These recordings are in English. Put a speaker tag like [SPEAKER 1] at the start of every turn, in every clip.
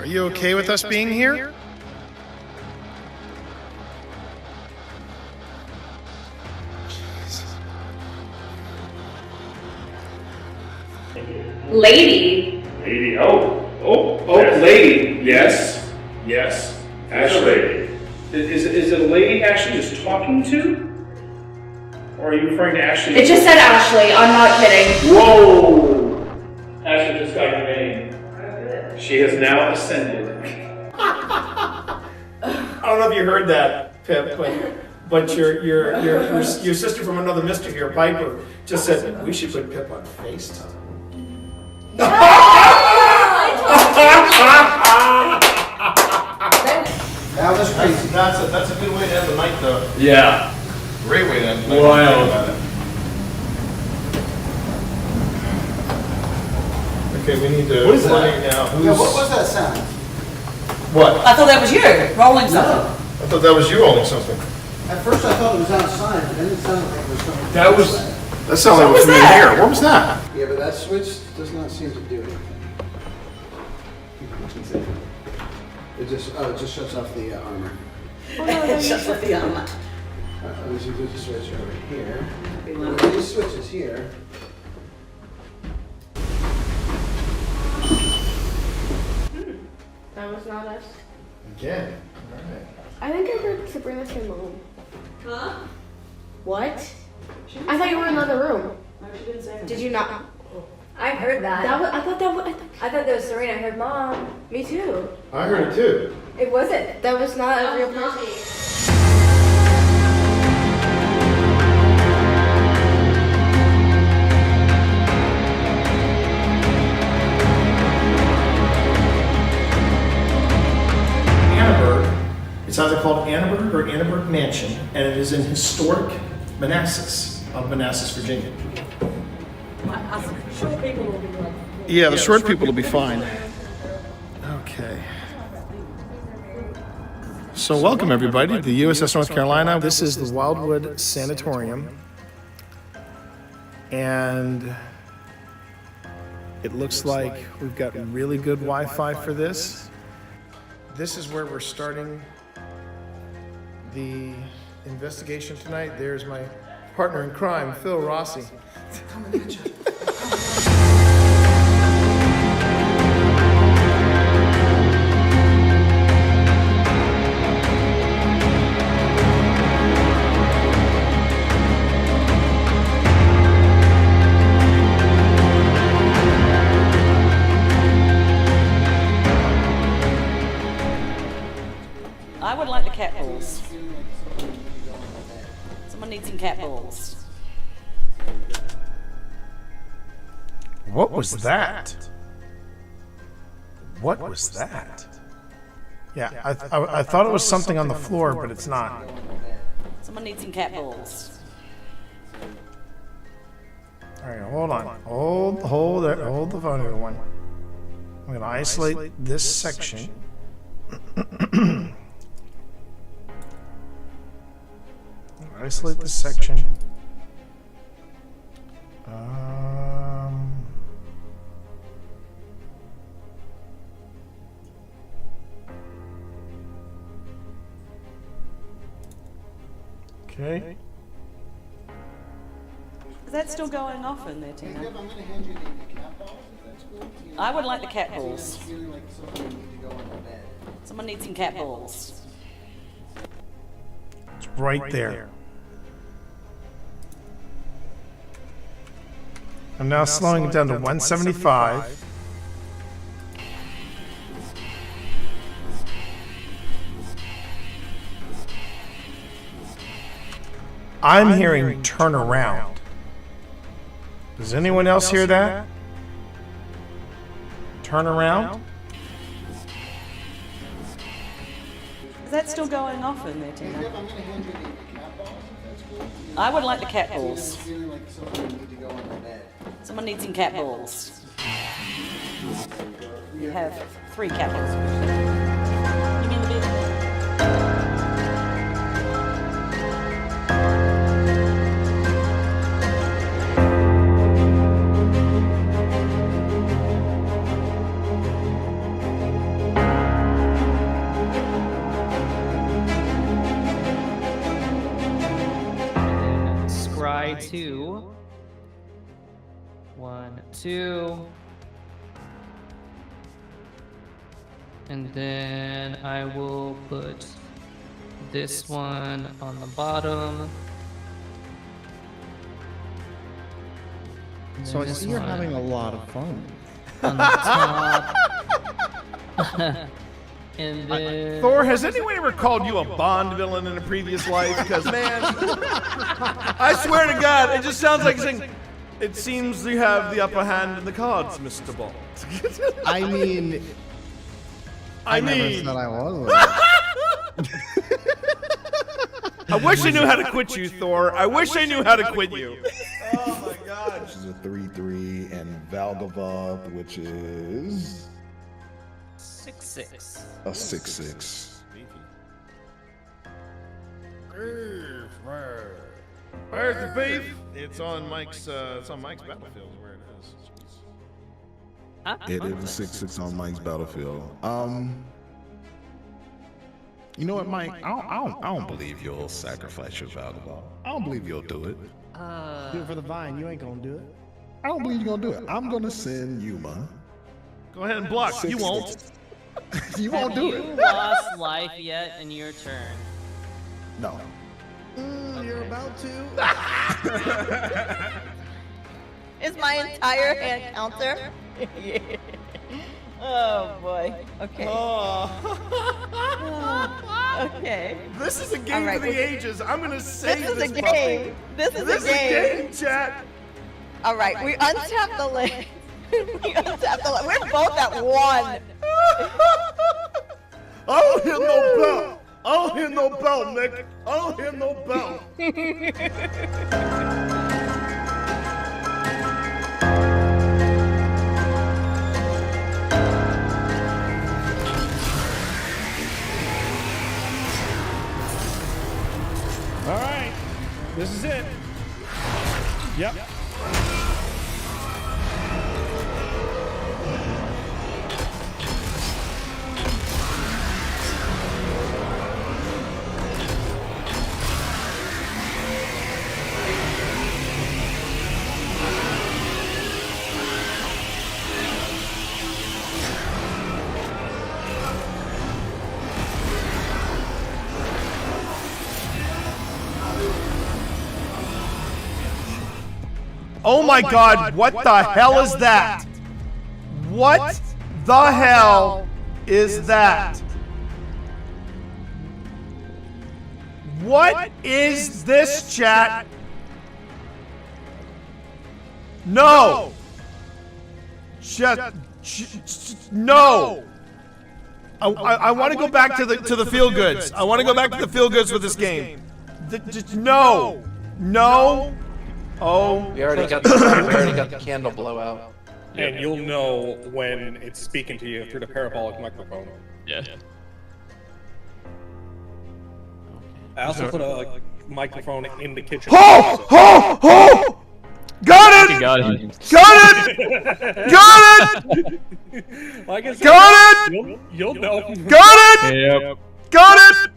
[SPEAKER 1] Are you okay with us being here?
[SPEAKER 2] Lady.
[SPEAKER 3] Lady, lady. Yes. Ashley. Is it a lady Ashley is talking to? Or are you referring to Ashley?
[SPEAKER 2] It just said Ashley, I'm not kidding.
[SPEAKER 3] Whoa! Ashley just got your name. She has now ascended.
[SPEAKER 1] I don't know if you heard that, Pip, but your sister from another mister here, Piper, just said we should put Pip on FaceTime.
[SPEAKER 4] That was crazy. That's a good way to end the night, though.
[SPEAKER 3] Yeah.
[SPEAKER 4] Great way to end the night.
[SPEAKER 3] Wild.
[SPEAKER 1] Okay, we need to.
[SPEAKER 4] What is that?
[SPEAKER 1] Now.
[SPEAKER 4] Yeah, what was that sound?
[SPEAKER 1] What?
[SPEAKER 5] I thought that was you rolling something.
[SPEAKER 1] I thought that was you rolling something.
[SPEAKER 4] At first I thought it was outside, but then it sounded like it was something.
[SPEAKER 3] That was.
[SPEAKER 1] That sounded like it was from in here. What was that?
[SPEAKER 4] Yeah, but that switch does not seem to do anything. It just shuts off the armor.
[SPEAKER 5] It shuts off the armor.
[SPEAKER 4] Let me see if there's a switch over here. These switches here.
[SPEAKER 6] That was not us.
[SPEAKER 1] Again. All right.
[SPEAKER 6] I think I heard Sabrina say mom.
[SPEAKER 5] Huh?
[SPEAKER 6] What? I thought you were in another room.
[SPEAKER 5] No, she didn't say anything.
[SPEAKER 6] Did you not?
[SPEAKER 7] I heard that.
[SPEAKER 6] I thought that was.
[SPEAKER 7] I thought that was Serena. I heard mom.
[SPEAKER 6] Me too.
[SPEAKER 1] I heard it too.
[SPEAKER 7] It wasn't.
[SPEAKER 6] That was not a real person.
[SPEAKER 1] Annenberg. It's either called Annenberg or Annenberg Mansion, and it is in historic Manassas, of Manassas, Virginia.
[SPEAKER 5] Short people will be like.
[SPEAKER 1] Yeah, the short people will be fine. Okay. So welcome everybody to the USS North Carolina. This is the Wildwood Sanatorium. And it looks like we've got really good Wi-Fi for this. This is where we're starting the investigation tonight. There's my partner in crime, Phil Rossi.
[SPEAKER 5] I would like the cat balls. Someone needs some cat balls.
[SPEAKER 1] What was that? What was that? Yeah, I thought it was something on the floor, but it's not.
[SPEAKER 5] Someone needs some cat balls.
[SPEAKER 1] All right, hold on. Hold the phone, everyone. I'm going to isolate this section. Isolate this section. Okay.
[SPEAKER 5] Is that still going off in there, Tina?
[SPEAKER 4] I'm going to hand you the cat balls, if that's cool.
[SPEAKER 5] I would like the cat balls.
[SPEAKER 4] Feeling like something need to go on the bed.
[SPEAKER 5] Someone needs some cat balls.
[SPEAKER 1] It's right there. I'm now slowing it down to 175. I'm hearing turn around. Does anyone else hear that? Turn around?
[SPEAKER 5] Is that still going off in there, Tina?
[SPEAKER 4] I'm going to hand you the cat balls, if that's cool.
[SPEAKER 5] I would like the cat balls.
[SPEAKER 4] Feeling like something need to go on the bed.
[SPEAKER 5] Someone needs some cat balls. You have 3 cat balls. You mean the big
[SPEAKER 8] 2. 1, 2. And then I will put this one on the bottom. And
[SPEAKER 9] So I
[SPEAKER 8] then
[SPEAKER 9] see
[SPEAKER 8] this
[SPEAKER 9] you're
[SPEAKER 8] one
[SPEAKER 9] having a lot of fun.
[SPEAKER 8] on the top. And then
[SPEAKER 3] Thor, has anyone ever called you a Bond villain in a previous life? Because, man, I swear to God, it just sounds like saying, it seems you have the upper hand in the cards, Mr. Bond.
[SPEAKER 9] I mean, I never said I was.
[SPEAKER 3] I wish I knew how to quit you, Thor. I wish I knew how to quit you. Oh, my God.
[SPEAKER 10] Which is a 3/3, and Valgavoth, which is
[SPEAKER 8] 6/6.
[SPEAKER 10] a 6/6.
[SPEAKER 3] Where's the beef? It's on Mike's battlefield where it is.
[SPEAKER 10] It is a 6/6 on Mike's battlefield. You know what, Mike? I don't believe you'll sacrifice your Valgavoth. I don't believe you'll do it.
[SPEAKER 9] Do it for the vine. You ain't gonna do it.
[SPEAKER 10] I don't believe you're gonna do it. I'm gonna send Yuma.
[SPEAKER 3] Go ahead and block. You won't.
[SPEAKER 10] You won't do
[SPEAKER 8] Have
[SPEAKER 10] it.
[SPEAKER 8] you lost life yet in your turn?
[SPEAKER 10] No.
[SPEAKER 9] You're about to.
[SPEAKER 5] Is my entire hand counter? Oh boy. Okay. Okay.
[SPEAKER 3] This is a game
[SPEAKER 5] All right,
[SPEAKER 3] for the
[SPEAKER 5] we're-
[SPEAKER 3] ages. I'm gonna save
[SPEAKER 5] This is
[SPEAKER 3] this
[SPEAKER 5] a
[SPEAKER 3] puppy.
[SPEAKER 5] game. This is
[SPEAKER 3] This
[SPEAKER 5] a game.
[SPEAKER 3] chat.
[SPEAKER 5] All right, we untap the list. We untap the list. We're both at 1.
[SPEAKER 3] I don't hear no bell. I don't hear no bell, Nick. I don't hear no bell. All right, this is it. Yep. Oh my God, what the hell is that? What the hell is that? What is this, chat? No! No! I want to go back to the feel goods. I want to go back to the feel goods with this game. No! No! Oh.
[SPEAKER 1] We already got the candle blowout.
[SPEAKER 11] And you'll know when it's speaking to you through the parabolic microphone.
[SPEAKER 12] Yeah.
[SPEAKER 11] I also put a microphone in the kitchen.
[SPEAKER 3] Ho! Ho! Ho! Got it!
[SPEAKER 12] Got it!
[SPEAKER 3] Got it! Got it!
[SPEAKER 11] Like I said,
[SPEAKER 3] Got it!
[SPEAKER 11] You'll know.
[SPEAKER 3] Got it!
[SPEAKER 12] Yep.
[SPEAKER 3] Got it!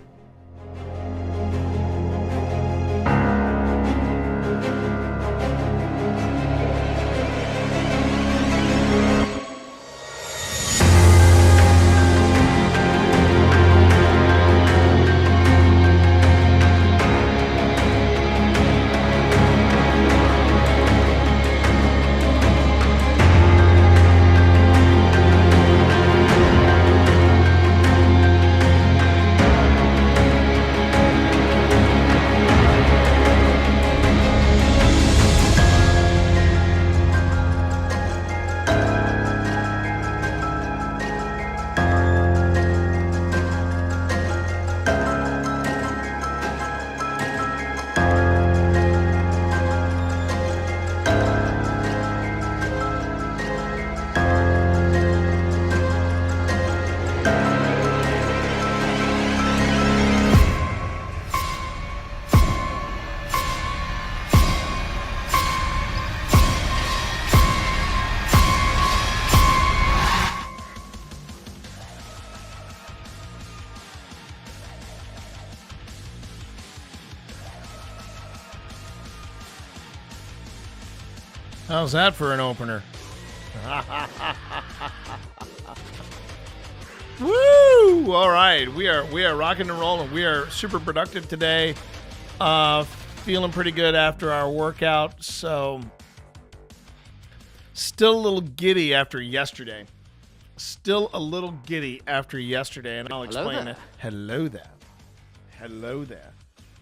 [SPEAKER 3] How's that for an opener? Woo! All right, we are rocking and rolling. We are super productive today. Feeling pretty good after our workout. So, still a little giddy after yesterday. And I'll explain that. Hello there.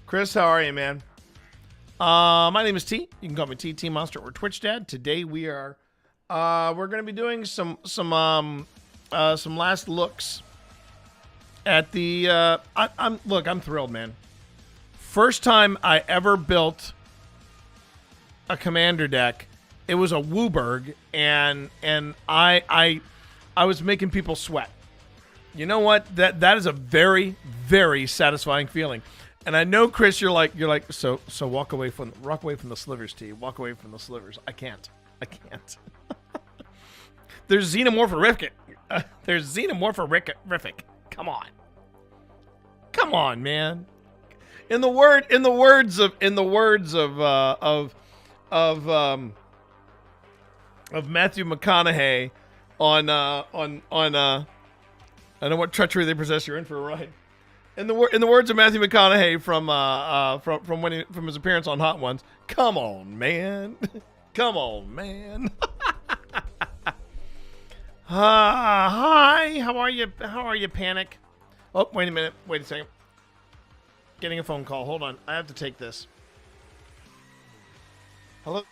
[SPEAKER 3] Chris, how are you, man? My name is T. You can call me T Monster or Twitch Dad. Today we are we're going to be doing some last looks at the I'm thrilled, man. First time I ever built a commander deck. It was a Wooburg, and I was making people sweat. You know what? That is a very, very satisfying feeling. And I know, Chris, you're like so walk away from the slivers, T. Walk away from the slivers. I can't. There's xenomorphorific. Come on, man. In the words of Matthew McConaughey on I know what treachery they possess. You're in for a ride. In the words of Matthew McConaughey from his appearance on Hot Ones, come on, man. Hi, how are you? Panic? Oh, wait a minute. Wait a second. Getting a phone call. Hold on. I have to take this. Hello?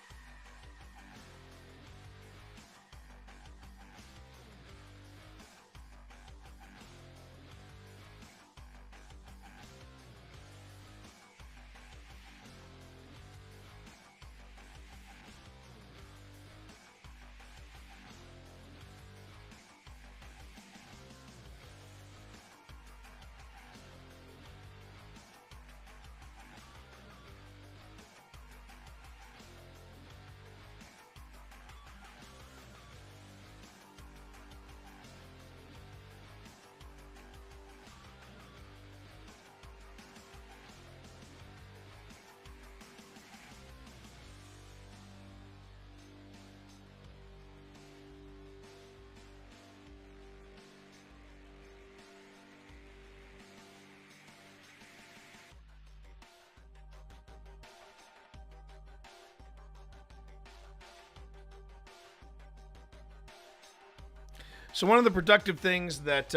[SPEAKER 3] So one of the productive things that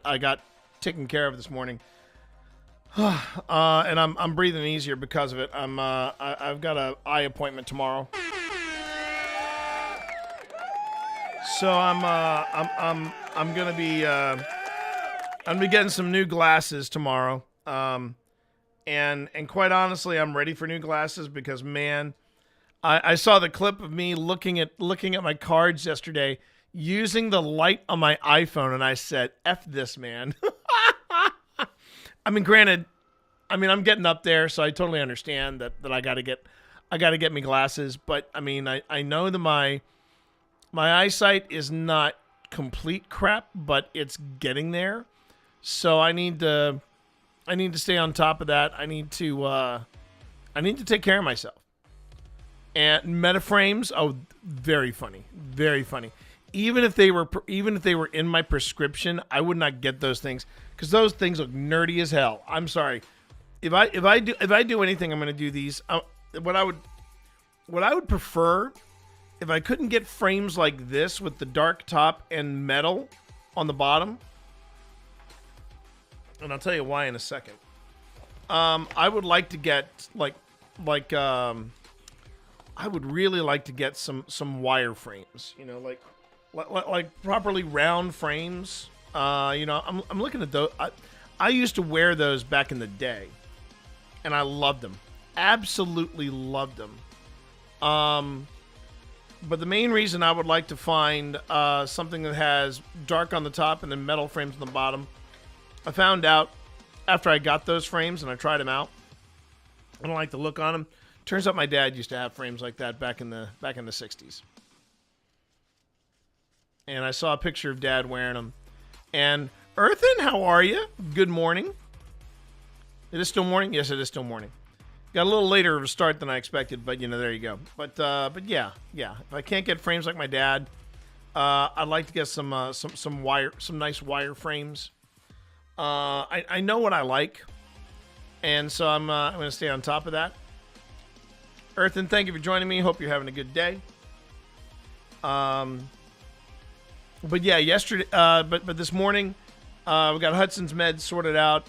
[SPEAKER 3] I got taken care of this morning, and I'm breathing easier because of it. I've got an eye appointment tomorrow, so I'm gonna be getting some new glasses tomorrow. And quite honestly, I'm ready for new glasses because, man, I saw the clip of me looking at my cards yesterday using the light on my iPhone, and I said, F this, man. I mean, granted, I'm getting up there, so I totally understand that I gotta get me glasses, but I mean, I know that my eyesight is not complete crap, but it's getting there. So I need to stay on top of that. I need to take care of myself. And metaframes, oh, very funny, very funny. Even if they were in my prescription, I would not get those things because those things look nerdy as hell. I'm sorry. If I do anything, I'm going to do these. What I would prefer, if I couldn't get frames like this with the dark top and metal on the bottom, and I'll tell you why in a second. I would like to get I would really like to get some wire frames, you know, like properly round frames. I'm looking at those. I used to wear those back in the day, and I loved them, absolutely loved them. But the main reason I would like to find something that has dark on the top and then metal frames on the bottom, I found out after I got those frames and I tried them out, I don't like the look on them. Turns out my dad used to have frames like that back in the 60s. And I saw a picture of Dad wearing them. And Earthen, how are you? Good morning. It is still morning? Yes, it is still morning. Got a little later of a start than I expected, but there you go. But yeah. If I can't get frames like my dad, I'd like to get some nice wire frames. I know what I like, and so I'm going to stay on top of that. Earthen, thank you for joining me. Hope you're having a good day. But yeah, yesterday, but this morning, we got Hudson's meds sorted out.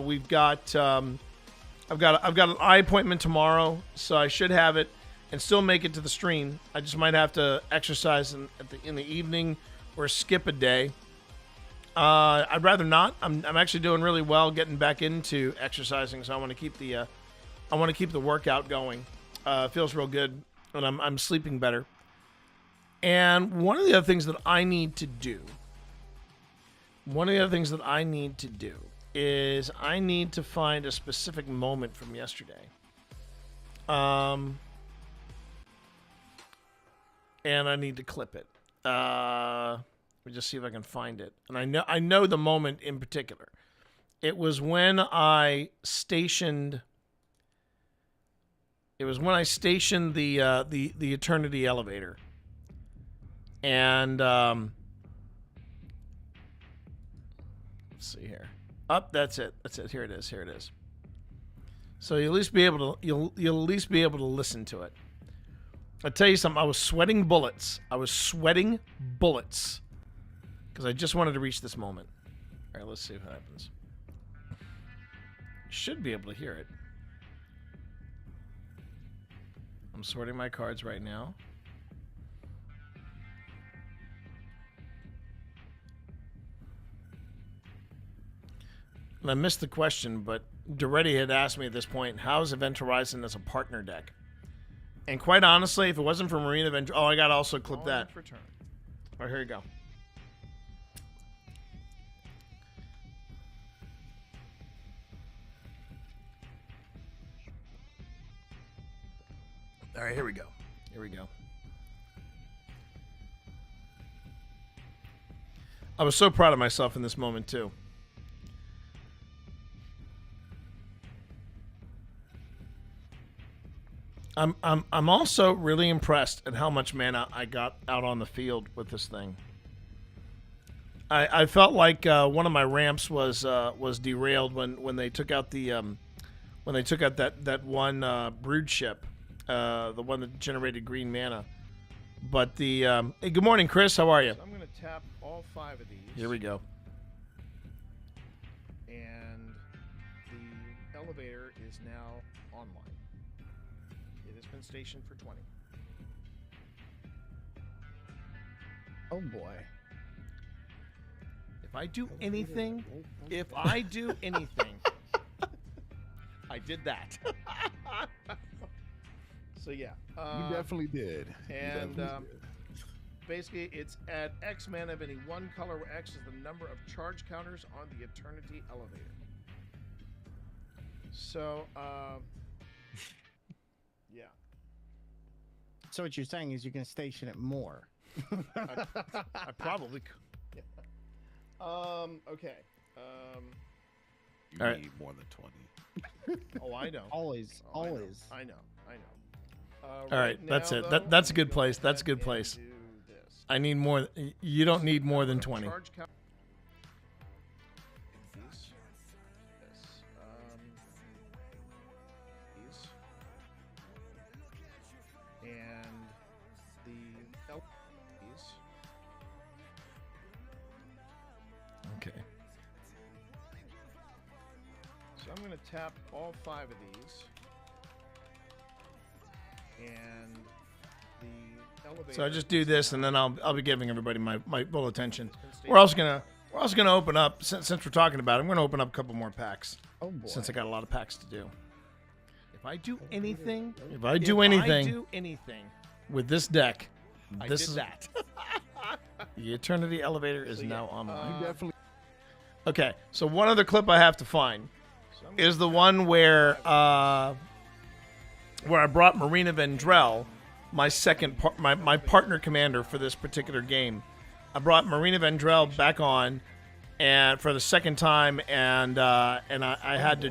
[SPEAKER 3] We've got, I've got an eye appointment tomorrow, so I should have it and still make it to the stream. I just might have to exercise in the evening or skip a day. I'd rather not. I'm actually doing really well getting back into exercising, so I want to keep the workout going. It feels real good, and I'm sleeping better. And one of the other things that I need to do is I need to find a specific moment from yesterday. And I need to clip it. Let me just see if I can find it. And I know the moment in particular. It was when I stationed the Eternity elevator. And let's see here. That's it. Here it is. So you'll at least be able to listen to it. I'll tell you something. I was sweating bullets. Because I just wanted to reach this moment. All right, let's see what happens. Should be able to hear it. I'm sorting my cards right now. And I missed the question, but Duretti had asked me at this point, how's Event Horizon as a partner deck? And quite honestly, if it wasn't for Marine Event... Oh, I got to also clip that. All right, here you go. All right, here we go. I was so proud of myself in this moment, too. I'm also really impressed at how much mana I got out on the field with this thing. I felt like one of my ramps was derailed when they took out that one brood ship, the one that generated green mana. But hey, good morning, Chris. How are you?
[SPEAKER 12] So I'm going to tap all 5 of these.
[SPEAKER 3] Here we go.
[SPEAKER 12] And the elevator is now online. It has been stationed for 20.
[SPEAKER 9] Oh boy.
[SPEAKER 3] If I do anything, I did that.
[SPEAKER 12] So yeah.
[SPEAKER 10] You definitely did.
[SPEAKER 12] And basically it's add X mana of any one color where X is the number of charge counters on the Eternity elevator. So, yeah.
[SPEAKER 9] So what you're saying is you can station it more.
[SPEAKER 12] I probably could. Yeah. Okay.
[SPEAKER 10] You
[SPEAKER 3] All right.
[SPEAKER 10] need more than 20.
[SPEAKER 12] Oh, I know.
[SPEAKER 9] Always.
[SPEAKER 12] I know.
[SPEAKER 3] All right, that's it. That's a good place. That's a good place. I need more. You don't need more than 20.
[SPEAKER 12] And the LPs.
[SPEAKER 3] Okay.
[SPEAKER 12] So I'm going to tap all 5 of these. And the elevator.
[SPEAKER 3] So I just do this, and then I'll be giving everybody my full attention. We're also gonna open up since we're talking about it. I'm gonna open up a couple more packs.
[SPEAKER 9] Oh boy.
[SPEAKER 3] Since I got a lot of packs to do. If I do anything with this deck, this is that. The Eternity elevator is now online.
[SPEAKER 10] You definitely.
[SPEAKER 3] Okay, so one other clip I have to find is the one where I brought Marina Vendrell, my partner commander for this particular game. I brought Marina Vendrell back on, and for the second time, and I had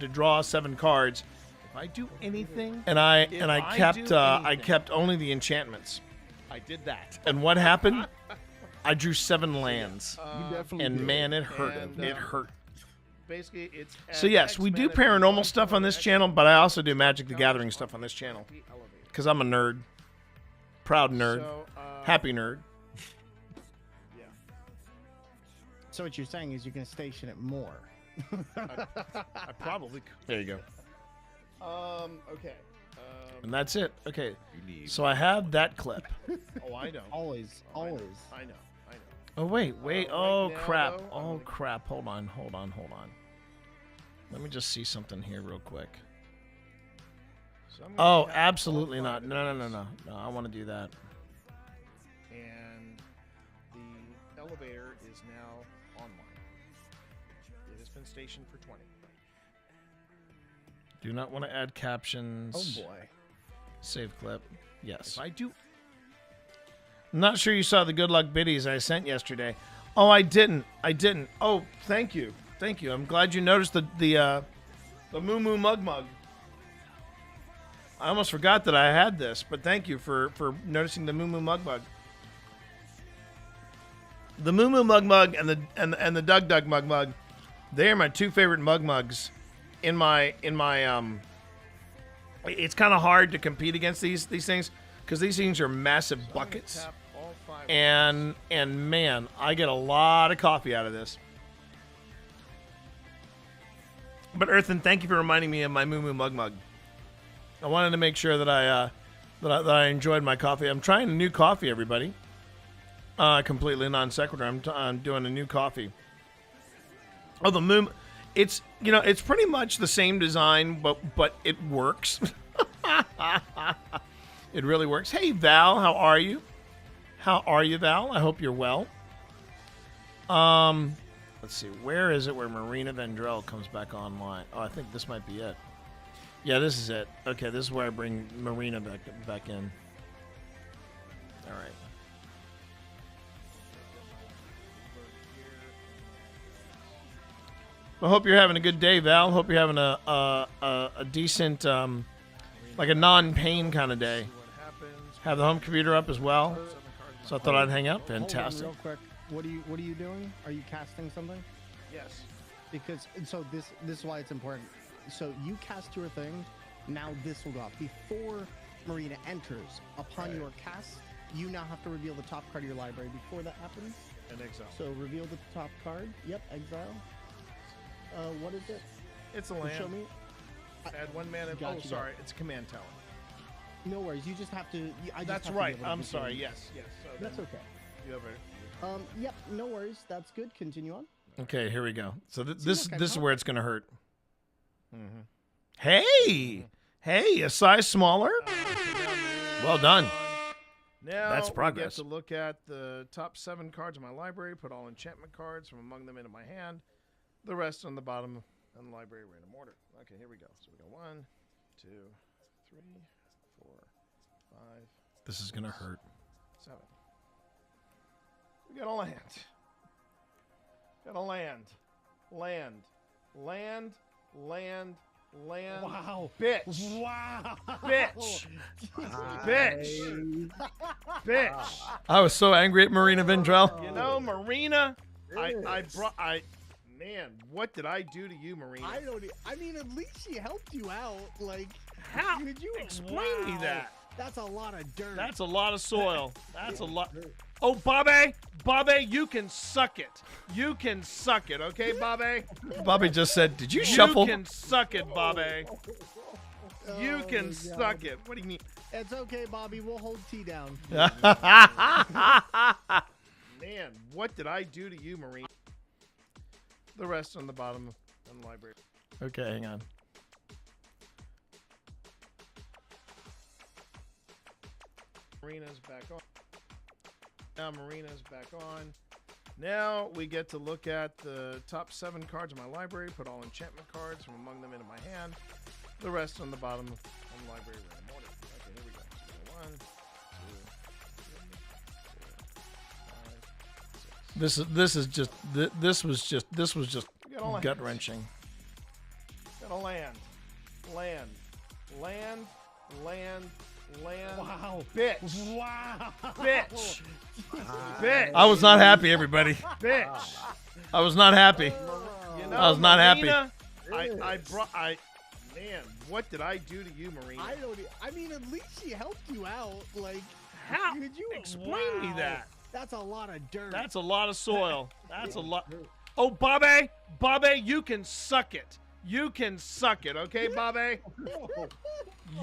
[SPEAKER 3] to draw 7 cards,
[SPEAKER 12] If I do anything,
[SPEAKER 3] And I
[SPEAKER 12] I
[SPEAKER 3] kept only the enchantments.
[SPEAKER 12] I did that.
[SPEAKER 3] And what happened? I drew 7 lands.
[SPEAKER 10] You definitely
[SPEAKER 3] And
[SPEAKER 10] did.
[SPEAKER 3] man, it hurt.
[SPEAKER 12] And,
[SPEAKER 3] It hurt.
[SPEAKER 12] Basically, it's
[SPEAKER 3] So yes, we do paranormal stuff on this channel, but I also do Magic the Gathering stuff on this channel. Because I'm a nerd. Proud nerd.
[SPEAKER 12] So,
[SPEAKER 3] Happy nerd.
[SPEAKER 12] Yeah.
[SPEAKER 9] So what you're saying is you can station it more.
[SPEAKER 12] I probably could.
[SPEAKER 3] There you go.
[SPEAKER 12] Okay.
[SPEAKER 3] And that's it. Okay. So I have that clip.
[SPEAKER 12] Oh, I know.
[SPEAKER 9] Always, always.
[SPEAKER 12] I know.
[SPEAKER 3] Oh wait.
[SPEAKER 12] Right
[SPEAKER 3] Oh
[SPEAKER 12] now,
[SPEAKER 3] crap.
[SPEAKER 12] though,
[SPEAKER 3] Oh crap. Hold on. Let me just see something here real quick.
[SPEAKER 12] So I'm gonna
[SPEAKER 3] Oh,
[SPEAKER 12] tap
[SPEAKER 3] absolutely
[SPEAKER 12] all
[SPEAKER 3] not.
[SPEAKER 12] 5 of
[SPEAKER 3] No.
[SPEAKER 12] these.
[SPEAKER 3] No, I want to do that.
[SPEAKER 12] And the elevator is now online. It has been stationed for 20.
[SPEAKER 3] Do not want to add captions.
[SPEAKER 9] Oh boy.
[SPEAKER 3] Save clip. Yes.
[SPEAKER 12] If I do,
[SPEAKER 3] I'm not sure you saw the good luck biddies I sent yesterday. Oh, I didn't. Oh, thank you. I'm glad you noticed the Moo Moo Mug Mug. I almost forgot that I had this, but thank you for noticing the Moo Moo Mug Mug. The Moo Moo Mug Mug and the Doug Doug Mug Mug. They are my 2 favorite mug mugs. In my it's kind of hard to compete against these things because these things are massive buckets.
[SPEAKER 12] tap all 5 of
[SPEAKER 3] And man, I get a lot of coffee out of this. But Earthen, thank you for reminding me of my Moo Moo Mug Mug. I wanted to make sure that I enjoyed my coffee. I'm trying a new coffee, everybody. Completely non sequitur. I'm doing a new coffee. Oh, the Moo. It's it's pretty much the same design, but it works. It really works. Hey Val, how are you? Val? I hope you're well. Let's see. Where is it where Marina Vendrell comes back online? Oh, I think this might be it. Yeah, this is it. Okay, this is where I bring Marina back in. All right. I hope you're having a good day, Val. Hope you're having a decent, like a non-pain kind of day. Have the home computer up as well. So I thought I'd hang out. Fantastic.
[SPEAKER 9] Hold on real quick. What are you doing? Are you casting something?
[SPEAKER 12] Yes.
[SPEAKER 9] Because so this is why it's important. So you cast your thing. Now this will go off before Marina enters. Upon your cast, you now have to reveal the top card of your library. Before that happens,
[SPEAKER 12] An exile.
[SPEAKER 9] so reveal the top card. Yep, exile. What is it?
[SPEAKER 12] It's a land.
[SPEAKER 9] Show me.
[SPEAKER 12] Add 1 mana.
[SPEAKER 9] Gotcha.
[SPEAKER 12] Oh, sorry. It's a command tower.
[SPEAKER 9] No worries. You just have to.
[SPEAKER 12] That's right. I'm sorry. Yes. So
[SPEAKER 9] That's
[SPEAKER 12] then
[SPEAKER 9] okay.
[SPEAKER 12] You have a.
[SPEAKER 9] Yep. No worries. That's good. Continue on.
[SPEAKER 3] Okay, here we go. So this
[SPEAKER 9] look,
[SPEAKER 3] this is
[SPEAKER 9] I'm
[SPEAKER 3] where it's gonna hurt.
[SPEAKER 12] Mm-hmm.
[SPEAKER 3] Hey, a size smaller. Well done.
[SPEAKER 12] Now
[SPEAKER 3] That's
[SPEAKER 12] we
[SPEAKER 3] progress.
[SPEAKER 12] get to look at the top 7 cards of my library. Put all enchantment cards from among them into my hand. The rest on the bottom of the library random order. Okay, here we go. So we got 1, 2, 3, 4, 5.
[SPEAKER 3] This is gonna hurt.
[SPEAKER 12] 7. We got a land. Got a land.
[SPEAKER 9] Wow.
[SPEAKER 12] Bitch.
[SPEAKER 9] Wow.
[SPEAKER 12] Bitch. Bitch.
[SPEAKER 3] I was so angry at Marina Vendrell.
[SPEAKER 12] You know, Marina, man, what did I do to you, Marina?
[SPEAKER 9] I mean, at least she helped you out. Like,
[SPEAKER 12] How?
[SPEAKER 9] did you
[SPEAKER 12] Explain me that.
[SPEAKER 9] That's a lot of dirt.
[SPEAKER 3] That's a lot of soil. That's a lot. Oh, Bobby, you can suck it. You can suck it, okay, Bobby? Bobby just said, "Did you shuffle?" You can suck it, Bobby. You can suck it. What do you mean?
[SPEAKER 9] It's okay, Bobby. We'll hold tea down.
[SPEAKER 12] Man, what did I do to you, Marina? The rest on the bottom of the library.
[SPEAKER 3] Okay, hang on.
[SPEAKER 12] Marina's back on. Now Marina's back on. Now we get to look at the top 7 cards of my library. Put all enchantment cards from among them into my hand. The rest on the bottom of the library random order. Okay, here we go. So 1, 2, 3, 4, 5, 6.
[SPEAKER 3] This was just
[SPEAKER 12] We got all
[SPEAKER 3] gut wrenching.
[SPEAKER 12] Got a land. Land.
[SPEAKER 9] Wow.
[SPEAKER 12] Bitch.
[SPEAKER 9] Wow.
[SPEAKER 12] Bitch. Bitch.
[SPEAKER 3] I was not happy, everybody.
[SPEAKER 12] Bitch.
[SPEAKER 3] I was not happy.
[SPEAKER 12] You know,
[SPEAKER 3] I was not happy.
[SPEAKER 12] Marina, man, what did I do to you, Marina?
[SPEAKER 9] I mean, at least she helped you out. Like,
[SPEAKER 12] How?
[SPEAKER 9] Did you
[SPEAKER 12] Explain me that.
[SPEAKER 9] That's a lot of dirt.
[SPEAKER 3] That's a lot of soil. That's a lot. Oh, Bobby, you can suck it. You can suck it, okay, Bobby?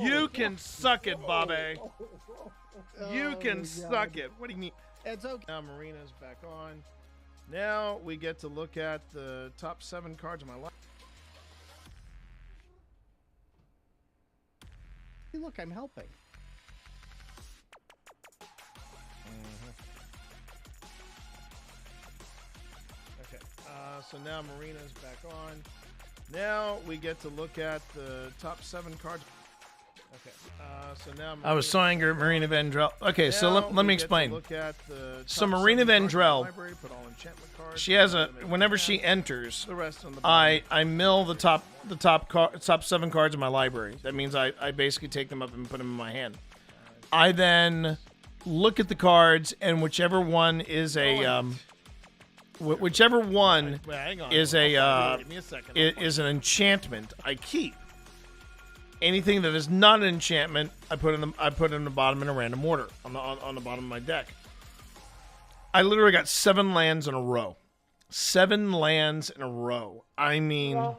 [SPEAKER 3] You can suck it, Bobby. You can suck it. What do you mean?
[SPEAKER 9] It's okay.
[SPEAKER 12] Now Marina's back on. Now we get to look at the top 7 cards of my life.
[SPEAKER 9] Hey, look, I'm helping.
[SPEAKER 12] Okay, so now Marina's back on. Now we get to look at the top 7 cards. Okay, so now
[SPEAKER 3] I was so angry at Marina Vendrell. Okay, so let me explain.
[SPEAKER 12] Look at the
[SPEAKER 3] So
[SPEAKER 12] top
[SPEAKER 3] Marina
[SPEAKER 12] 7 cards of the
[SPEAKER 3] Vendrell,
[SPEAKER 12] library, put all enchantment cards,
[SPEAKER 3] she has a
[SPEAKER 12] put them in
[SPEAKER 3] whenever
[SPEAKER 12] the
[SPEAKER 3] she
[SPEAKER 12] pack,
[SPEAKER 3] enters,
[SPEAKER 12] the rest on the bottom.
[SPEAKER 3] I mill the top 7 cards in my library. That means I basically take them up and put them in my hand. I then look at the cards, and whichever one is a whichever one
[SPEAKER 12] Wait, hang on.
[SPEAKER 3] is
[SPEAKER 12] Give me a second.
[SPEAKER 3] is an enchantment, I keep. Anything that is not an enchantment, I put in the bottom in a random order on the bottom of my deck. I literally got 7 lands in a row. 7 lands in a row. I mean, I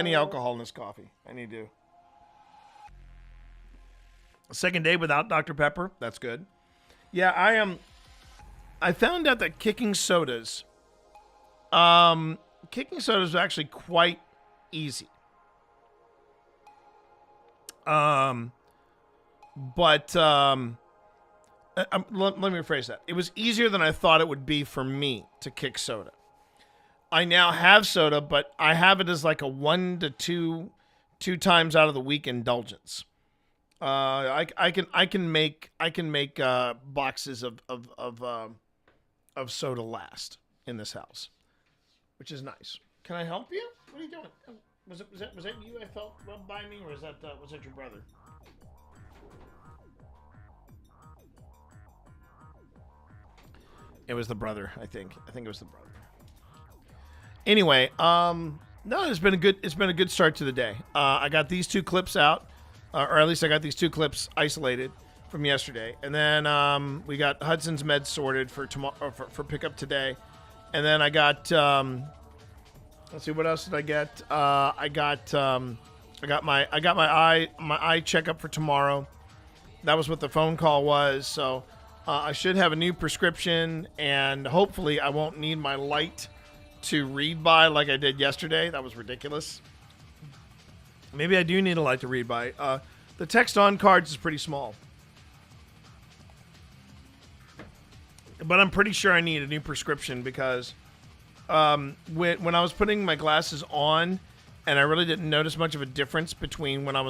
[SPEAKER 3] need alcohol in this coffee. I need to. Second day without Dr. Pepper. That's good. Yeah, I found out that kicking sodas are actually quite easy. Let me rephrase that. It was easier than I thought it would be for me to kick soda. I now have soda, but I have it as like a 1 to 2 times out of the week indulgence. I can make boxes of soda last in this house, which is nice. Can I help you? What are you doing? Was that you I felt rubbed by me, or was that your brother? It was the brother, I think. I think it was the brother. Anyway, no, it's been a good start to the day. I got these 2 clips out, or at least I got these 2 clips isolated from yesterday, and then we got Hudson's meds sorted for tomorrow for pickup today, and then I got let's see, what else did I get? I got my eye checkup for tomorrow. That was what the phone call was. So I should have a new prescription, and hopefully I won't need my light to read by like I did yesterday. That was ridiculous. Maybe I do need a light to read by. The text on cards is pretty small, but I'm pretty sure I need a new prescription because when I was putting my glasses on, and I really didn't notice much of a difference between when I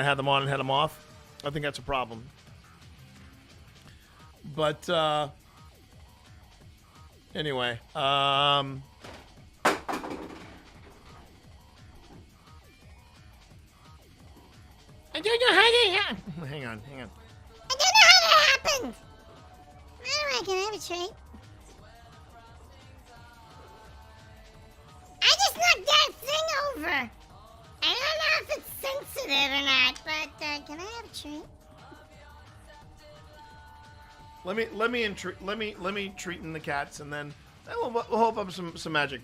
[SPEAKER 3] had them on and had them off. I think that's a problem. But anyway, I don't know how that happened. Hang on.
[SPEAKER 13] I don't know how that happened. I reckon I have a treat. I just knocked that thing over. I don't know if it's sensitive or not, but can I have a treat?
[SPEAKER 3] Let me treat in the cats, and then we'll hope up some magic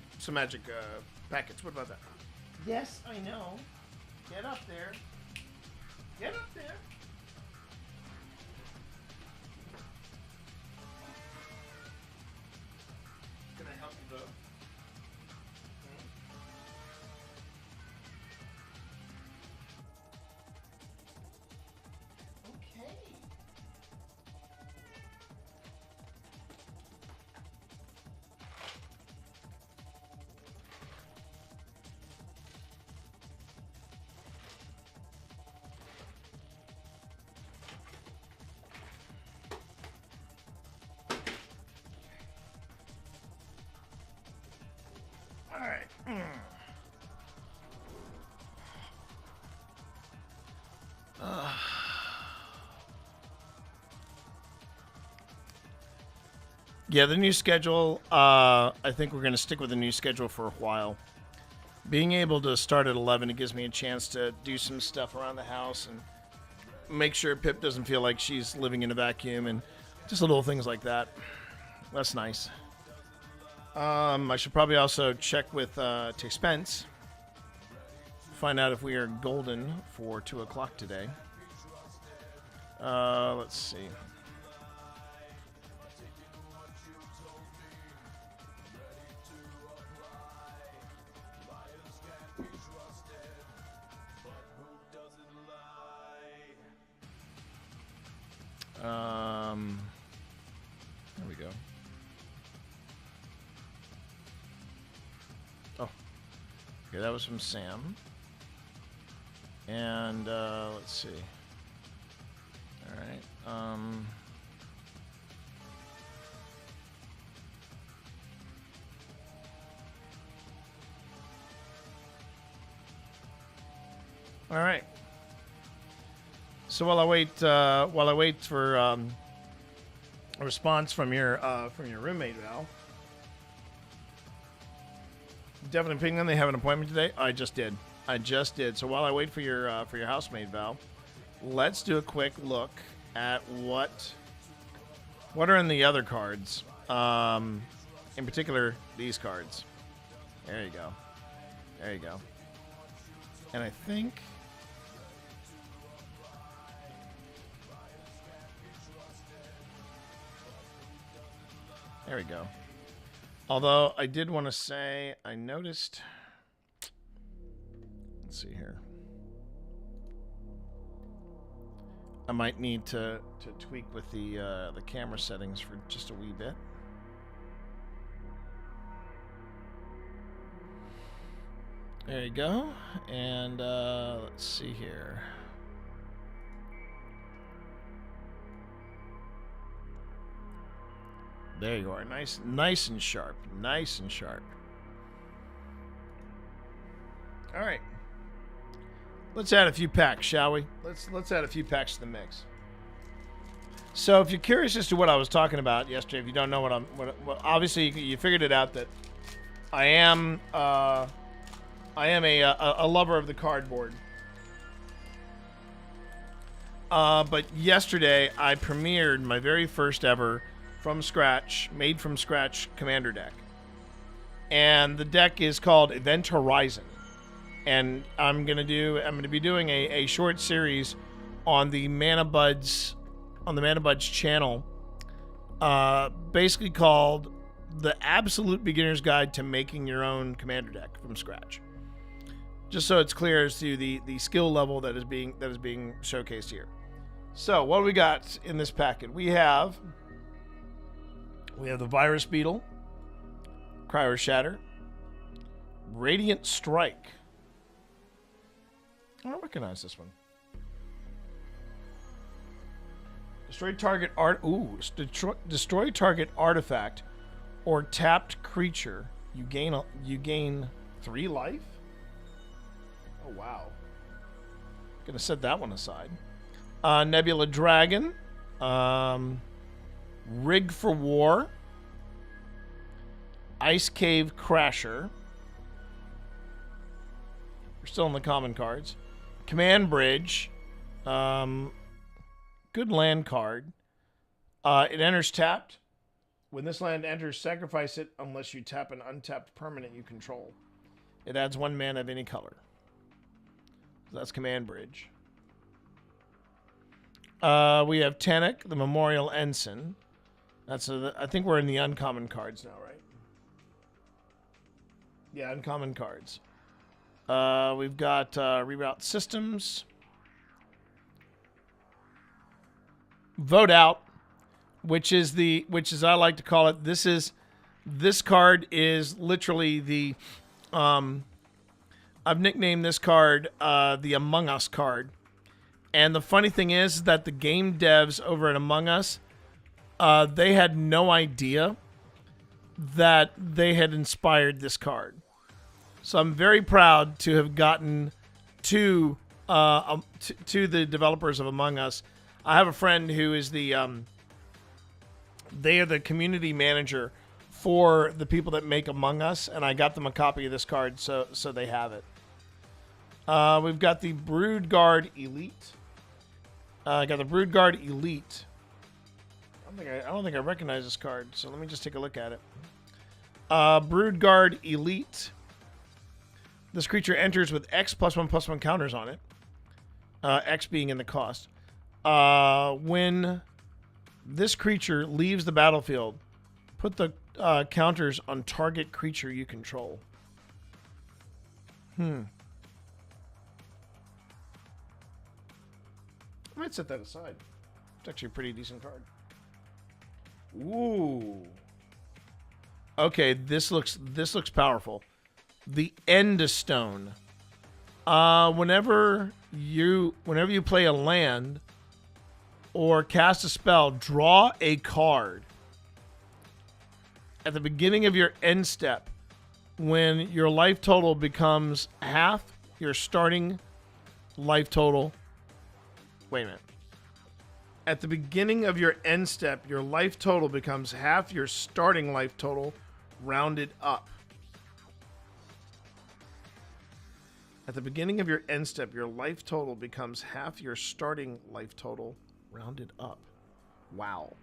[SPEAKER 3] packets. What about that? Yes, I know. Get up there. Get up there. Can I help you though? Okay. Yeah, the new schedule, I think we're going to stick with the new schedule for a while. Being able to start at 11, it gives me a chance to do some stuff around the house and make sure Pip doesn't feel like she's living in a vacuum and just little things like that. That's nice. I should probably also check with T Spence. Find out if we are golden for 2 o'clock today. Let's see. There we go. Oh, okay, that was from Sam. And let's see. All right. All right. So while I wait for a response from your roommate, Val. Definitely opinion they have an appointment today. I just did. So while I wait for your housemate, Val, let's do a quick look at what are in the other cards. In particular, these cards. There you go. And I think. There we go. Although I did want to say, I noticed. Let's see here. I might need to tweak with the camera settings for just a wee bit. There you go. And let's see here. There you are. Nice and sharp. All right. Let's add a few packs, shall we? Let's add a few packs to the mix. So, if you're curious as to what I was talking about yesterday, if you don't know what obviously you figured it out that I am a lover of the cardboard. But yesterday I premiered my very first ever made from scratch commander deck. And the deck is called Event Horizon. And I'm going to be doing a short series on the Mana Buds channel, basically called The Absolute Beginner's Guide to Making Your Own Commander Deck from scratch. Just so it's clear as to the skill level that is being showcased here. So, what do we got in this packet? We have the Virus Beetle, Cryo Shatter, Radiant Strike. I don't recognize this one. Destroy target artifact or tapped creature. You gain 3 life. Oh wow. Gonna set that one aside. Nebula Dragon. Rig for War. Ice Cave Crasher. We're still in the common cards. Command Bridge. Good land card. It enters tapped. When this land enters, sacrifice it unless you tap an untapped permanent you control. It adds 1 mana of any color. So that's Command Bridge. We have Tannic, the Memorial Ensign. I think we're in the uncommon cards now, right? Yeah, uncommon cards. We've got Reroute Systems. Vote Out, which is I like to call it. This card is literally the I've nicknamed this card the Among Us card. And the funny thing is that the game devs over at Among Us, they had no idea that they had inspired this card. So I'm very proud to have gotten to the developers of Among Us. I have a friend who is the They are the community manager for the people that make Among Us, and I got them a copy of this card, so they have it. We've got the Brood Guard Elite. I got the Brood Guard Elite. I don't think I recognize this card, so let me just take a look at it. Brood Guard Elite. This creature enters with X +1/+1 counters on it. X being in the cost. When this creature leaves the battlefield, put the counters on target creature you control. I might set that aside. It's actually a pretty decent card. Ooh. Okay, this looks powerful. The Endstone. Whenever you play a land or cast a spell, draw a card. At the beginning of your end step, when your life total becomes half your starting life total. Wait a minute. At the beginning of your end step, your life total becomes half your starting life total, rounded up. At the beginning of your end step, your life total becomes half your starting life total, rounded up. Wow.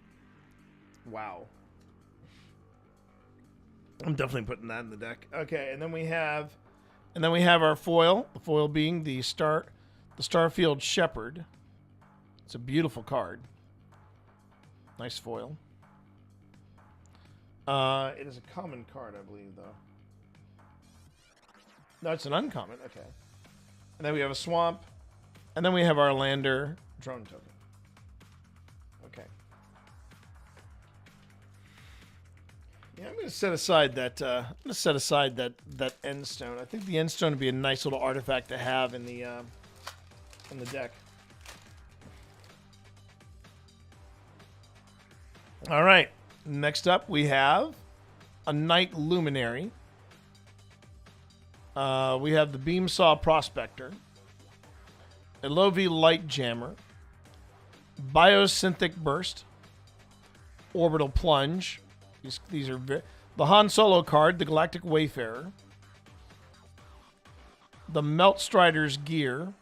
[SPEAKER 3] Wow. I'm definitely putting that in the deck. Okay, and then we have our foil. The foil being the Starfield Shepherd. It's a beautiful card. Nice foil. It is a common card, I believe, though. No, it's an uncommon. Okay. And then we have a swamp. And then we have our lander drone token. Okay. Yeah, I'm going to set aside that. That end stone. I think the end stone would be a nice little artifact to have in the deck. All right. Next up, we have a Night Luminary. We have the Beamsaw Prospector, Elovi Light Jammer, Biosynthetic Burst, Orbital Plunge. These are the Han Solo card, the Galactic Wayfarer, the Melt Strider's Gear.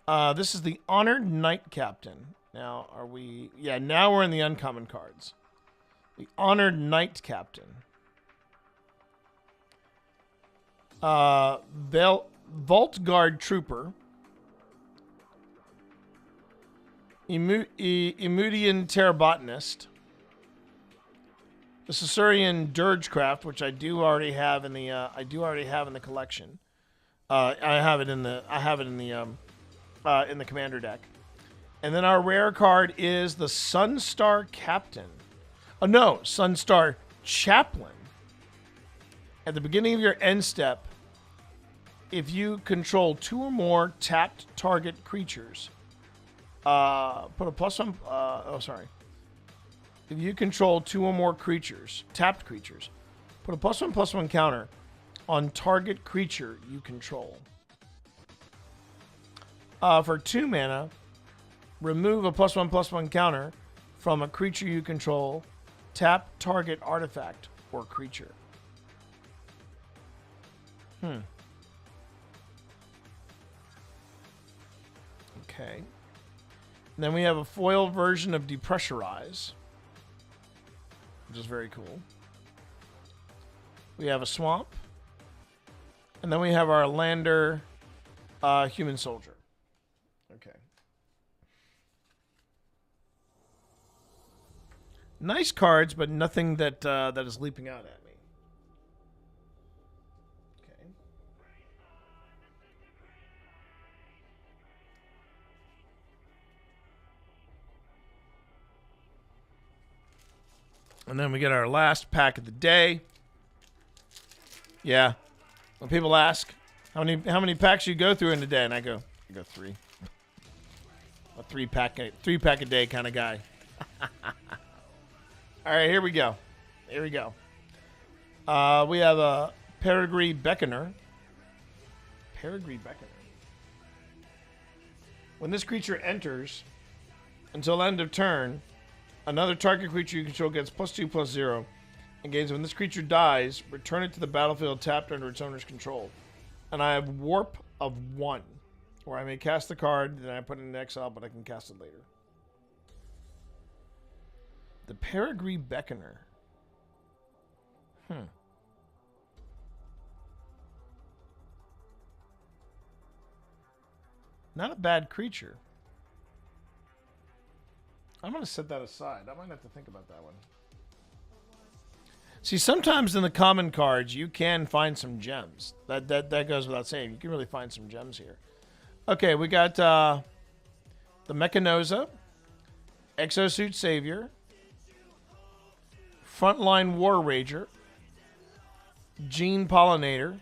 [SPEAKER 3] This is the Honored Knight Captain. Now, are we... Yeah, now we're in the uncommon cards. The Honored Knight Captain. Vault Guard Trooper. Emudian Terrabotanist. The Caesarian Dirgecraft, which I do already have in the collection. I have it in the commander deck. And then our rare card is the Sunstar Captain. Oh no, Sunstar Chaplain. At the beginning of your end step, if you control 2 or more tapped target creatures, put a +1. If you control 2 or more creatures, tapped creatures, put a +1/+1 counter on target creature you control. For 2 mana, remove a +1/+1 counter from a creature you control, tap target artifact or creature. Okay. And then we have a foil version of Depressurize, which is very cool. We have a swamp. And then we have our lander human soldier. Okay. Nice cards, but nothing that is leaping out at me. Okay. And then we get our last pack of the day. Yeah. When people ask how many packs you go through in a day, and I go 3. A 3-pack a day kind of guy. All right, here we go. We have a Peregrine Beckoner. When this creature enters,
[SPEAKER 12] Until end of turn, another target creature you control gets +2/+0. And gains when this creature dies, return it to the battlefield tapped under its owner's control. And I have Warp of 1, where I may cast the card, then I put it in exile, but I can cast it later. The Peregrine Beckoner. Not a bad creature. I'm going to set that aside. I might have to think about that one. See, sometimes in the common cards, you can find some gems. That goes without saying. You can really find some gems here. Okay, we got the Mechanoza, Exosuit Savior, Frontline War Rager, Gene Pollinator,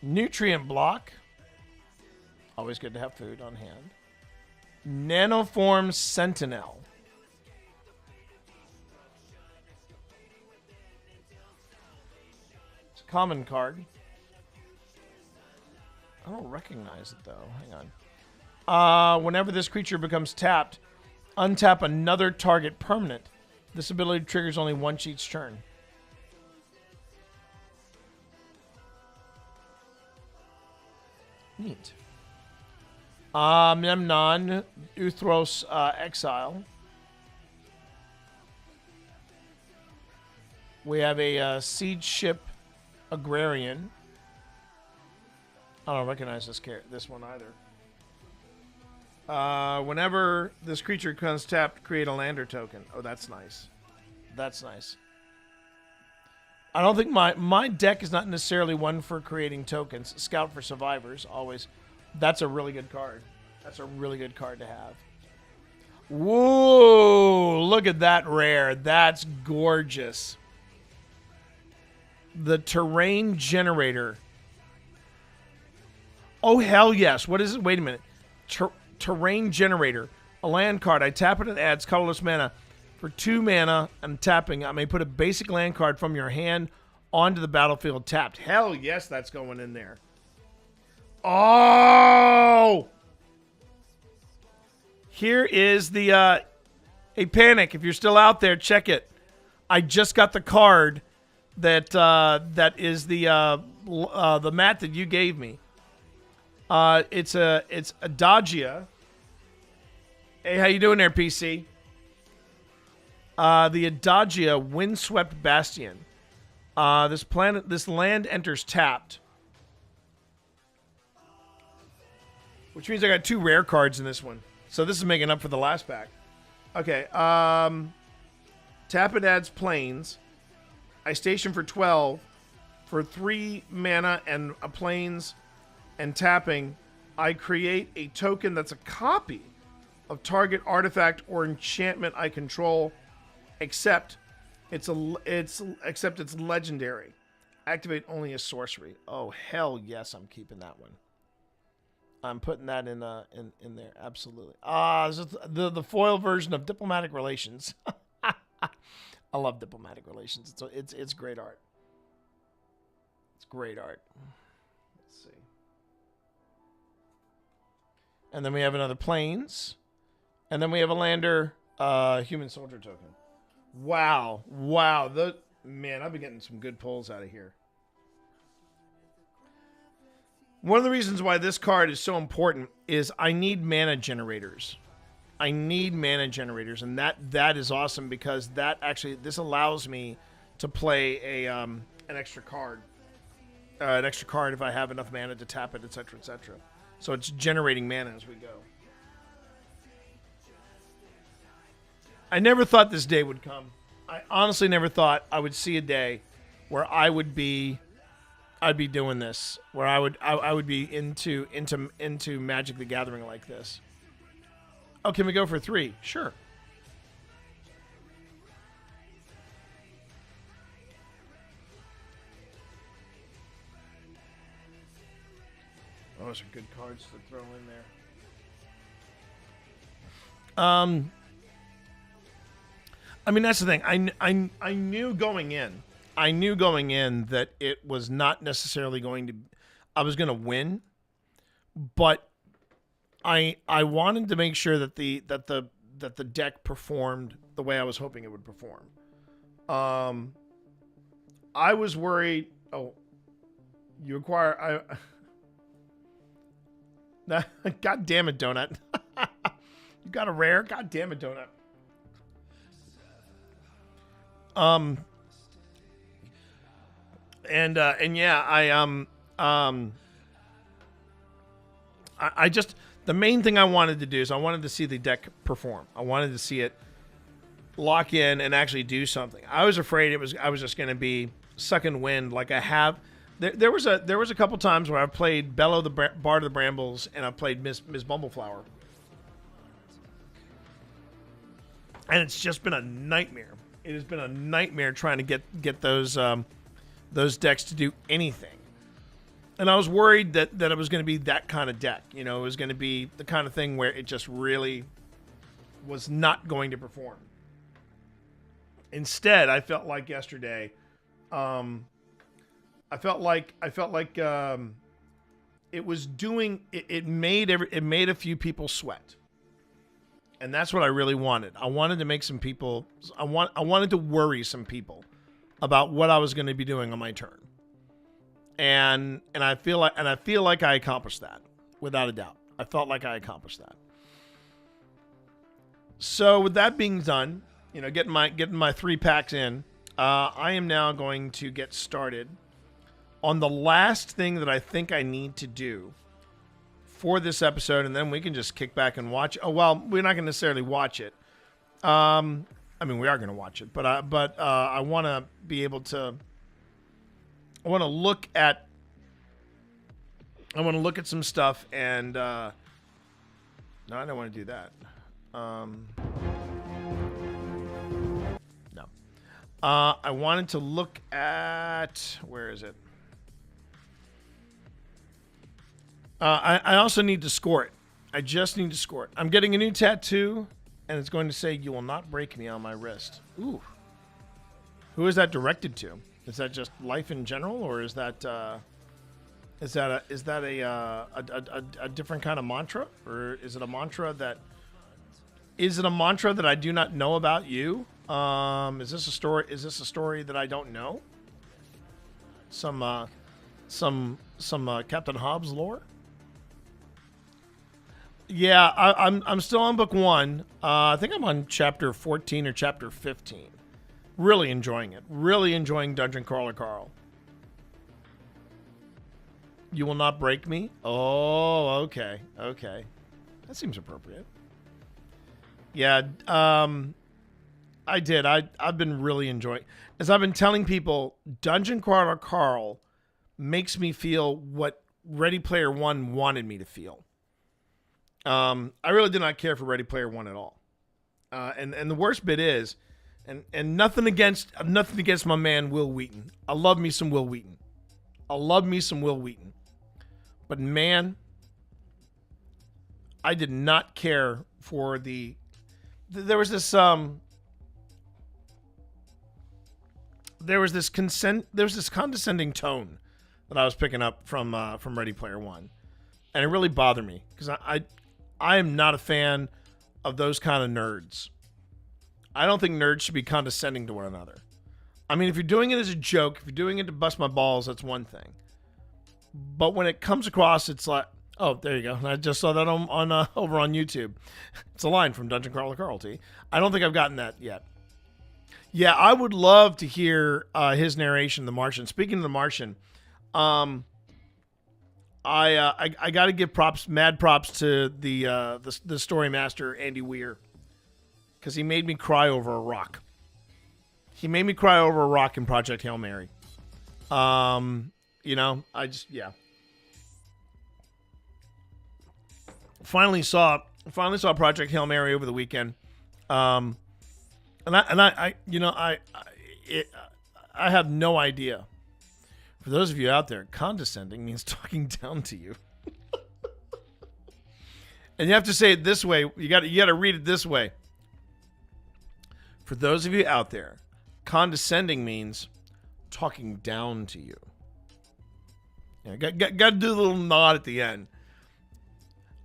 [SPEAKER 12] Nutrient Block. Always good to have food on hand. Nanoform Sentinel. It's a common card. I don't recognize it though. Hang on. Whenever this creature becomes tapped, untap another target permanent. This ability triggers only once each turn. Neat. Memnon, Uthros Exile. We have a Siege Ship Agrarian. I don't recognize this one either. Whenever this creature becomes tapped, create a lander token. Oh, that's nice. That's nice. I don't think my deck is not necessarily one for creating tokens. Scout for Survivors, always. That's a really good card. That's a really good card to have. Whoa, look at that rare. That's gorgeous. The Terrain Generator. Oh, hell yes. What is it? Wait a minute. Terrain Generator. A land card. I tap it and adds colorless mana. For 2 mana and tapping, I may put a basic land card from your hand onto the battlefield tapped. Hell yes, that's going in there. Oh! Here is the, hey, Panic, if you're still out there, check it. I just got the card that is the mat that you gave me. It's Adagia. Hey, how you doing there, PC? The Adagia Windswept Bastion. This land enters tapped. Which means I got 2 rare cards in this one. So this is making up for the last pack. Okay. Tap it adds planes. I station for 12. For 3 mana and a planes and tapping, I create a token that's a copy of target artifact or enchantment I control, except it's legendary. Activate only a sorcery. Oh, hell yes, I'm keeping that one. I'm putting that in there. Absolutely. This is the foil version of Diplomatic Relations. I love Diplomatic Relations. It's great art. It's great art. Let's see. And then we have another planes. And then we have a lander human soldier token. Wow. Man, I've been getting some good pulls out of here. One of the reasons why this card is so important is I need mana generators. And that is awesome because this allows me to play an extra card. An extra card if I have enough mana to tap it, etc., etc. So it's generating mana as we go. I never thought this day would come. I honestly never thought I would see a day where I'd be doing this, where I would be into Magic the Gathering like this. Oh, can we go for 3? Sure. Oh, those are good cards to throw in there. I mean, that's the thing. I knew going in. I knew going in that it was not necessarily I was going to win, but
[SPEAKER 3] I wanted to make sure that the deck performed the way I was hoping it would perform. I was worried. Oh, you acquire. God damn it, Donut. You got a rare? God damn it, Donut. And yeah, I just, the main thing I wanted to do is I wanted to see the deck perform. I wanted to see it lock in and actually do something. I was afraid I was just going to be sucking wind like I have. There was a couple times where I played Bellow the Bard of the Brambles and I played Miss Bumbleflower. And it's just been a nightmare. It has been a nightmare trying to get those decks to do anything. And I was worried that it was going to be that kind of deck. You know, it was going to be the kind of thing where it just really was not going to perform. Instead, I felt like yesterday, I felt like it was doing. It made a few people sweat, and that's what I really wanted. I wanted to make some people. I wanted to worry some people about what I was going to be doing on my turn, and I feel like I accomplished that without a doubt. I felt like I accomplished that. So with that being done, you know, getting my 3 packs in, I am now going to get started on the last thing that I think I need to do for this episode, and then we can just kick back and watch. Oh, well, we're not going to necessarily watch it. I mean, we are going to watch it, but I want to be able to. I want to look at some stuff, and no, I don't want to do that. No, I wanted to look at, where is it? I also need to score it. I just need to score it. I'm getting a new tattoo, and it's going to say, "You will not break me," on my wrist. Ooh. Who is that directed to? Is that just life in general, or is that a different kind of mantra, or is it a mantra that I do not know about you? Is this a story? Is this a story that I don't know? Some Captain Hobbs lore. Yeah, I'm still on book 1. I think I'm on chapter 14 or chapter 15. Really enjoying it. Really enjoying Dungeon Crawler Carl. You will not break me? Oh, okay. Okay. That seems appropriate. Yeah, I did. I've been really enjoying. As I've been telling people, Dungeon Crawler Carl makes me feel what Ready Player One wanted me to feel. I really did not care for Ready Player One at all. And the worst bit is, and nothing against my man Will Wheaton. I love me some Will Wheaton. But man, I did not care for there was this condescending tone that I was picking up from Ready Player One, and it really bothered me because I am not a fan of those kind of nerds. I don't think nerds should be condescending to one another. I mean, if you're doing it as a joke, if you're doing it to bust my balls, that's one thing. But when it comes across, it's like, oh, there you go. I just saw that on over on YouTube. It's a line from Dungeon Crawler Carl T. I don't think I've gotten that yet. Yeah, I would love to hear his narration, The Martian. Speaking of The Martian, I got to give mad props to the story master Andy Weir, because he made me cry over a rock. He made me cry over a rock in Project Hail Mary. You know, Finally saw Project Hail Mary over the weekend. And I have no idea. For those of you out there, condescending means talking down to you. And you have to say it this way. You got to read it this way. For those of you out there, condescending means talking down to you. Yeah, got to do a little nod at the end.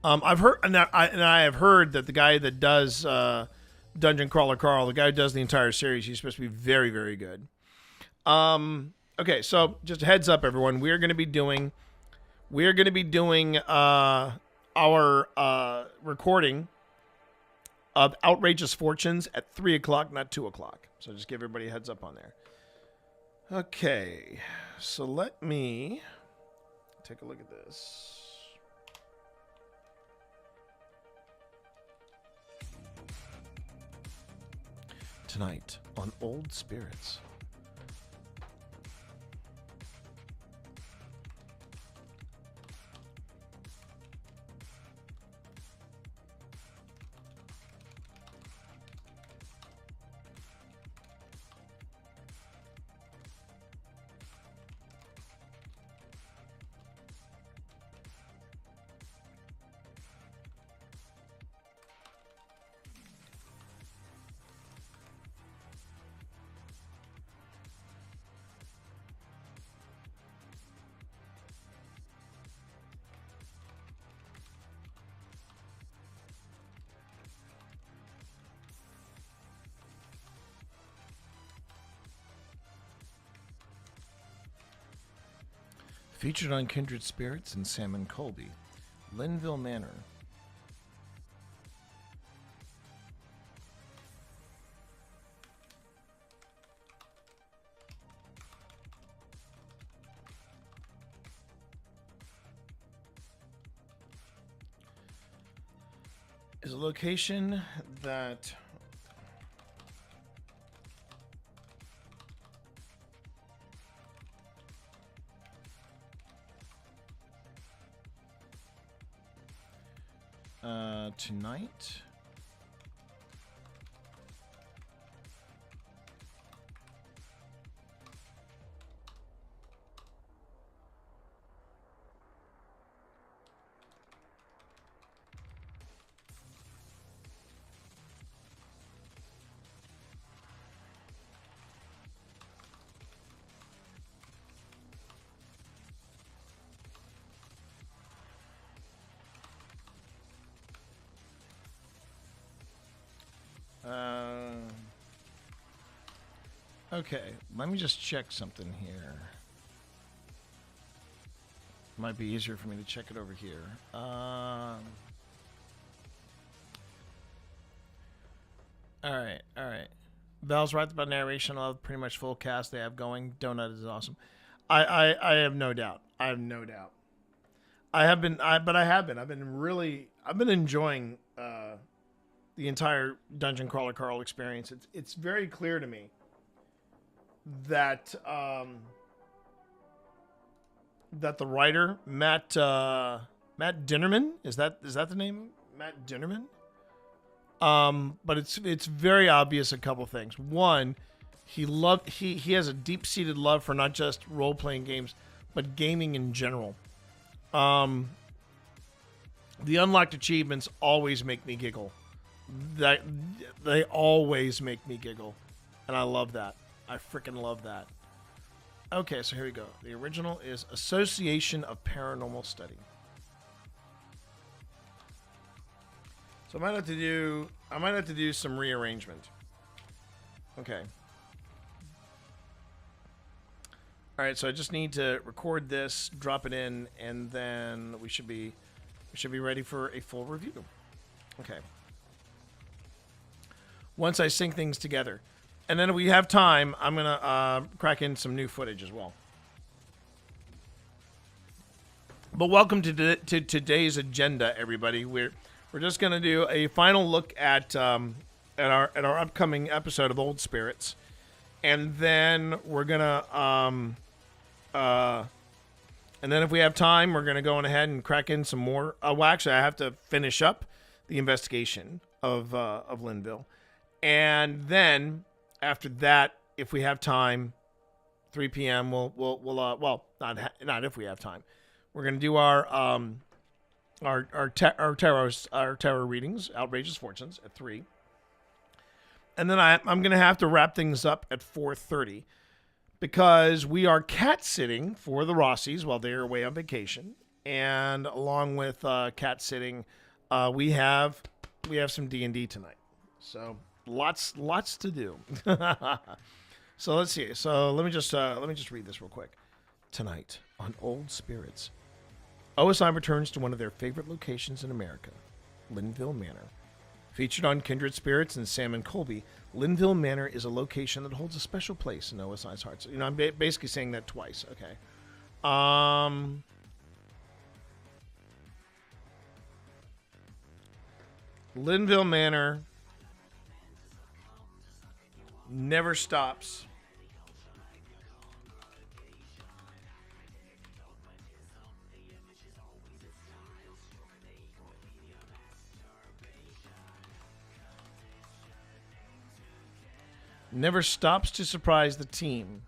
[SPEAKER 3] I've heard, and I have heard that the guy that does Dungeon Crawler Carl, the guy who does the entire series, he's supposed to be very, very good. Okay, so just a heads up, everyone. We're going to be doing our recording of Outrageous Fortunes at 3 o'clock, not 2 o'clock. So just give everybody a heads up on there. Okay, so let me take a look at this. Tonight on Old Spirits. Featured on Kindred Spirits and Sam and Colby, Linville Manor. Is a location that tonight. Okay, let me just check something here. Might be easier for me to check it over here. All right. Val's right about narration. I love pretty much full cast they have going. Donut is awesome. I have no doubt. I've been enjoying the entire Dungeon Crawler Carl experience. It's very clear to me that that the writer Matt Dinnerman, is that the name? Matt Dinnerman. But it's very obvious a couple things. One, he has a deep-seated love for not just role-playing games, but gaming in general. The unlocked achievements always make me giggle. They always make me giggle, and I love that. I freaking love that. Okay, so here we go. The original is Association of Paranormal Study. So I might have to do some rearrangement. Okay. All right, so I just need to record this, drop it in, and then we should be ready for a full review. Okay. Once I sync things together. And then if we have time, I'm going to crack in some new footage as well. But welcome to today's agenda, everybody. We're just going to do a final look at our upcoming episode of Old Spirits. And then we're going to and then if we have time, we're going to go on ahead and crack in some more. Well, actually, I have to finish up the investigation of Linville. And then after that, if we have time, 3 p.m. Well, not if we have time. We're gonna do our tarot readings, Outrageous Fortunes, at 3, and then I'm gonna have to wrap things up at 4:30 because we are cat sitting for the Rossies while they're away on vacation,
[SPEAKER 12] and along with cat sitting, we have some D&D tonight. So lots to do. So let's see. So let me just read this real quick. Tonight on Old Spirits, OSI returns to one of their favorite locations in America, Linville Manor. Featured on Kindred Spirits and Sam and Colby, Linville Manor is a location that holds a special place in OSI's hearts. You know, I'm basically saying that twice. Okay. Linville Manor never stops. Never stops to surprise the team.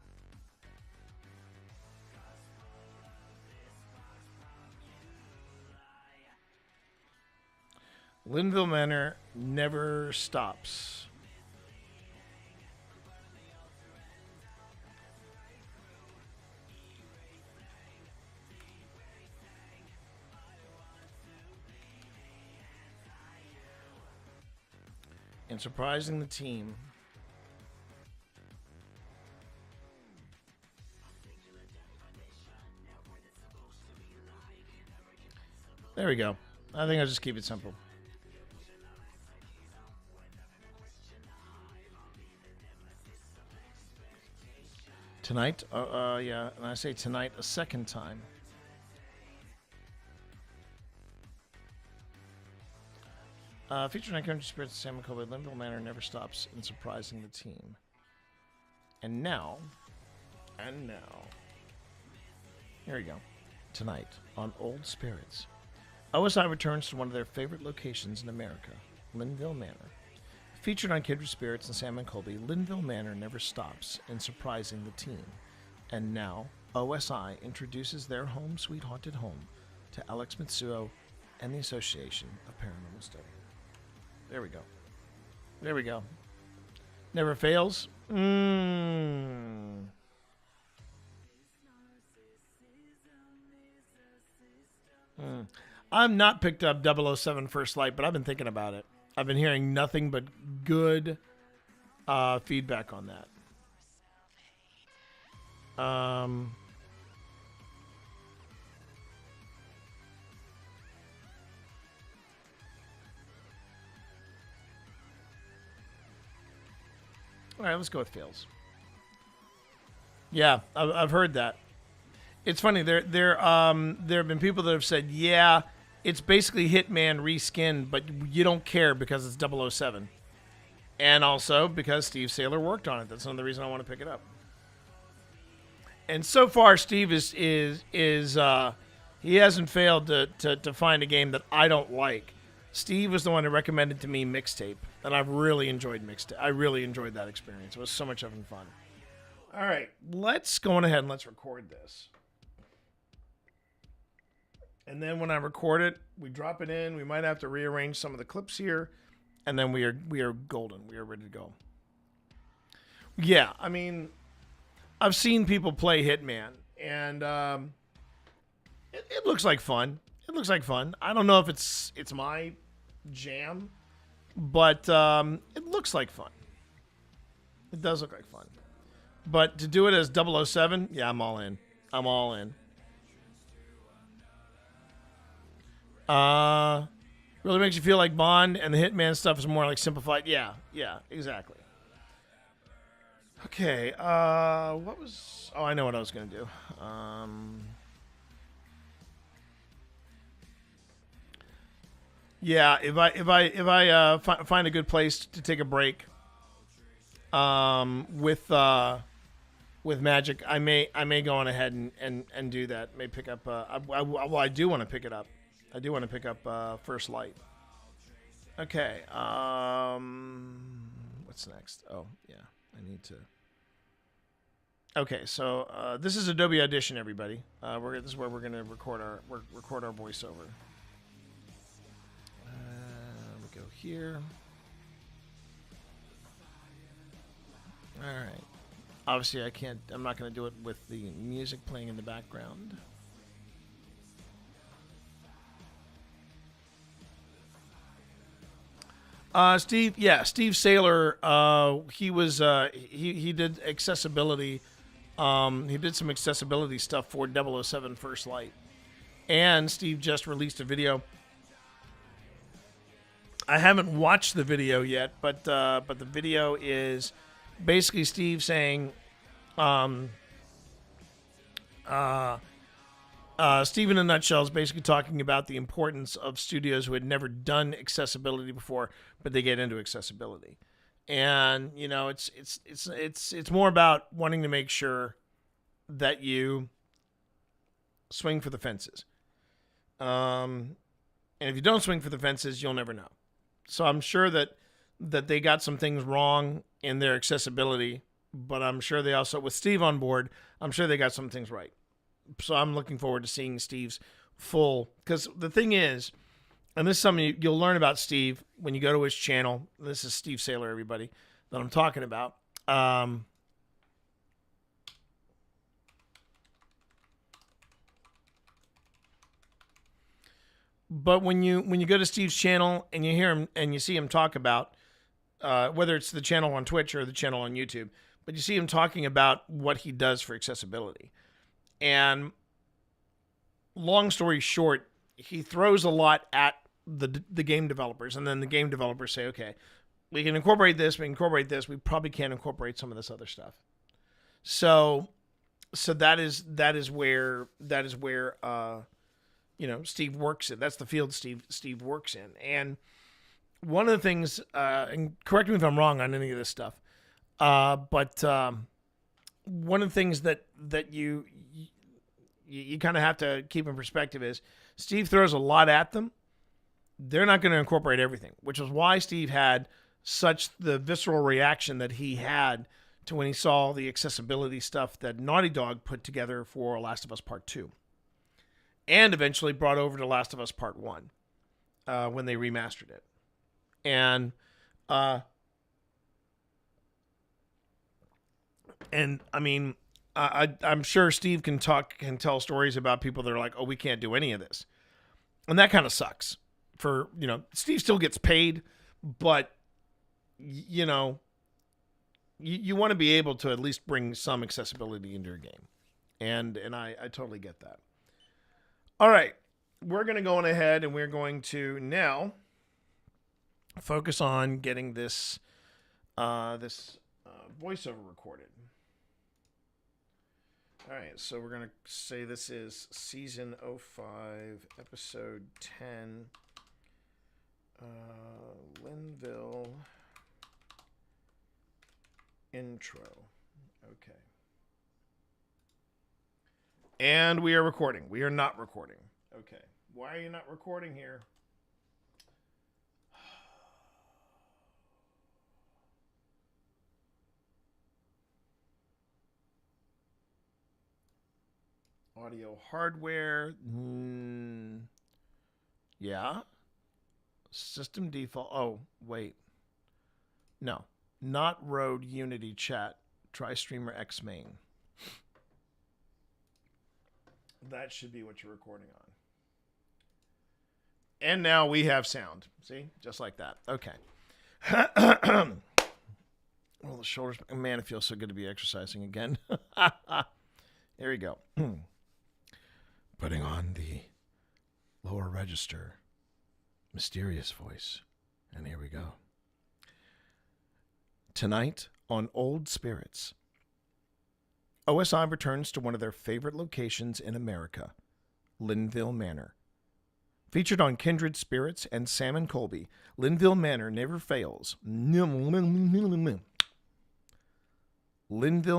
[SPEAKER 12] Linville Manor never stops. And surprising the team. There we go. I think I'll just keep it simple. Tonight, yeah, and I say tonight a second time. Featuring on Kindred Spirits, Sam and Colby, Linville Manor never stops in surprising the team. And now, here we go. Tonight on Old Spirits, OSI returns to one of their favorite locations in America, Linville Manor. Featured on Kindred Spirits and Sam and Colby, Linville Manor never stops in surprising the team. And now, OSI introduces their home sweet haunted home to Alex Mitsuo and the Association of Paranormal Study. There we go. There we go. Never fails. I'm not picked up 007 First Light, but I've been thinking about it. I've been hearing nothing but good feedback on that. All right, let's go with fails. Yeah, I've heard that. It's funny. There have been people that have said, yeah, it's basically Hitman reskinned, but you don't care because it's 007. And also because Steve Saylor worked on it. That's another reason I want to pick it up. And so far, Steve is he hasn't failed to find a game that I don't like. Steve was the one who recommended to me Mixtape, and I've really enjoyed Mixtape. I really enjoyed that experience. It was so much having fun. All right, let's go on ahead and let's record this. And then when I record it, we drop it in. We might have to rearrange some of the clips here, and then we are golden. We are ready to go. Yeah, I mean, I've seen people play Hitman, and it looks like fun. It looks like fun. I don't know if it's my jam, but it looks like fun. It does look like fun. But to do it as 007, yeah, I'm all in. I'm all in. Really makes you feel like Bond, and the Hitman stuff is more like simplified. Yeah, exactly. Okay, what was... Oh, I know what I was going to do. Yeah, if I find a good place to take a break with Magic, I may go on ahead and do that. May pick up. I do want to pick it up. I do want to pick up First Light. Okay. What's next? Oh yeah, I need to. Okay, so this is Adobe Audition, everybody. This is where we're gonna record our voiceover. We go here. All right. Obviously, I'm not gonna do it with the music playing in the background. Steve Saylor, he was he did accessibility. He did some accessibility stuff for 007 First Light. And Steve just released a video. I haven't watched the video yet, but the video is basically Steve saying, Steve in a nutshell is basically talking about the importance of studios who had never done accessibility before, but they get into accessibility. And you know, it's more about wanting to make sure that you swing for the fences. And if you don't swing for the fences, you'll never know. So I'm sure that they got some things wrong in their accessibility, but I'm sure they also, with Steve on board, I'm sure they got some things right. So I'm looking forward to seeing Steve's full, because the thing is, and this is something you'll learn about Steve when you go to his channel. This is Steve Saylor, everybody, that I'm talking about. But when you go to Steve's channel and you hear him and you see him talk about, whether it's the channel on Twitch or the channel on YouTube, but you see him talking about what he does for accessibility. And long story short, he throws a lot at the game developers, and then the game developers say, okay, we can incorporate this, we probably can't incorporate some of this other stuff. So that is where Steve works in. That's the field Steve works in. And one of the things, and correct me if I'm wrong on any of this stuff, but one of the things that you kind of have to keep in perspective is Steve throws a lot at them. They're not going to incorporate everything, which is why Steve had such the visceral reaction that he had to when he saw the accessibility stuff that Naughty Dog put together for Last of Us Part 2. And eventually brought over to Last of Us Part 1 when they remastered it. And I mean, I'm sure Steve can tell stories about people that are like, oh, we can't do any of this. And that kind of sucks. For, Steve still gets paid, but, you want to be able to at least bring some accessibility into your game. And I totally get that. All right, we're going to go on ahead and we're going to now focus on getting this voiceover recorded. All right, so we're going to say this is Season 05, Episode 10, Linville intro. Okay. And we are recording. We are not recording. Okay. Why are you not recording here? Audio hardware. Yeah. System default. Oh, wait. No. Not Rode Unity Chat. Try Streamer X Main. That should be what you're recording on. And now we have sound. See? Just like that. Okay. Well, the shoulders. Man, it feels so good to be exercising again. Here we go. Putting on the lower register. Mysterious voice. And here we go. Tonight on Old Spirits. OSI returns to one of their favorite locations in America, Linville Manor. Featured on Kindred Spirits and Sam and Colby, Linville Manor never fails. Linville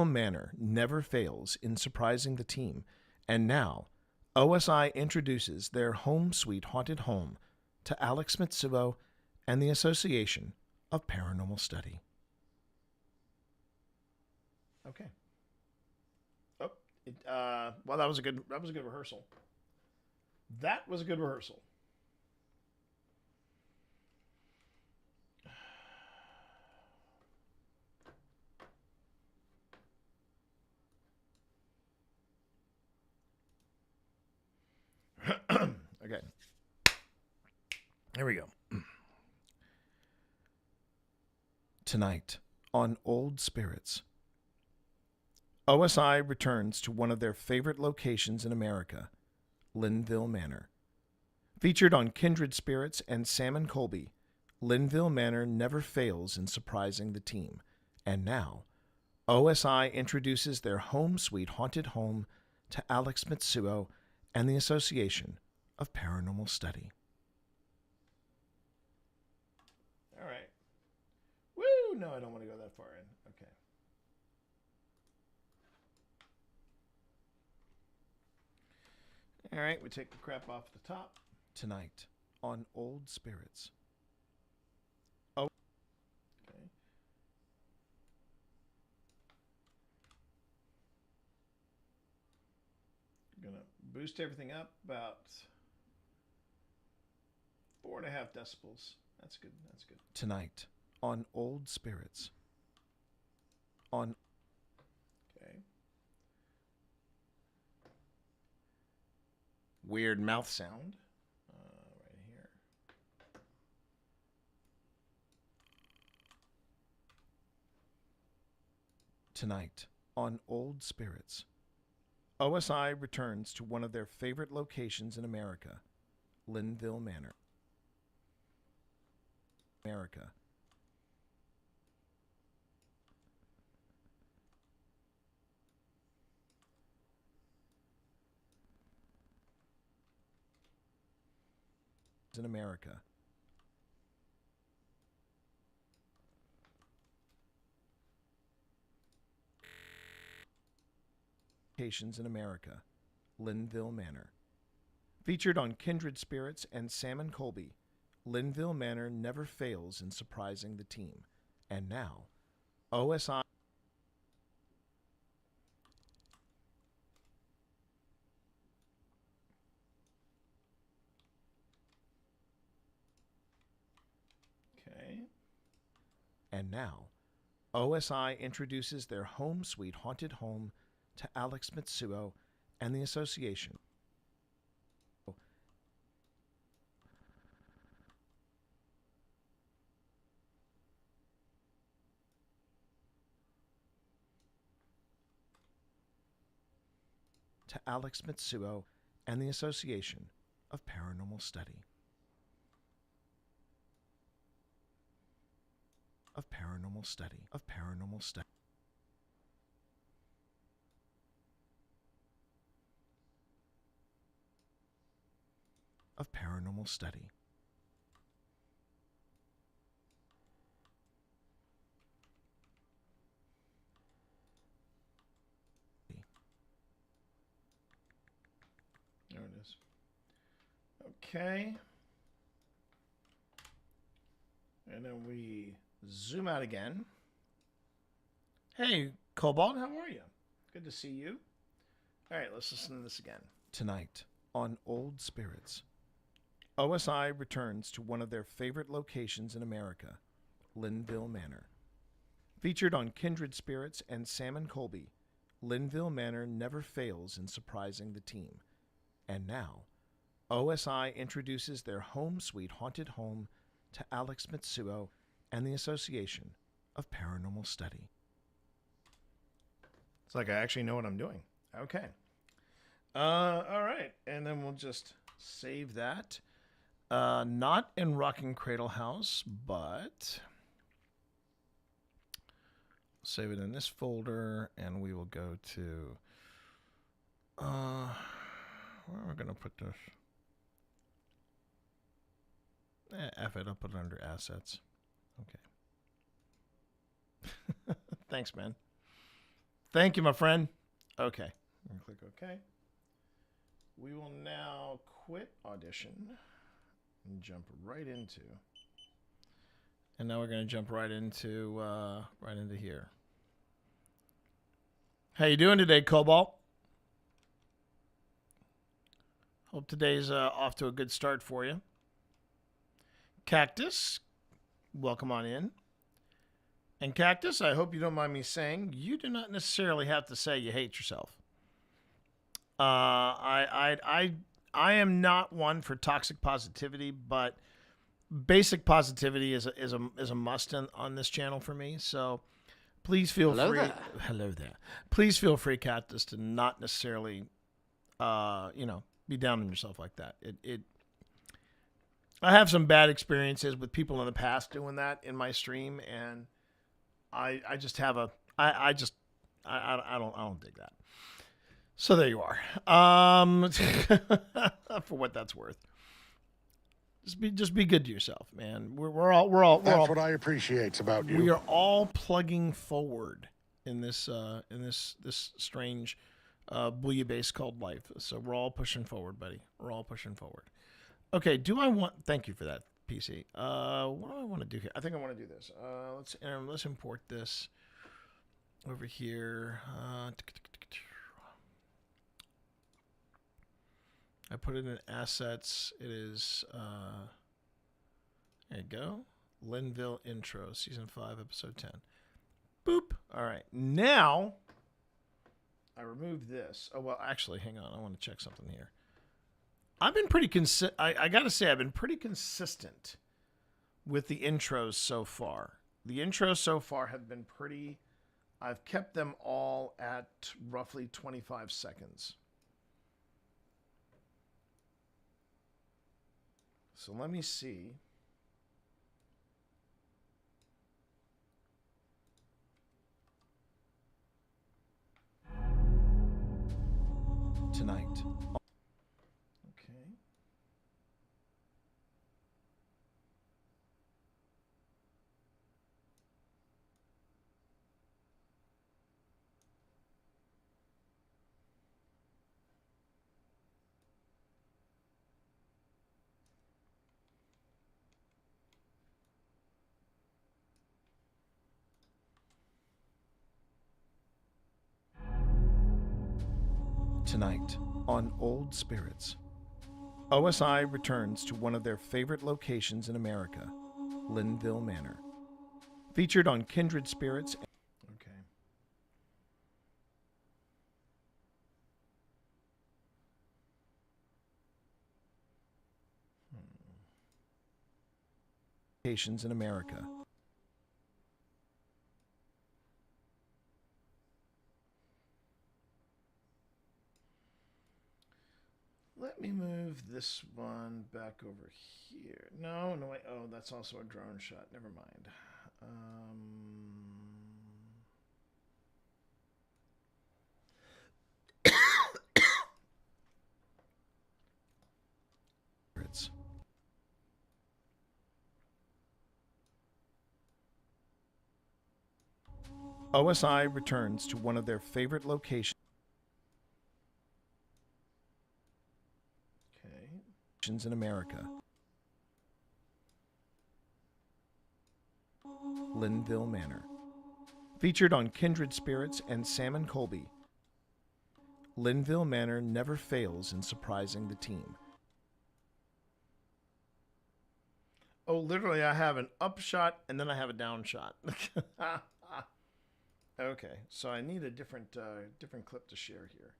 [SPEAKER 12] Manor never fails in surprising the team. And now, OSI introduces their home sweet haunted home to Alex Mitsuo and the Association of Paranormal Study. Okay. Well, that was a good rehearsal. That was a good rehearsal. Okay. Here we go.
[SPEAKER 3] Tonight on Old Spirits. OSI returns to one of their favorite locations in America, Linville Manor. Featured on Kindred Spirits and Sam and Colby, Linville Manor never fails in surprising the team. And now, OSI introduces their home sweet haunted home to Alex Mitsuo and the Association of Paranormal Study.
[SPEAKER 12] All right. Woo! No, I don't want to go that far in. Okay. All right, we take the crap off the top.
[SPEAKER 3] Tonight on Old Spirits.
[SPEAKER 12] Okay. I'm going to boost everything up about 4.5 decibels. That's good. That's good.
[SPEAKER 3] Tonight on Old Spirits. On
[SPEAKER 12] Okay.
[SPEAKER 3] weird mouth sound.
[SPEAKER 12] Right here.
[SPEAKER 3] Tonight on Old Spirits. OSI returns to one of their favorite locations in America, Linville Manor. America. In America. Locations in America, Linville Manor. Featured on Kindred Spirits and Sam and Colby, Linville Manor never fails in surprising the team. And now, OSI.
[SPEAKER 12] Okay.
[SPEAKER 3] And now, OSI introduces their home sweet haunted home to Alex Mitsuo and the Association. To Alex Mitsuo and the Association of Paranormal Study. Of Paranormal Study. Of Paranormal Study. Of Paranormal Study.
[SPEAKER 12] There it is. Okay. And then we zoom out again. Hey, Cobalt, how are you? Good to see you. All right, let's listen to this again.
[SPEAKER 3] Tonight on Old Spirits. OSI returns to one of their favorite locations in America, Linville Manor. Featured on Kindred Spirits and Sam and Colby, Linville Manor never fails in surprising the team. And now, OSI introduces their home sweet haunted home to Alex Mitsuo and the Association of Paranormal Study.
[SPEAKER 12] It's like I actually know what I'm doing. Okay. All right. And then we'll just save that. Not in Rocking Cradle House, but save it in this folder, and we will go to where are we going to put this? F it, I'll put it under assets. Okay. Thanks, man. Thank you, my friend. Okay. I'm going to click OK. We will now quit Audition and jump right into. And now we're going to jump right into here. How you doing today, Cobalt? Hope today's off to a good start for you. Cactus, welcome on in. And Cactus, I hope you don't mind me saying, you do not necessarily have to say you hate yourself. I am not one for toxic positivity, but
[SPEAKER 3] basic positivity is a must on this channel for me. So please feel
[SPEAKER 14] Hello
[SPEAKER 3] free.
[SPEAKER 14] there.
[SPEAKER 3] Hello there. Please feel free, Cactus, to not necessarily, be down on yourself like that. I have some bad experiences with people in the past doing that in my stream, and I just have I don't dig that. So there you are. For what that's worth. Just be good to yourself, man. We're all
[SPEAKER 15] That's what I appreciate about you.
[SPEAKER 3] We are all plugging forward in this strange booyah base called life. So we're all pushing forward, buddy. We're all pushing forward. Okay, thank you for that, PC. What do I want to do here? I think I want to do this. Let's import this over here. I put it in assets. It is, there you go. Linville Intro, Season 5, Episode 10. Boop. All right. Now, I removed this. Oh, well, actually, hang on. I want to check something here. I've been pretty I got to say, I've been pretty consistent with the intros so far. The intros so far have been pretty, I've kept them all at roughly 25 seconds. So let me see. Tonight. Okay. Tonight on Old Spirits, OSI returns to one of their favorite locations in America, Linville Manor. Featured on Kindred Spirits. Okay. Locations in America. Let me move this one back over here. No, wait. Oh, that's also a drone shot. Never mind. OSI returns to one of their favorite locations. In America. Linville Manor. Featured on Kindred Spirits and Sam and Colby. Linville Manor never fails in surprising the team. Oh, literally, I have an up shot and then I have a down shot. Okay, so I need a different clip to share here.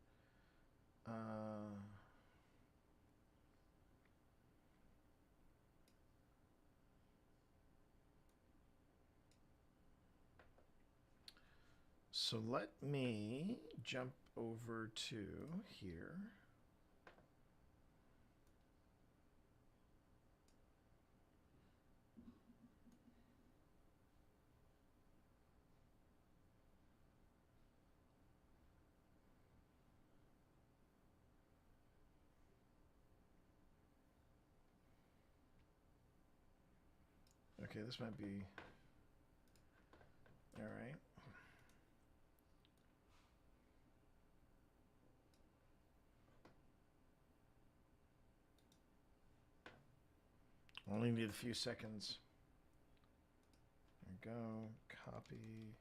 [SPEAKER 3] So let me jump over to here. Okay, this might be all right. Only need a few seconds. There we go. Copy.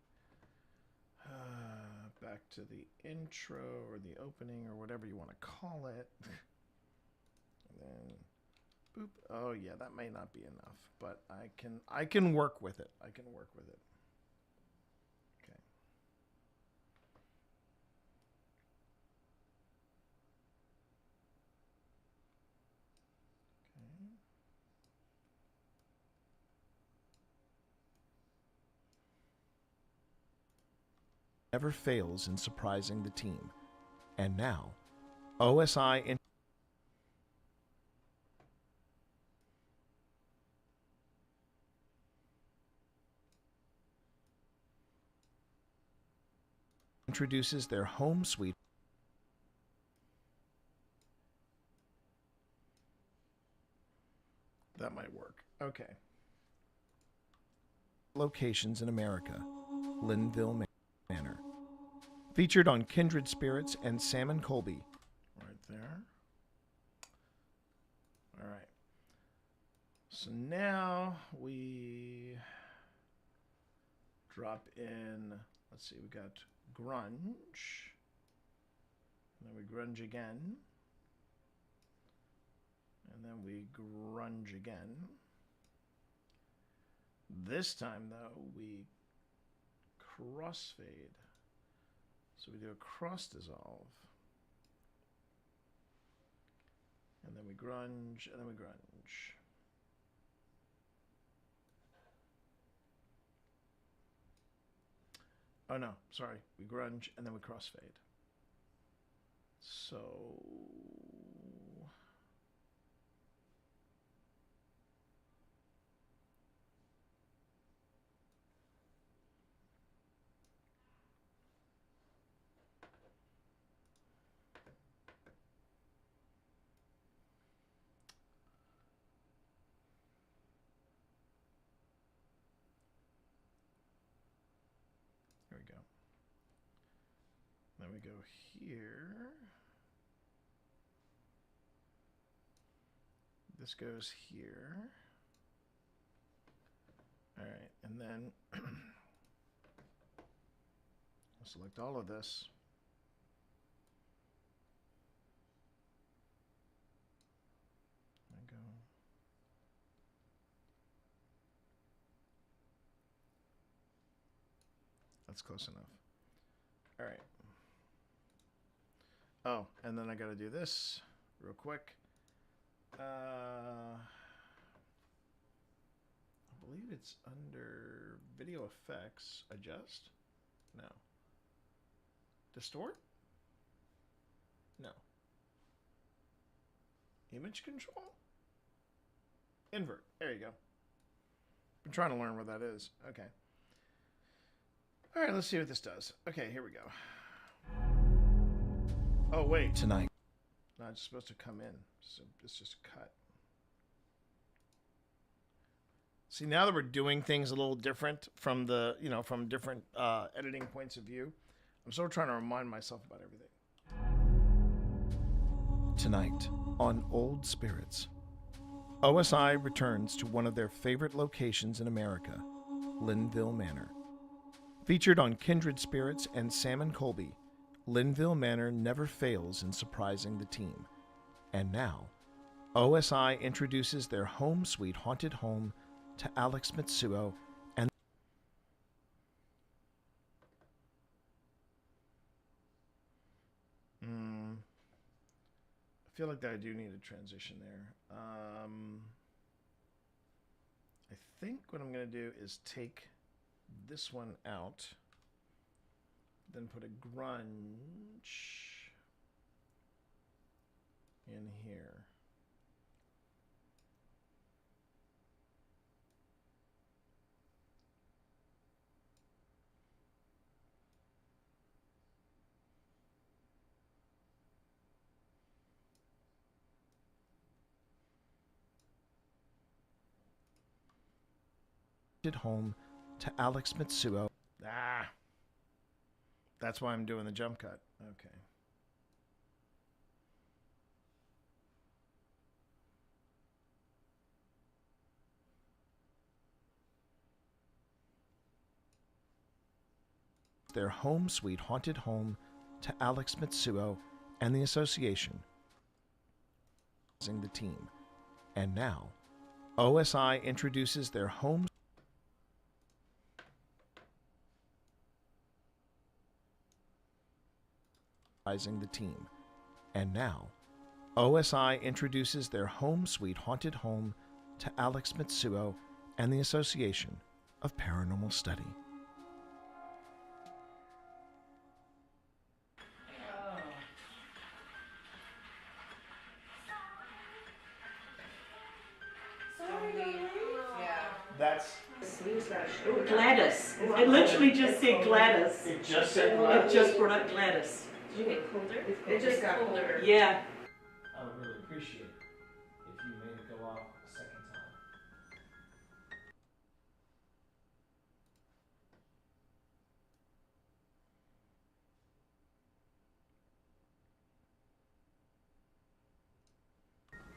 [SPEAKER 3] Back to the intro or the opening or whatever you want to call it. And then, boop. Oh yeah, that may not be enough, but I can work with it. I can work with it. Okay. never fails in surprising the team. And now, OSI introduces their home suite
[SPEAKER 12] That might work. Okay.
[SPEAKER 3] locations in America, Linville Manor. Featured on Kindred Spirits and Sam and Colby.
[SPEAKER 12] Right there. All right. So now we drop in, let's see, we got grunge. And then we grunge again. And then we grunge again. This time, though, we crossfade. So we do a cross dissolve. And then we grunge, and then we grunge. Oh no, sorry. We grunge, and then we crossfade. So... There we go. Then we go here. This goes here. All right, and then I'll select all of this. And go. That's close enough. All right. Oh, and then I got to do this real quick. I believe it's under video effects. Adjust? No. Distort? No. Image control? Invert. There you go. Been trying to learn what that is. Okay. All right, let's see what this does. Okay, here we go. Oh, wait.
[SPEAKER 3] Tonight.
[SPEAKER 12] No, it's supposed to come in. So it's just a cut. See, now that we're doing things a little different from the, from different editing points of view, I'm sort of trying to remind myself about everything.
[SPEAKER 3] Tonight, on Old Spirits, OSI returns to one of their favorite locations in America, Linville Manor. Featured on Kindred Spirits and Sam and Colby, Linville Manor never fails in surprising the team. And now, OSI introduces their home suite haunted home to Alex Mitsuo and
[SPEAKER 12] I feel like that I do need a transition there. I think what I'm going to do is take this one out, then put a grunge in here.
[SPEAKER 3] home to Alex Mitsuo.
[SPEAKER 12] Ah, that's why I'm doing the jump cut. Okay.
[SPEAKER 3] Their home suite haunted home to Alex Mitsuo and the association. The team. And now, OSI introduces their home the team. And now, OSI introduces their home suite haunted home to Alex Mitsuo and the Association of Paranormal Study.
[SPEAKER 14] Gladys. It literally just said Gladys.
[SPEAKER 1] It just said Gladys?
[SPEAKER 14] It just brought up Gladys.
[SPEAKER 6] Did you get colder? It just got colder.
[SPEAKER 14] Yeah.
[SPEAKER 1] I would really appreciate it if you made it go off a second time.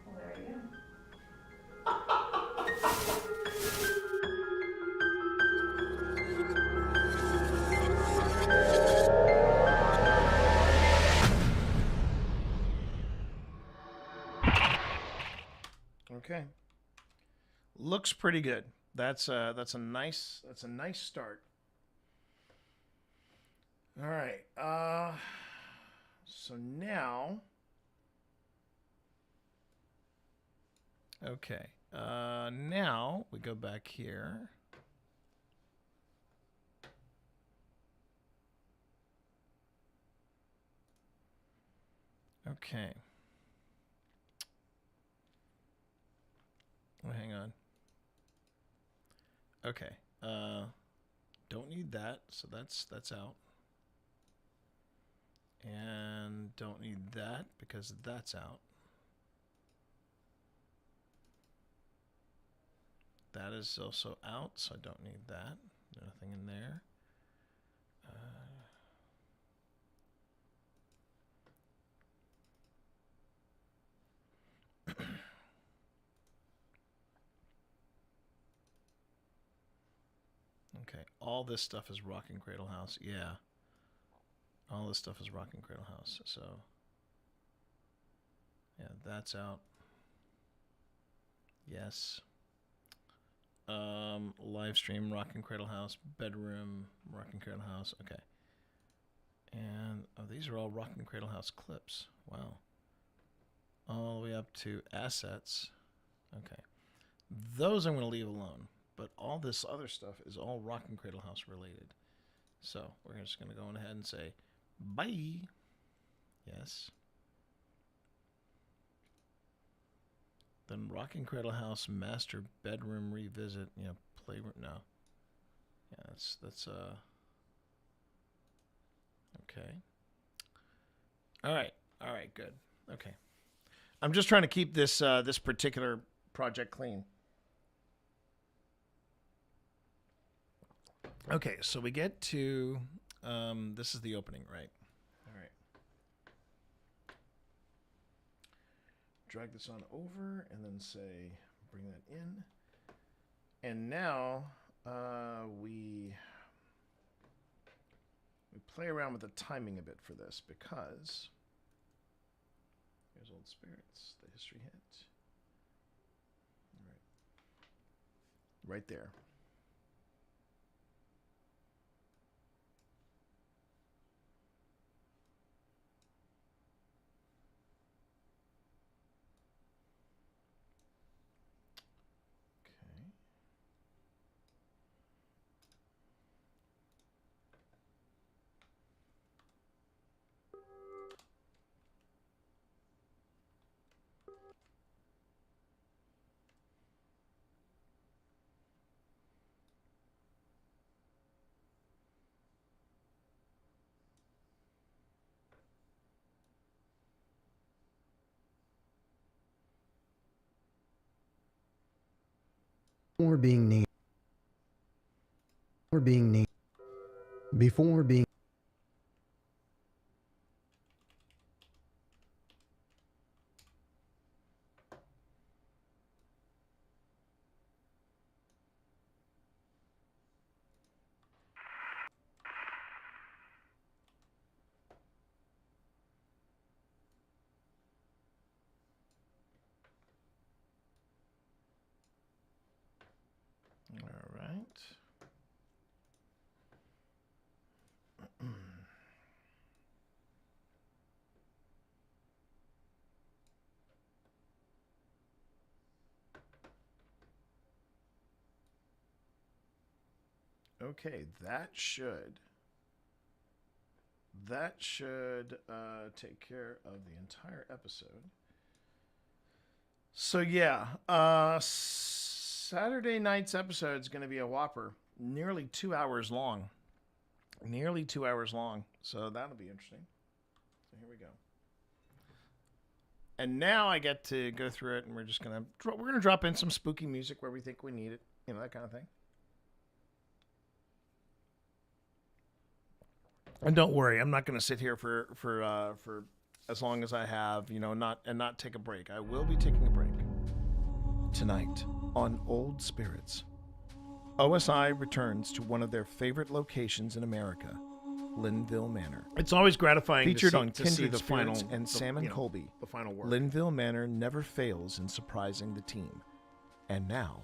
[SPEAKER 6] Well, there you go.
[SPEAKER 12] Okay. Looks pretty good. That's a nice start. All right. So now. Okay. Now we go back here. Okay. Oh, hang on. Okay. Don't need that, so that's out. And don't need that because that's out. That is also out, so I don't need that. Nothing in there. Okay, all this stuff is Rockin' Cradle House. Yeah. All this stuff is Rockin' Cradle House. So, yeah, that's out. Yes. Live stream, Rockin' Cradle House. Bedroom, Rockin' Cradle House. Okay. And oh, these are all Rockin' Cradle House clips. Wow. All the way up to assets. Okay. Those I'm going to leave alone. But all this other stuff is all Rockin' Cradle House related. So we're just going to go on ahead and say bye. Yes. Then Rockin' Cradle House master bedroom revisit. You know, playroom. No. Yeah, that's okay. All right. Good. Okay. I'm just trying to keep this this particular project clean. Okay, so we get to, this is the opening, right? All right. Drag this on over and then say, bring that in. And now we play around with the timing a bit for this because here's Old Spirits, the history hit. All right. Right there.
[SPEAKER 16] Before being named. Before being.
[SPEAKER 12] All right. Okay, that should take care of the entire episode. So yeah, Saturday night's episode is going to be a whopper. Nearly 2 hours long. Nearly 2 hours long. So that'll be interesting. So here we go. And now I get to go through it, and we're gonna drop in some spooky music where we think we need it, you know, that kind of thing. And don't worry, I'm not gonna sit here for as long as I have, you know, not take a break. I will be taking a break tonight on Old Spirits. OSI returns to one of their favorite locations in America, Linville Manor. It's always gratifying featured on Kindred Spirits and Sam and Colby. The final word. Linville Manor never fails in surprising the team. And now,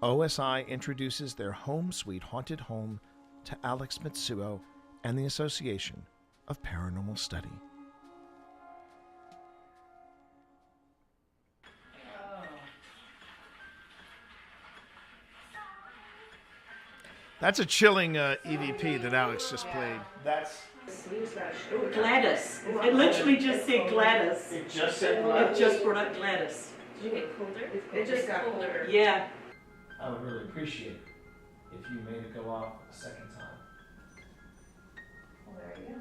[SPEAKER 12] OSI introduces their home sweet haunted home to Alex Mitsuo and the Association of Paranormal Study. That's a chilling EVP that Alex just played. That's
[SPEAKER 14] Gladys. It literally just said Gladys.
[SPEAKER 1] It just said Gladys?
[SPEAKER 14] It just brought up Gladys.
[SPEAKER 6] Did you get colder?
[SPEAKER 14] It just got colder. Yeah.
[SPEAKER 1] I would really appreciate it if you made it go off a second time.
[SPEAKER 6] Well, there you go.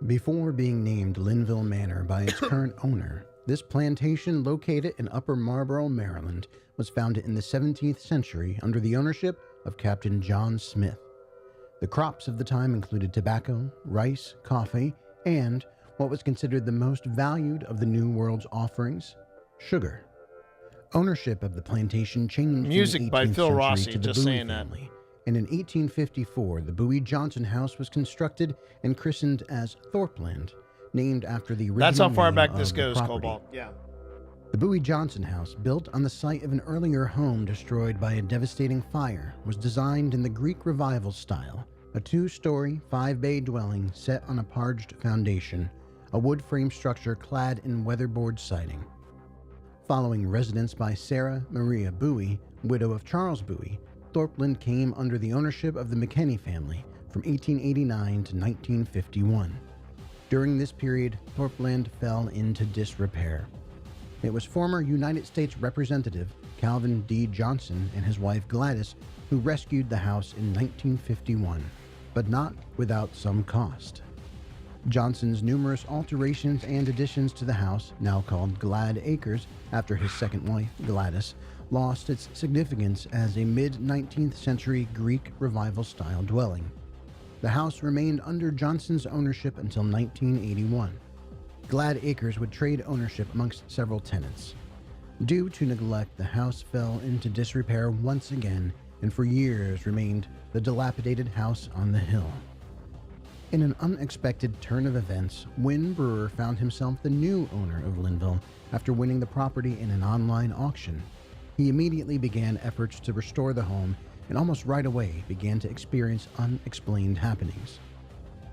[SPEAKER 9] Before being named Linville Manor by its current owner, this plantation located in Upper Marlboro, Maryland, was founded in the 17th century under the ownership of Captain John Smith. The crops of the time included tobacco, rice, coffee, and what was considered the most valued of the New World's offerings, sugar. Ownership of the plantation changed
[SPEAKER 12] music
[SPEAKER 9] in the 18th
[SPEAKER 12] by Phil
[SPEAKER 9] century
[SPEAKER 12] Rossi,
[SPEAKER 9] to the
[SPEAKER 12] just
[SPEAKER 9] Bowie
[SPEAKER 12] saying that.
[SPEAKER 9] family. And in 1854, the Bowie Johnson House was constructed and christened as Thorpeland, named after the original
[SPEAKER 12] That's how far
[SPEAKER 9] name
[SPEAKER 12] back
[SPEAKER 9] of
[SPEAKER 12] this
[SPEAKER 9] the
[SPEAKER 12] goes,
[SPEAKER 9] property.
[SPEAKER 12] Cobalt. Yeah.
[SPEAKER 9] The Bowie Johnson House, built on the site of an earlier home destroyed by a devastating fire, was designed in the Greek Revival style, a 2-story, 5-bay dwelling set on a parged foundation, a wood frame structure clad in weatherboard siding. Following residence by Sarah Maria Bowie, widow of Charles Bowie, Thorpeland came under the ownership of the McKenney family from 1889 to 1951. During this period, Thorpeland fell into disrepair. It was former United States Representative Calvin D. Johnson and his wife Gladys who rescued the house in 1951, but not without some cost. Johnson's numerous alterations and additions to the house, now called Glad Acres after his second wife, Gladys, lost its significance as a mid-19th century Greek Revival-style dwelling. The house remained under Johnson's ownership until 1981. Glad Acres would trade ownership amongst several tenants. Due to neglect, the house fell into disrepair once again and for years remained the dilapidated house on the hill. In an unexpected turn of events, Wynn Brewer found himself the new owner of Linville after winning the property in an online auction. He immediately began efforts to restore the home and almost right away began to experience unexplained happenings.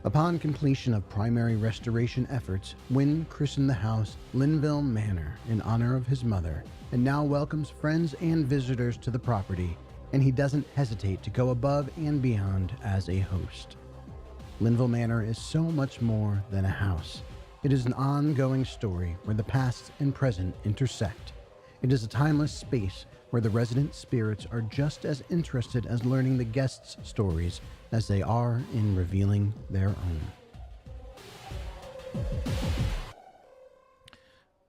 [SPEAKER 9] Upon completion of primary restoration efforts, Wynn christened the house Linville Manor in honor of his mother and now welcomes friends and visitors to the property, and he doesn't hesitate to go above and beyond as a host. Linville Manor is so much more than a house. It is an ongoing story where the past and present intersect. It is a timeless space where the resident spirits are just as interested as learning the guests' stories as they are in revealing their own.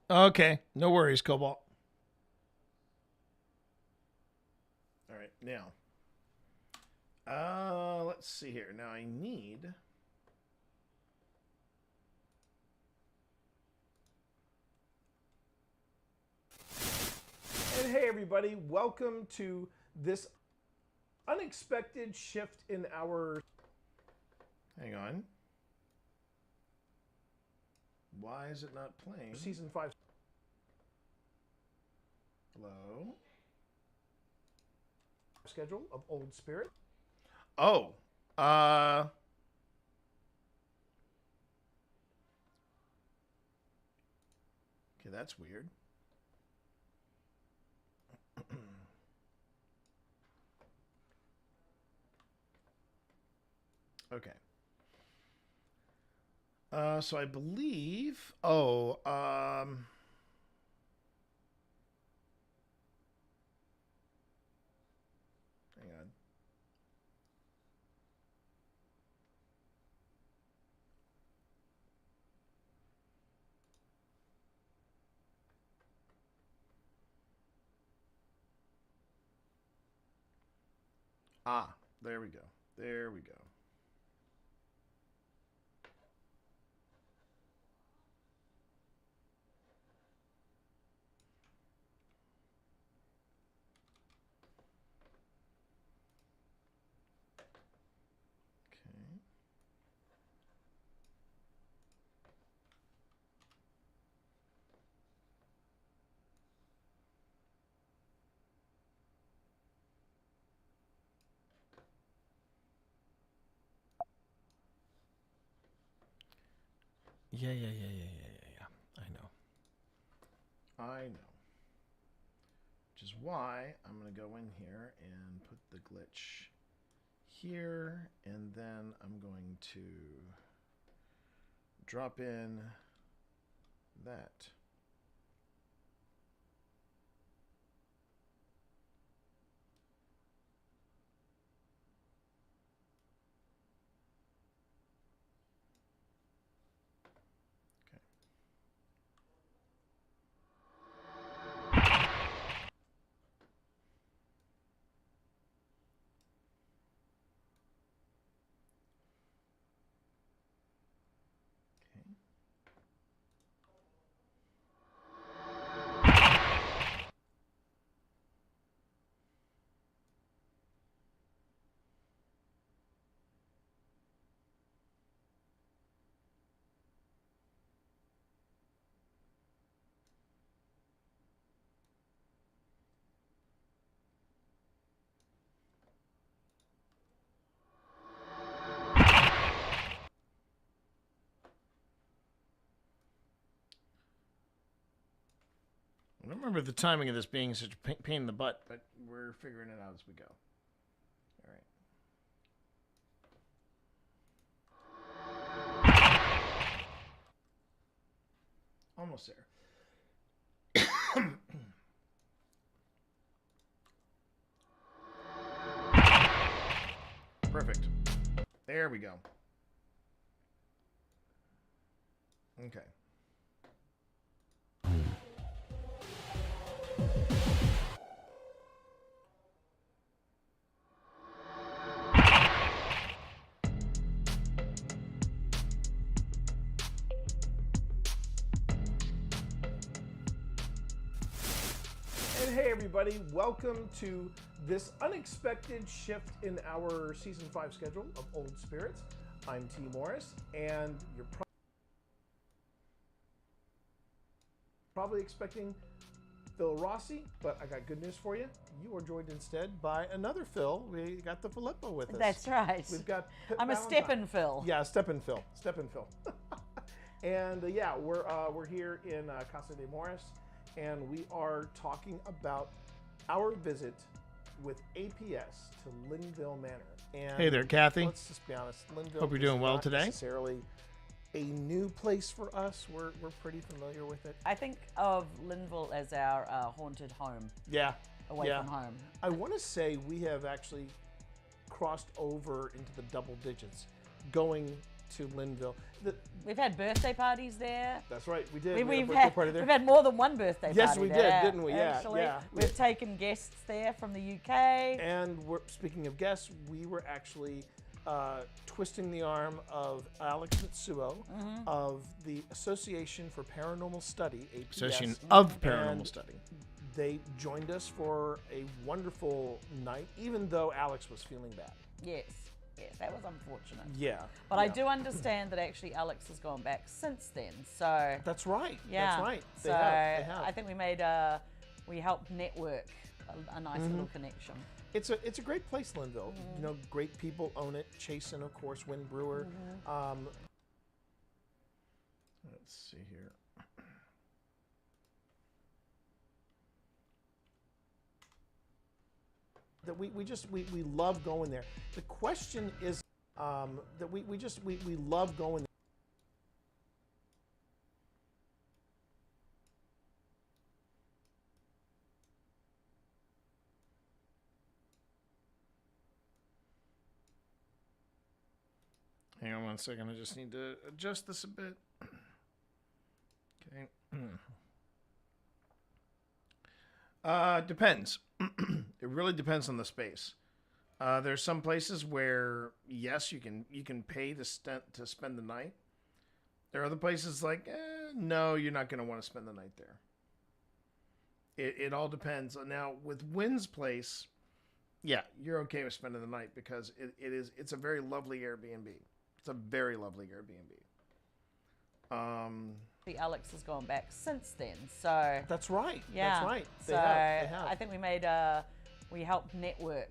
[SPEAKER 12] Okay, no worries, Cobalt. All right, now. Let's see here. Now I need... And hey everybody, welcome to this unexpected shift in our... Hang on. Why is it not playing? Season 5. Hello? Schedule of Old Spirit. Oh. Okay, that's weird. Okay. So I believe. Oh, hang on. Ah, there we go. There we go. Okay. Yeah. I know. Which is why I'm going to go in here and put the glitch here, and then I'm going to drop in that. I don't remember the timing of this being such a pain in the butt, but we're figuring it out as we go. All right. Almost there. Perfect. There we go. Okay. And hey everybody, welcome to this unexpected shift in our Season 5 schedule of Old Spirits. I'm T. Morris, and you're probably expecting Phil Rossi, but I got good news for you. You are joined instead by another Phil. We got the Filippo with us.
[SPEAKER 14] That's right.
[SPEAKER 12] We've got
[SPEAKER 14] I'm a Steppin' Phil.
[SPEAKER 12] Yeah, Steppin' Phil. And yeah, we're here in Casa de Morris, and we are talking about our visit with APS to Linville Manor. And
[SPEAKER 3] hey there, Kathy.
[SPEAKER 12] Let's just be honest. Linville
[SPEAKER 3] Hope you're doing well today.
[SPEAKER 12] Necessarily a new place for us. We're pretty familiar with it.
[SPEAKER 14] I think of Linville as our haunted home.
[SPEAKER 12] Yeah.
[SPEAKER 14] Away from home.
[SPEAKER 12] I want to say we have actually crossed over into the double digits going to Linville.
[SPEAKER 14] We've had birthday parties there.
[SPEAKER 12] That's right, we did.
[SPEAKER 14] We've had more than one birthday party.
[SPEAKER 12] Yes, we
[SPEAKER 14] there,
[SPEAKER 12] did, didn't we? Yeah,
[SPEAKER 14] actually.
[SPEAKER 12] yeah.
[SPEAKER 14] We've taken guests there from the UK.
[SPEAKER 12] And speaking of guests, we were actually twisting the arm of Alex Mitsuo of the Association for Paranormal Study, APS.
[SPEAKER 3] Association of Paranormal Study.
[SPEAKER 12] They joined us for a wonderful night, even though Alex was feeling bad.
[SPEAKER 14] Yes, that was unfortunate.
[SPEAKER 12] Yeah.
[SPEAKER 14] But I do understand that actually Alex has gone back since then. So
[SPEAKER 12] that's right.
[SPEAKER 14] Yeah.
[SPEAKER 12] That's right.
[SPEAKER 14] They have. I think we helped network a nice little connection.
[SPEAKER 12] It's a great place, Linville. You know, great people own it. Chasen, of course, Wynn Brewer. Let's see here.
[SPEAKER 1] that we love going there. The question is that we love going there.
[SPEAKER 12] Hang on one second. I just need to adjust this a bit. Okay. Depends. It really depends on the space. There's some places where yes, you can pay to spend the night. There are other places like no, you're not going to want to spend the night there. It all depends. Now with Wynn's place, yeah, you're okay with spending the night because it's a very lovely Airbnb. It's a very lovely Airbnb.
[SPEAKER 14] Alex has gone back since then, so
[SPEAKER 1] that's right.
[SPEAKER 14] Yeah,
[SPEAKER 1] that's right.
[SPEAKER 14] They have. I think we helped network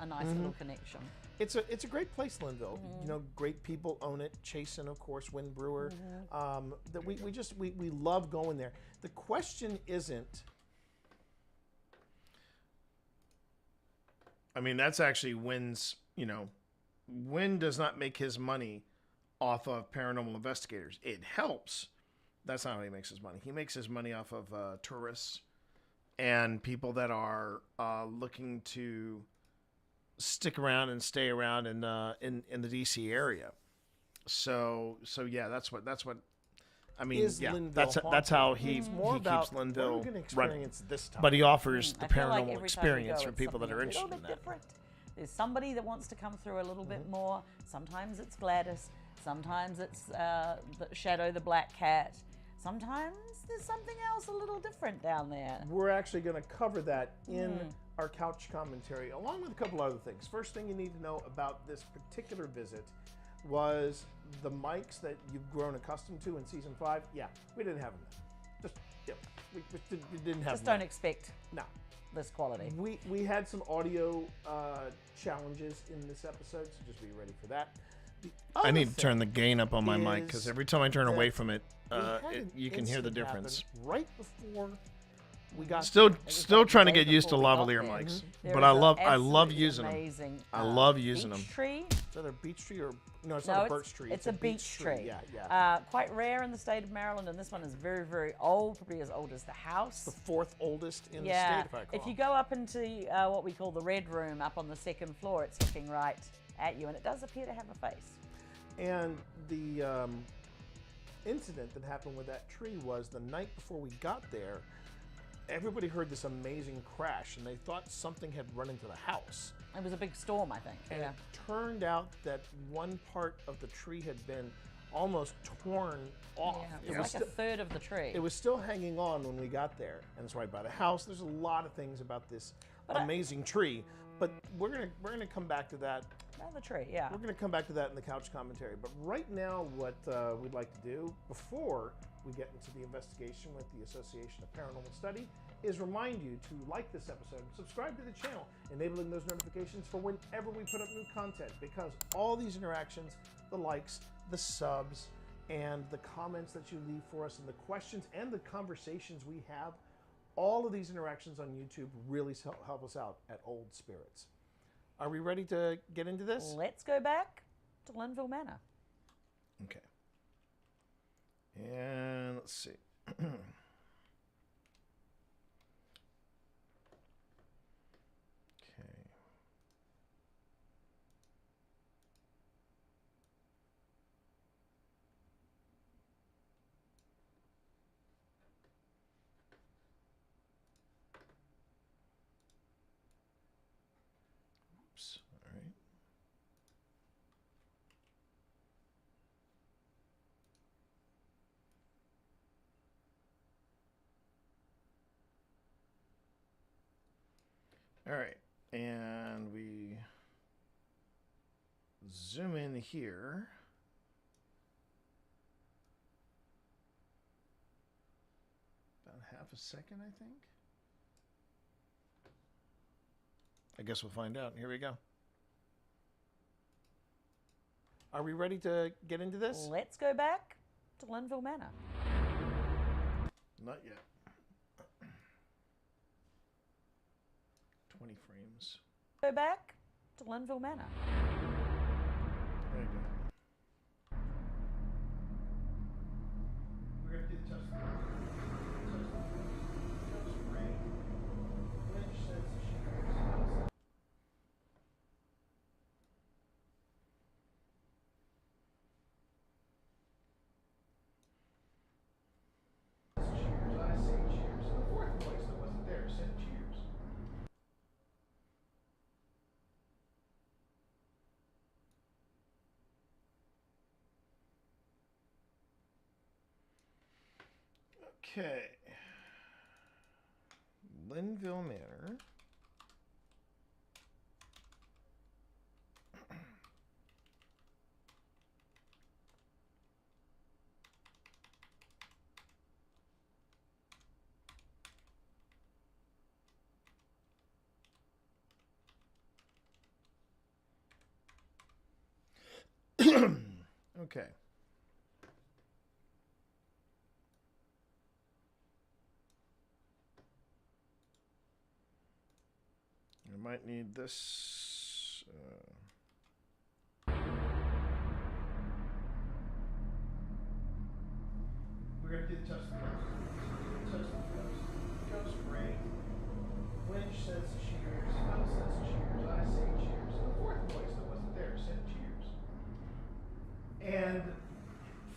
[SPEAKER 14] a nice little connection.
[SPEAKER 1] It's a great place, Linville. You know, great people own it. Chasen, of course, Wynn Brewer. That we love going there. The question isn't.
[SPEAKER 12] I mean, that's actually Wynn's. You know, Wynn does not make his money off of paranormal investigators. It helps. That's not how he makes his money. He makes his money off of tourists and people that are looking to stick around and stay around in the DC area. So yeah, that's what. I mean, yeah, that's how he keeps Linville running.
[SPEAKER 1] This time.
[SPEAKER 12] But he offers the
[SPEAKER 14] I feel like
[SPEAKER 12] paranormal
[SPEAKER 14] every time we
[SPEAKER 12] experience
[SPEAKER 14] go,
[SPEAKER 12] for
[SPEAKER 14] it's
[SPEAKER 12] people that
[SPEAKER 14] something
[SPEAKER 12] are
[SPEAKER 14] a little
[SPEAKER 12] interested in
[SPEAKER 14] bit
[SPEAKER 12] that.
[SPEAKER 14] different. There's somebody that wants to come through a little bit more. Sometimes it's Gladys. Sometimes it's the Shadow the Black Cat. Sometimes there's something else a little different down there.
[SPEAKER 1] We're actually going to cover that in our couch commentary, along with a couple other things. First thing you need to know about this particular visit was the mics that you've grown accustomed to in season 5. Yeah, we didn't have them. Just we didn't have.
[SPEAKER 14] Just
[SPEAKER 1] them.
[SPEAKER 14] don't expect this quality.
[SPEAKER 1] We had some audio challenges in this episode, so just be ready for that.
[SPEAKER 12] I need to turn the gain up on my mic because every time I turn away from it, you can hear the difference.
[SPEAKER 1] Right before we got
[SPEAKER 12] still trying to get used to lavalier mics, but I love using them. I love using them.
[SPEAKER 14] Tree.
[SPEAKER 1] Is that a beech tree or no? It's not a birch tree.
[SPEAKER 14] It's a beech tree.
[SPEAKER 1] Yeah.
[SPEAKER 14] Quite rare in the state of Maryland, and this one is very, very old, probably as old as the house.
[SPEAKER 1] The 4th oldest in the state, if I recall.
[SPEAKER 14] If you go up into what we call the red room up on the 2nd floor, it's looking right at you, and it does appear to have a face.
[SPEAKER 1] And the incident that happened with that tree was the night before we got there, everybody heard this amazing crash, and they thought something had run into the house.
[SPEAKER 14] It was a big storm, I think.
[SPEAKER 1] And it turned out that one part of the tree had been almost torn off.
[SPEAKER 14] Yeah, it was like a third of the tree.
[SPEAKER 1] It was still hanging on when we got there, and it's right by the house. There's a lot of things about this amazing tree, but we're gonna come back to that.
[SPEAKER 14] The tree, yeah.
[SPEAKER 1] We're going to come back to that in the couch commentary. But right now, what we'd like to do before we get into the investigation with the Association of Paranormal Study is remind you to like this episode, subscribe to the channel, enabling those notifications for whenever we put up new content, because all these interactions, the likes, the subs, and the comments that you leave for us, and the questions and the conversations we have, all of these interactions on YouTube really help us out at Old Spirits. Are we ready to get into this?
[SPEAKER 14] Let's go back to Linville Manor.
[SPEAKER 12] Okay. And let's see. Okay. Oops. All right. All right, and we zoom in here. About half a second, I think. I guess we'll find out. Here we go.
[SPEAKER 1] Are we ready to get into this?
[SPEAKER 14] Let's go back to Linville Manor.
[SPEAKER 12] Not yet. 20 frames.
[SPEAKER 14] Go back to Linville Manor.
[SPEAKER 1] Very good. We're going to do the test. Okay. Linville Manor. Okay. I might need this. We're going to do the test of the ghost. Test of the ghost. Ghost great. Winch says cheers. Phil says cheers. I say cheers. And the fourth voice that wasn't there said cheers. And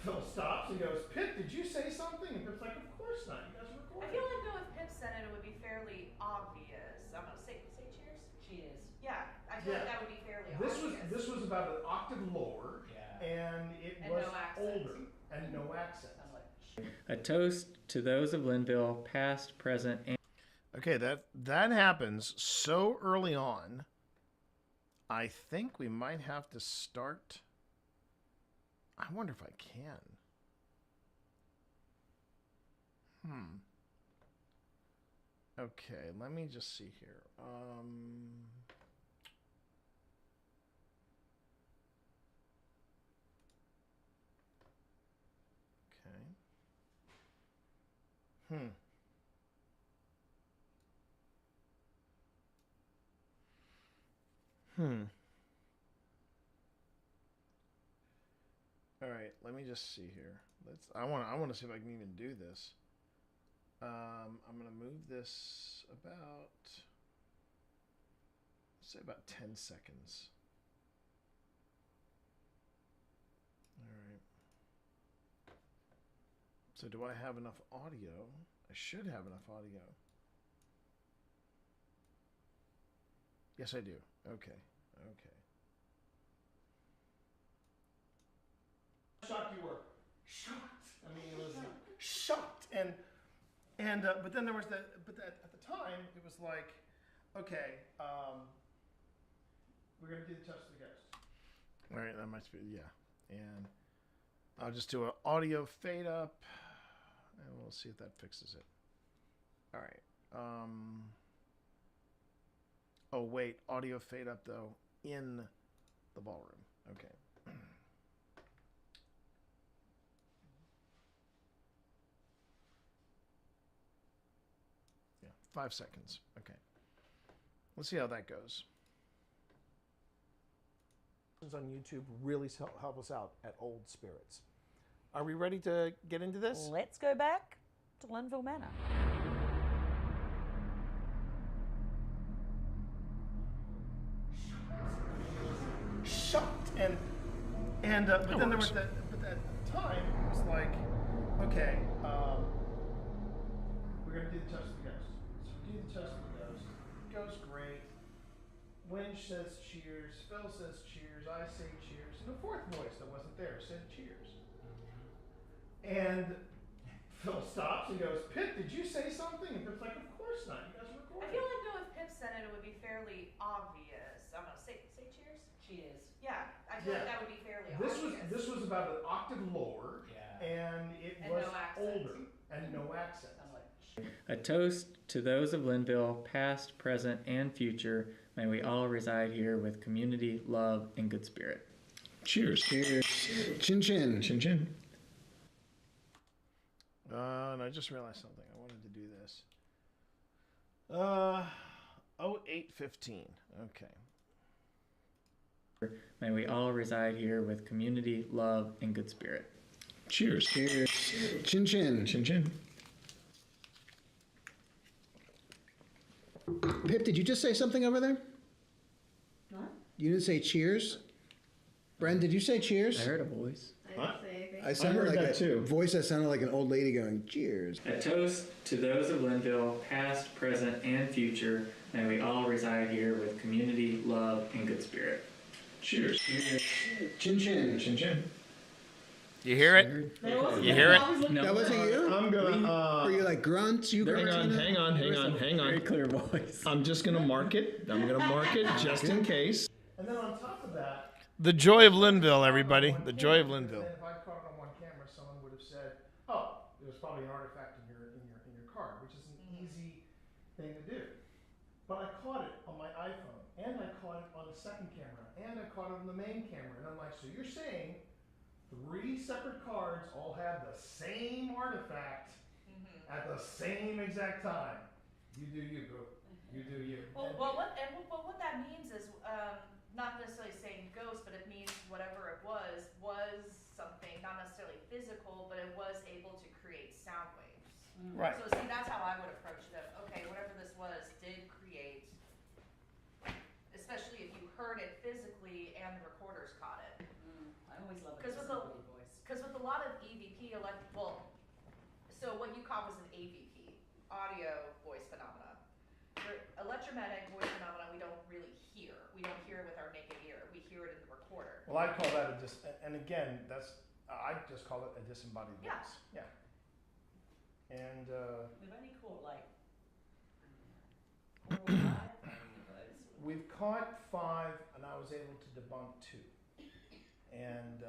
[SPEAKER 1] Phil stops and goes, Pip, did you say something? And Pip's like, of course not. You guys are recording.
[SPEAKER 5] I feel like though if Pip said it, it would be fairly obvious. I'm gonna say cheers.
[SPEAKER 14] Cheers.
[SPEAKER 5] Yeah, I feel like that would be fairly obvious.
[SPEAKER 1] This was about an octave lower, and it
[SPEAKER 5] And
[SPEAKER 1] was
[SPEAKER 5] no accent.
[SPEAKER 1] older and no accent.
[SPEAKER 16] A toast to those of Linville, past, present, and...
[SPEAKER 1] Okay, that happens so early on. I think we might have to start. I wonder if I can. Okay, let me just see here. Okay. All right, let me just see here. I want to see if I can even do this. I'm going to move this about, say about 10 seconds. All right. So do I have enough audio? I should have enough audio. Yes, I do. Okay. Shocked you were. Shocked. I mean, it was shocked. But then there was at the time, it was like, okay, we're going to do the test of the ghost. All right, that must be, yeah. And I'll just do an audio fade up, and we'll see if that fixes it. All right. Oh, wait, audio fade up, though, in the ballroom. Okay. Yeah, 5 seconds. Okay. Let's see how that goes. On YouTube really help us out at Old Spirits. Are we ready to get into this?
[SPEAKER 14] Let's go back to Linville Manor.
[SPEAKER 1] Shocked. But then there was at the time, it was like, okay, we're going to do the test of the ghost. So we do the test of the ghost. Ghost great. Winch says cheers. Phil says cheers. I say cheers. And the fourth voice that wasn't there said cheers. And Phil stops and goes, Pip, did you say something? And Pip's like, of course not. You guys are recording.
[SPEAKER 5] I feel like though if Pip said it, it would be fairly obvious. I'm gonna say cheers.
[SPEAKER 14] Cheers.
[SPEAKER 5] Yeah, I feel like that would be fairly obvious.
[SPEAKER 1] This was about an octave lower, and it was
[SPEAKER 5] no accent.
[SPEAKER 1] older and no accent.
[SPEAKER 16] A toast to those of Linville, past, present, and future. May we all reside here with community, love, and good spirit.
[SPEAKER 10] Cheers.
[SPEAKER 16] Cheers.
[SPEAKER 10] Chin chin.
[SPEAKER 11] Chin chin.
[SPEAKER 1] And I just realized something. I wanted to do this.
[SPEAKER 12] 0815. Okay.
[SPEAKER 16] May we all reside here with community, love, and good spirit.
[SPEAKER 10] Cheers.
[SPEAKER 4] Cheers. Chin chin.
[SPEAKER 10] Chin chin.
[SPEAKER 4] Pip, did you just say something over there?
[SPEAKER 6] What?
[SPEAKER 4] You didn't say cheers? Bren, did you say cheers?
[SPEAKER 16] I heard a voice.
[SPEAKER 4] I sounded
[SPEAKER 10] heard
[SPEAKER 4] like
[SPEAKER 10] that
[SPEAKER 4] a
[SPEAKER 10] too.
[SPEAKER 4] voice that sounded like an old lady going, cheers.
[SPEAKER 16] A toast to those of Linville, past, present, and future. May we all reside here with community, love, and good spirit.
[SPEAKER 10] Cheers.
[SPEAKER 4] Chin chin.
[SPEAKER 10] Chin chin.
[SPEAKER 12] You hear it? You hear it?
[SPEAKER 16] No.
[SPEAKER 4] That wasn't you?
[SPEAKER 10] I'm gonna.
[SPEAKER 4] Were you like grunts? You
[SPEAKER 10] Hang on,
[SPEAKER 4] grunts?
[SPEAKER 10] hang on, hang on, hang
[SPEAKER 16] Very
[SPEAKER 10] on.
[SPEAKER 16] clear voice.
[SPEAKER 10] I'm just gonna mark it. I'm gonna mark it just in case.
[SPEAKER 1] And then on top of that,
[SPEAKER 12] The joy of Linville, everybody. The joy of Linville.
[SPEAKER 1] If I caught it on one camera, someone would have said, "Oh, there's probably an artifact in your card," which is an easy thing to do. But I caught it on my iPhone, and I caught it on the second camera, and I caught it on the main camera, and I'm like, "So you're saying 3 separate cards all have the same artifact at the same exact time?" You do you, bro. You do you.
[SPEAKER 5] Well, what that means is not necessarily saying ghost, but it means whatever it was something not necessarily physical, but it was able to create sound waves.
[SPEAKER 12] Right.
[SPEAKER 5] So see, that's how I would approach it. Okay, whatever this was did create, especially if you heard it physically and the recorders caught it.
[SPEAKER 14] I always love
[SPEAKER 5] Because with a lot of EVP, so what you caught was an AVP, audio voice phenomena. For electromagnetic voice phenomena, we don't really hear. We don't hear it with our naked ear. We hear it in the recorder.
[SPEAKER 1] Well, I call that and again, I just call it a disembodied
[SPEAKER 5] Yeah.
[SPEAKER 1] voice. Yeah. And
[SPEAKER 14] We've only caught like
[SPEAKER 1] we've caught 5, and I was able to debunk 2. And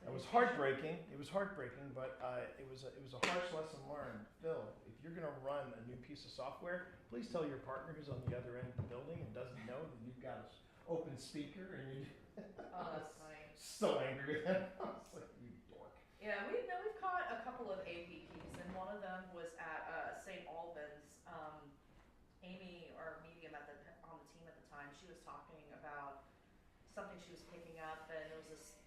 [SPEAKER 1] it was heartbreaking. It was heartbreaking, but it was a harsh lesson learned. Phil, if you're going to run a new piece of software, please tell your partner who's on the other end of the building and doesn't know that you've got an open speaker and you.
[SPEAKER 5] Oh, that's funny.
[SPEAKER 1] So angry with him. I was like, you dork.
[SPEAKER 5] Yeah, we've caught a couple of AVPs, and one of them was at St. Albans. Amy, our medium on the team at the time, she was talking about something she was picking up, and it was this.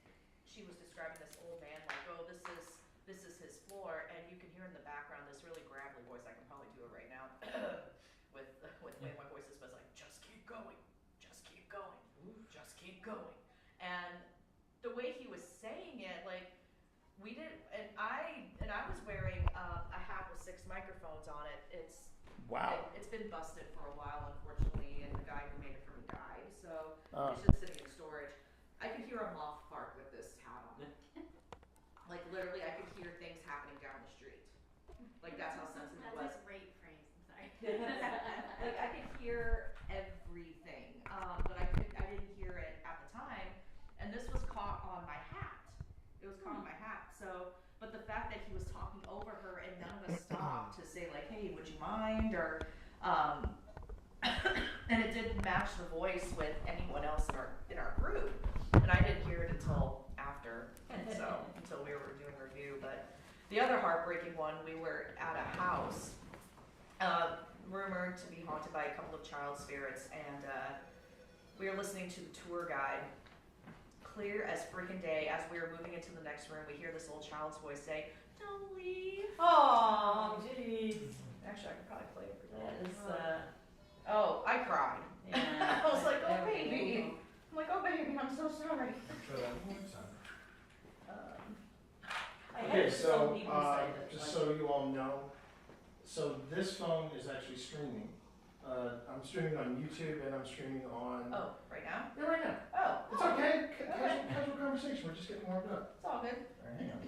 [SPEAKER 5] She was describing this old man like, "Oh, this is his floor," and you can hear in the background this really gravelly voice. I can probably do it right now with the way my voice is, but it's like, "Just keep going, just keep going, just keep going," and the way he was saying it, like. We did, and I was wearing a hat with 6 microphones on it. It's been busted for a while, unfortunately, and the guy who made it for me died, so it's just sitting in storage. I could hear a moth park with this hat on it. Like literally, I could hear things happening down the street. Like that's how sensitive it was.
[SPEAKER 7] That's a great phrase. I'm sorry.
[SPEAKER 5] Like I could hear everything, but I didn't hear it at the time, and this was caught on my hat. It was caught on my hat. So, but the fact that he was talking over her and none of us stopped to say like, "Hey, would you mind?" or and it didn't match the voice with anyone else in our group, and I didn't hear it until after, until we were doing review. But the other heartbreaking one, we were at a house, rumored to be haunted by a couple of child spirits, and we were listening to the tour guide. Clear as freaking day, as we were moving into the next room, we hear this old child's voice say, "Don't leave."
[SPEAKER 14] Oh, jeez.
[SPEAKER 5] Actually, I could probably play it for you. Oh, I cried.
[SPEAKER 14] Yeah.
[SPEAKER 5] I was like, "Oh, baby." I'm like, "Oh, baby, I'm so sorry."
[SPEAKER 1] Okay, so just so you all know, so this phone is actually streaming. I'm streaming on YouTube and I'm streaming on.
[SPEAKER 5] Oh, right now?
[SPEAKER 1] Yeah, right now.
[SPEAKER 5] Oh.
[SPEAKER 1] It's okay. Casual conversation. We're just getting warmed up.
[SPEAKER 5] It's all good.
[SPEAKER 1] All right, hang on.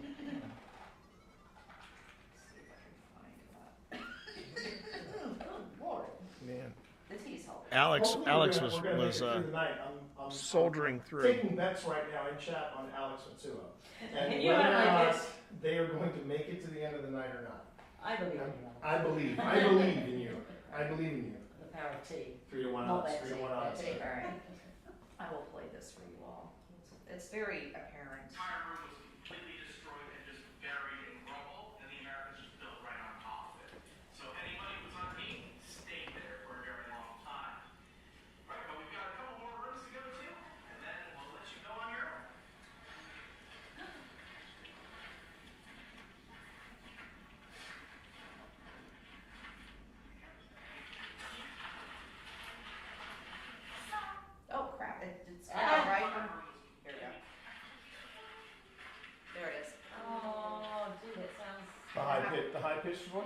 [SPEAKER 12] Man.
[SPEAKER 5] The tea's helping.
[SPEAKER 12] Alex was
[SPEAKER 1] We're gonna make it through the night. I'm
[SPEAKER 12] soldering through.
[SPEAKER 1] Taking bets right now in chat on Alex Matsuo. And
[SPEAKER 14] You
[SPEAKER 1] whether
[SPEAKER 14] are
[SPEAKER 1] or
[SPEAKER 14] like
[SPEAKER 1] not
[SPEAKER 14] this.
[SPEAKER 1] they are going to make it to the end of the night or not.
[SPEAKER 14] I believe in you.
[SPEAKER 1] I believe in you. I believe in you.
[SPEAKER 14] The power of tea.
[SPEAKER 1] 3 to 1
[SPEAKER 14] Not
[SPEAKER 1] odds.
[SPEAKER 14] that
[SPEAKER 1] 3 to
[SPEAKER 14] tea,
[SPEAKER 1] 1
[SPEAKER 14] that
[SPEAKER 1] odds.
[SPEAKER 14] tea.
[SPEAKER 5] All right. I will play this for you all. It's very apparent.
[SPEAKER 3] entire room was completely destroyed and just buried in rubble, and the Americans just built right on top of it. So anybody who was underneath stayed there for
[SPEAKER 1] pitched voice?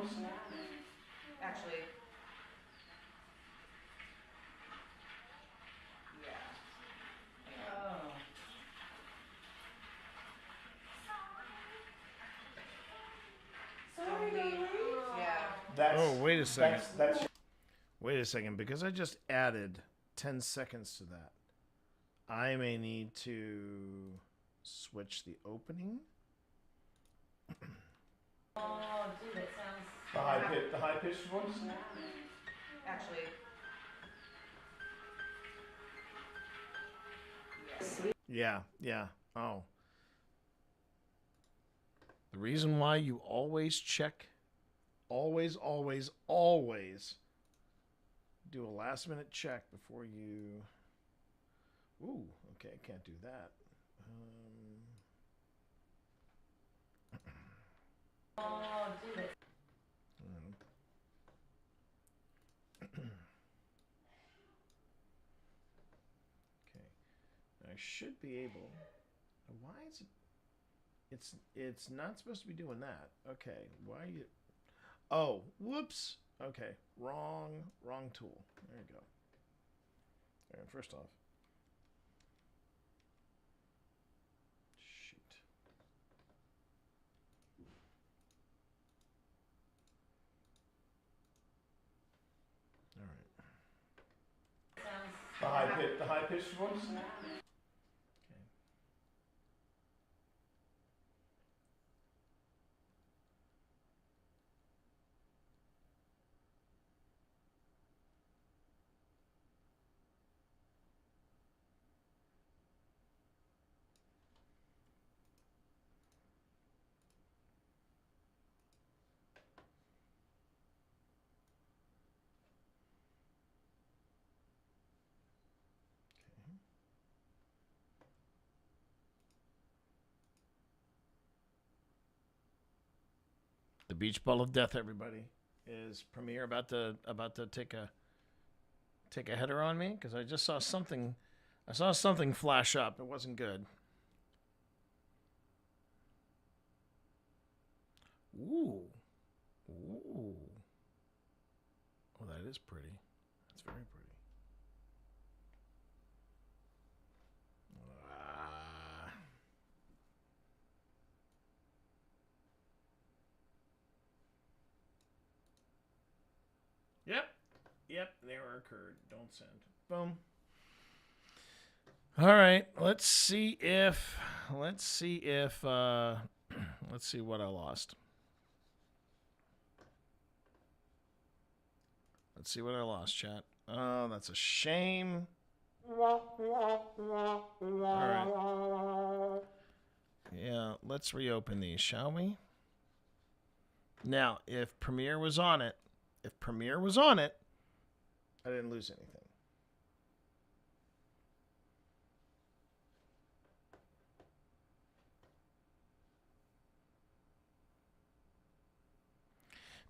[SPEAKER 5] Actually. Yeah.
[SPEAKER 14] Oh. Sorry, darling.
[SPEAKER 5] Yeah.
[SPEAKER 12] Oh, wait a second.
[SPEAKER 1] That's
[SPEAKER 12] Wait a second, because I just added 10 seconds to that. I may need to switch the opening.
[SPEAKER 14] Oh, dude, it sounds...
[SPEAKER 1] the high pitched voice?
[SPEAKER 5] Actually.
[SPEAKER 12] Yeah, yeah. Oh. The reason why you always check, always do a last minute check before you... Ooh, okay, can't do that.
[SPEAKER 14] Oh, dude, it...
[SPEAKER 12] Okay, I should be able. Why is it? It's not supposed to be doing that. Okay, why are you? Oh, whoops. Okay, wrong tool. There you go. All right, first off. Shoot. All right.
[SPEAKER 1] The high pitched voice?
[SPEAKER 12] The beach ball of death, everybody. Is Premiere about to take a header on me? Because I just saw something. I saw something flash up. It wasn't good. Ooh. Ooh. Oh, that is pretty. That's very pretty. Yep, the error occurred. Don't send. Boom. All right, let's see let's see what I lost. Let's see what I lost, chat. Oh, that's a shame. All right. Yeah, let's reopen these, shall we? Now, if Premiere was on it, I didn't lose anything.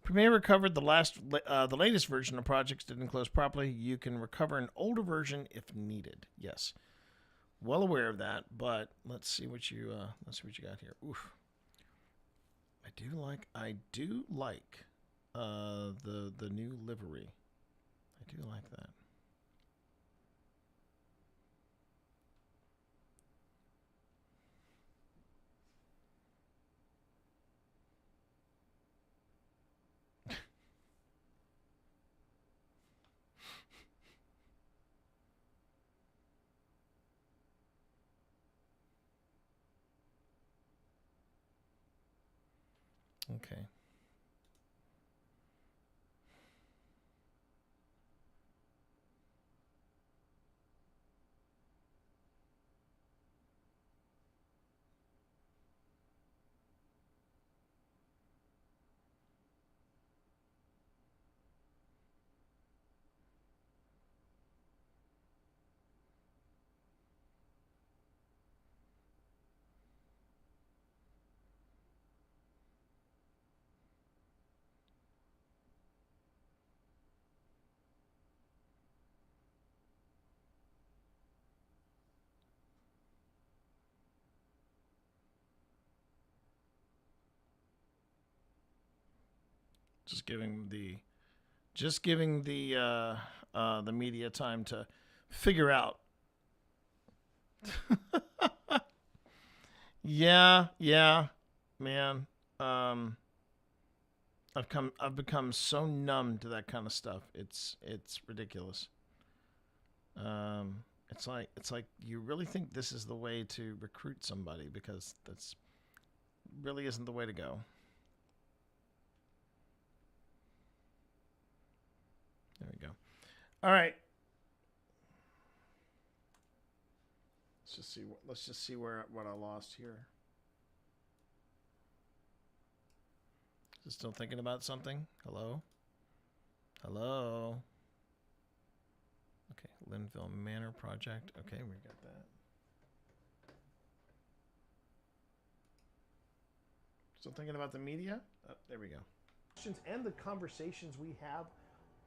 [SPEAKER 12] Premiere recovered the latest version of projects didn't close properly. You can recover an older version if needed. Yes, well aware of that. But let's see what you got here. Oof. I do like the new livery. I do like that. Okay.
[SPEAKER 3] Just giving the media time to figure out. yeah, man. I've become so numb to that kind of stuff. It's ridiculous. It's like you really think this is the way to recruit somebody, because that's really isn't the way to go. There we go. All right. Let's just see what I lost here. Is it still thinking about something? Hello? Hello? Okay, Linville Manor project. Okay, we got that. Still thinking about the media? Oh, there we go.
[SPEAKER 1] And the conversations we have,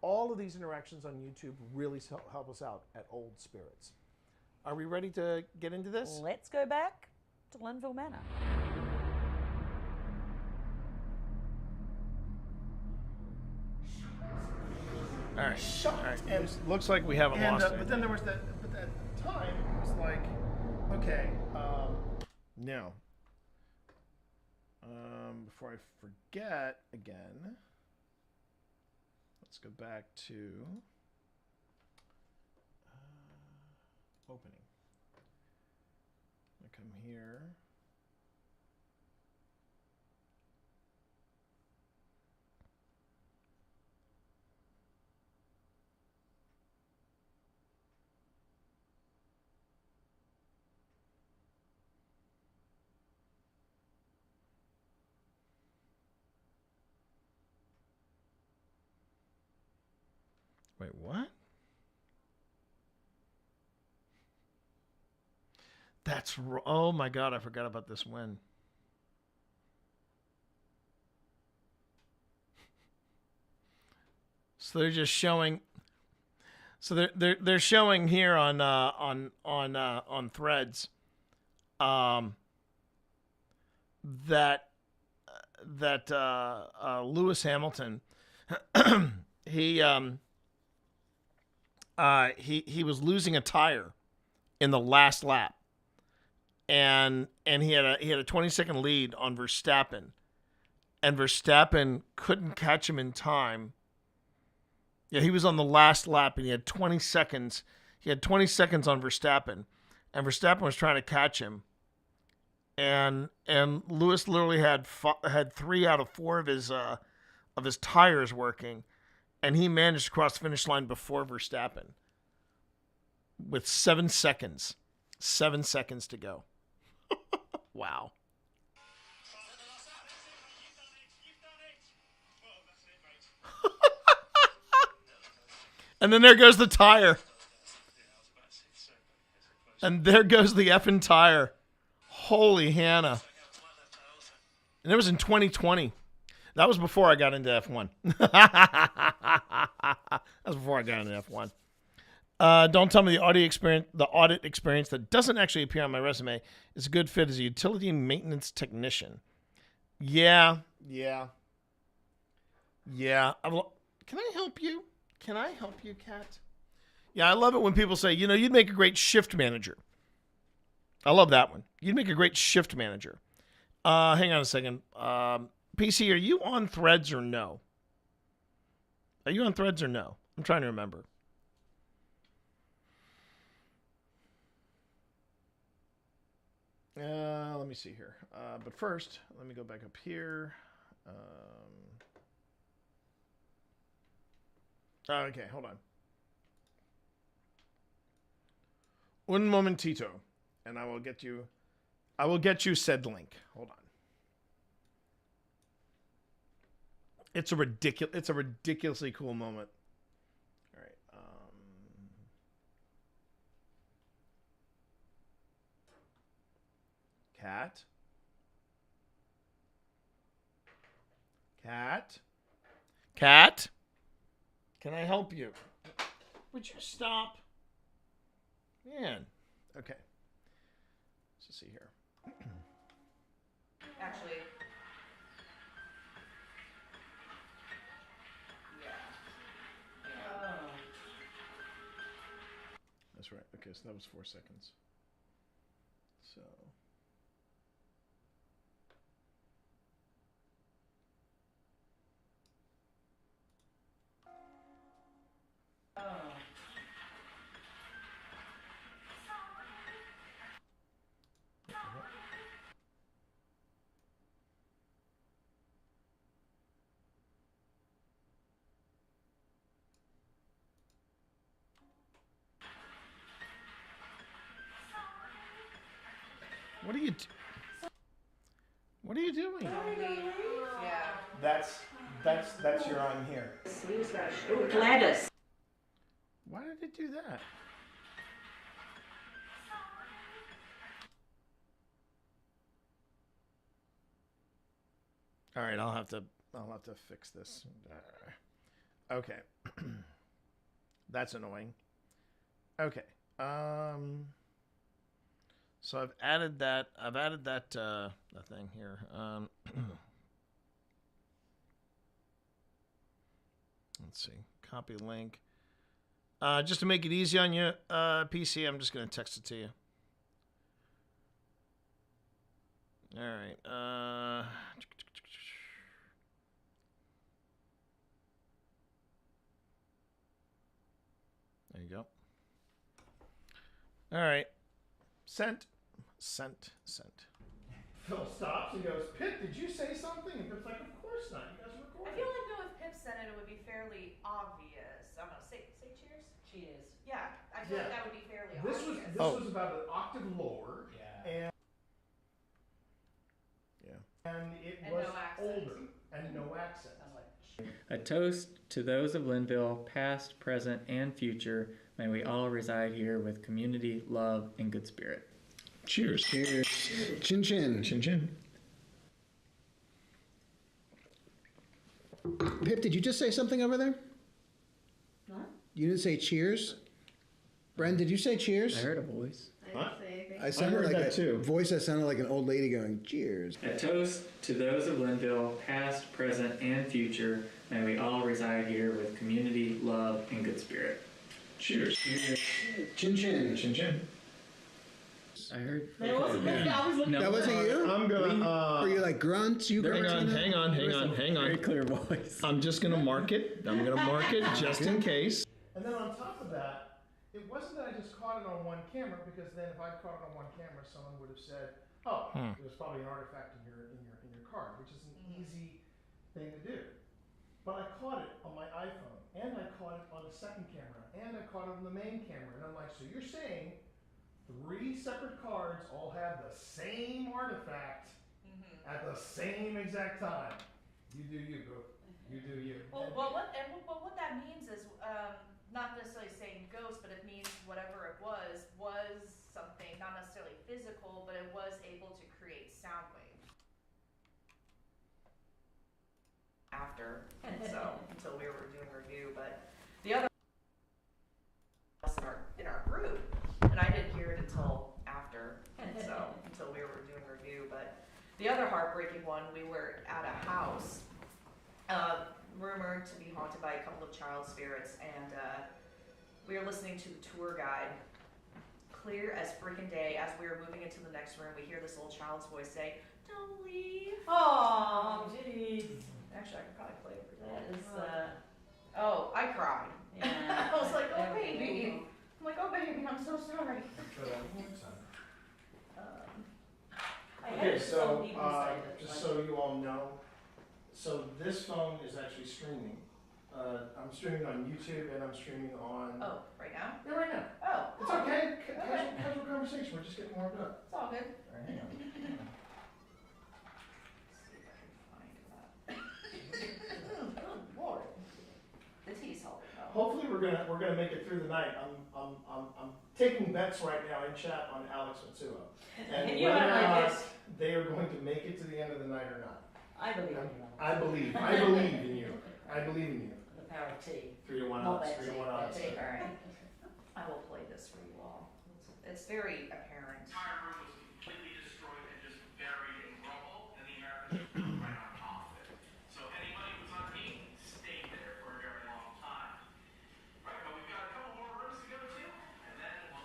[SPEAKER 1] all of these interactions on YouTube really help us out at Old Spirits. Are we ready to get into this?
[SPEAKER 14] Let's go back to Linville Manor.
[SPEAKER 3] All right. And looks like we haven't lost it.
[SPEAKER 1] But then there was that. But at the time, it was like, okay,
[SPEAKER 3] now, before I forget again, let's go back to opening. I come here. Wait, what? Oh my God, I forgot about this win. So they're just showing. So they're showing here on Threads, that Lewis Hamilton, he was losing a tire in the last lap, and he had a 20-second lead on Verstappen, and Verstappen couldn't catch him in time. Yeah, he was on the last lap, and he had 20 seconds. He had 20 seconds on Verstappen, and Verstappen was trying to catch him, and Lewis literally had 3 out of 4 of his tires working. And he managed to cross the finish line before Verstappen with 7 seconds. 7 seconds to go. Wow. And then there goes the tire. And there goes the effing tire. Holy Hannah. And it was in 2020. That was before I got into F1. That was before I got into F1. Don't tell me the audit experience that doesn't actually appear on my resume is a good fit as a utility maintenance technician. Yeah. Can I help you? Can I help you, Kat? Yeah, I love it when people say, you'd make a great shift manager. I love that one. You'd make a great shift manager. Hang on a second. PC, are you on Threads or no? Are you on Threads or no? I'm trying to remember. Let me see here. But first, let me go back up here. Okay, hold on. Un momentito, and I will get you said link. Hold on. It's a ridiculously cool moment. All right. Cat. Can I help you? Would you stop? Man. Okay. Let's just see here.
[SPEAKER 5] Actually.
[SPEAKER 12] That's right. Okay, so that was 4 seconds. So. What are you? What are you doing?
[SPEAKER 5] Yeah.
[SPEAKER 12] That's your on here.
[SPEAKER 14] Gladys.
[SPEAKER 12] Why did it do that? All right, I'll have to fix this. Okay. That's annoying. Okay. So I've added that that thing here. Let's see. Copy link. Just to make it easy on you, PC, I'm just going to text it to you. All right. There you go. All right. Sent. Phil stops and goes, Pip, did you say something? And Pip's like, of course not. You guys are recording.
[SPEAKER 5] I feel like though if Pip said it, it would be fairly obvious. I don't know. Say cheers.
[SPEAKER 14] Cheers.
[SPEAKER 5] Yeah, I feel like that would be fairly
[SPEAKER 12] This
[SPEAKER 5] obvious.
[SPEAKER 12] was about an octave lower.
[SPEAKER 14] Yeah.
[SPEAKER 12] And it
[SPEAKER 5] And
[SPEAKER 12] was
[SPEAKER 5] no accent.
[SPEAKER 12] older and no accent.
[SPEAKER 16] A toast to those of Linville, past, present, and future. May we all reside here with community, love, and good spirit.
[SPEAKER 10] Cheers.
[SPEAKER 4] Cheers. Chin chin.
[SPEAKER 10] Chin chin.
[SPEAKER 4] Pip, did you just say something over there?
[SPEAKER 14] What?
[SPEAKER 4] You didn't say cheers? Bren, did you say cheers?
[SPEAKER 16] I heard a voice.
[SPEAKER 4] I sounded
[SPEAKER 10] heard
[SPEAKER 4] like
[SPEAKER 10] that
[SPEAKER 4] a
[SPEAKER 10] too.
[SPEAKER 4] voice that sounded like an old lady going, cheers.
[SPEAKER 16] A toast to those of Linville, past, present, and future. May we all reside here with community, love, and good spirit.
[SPEAKER 10] Cheers.
[SPEAKER 16] Cheers.
[SPEAKER 4] Chin chin.
[SPEAKER 10] Chin chin.
[SPEAKER 16] I heard.
[SPEAKER 14] That wasn't me. I was looking.
[SPEAKER 4] That wasn't you?
[SPEAKER 12] I'm gonna.
[SPEAKER 4] Were you like grunts? You
[SPEAKER 12] Hang
[SPEAKER 4] grunts?
[SPEAKER 12] on.
[SPEAKER 16] Very clear voice.
[SPEAKER 12] I'm just gonna mark it. Just in case. And then on top of that, it wasn't that I just caught it on one camera, because then if I caught it on one camera, someone would have said, "Oh, it was probably an artifact in your card," which is an easy thing to do. But I caught it on my iPhone, and I caught it on the second camera, and I caught it on the main camera, and I'm like, so you're saying 3 separate cards all have the same artifact at the same exact time? You do you, bro. You do you.
[SPEAKER 5] Well, what that means is not necessarily saying ghost, but it means whatever it was something not necessarily physical, but it was able to create sound waves. After, and so until we were doing review, but the other in our group, and I didn't hear it until after, and so until we were doing review. But the other heartbreaking one, we were at a house rumored to be haunted by a couple of child spirits, and we were listening to the tour guide. Clear as freaking day, as we were moving into the next room, we hear this little child's voice say, "Don't leave."
[SPEAKER 14] Oh, jeez.
[SPEAKER 5] Actually, I could probably play it for that. Oh, I cried.
[SPEAKER 14] Yeah.
[SPEAKER 5] I was like, "Oh baby." I'm like, "Oh baby, I'm so sorry."
[SPEAKER 12] Okay, so just so you all know, so this phone is actually streaming. I'm streaming on YouTube and I'm streaming on.
[SPEAKER 5] Oh, right now?
[SPEAKER 12] Yeah, right now.
[SPEAKER 5] Oh.
[SPEAKER 12] It's okay. Casual conversation. We're just getting warmed up.
[SPEAKER 5] It's all good.
[SPEAKER 12] All right, hang on.
[SPEAKER 5] Good Lord. The tea's holding up.
[SPEAKER 12] Hopefully we're gonna make it through the night. I'm taking bets right now in chat on Alex Matsuo, and
[SPEAKER 14] You
[SPEAKER 12] whether
[SPEAKER 14] are
[SPEAKER 12] or
[SPEAKER 14] like
[SPEAKER 12] not
[SPEAKER 14] this.
[SPEAKER 12] they are going to make it to the end of the night or not.
[SPEAKER 14] I believe in you.
[SPEAKER 12] I believe in you. I believe in you.
[SPEAKER 14] The power of tea.
[SPEAKER 12] 3 to 1
[SPEAKER 14] Not
[SPEAKER 12] odds.
[SPEAKER 14] that
[SPEAKER 12] 3 to
[SPEAKER 14] tea,
[SPEAKER 12] 1
[SPEAKER 14] that
[SPEAKER 12] odds.
[SPEAKER 14] tea.
[SPEAKER 5] All right. I will play this for you all. It's very apparent.
[SPEAKER 3] The entire room was completely destroyed and just buried in rubble, and the Americans were built right on top of it. So anybody who was underneath stayed there for a very long time. Right, but we've got a couple more rooms to go to, and then we'll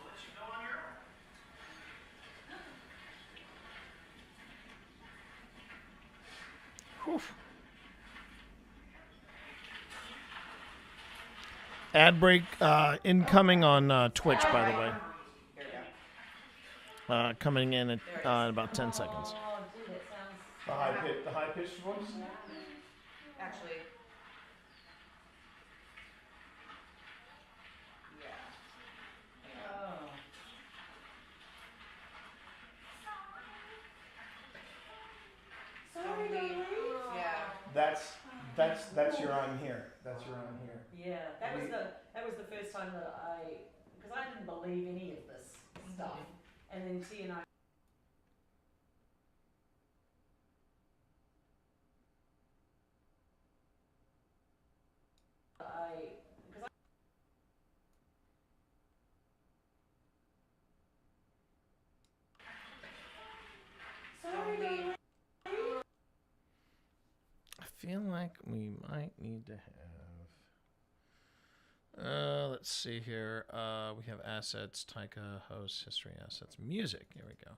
[SPEAKER 12] Ad break incoming on Twitch, by the way. Coming in at about 10 seconds.
[SPEAKER 14] Oh, dude, that sounds.
[SPEAKER 12] The high pitched voice.
[SPEAKER 5] Actually. Yeah.
[SPEAKER 14] Oh. Sorry, darling.
[SPEAKER 5] Yeah.
[SPEAKER 12] That's your I'm here. That's your I'm here.
[SPEAKER 14] Yeah, that was the first time that because I didn't believe any of this stuff, and then T and I. Sorry, darling.
[SPEAKER 12] I feel like we might need to have. Let's see here. We have assets, Taika, host, history, assets, music. Here we go.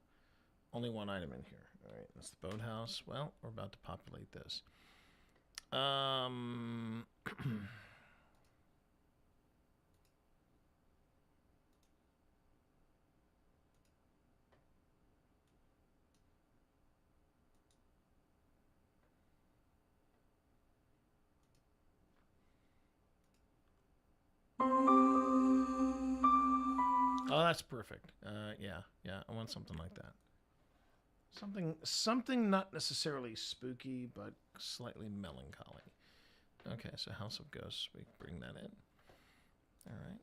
[SPEAKER 12] Only one item in here. All right, that's the boathouse. Well, we're about to populate this. Oh, that's perfect. Yeah. I want something like that. Something not necessarily spooky, but slightly melancholy. Okay, so House of Ghosts. We bring that in. All right.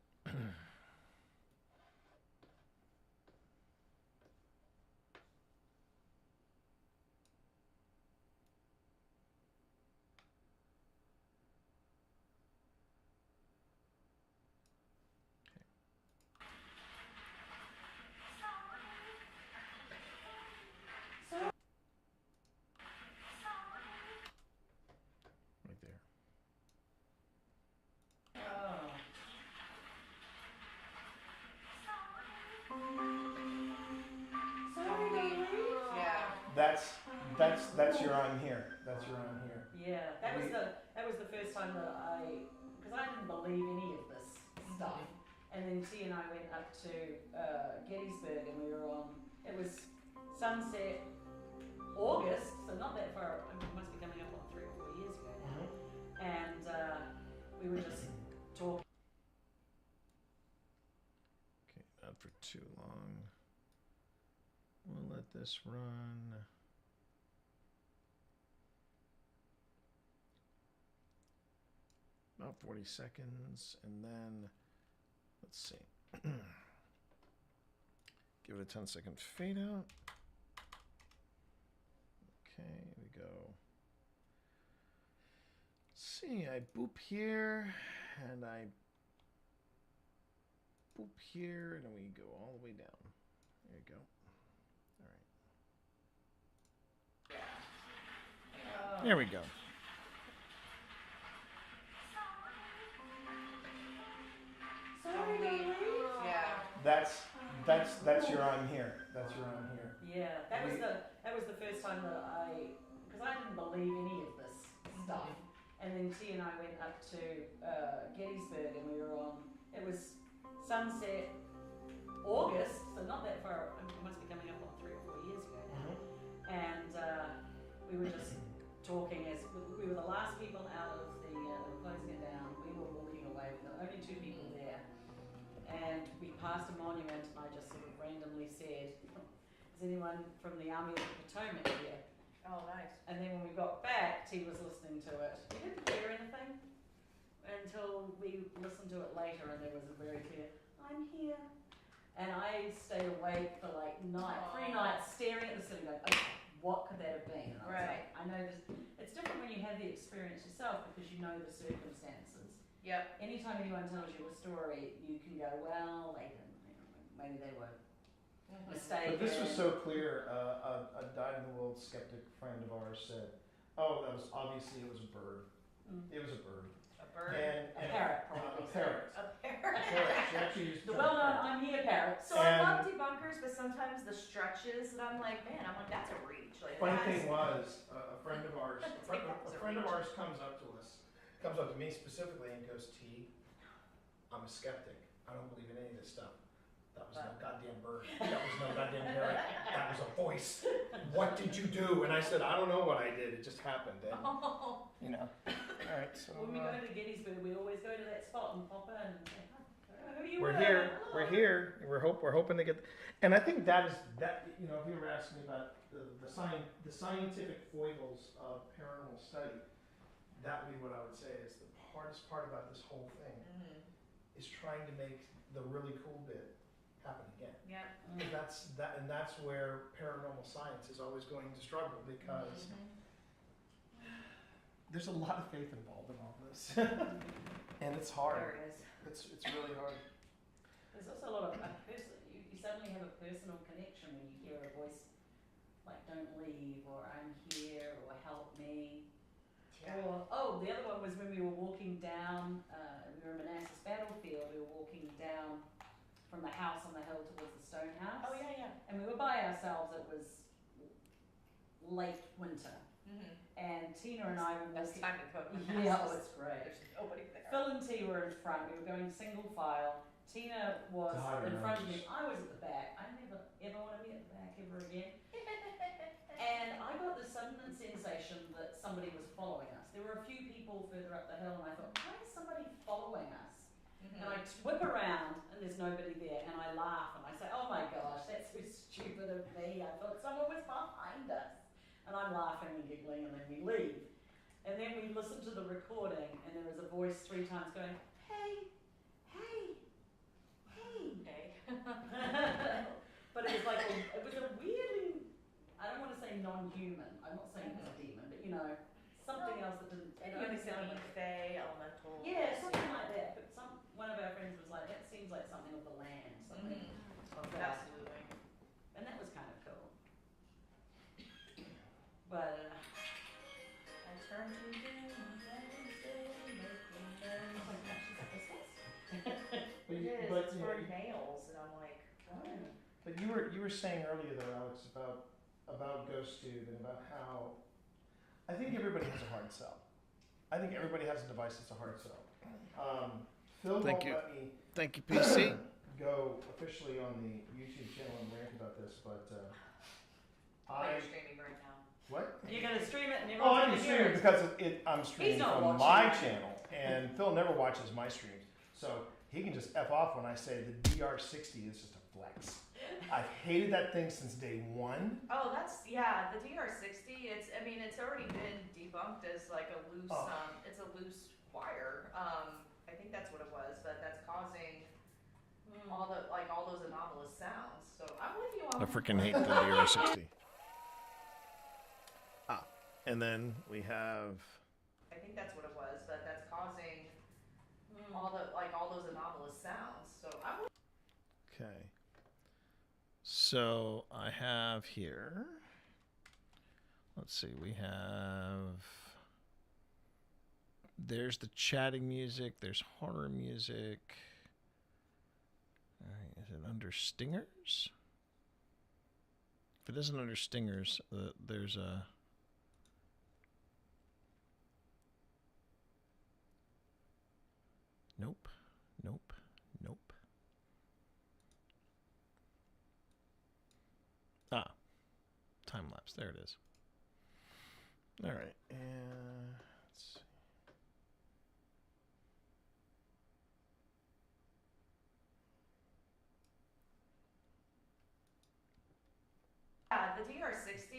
[SPEAKER 12] Right there.
[SPEAKER 14] Sorry, darling.
[SPEAKER 5] Yeah.
[SPEAKER 12] That's your I'm here. That's your I'm here.
[SPEAKER 14] Yeah, that was the first time that because I didn't believe any of this stuff, and then T and I went up to Gettysburg, and we were on. It was sunset, August, so not that far. It must be coming up on 3 or 4 years ago now, and we were just talking.
[SPEAKER 12] Okay, not for too long. We'll let this run. About 40 seconds, and then let's see. Give it a 10-second fade out. Okay, here we go. Let's see, I boop here, and I boop here, and then we go all the way down. There you go. All right. There we go.
[SPEAKER 14] Sorry, darling.
[SPEAKER 5] Yeah.
[SPEAKER 12] That's your I'm here. That's your I'm here.
[SPEAKER 14] Yeah, that was the first time that because I didn't believe any of this stuff, and then T and I went up to Gettysburg, and we were on. It was sunset, August, so not that far. It must be coming up on 3 or 4 years ago now, and we were just talking as we were the last people out of the. They were closing it down. We were walking away. There were only 2 people there, and we passed a monument, and I just sort of randomly said, "Is anyone from the Army of the Potomac here?"
[SPEAKER 5] Oh, nice.
[SPEAKER 14] And then when we got back, T was listening to it. We didn't hear anything until we listened to it later, and there was a very clear, "I'm here." And I stayed awake for like 3 nights staring at the ceiling going, okay, what could that have been? And I was like, I know this. It's different when you have the experience yourself because you know the circumstances.
[SPEAKER 5] Yep.
[SPEAKER 14] Anytime anyone tells you a story, you can go, well, they didn't. Maybe they were mistaken.
[SPEAKER 12] But this was so clear. A dyed-in-the-world skeptic friend of ours said, "Oh, that was obviously it was a bird. It was a bird."
[SPEAKER 5] A bird.
[SPEAKER 12] And
[SPEAKER 14] a parrot, probably.
[SPEAKER 12] A parrot.
[SPEAKER 5] A parrot.
[SPEAKER 12] A parrot. She actually used
[SPEAKER 14] the well-known "I'm here" parrot.
[SPEAKER 5] So I love debunkers, but sometimes the stretches that I'm like, man, I'm like, that's a reach. Like,
[SPEAKER 12] funny thing was, a friend of ours, a friend of ours comes up to me specifically and goes, "T,
[SPEAKER 1] I'm a skeptic. I don't believe in any of this stuff. That was no goddamn bird. That was no goddamn parrot. That was a voice. What did you do? And I said, I don't know what I did. It just happened. And, you know. All right. So
[SPEAKER 14] When we go to Gettysburg, we always go to that spot and pop in and say, "Who you
[SPEAKER 1] we're
[SPEAKER 14] were?
[SPEAKER 1] here.
[SPEAKER 14] Hello."
[SPEAKER 1] We're here. We're hoping to get. And I think that is that. You know, if you were asking me about the scientific foibles of paranormal study, that would be what I would say is the hardest part about this whole thing is trying to make the really cool bit happen again.
[SPEAKER 5] Yeah.
[SPEAKER 1] And that's where paranormal science is always going to struggle because there's a lot of faith involved in all this, and it's hard.
[SPEAKER 14] There is.
[SPEAKER 1] It's really hard.
[SPEAKER 14] There's also a lot of you suddenly have a personal connection when you hear a voice like "Don't leave" or "I'm here" or "Help me."
[SPEAKER 5] Yeah.
[SPEAKER 14] Or the other one was when we were walking down. We were in Manassas battlefield. We were walking down from the house on the hill towards the stone house.
[SPEAKER 5] Oh yeah.
[SPEAKER 14] And we were by ourselves. It was late winter. And Tina and I were
[SPEAKER 5] Best
[SPEAKER 14] walking.
[SPEAKER 5] time to cook.
[SPEAKER 14] Yeah, oh, it's great.
[SPEAKER 5] There's nobody there.
[SPEAKER 14] Phil and T were in front. We were going single file. Tina was in front of me. I was at the back. I never ever want to be at the back ever again. And I got the sudden sensation that somebody was following us. There were a few people further up the hill, and I thought, why is somebody following us? And I whip around, and there's nobody there, and I laugh, and I say, oh my gosh, that's so stupid of me. I thought someone was behind us. And I'm laughing and giggling, and then we leave. And then we listen to the recording, and there is a voice 3 times going, hey, hey, hey. But it was like, it was a weirdly, I don't want to say non-human. I'm not saying it's a demon, but you know, something else that didn't. It only sounded like
[SPEAKER 5] fae, elemental.
[SPEAKER 14] Yeah, something like that. But one of our friends was like, that seems like something of the land, something of that.
[SPEAKER 5] Absolutely.
[SPEAKER 14] And that was kind of cool. But
[SPEAKER 5] I turn to you Wednesday, making them. Oh my gosh, is that this?
[SPEAKER 1] But
[SPEAKER 5] It is.
[SPEAKER 1] but
[SPEAKER 5] It's
[SPEAKER 1] you
[SPEAKER 5] for
[SPEAKER 1] know,
[SPEAKER 5] nails, and I'm like, oh.
[SPEAKER 1] But you were saying earlier though, Alex, about Ghost Tube and about how I think everybody has a hard sell. I think everybody has a device that's a hard sell. Phil
[SPEAKER 12] Thank
[SPEAKER 1] won't
[SPEAKER 12] you.
[SPEAKER 1] let me
[SPEAKER 12] Thank you, PC.
[SPEAKER 1] go officially on the YouTube channel and rant about this, but
[SPEAKER 5] You're streaming right now.
[SPEAKER 1] What?
[SPEAKER 14] you're going to stream it and
[SPEAKER 1] Oh,
[SPEAKER 14] everyone's
[SPEAKER 1] I'm
[SPEAKER 14] going to hear
[SPEAKER 1] streaming
[SPEAKER 14] it.
[SPEAKER 1] because I'm streaming
[SPEAKER 14] not
[SPEAKER 1] from
[SPEAKER 14] watching
[SPEAKER 1] my
[SPEAKER 14] it.
[SPEAKER 1] channel, and Phil never watches my streams, so he can just F off when I say the DR60 is just a flex. I've hated that thing since day one.
[SPEAKER 5] Oh, that's the DR60. It's already been debunked as like a loose. It's a loose wire. I think that's what it was, but that's causing all those anomalous sounds. So I'm with you on.
[SPEAKER 12] I freaking hate the DR60.
[SPEAKER 1] And then we have.
[SPEAKER 5] I think that's what it was, but that's causing all those anomalous sounds. So I'm with.
[SPEAKER 12] Okay. So I have here. Let's see. We have. There's the chatting music. There's horror music. All right. Is it under stingers? If it isn't under stingers, there's a. Nope. Nope. Nope. Ah. Time lapse. There it is. All right. And let's see.
[SPEAKER 5] Yeah, the DR60.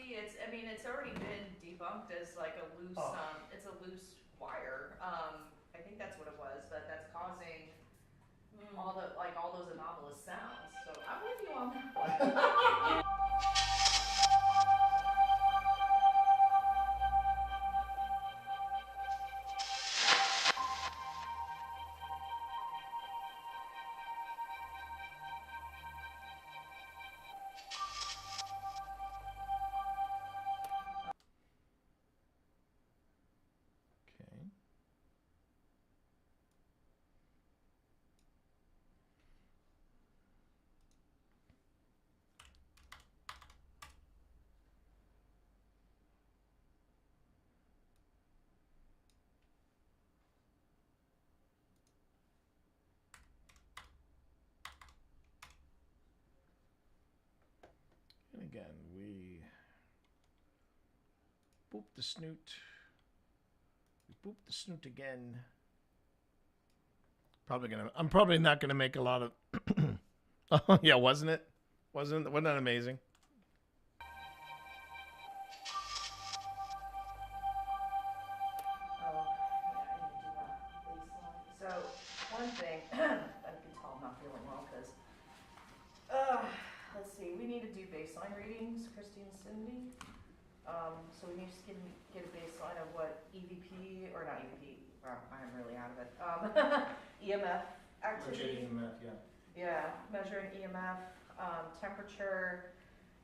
[SPEAKER 5] It's already been debunked as like a loose. It's a loose wire. I think that's what it was, but that's causing all those anomalous sounds. So I'm with you on that.
[SPEAKER 12] Okay. again. We boop the snoot. We boop the snoot again. I'm probably not gonna make a lot of. Oh yeah, wasn't it? Wasn't that amazing?
[SPEAKER 5] So, one thing, I can tell I'm not feeling well because, let's see, we need to do baseline readings, Christy and Cindy. So we need to get a baseline of what EVP, or not EVP, well, I'm really out of it, EMF activity.
[SPEAKER 12] EMF, yeah.
[SPEAKER 5] Yeah, measuring EMF, temperature,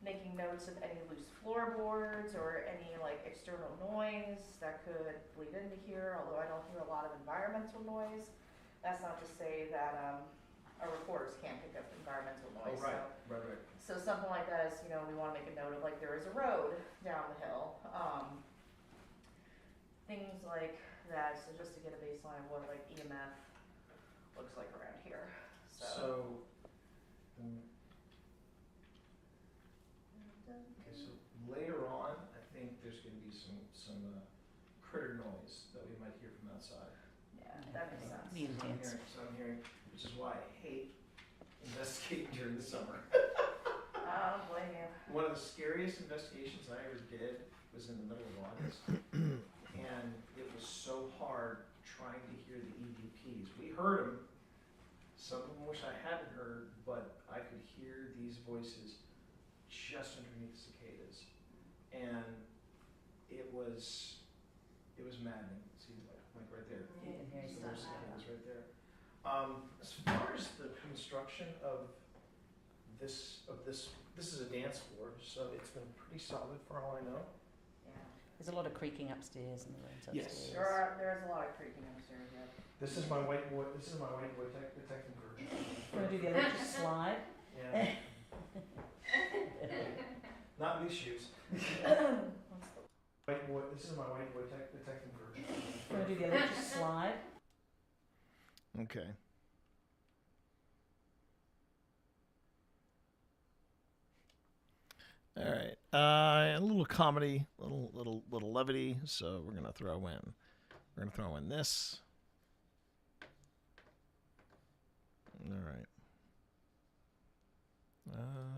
[SPEAKER 5] making notes of any loose floorboards or any like external noise that could bleed into here, although I don't hear a lot of environmental noise. That's not to say that our recorders can't pick up environmental noise.
[SPEAKER 12] Oh, right, right.
[SPEAKER 5] So something like that is, we want to make a note of like there is a road down the hill. Things like that, so just to get a baseline of what like EMF looks like around here.
[SPEAKER 12] So later on, I think there's going to be some critter noise that we might hear from outside.
[SPEAKER 5] Yeah, that makes sense.
[SPEAKER 12] So I'm hearing, which is why I hate investigating during the summer.
[SPEAKER 5] I don't blame you.
[SPEAKER 12] One of the scariest investigations I ever did was in the middle of August, and it was so hard trying to hear the EVPs. We heard them. Some of them wish I hadn't heard, but I could hear these voices just underneath cicadas, and it was maddening. See, like right there.
[SPEAKER 14] You can hear
[SPEAKER 12] So
[SPEAKER 14] stuff.
[SPEAKER 12] there's cicadas right there. As far as the construction of this is a dance floor, so it's been pretty solid for all I know.
[SPEAKER 14] Yeah. There's a lot of creaking upstairs in the rooms upstairs.
[SPEAKER 12] Yes.
[SPEAKER 5] There's a lot of creaking upstairs, yeah.
[SPEAKER 12] This is my whiteboard. This is my whiteboard detecting version.
[SPEAKER 14] Want to do the electric slide?
[SPEAKER 12] Yeah. Not these shoes. Whiteboard. This is my whiteboard detecting version.
[SPEAKER 14] Want to do the electric slide?
[SPEAKER 12] Okay. All right. A little comedy, little levity. So we're gonna throw in this. All right.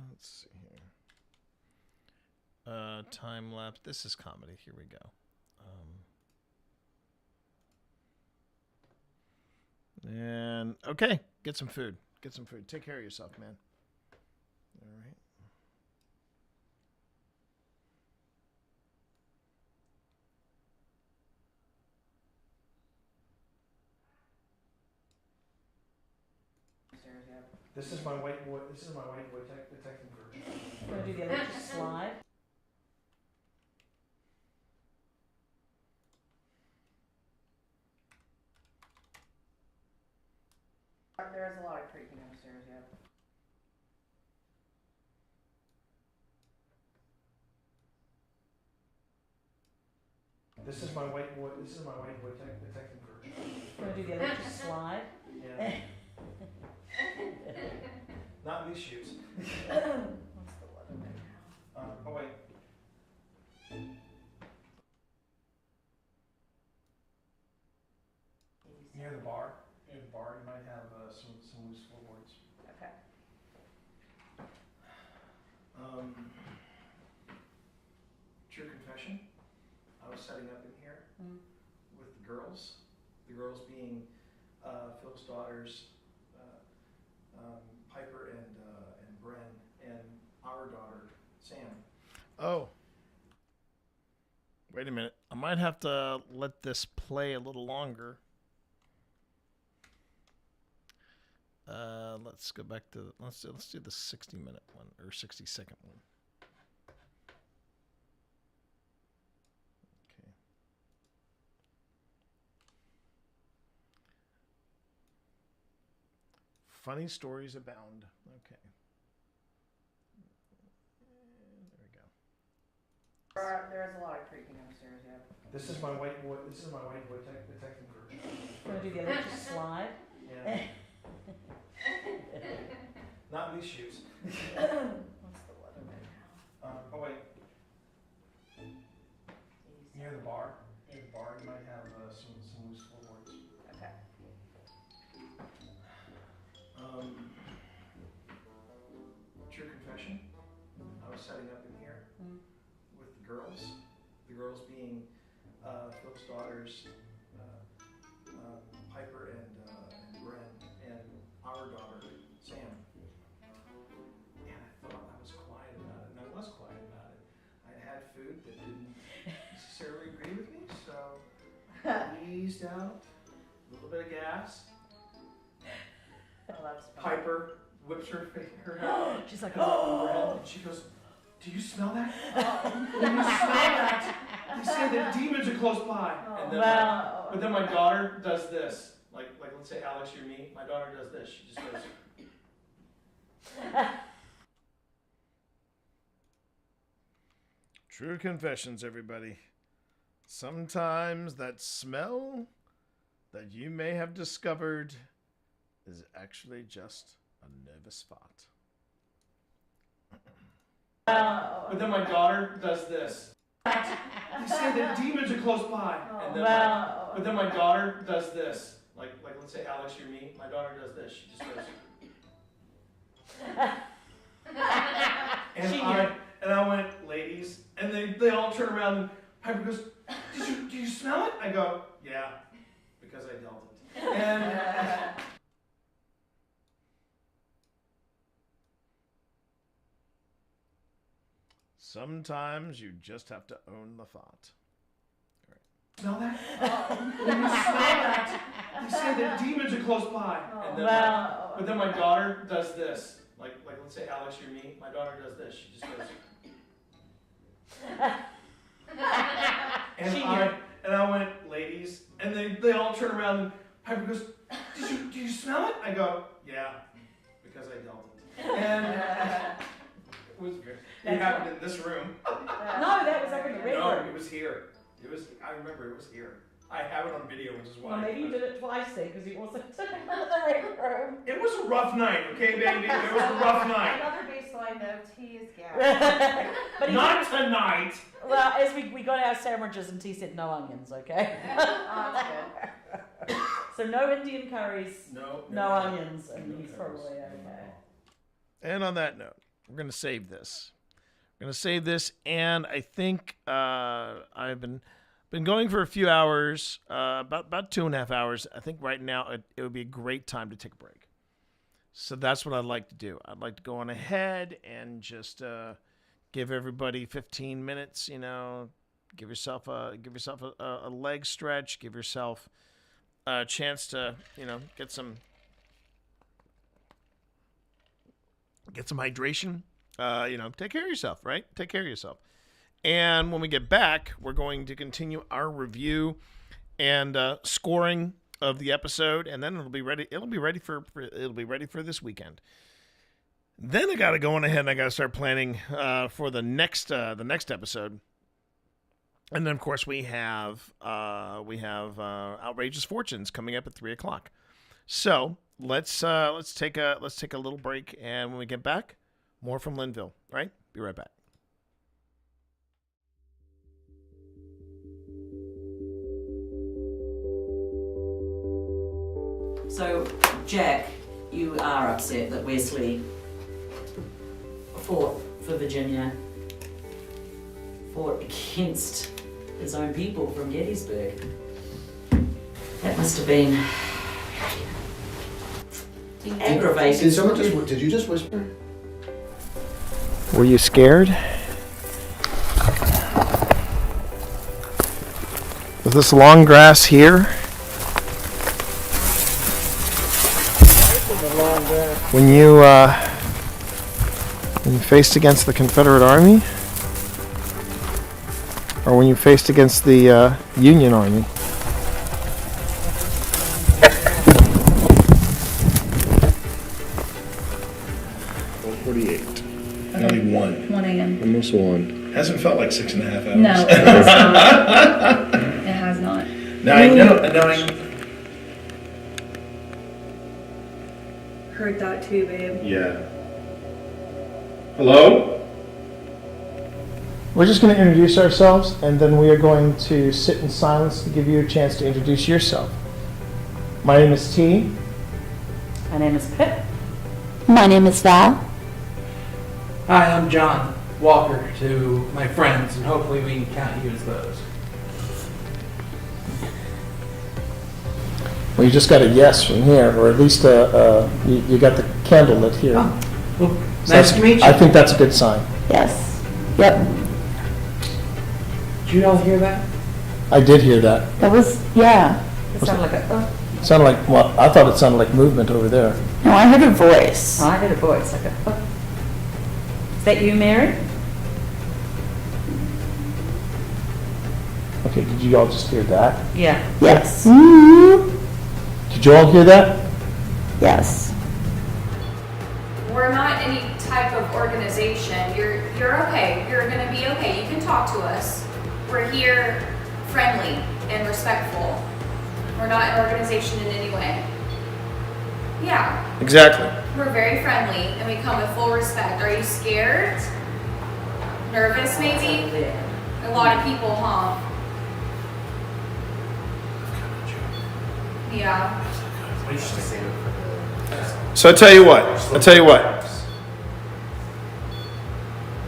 [SPEAKER 12] Let's see here. Time lapse. This is comedy. Here we go. And okay, get some food. Get some food. Take care of yourself, man. All right. This is my whiteboard. This is my whiteboard detecting version.
[SPEAKER 14] Want to do the electric slide?
[SPEAKER 5] There's a lot of creaking upstairs, yeah.
[SPEAKER 12] This is my whiteboard. This is my whiteboard detecting version.
[SPEAKER 14] Want to do the electric slide?
[SPEAKER 12] Yeah. Not these shoes.
[SPEAKER 5] What's the weather right now?
[SPEAKER 12] Oh wait. Near the bar, you might have some loose floorboards.
[SPEAKER 5] Okay.
[SPEAKER 12] True confession. I was setting up in here with the girls. The girls being Phil's daughters, Piper and Bren, and our daughter Sam. Oh. Wait a minute. I might have to let this play a little longer. Let's go back to let's do the 60-minute one or 60-second one. Okay. Funny stories abound. Okay. There we go.
[SPEAKER 5] There's a lot of creaking upstairs, yeah.
[SPEAKER 12] This is my whiteboard. This is my whiteboard detecting version.
[SPEAKER 14] Want to do the electric slide?
[SPEAKER 12] Yeah. Not these shoes.
[SPEAKER 5] What's the weather right now?
[SPEAKER 1] confession. I was setting up in here with the girls. The girls being Phil's daughters, Piper and Bren, and our daughter, Sam. And I thought I was quiet about it, and I was quiet about it. I had food that didn't necessarily agree with me, so I eased out, a little bit of gas. Piper whips her head. She's like, oh! And she goes, do you smell that? Do you smell that? They say that demons are close by. And then but then my daughter does this. Like let's say Alex, you're me. My daughter does this. She just goes.
[SPEAKER 12] True confessions, everybody. Sometimes that smell that you may have discovered is actually just a nervous fart.
[SPEAKER 1] But then my daughter does this. They say that demons are close by. And then but then my daughter does this. Like let's say Alex, you're me. My daughter does this. She just goes. And I went, ladies, and they all turn around and Piper goes, do you smell it? I go, yeah, because I dealt it. And
[SPEAKER 12] sometimes you just have to own the fart.
[SPEAKER 1] Smell that? Do you smell that? They say that demons are close by. And then but then my daughter does this. Like let's say Alex, you're me. My daughter does this. She just goes. And I went, ladies, and they all turn around and Piper goes, do you smell it? I go, yeah, because I dealt it. And it was good. It happened in this room.
[SPEAKER 14] No, that was up in the red
[SPEAKER 1] No,
[SPEAKER 14] room.
[SPEAKER 1] it was here. I remember it was here. I have it on video, which is why.
[SPEAKER 14] Well, maybe you did it twice then, because you also took it out of the red room.
[SPEAKER 1] It was a rough night, okay, baby? It was a rough night.
[SPEAKER 5] Another baseline note, he is gassed.
[SPEAKER 14] But he
[SPEAKER 1] Not tonight.
[SPEAKER 14] Well, as we got our sandwiches and T said no onions, okay?
[SPEAKER 5] That's good.
[SPEAKER 14] So no Indian curries, no onions, and
[SPEAKER 12] no
[SPEAKER 14] he's
[SPEAKER 12] curries.
[SPEAKER 14] probably okay.
[SPEAKER 12] And on that note, we're going to save this. We're going to save this, and I think I've been going for a few hours, about 2.5 hours. I think right now it would be a great time to take a break. So that's what I'd like to do. I'd like to go on ahead and just give everybody 15 minutes. You know, give yourself a leg stretch. Give yourself a chance to get some hydration. Take care of yourself, right? Take care of yourself. And when we get back, we're going to continue our review and scoring of the episode, and then it'll be ready for this weekend. Then I got to go on ahead and I got to start planning for the next episode. And then of course we have Outrageous Fortunes coming up at 3:00. So let's take a little break, and when we get back, more from Linville. Right? Be right back.
[SPEAKER 14] So, Jack, you are upset that Wesley fought for Virginia, fought against his own people from Gettysburg. That must have been aggravating.
[SPEAKER 4] Did you just whisper?
[SPEAKER 12] Were you scared? Was this long grass here? When you faced against the Confederate Army? Or when you faced against the Union Army?
[SPEAKER 4] Only 1.
[SPEAKER 17] 1 a.m.
[SPEAKER 4] Almost 1. Hasn't felt like 6.5 hours.
[SPEAKER 17] No, it has not. It has not.
[SPEAKER 4] No, I know.
[SPEAKER 17] Heard that too, babe.
[SPEAKER 4] Yeah. Hello?
[SPEAKER 12] We're just going to introduce ourselves, and then we are going to sit in silence to give you a chance to introduce yourself. My name is T.
[SPEAKER 14] My name is Pip.
[SPEAKER 6] My name is Val.
[SPEAKER 18] Hi, I'm John Walker to my friends, and hopefully we can count you as those.
[SPEAKER 1] Well, you just got a yes from here, or at least you got the candle lit here.
[SPEAKER 18] Oh, well,
[SPEAKER 1] So
[SPEAKER 18] nice to meet you.
[SPEAKER 1] I think that's a good sign.
[SPEAKER 6] Yes. Yep.
[SPEAKER 18] Did you all hear that?
[SPEAKER 1] I did hear that.
[SPEAKER 6] That was, yeah.
[SPEAKER 14] It sounded like a.
[SPEAKER 1] It sounded like, well, I thought it sounded like movement over there.
[SPEAKER 6] No, I heard a voice.
[SPEAKER 14] Oh, I heard a voice like a. Is that you, Mary?
[SPEAKER 1] Okay, did you all just hear that?
[SPEAKER 14] Yeah.
[SPEAKER 6] Yes.
[SPEAKER 1] Did you all hear that?
[SPEAKER 6] Yes.
[SPEAKER 19] We're not any type of organization. You're okay. You're gonna be okay. You can talk to us. We're here friendly and respectful. We're not an organization in any way. Yeah.
[SPEAKER 3] Exactly.
[SPEAKER 19] We're very friendly and we come with full respect. Are you scared? Nervous maybe? A lot of people, huh? Yeah.
[SPEAKER 3] So I tell you what.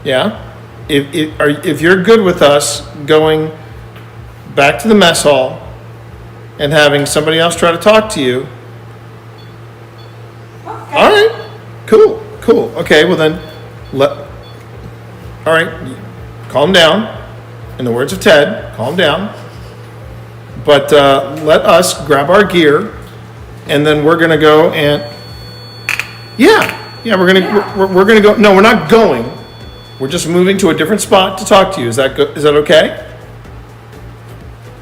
[SPEAKER 3] Yeah? If you're good with us going back to the mess hall and having somebody else try to talk to you. Okay. All right. Cool. Okay, well then, all right, calm down. In the words of Ted, calm down. But let us grab our gear, and then we're gonna go and we're gonna go. No, we're not going. We're just moving to a different spot to talk to you. Is that good? Is that okay?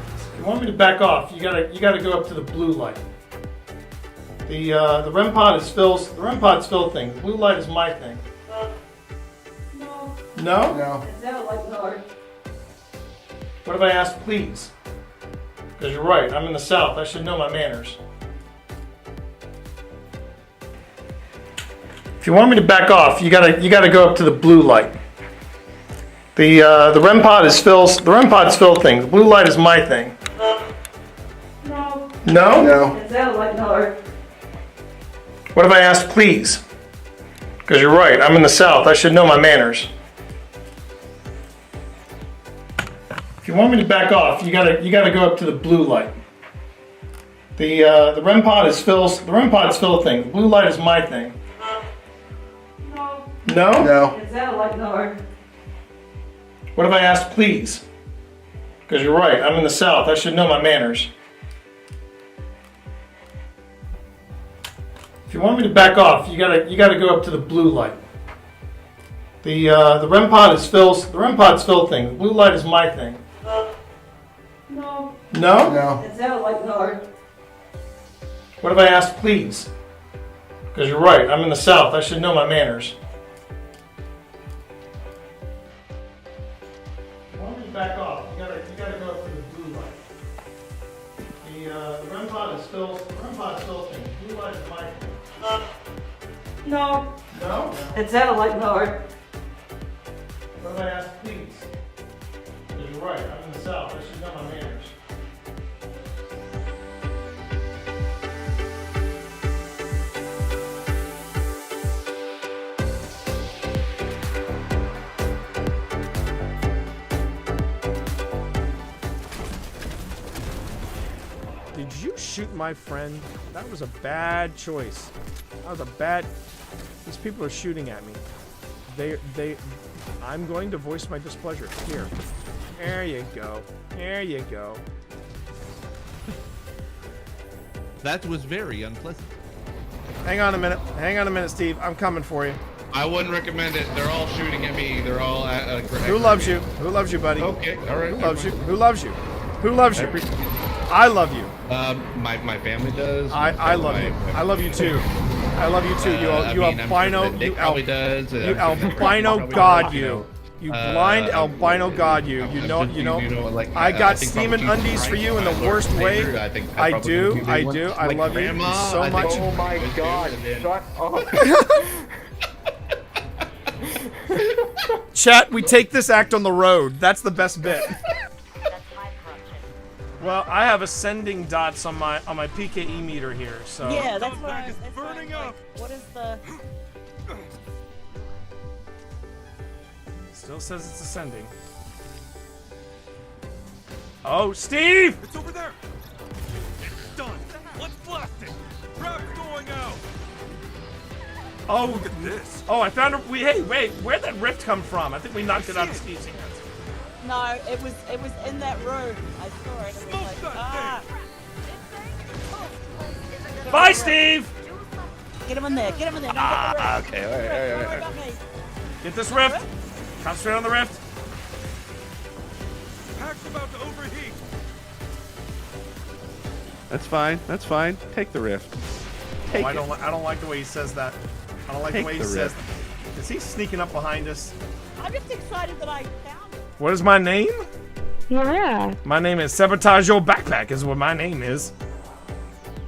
[SPEAKER 3] If you want me to back off, you gotta go up to the blue light. The REM pod is Phil's. The REM pod's Phil thing. The blue light is my thing. No. No. What if I ask, please? Because you're right. I'm in the South. I should know my manners. If you want me to back off, you gotta go up to the blue light. The REM pod is Phil's. The REM pod's Phil thing. The blue light is my thing.
[SPEAKER 14] No.
[SPEAKER 3] No? No.
[SPEAKER 14] It sounded like no.
[SPEAKER 3] What if I ask, please? Because you're right. I'm in the South. I should know my manners. If you want me to back off, you gotta go up to the blue light. The REM pod is Phil's. The REM pod's Phil thing. The blue light is my thing. No? No.
[SPEAKER 14] It sounded like no.
[SPEAKER 3] What if I ask, please? Because you're right. I'm in the South. I should know my manners. If you want me to back off, you gotta go up to the blue light. The REM pod is Phil's. The REM pod's Phil thing. The blue light is my thing.
[SPEAKER 14] No.
[SPEAKER 3] No? No.
[SPEAKER 14] It sounded like no.
[SPEAKER 3] What if I ask, please? Because you're right. I'm in the South. I should know my manners. If you want me to back off, you gotta go up to the blue light. The REM pod is Phil's. The REM pod's Phil thing. The blue light is my thing.
[SPEAKER 14] No.
[SPEAKER 3] No?
[SPEAKER 14] It sounded like no.
[SPEAKER 3] What if I ask, please? Because you're right. I'm in the South. I should know my manners.
[SPEAKER 12] Did you shoot my friend? That was a bad choice. That was a bad. These people are shooting at me. I'm going to voice my displeasure. Here. There you go. There you go.
[SPEAKER 20] That was very unpleasant.
[SPEAKER 12] Hang on a minute. Hang on a minute, Steve. I'm coming for you.
[SPEAKER 20] I wouldn't recommend it. They're all shooting at me. They're all
[SPEAKER 12] Who loves you? Who loves you, buddy?
[SPEAKER 20] Okay, all right.
[SPEAKER 12] Who loves you? Who loves you? Who loves you? I love you.
[SPEAKER 20] My family does.
[SPEAKER 12] I love you. I love you too. I love you too. You albino. You albino god. You. You blind albino god. You. You know.
[SPEAKER 20] Like,
[SPEAKER 12] I got
[SPEAKER 20] think
[SPEAKER 12] steaming
[SPEAKER 20] probably
[SPEAKER 12] undies for you in the
[SPEAKER 20] Lord
[SPEAKER 12] worst way.
[SPEAKER 20] Vader,
[SPEAKER 12] I
[SPEAKER 20] probably
[SPEAKER 12] do.
[SPEAKER 20] would be
[SPEAKER 12] I
[SPEAKER 20] one.
[SPEAKER 12] do. I
[SPEAKER 20] Like
[SPEAKER 12] love
[SPEAKER 20] Grandma,
[SPEAKER 12] you so
[SPEAKER 20] I think
[SPEAKER 12] much.
[SPEAKER 20] oh my god!
[SPEAKER 4] Shut up.
[SPEAKER 12] Chat, we take this act on the road. That's the best bit. Well, I have ascending dots on my PKE meter here, so.
[SPEAKER 14] Yeah, that's what I was burning up. What is the?
[SPEAKER 3] Still says it's ascending. Oh, Steve!
[SPEAKER 20] It's over there. It's done. Let's blast it. Rap's going out.
[SPEAKER 3] Oh,
[SPEAKER 20] look at this.
[SPEAKER 3] Oh, I found a. Hey, wait, where'd that rift come from? I think we knocked it out of Steve's hands.
[SPEAKER 14] No, it was in that room. I saw it. It was like, ah.
[SPEAKER 3] Bye, Steve!
[SPEAKER 14] Get him in there. Get him in there.
[SPEAKER 10] Okay, all right.
[SPEAKER 14] Don't worry about me.
[SPEAKER 3] Get this rift. Concentrate on the rift.
[SPEAKER 20] Pack's about to overheat.
[SPEAKER 10] That's fine. That's fine. Take the rift. Take
[SPEAKER 3] I
[SPEAKER 10] it.
[SPEAKER 3] don't like the way he says that. I don't like
[SPEAKER 10] Take
[SPEAKER 3] the way he
[SPEAKER 10] the
[SPEAKER 3] says
[SPEAKER 10] rift.
[SPEAKER 3] that. Is he sneaking up behind us?
[SPEAKER 14] I'm just excited that I found it.
[SPEAKER 3] What is my name?
[SPEAKER 6] Yeah.
[SPEAKER 3] My name is Sabotage Your Backpack is what my name is.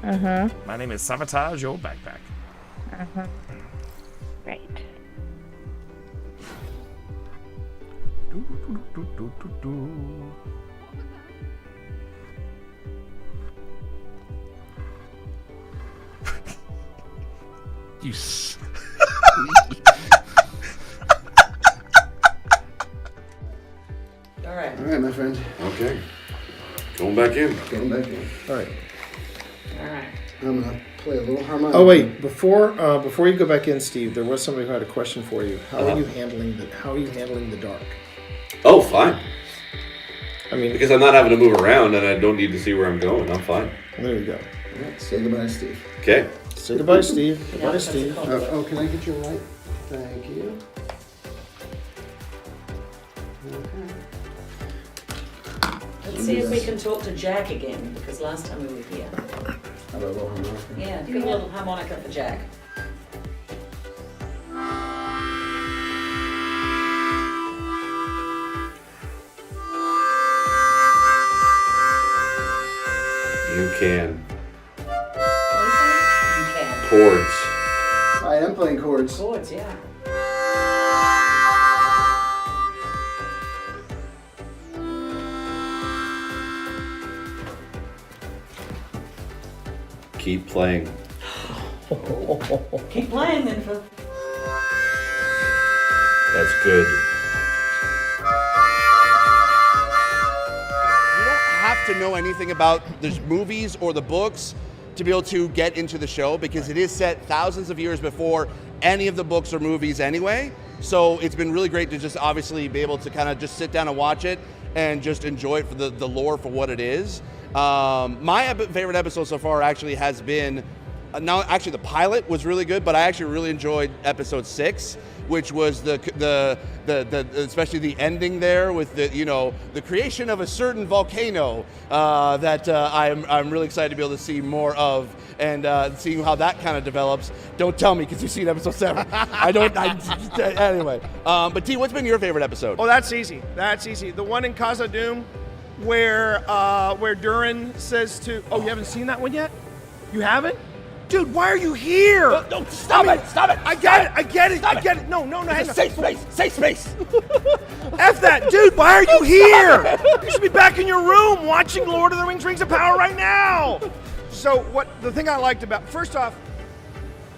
[SPEAKER 6] Uh-huh.
[SPEAKER 3] My name is Sabotage Your Backpack.
[SPEAKER 6] Uh-huh. Right.
[SPEAKER 10] You s-
[SPEAKER 14] All right.
[SPEAKER 4] All right, my friend.
[SPEAKER 21] Okay. Going back in.
[SPEAKER 4] Going back in. All right.
[SPEAKER 14] All right.
[SPEAKER 4] I'm gonna play a little harmonica.
[SPEAKER 1] Oh wait, before you go back in, Steve, there was somebody who had a question for you. How are you handling the dark?
[SPEAKER 21] Oh, fine.
[SPEAKER 1] I mean,
[SPEAKER 21] because I'm not having to move around and I don't need to see where I'm going. I'm fine.
[SPEAKER 1] There you go.
[SPEAKER 4] All right, say goodbye, Steve.
[SPEAKER 21] Okay.
[SPEAKER 1] Say goodbye, Steve. Goodbye, Steve.
[SPEAKER 4] Oh, can I get your light? Thank you. Okay.
[SPEAKER 14] Let's see if we can talk to Jack again, because last time we were here.
[SPEAKER 4] How about a little harmonica?
[SPEAKER 14] Yeah, give a little harmonica for Jack.
[SPEAKER 21] You can.
[SPEAKER 14] You can.
[SPEAKER 21] Chords.
[SPEAKER 4] I am playing chords.
[SPEAKER 14] Chords, yeah.
[SPEAKER 21] Keep playing.
[SPEAKER 14] Keep playing then, Phil.
[SPEAKER 21] That's good.
[SPEAKER 22] You don't have to know anything about the movies or the books to be able to get into the show, because it is set thousands of years before any of the books or movies anyway. So it's been really great to just obviously be able to kind of just sit down and watch it and just enjoy it for the lore for what it is. My favorite episode so far actually has been, now actually the pilot was really good, but I actually really enjoyed episode 6, which was the especially the ending there with the creation of a certain volcano that I'm really excited to be able to see more of, and seeing how that kind of develops. Don't tell me, because you've seen episode 7. Anyway. But T, what's been your favorite episode?
[SPEAKER 3] Oh, that's easy. That's easy. The one in Casa Doom where Durin says to... Oh, you haven't seen that one yet? You haven't? Dude, why are you here?
[SPEAKER 22] No, stop it!
[SPEAKER 3] I get it. No, hang on.
[SPEAKER 22] Safe space.
[SPEAKER 3] F that, dude, why are you here? You should be back in your room watching Lord of the Rings Rings of Power right now. So the thing I liked about, first off,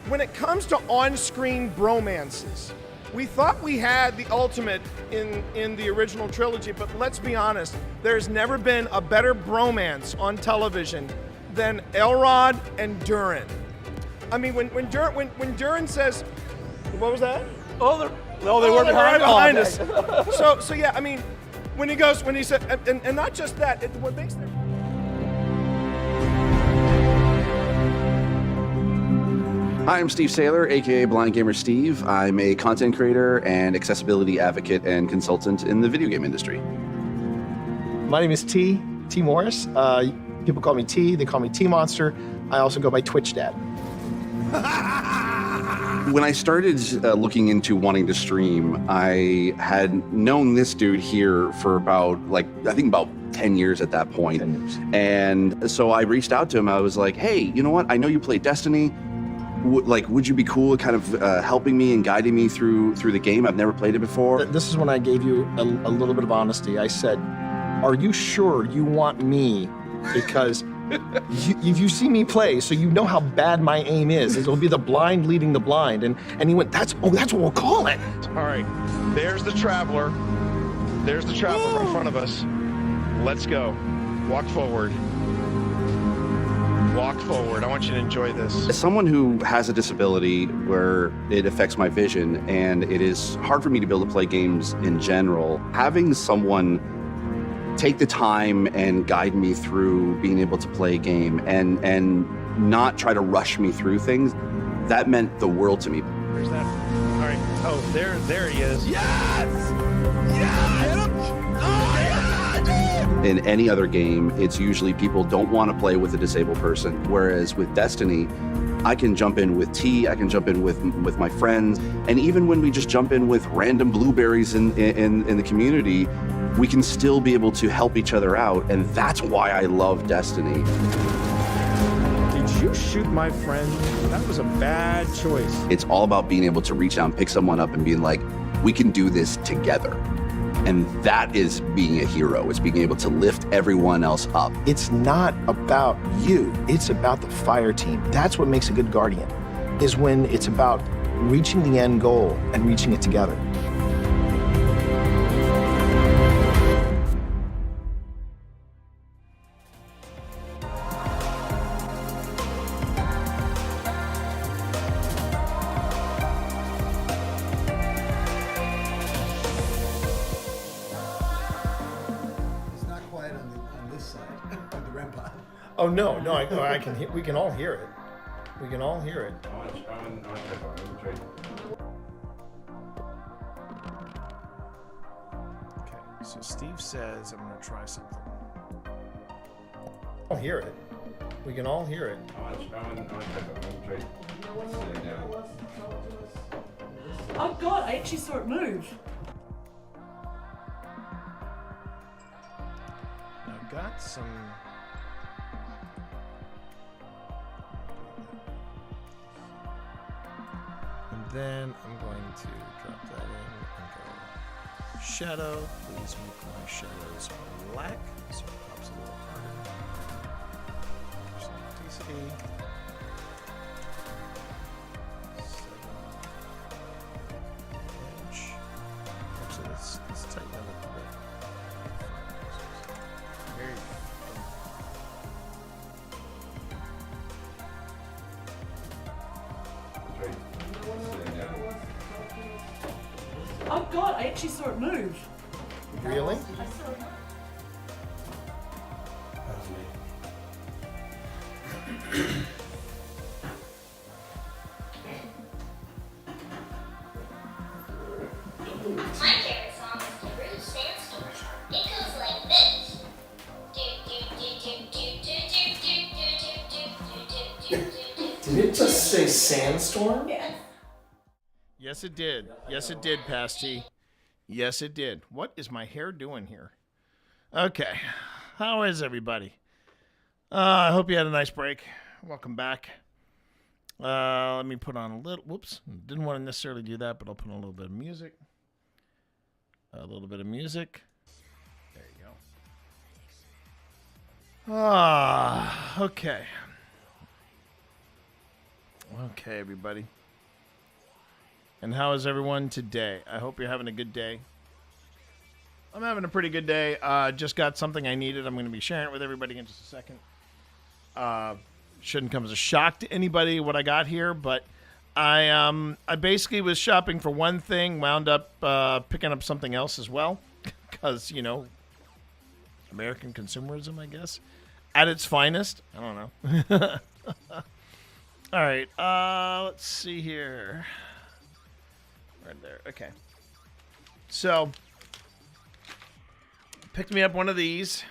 [SPEAKER 3] when it comes to on-screen bromances, we thought we had the ultimate in the original trilogy, but let's be honest, there's never been a better bromance on television than Elrod and Durin. I mean, when Durin says, what was that?
[SPEAKER 22] They were behind
[SPEAKER 3] us. So yeah, I mean, when he said, and not just that, what makes them.
[SPEAKER 23] Hi, I'm Steve Saylor, aka Blind Gamer Steve. I'm a content creator and accessibility advocate and consultant in the video game industry.
[SPEAKER 1] My name is T Morris. People call me T. They call me T Monster. I also go by Twitch Dad.
[SPEAKER 23] When I started looking into wanting to stream, I had known this dude here for about 10 years at that point. And so I reached out to him. I was like, hey, you know what? I know you play Destiny. Would you be cool at kind of helping me and guiding me through the game? I've never played it before.
[SPEAKER 1] This is when I gave you a little bit of honesty. I said, are you sure you want me? Because
[SPEAKER 3] You see me play, so you know how bad my aim is. It'll be the blind leading the blind. And he went, that's what we'll call it.
[SPEAKER 2] All right, there's the traveler. There's the traveler in front of us. Let's go. Walk forward. Walk forward. I want you to enjoy this.
[SPEAKER 23] As someone who has a disability where it affects my vision and it is hard for me to be able to play games in general, having someone take the time and guide me through being able to play a game and not try to rush me through things, that meant the world to me.
[SPEAKER 2] Where's that? All right. Oh, there he is.
[SPEAKER 3] Yes! Yes!
[SPEAKER 23] In any other game, it's usually people don't want to play with a disabled person. Whereas with Destiny, I can jump in with T, I can jump in with my friends, and even when we just jump in with random blueberries in the community, we can still be able to help each other out, and that's why I love Destiny.
[SPEAKER 3] Did you shoot my friend? That was a bad choice.
[SPEAKER 23] It's all about being able to reach out and pick someone up and being like, we can do this together. And that is being a hero. It's being able to lift everyone else up.
[SPEAKER 3] It's not about you. It's about the fire team. That's what makes a good guardian, is when it's about reaching the end goal and reaching it together. Oh no, I can hear. We can all hear it. We can all hear it. Okay, so Steve says I'm gonna try something. I'll hear it. We can all hear it.
[SPEAKER 14] Oh God, I actually saw it move.
[SPEAKER 3] I've got some. Then I'm going to drop that in and go shadow. Please make my shadows black so it pops a little harder. There's some DC. 7 inch. Actually, let's tighten that up a bit. There you go.
[SPEAKER 14] Oh God, I actually saw it move.
[SPEAKER 3] Really?
[SPEAKER 14] I saw it move.
[SPEAKER 8] My favorite song is the Rude Sandstorm. It goes like this.
[SPEAKER 1] Did it just say sandstorm?
[SPEAKER 8] Yeah.
[SPEAKER 3] Yes, it did. Yes, it did, Pasty. Yes, it did. What is my hair doing here? Okay. How is everybody? I hope you had a nice break. Welcome back. Let me put on a little... Whoops. Didn't want to necessarily do that, but I'll put on a little bit of music. A little bit of music. There you go. Okay. Okay, everybody. And how is everyone today? I hope you're having a good day. I'm having a pretty good day. Just got something I needed. I'm going to be sharing it with everybody in just a second. Shouldn't come as a shock to anybody what I got here, but I basically was shopping for one thing, wound up picking up something else as well, because, you know, American consumerism, I guess, at its finest. I don't know. All right, let's see here. Right there. Okay. So, picked me up one of these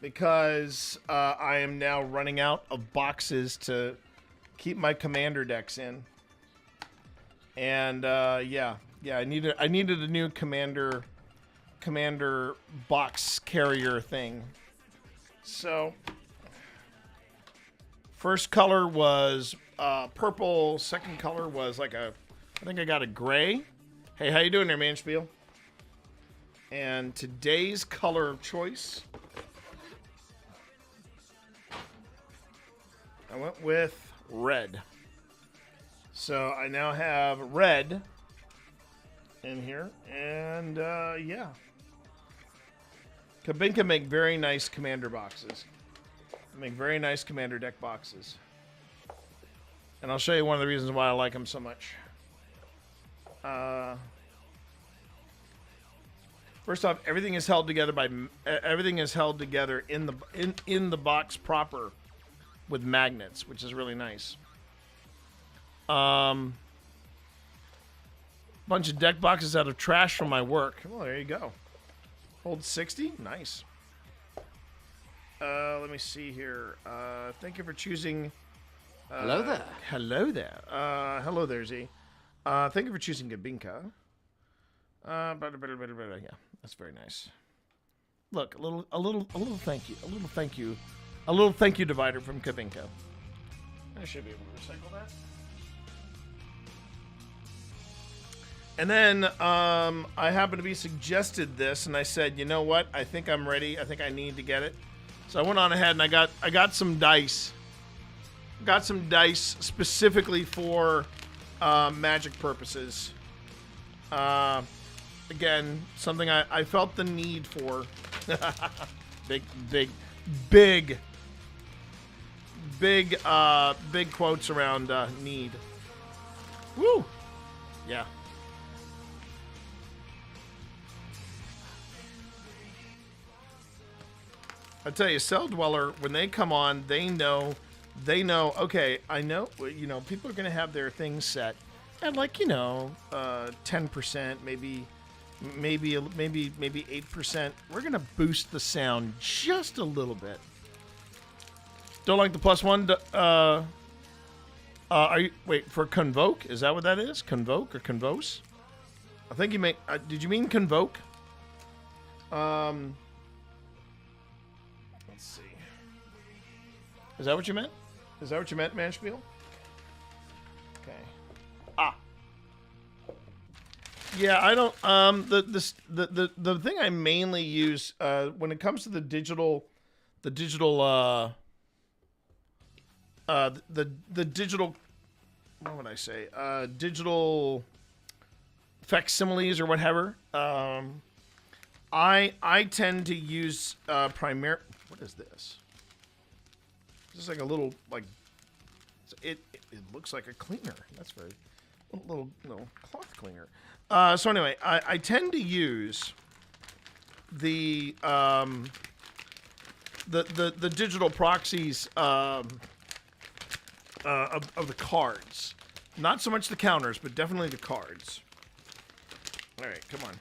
[SPEAKER 3] because I am now running out of boxes to keep my commander decks in. And yeah, I needed a new commander box carrier thing. So, first color was purple. Second color was like I think I got a gray. Hey, how you doing there, Manspiel? And today's color of choice
[SPEAKER 12] I went with red. So I now have red in here, and yeah. Kabinka make very nice commander boxes. Make very nice commander deck boxes. And I'll show you one of the reasons why I like them so much. First off, everything is held together in the box proper with magnets, which is really nice. Bunch of deck boxes out of trash from my work. Well, there you go. Hold 60, nice. Let me see here. Thank you for choosing.
[SPEAKER 1] Hello there.
[SPEAKER 12] Hello there. Hello there, Z. Thank you for choosing Gabinka. Yeah, that's very nice. Look, a little thank you, a little thank you divider from Kabinka. I should be able to recycle that. And then I happened to be suggested this, and I said, you know what? I think I'm ready. I think I need to get it. So I went on ahead and I got some dice. Got some dice specifically for magic purposes. Again, something I felt the need for. big quotes around need. Woo! Yeah. I tell you, Cell Dweller, when they come on, they know, okay, I know, people are going to have their things set at 10%, maybe 8%. We're going to boost the sound just a little bit. Don't like the +1. Are you, wait, for convoke? Is that what that is? Convoke or convose? I think you make, did you mean convoke? Let's see. Is that what you meant? Is that what you meant, Manspiel? Okay. Yeah, I don't. The thing I mainly use when it comes to the digital what would I say? Digital facsimiles or whatever. I tend to use What is this? This is like a little it looks like a cleaner. That's very little cloth cleaner. So anyway, I tend to use the digital proxies of the cards. Not so much the counters, but definitely the cards. All right, come on.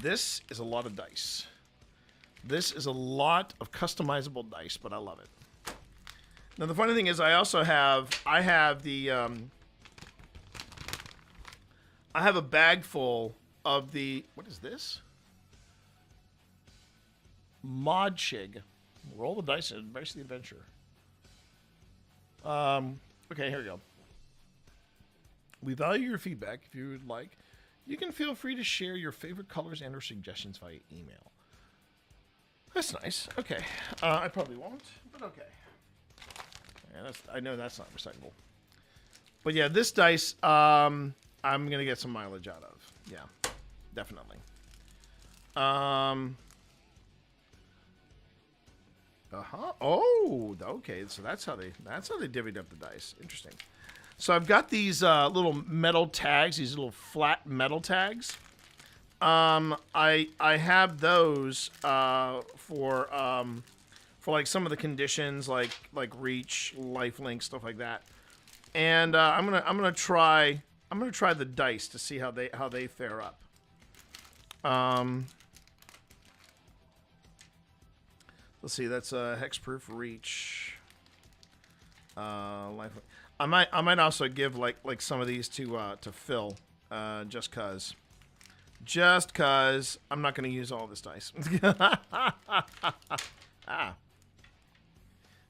[SPEAKER 12] This is a lot of dice. This is a lot of customizable dice, but I love it. Now the funny thing is, I have a bag full of the, what is this? Mod Shig. Roll the dice and embrace the adventure. Okay, here we go. We value your feedback. If you would like, you can feel free to share your favorite colors and or suggestions via email. That's nice. Okay. I probably won't, but okay. Yeah, I know that's not recyclable. But yeah, this dice, I'm going to get some mileage out of. Yeah, definitely. Oh, okay. So that's how they divvied up the dice. Interesting. So I've got these little metal tags, these little flat metal tags. I have those for like some of the conditions, like reach, lifelink, stuff like that. And I'm gonna try the dice to see how they fare up. Let's see. That's a hexproof reach. Lifelink. I might also give like some of these to Phil, just cause I'm not going to use all this dice.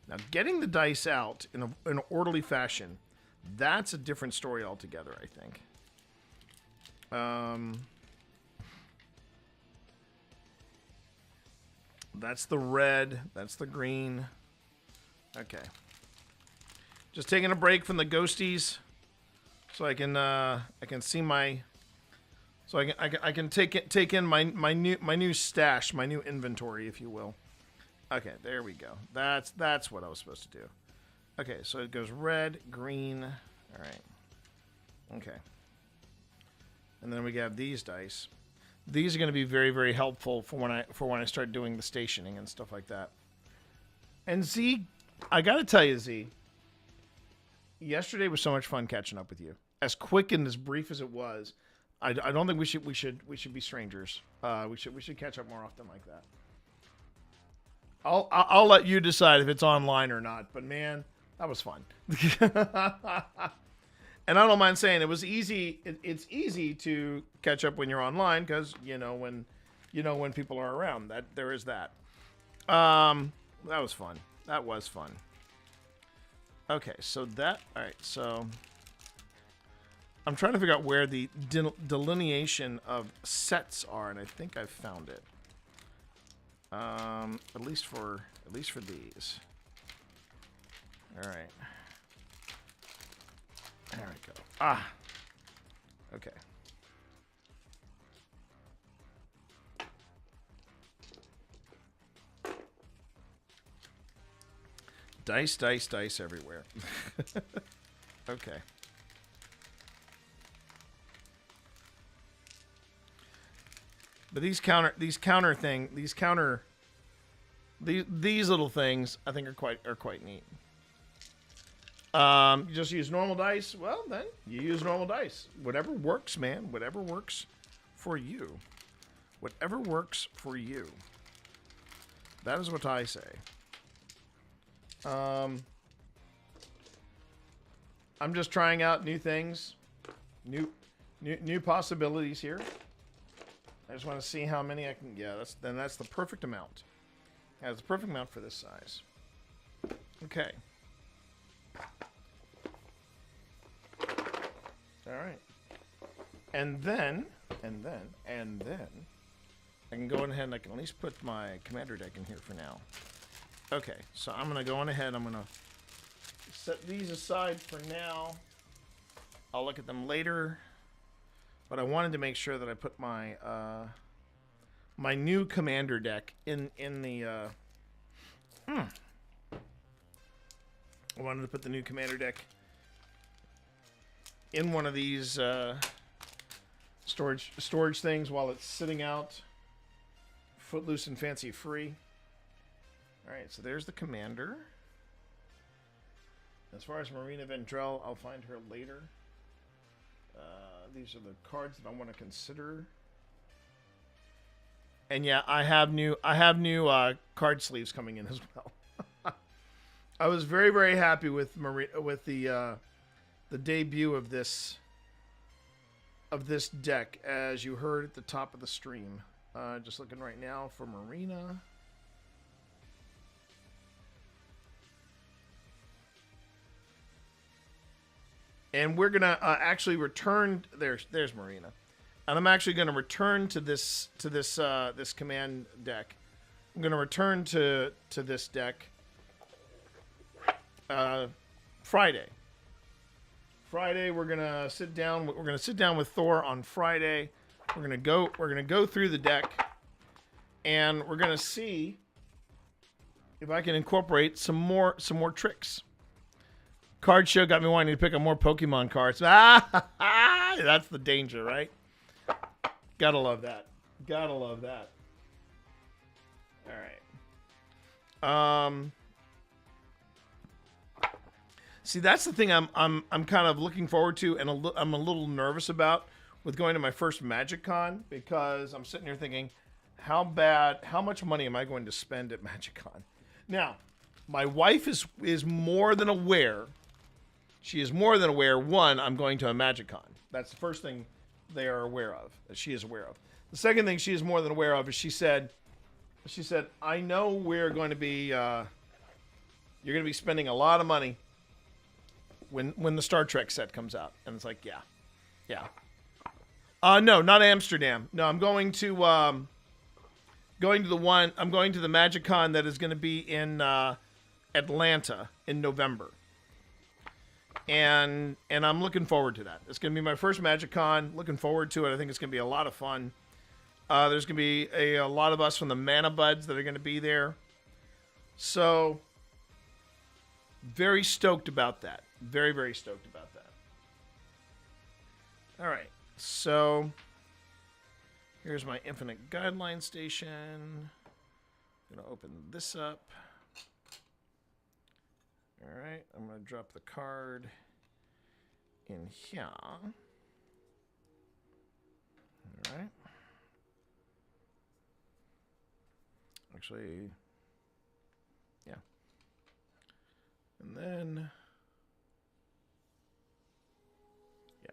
[SPEAKER 12] Now getting the dice out in an orderly fashion, that's a different story altogether, I think. That's the red. That's the green. Okay. Just taking a break from the ghosties, so I can see my, so I can take in my new stash, my new inventory, if you will. Okay, there we go. That's what I was supposed to do. Okay, so it goes red, green. All right. Okay. And then we have these dice. These are going to be very, very helpful for when I start doing the stationing and stuff like that. And Z, I got to tell you, Z, yesterday was so much fun catching up with you. As quick and as brief as it was, I don't think we should be strangers. We should catch up more often like that. I'll let you decide if it's online or not. But man, that was fun. And I don't mind saying it was easy. It's easy to catch up when you're online because when people are around. That there is that. That was fun. That was fun. Okay, so all right. So I'm trying to figure out where the delineation of sets are, and I think I've found it. At least for these. All right. There we go. Ah. Okay. Dice everywhere. Okay. But these little things I think are quite neat. You just use normal dice. Well, then you use normal dice. Whatever works, man. Whatever works for you. Whatever works for you. That is what I say. I'm just trying out new things, new possibilities here. I just want to see how many I can. Yeah, that's the perfect amount. That's the perfect amount for this size. Okay. All right. And then I can go ahead and I can at least put my commander deck in here for now. Okay, so I'm gonna go on ahead. I'm gonna set these aside for now. I'll look at them later. But I wanted to make sure that I put my my new commander deck in the. I wanted to put the new commander deck in one of these storage things while it's sitting out, footloose and fancy free. All right, so there's the commander. As far as Marina Vendrell, I'll find her later. These are the cards that I want to consider. And yeah, I have new card sleeves coming in as well. I was very, very happy with the debut of this deck, as you heard at the top of the stream. Just looking right now for Marina. And we're gonna actually return. There's Marina, and I'm actually gonna return to this command deck. I'm gonna return to this deck Friday. Friday we're gonna sit down. We're gonna sit down with Thor on Friday. We're gonna go through the deck, and we're gonna see if I can incorporate some more tricks. Card show got me wanting to pick up more Pokemon cards. That's the danger, right? Gotta love that. Gotta love that. All right. See, that's the thing I'm kind of looking forward to, and I'm a little nervous about with going to my first Magic Con, because I'm sitting here thinking, how much money am I going to spend at Magic Con? Now, my wife is more than aware. She is more than aware, one, I'm going to a Magic Con. That's the first thing they are aware of, that she is aware of. The second thing she is more than aware of is she said, I know we're going to be, you're going to be spending a lot of money when the Star Trek set comes out. And it's like, yeah. No, not Amsterdam. No, I'm going to the Magic Con that is going to be in Atlanta in November. And I'm looking forward to that. It's going to be my first Magic Con. Looking forward to it. I think it's going to be a lot of fun. There's going to be a lot of us from the Mana Buds that are going to be there. So, very stoked about that. Very, very stoked about that. All right. So, here's my Infinite Guideline Station. I'm going to open this up. All right. I'm going to drop the card in here. All right. Actually, yeah. And then, yeah.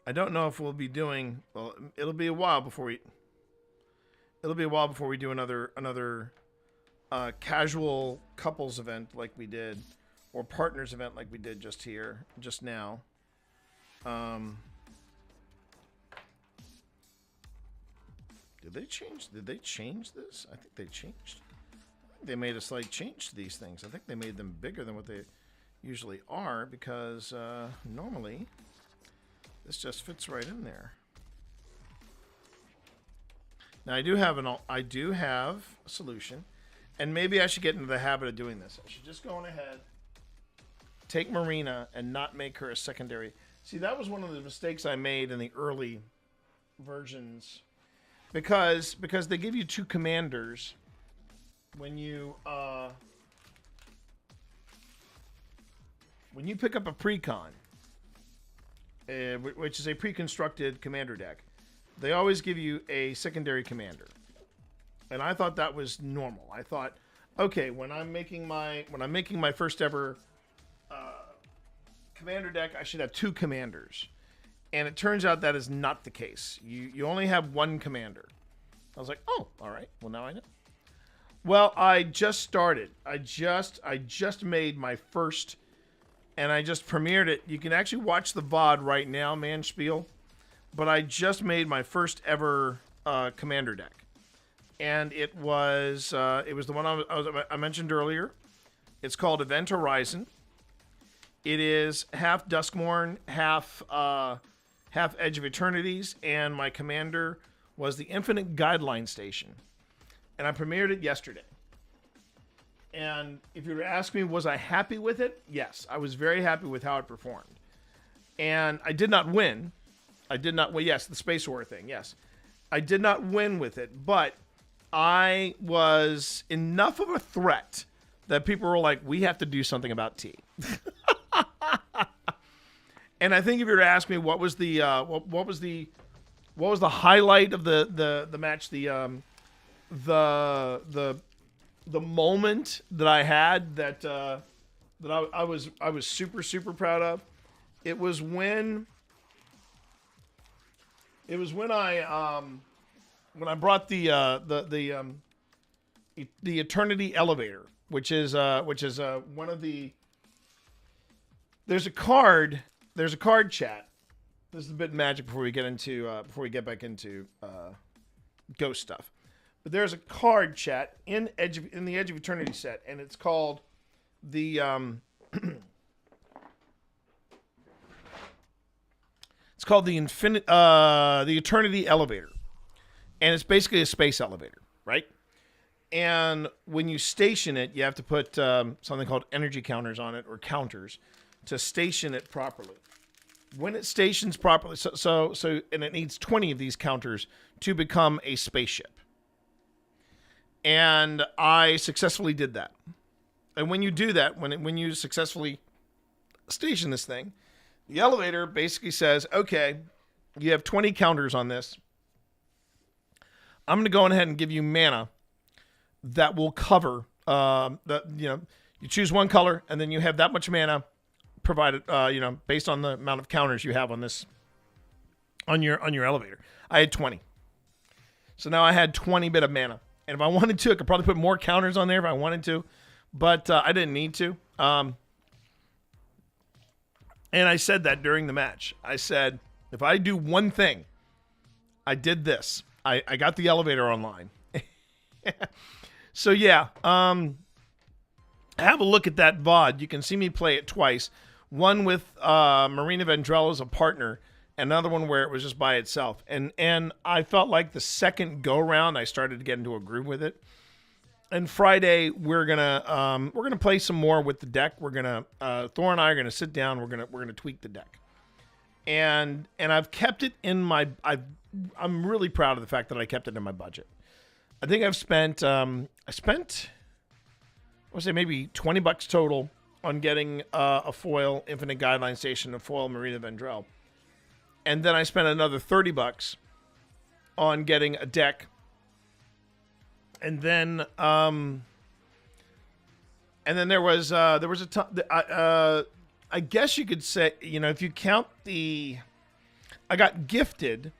[SPEAKER 12] I don't know if we'll be doing, well, it'll be a while before we do another casual couples event like we did, or partners event like we did just now. Did they change this? I think they changed. They made a slight change to these things. I think they made them bigger than what they usually are, because normally this just fits right in there. Now I do have a solution, and maybe I should get into the habit of doing this. I should just go on ahead, take Marina, and not make her a secondary. See, that was one of the mistakes I made in the early versions, because they give you two commanders when you pick up a precon, which is a pre-constructed commander deck. They always give you a secondary commander, and I thought that was normal. I thought, okay, when I'm making my first ever commander deck, I should have two commanders. And it turns out that is not the case. You only have one commander. I was like, oh, all right. Well, now I know. Well, I just started. I just made my first, and I just premiered it. You can actually watch the VOD right now, man, spiel. But I just made my first ever commander deck. And it was the one I mentioned earlier. It's called Event Horizon. It is half Duskmourn, half Edge of Eternities, and my commander was the Infinite Guideline Station. And I premiered it yesterday. And if you were to ask me, was I happy with it? Yes, I was very happy with how it performed. And I did not win. Yes, the Space War thing, yes. I did not win with it, but I was enough of a threat that people were like, we have to do something about T. And I think if you were to ask me what was the highlight of the match, the moment that I had that I was super proud of, it was when I brought the Eternity Elevator, which is one of the. There's a card chat. This is a bit magic before we get back into ghost stuff. But there's a card chat in the Edge of Eternity set, and it's called the the Eternity Elevator, and it's basically a space elevator, right? And when you station it, you have to put something called energy counters on it, or counters, to station it properly. When it stations properly, so and it needs 20 of these counters to become a spaceship. And I successfully did that. And when you do that, when you successfully station this thing, the elevator basically says, okay, you have 20 counters on this. I'm going to go ahead and give you mana that will cover you choose one color, and then you have that much mana provided, based on the amount of counters you have on this, on your elevator. I had 20. So now I had 20 bit of mana. And if I wanted to, I could probably put more counters on there if I wanted to, but I didn't need to. And I said that during the match. I said, if I do one thing,
[SPEAKER 3] I did this. I got the elevator online. So yeah, have a look at that VOD. You can see me play it twice. One with Marina Vendrell as a partner, and another one where it was just by itself. And I felt like the second go round I started to get into a groove with it. And Friday we're gonna play some more with the deck. We're gonna Thor and I are gonna sit down. We're gonna tweak the deck. And I've kept it in my. I'm really proud of the fact that I kept it in my budget. I think I've spent. I would say maybe $20 total on getting a foil Infinite Guideline Station, a foil Marina Vendrell, and then I spent another $30 on getting a deck. And then there was a ton. I guess you could say, if you count I got gifted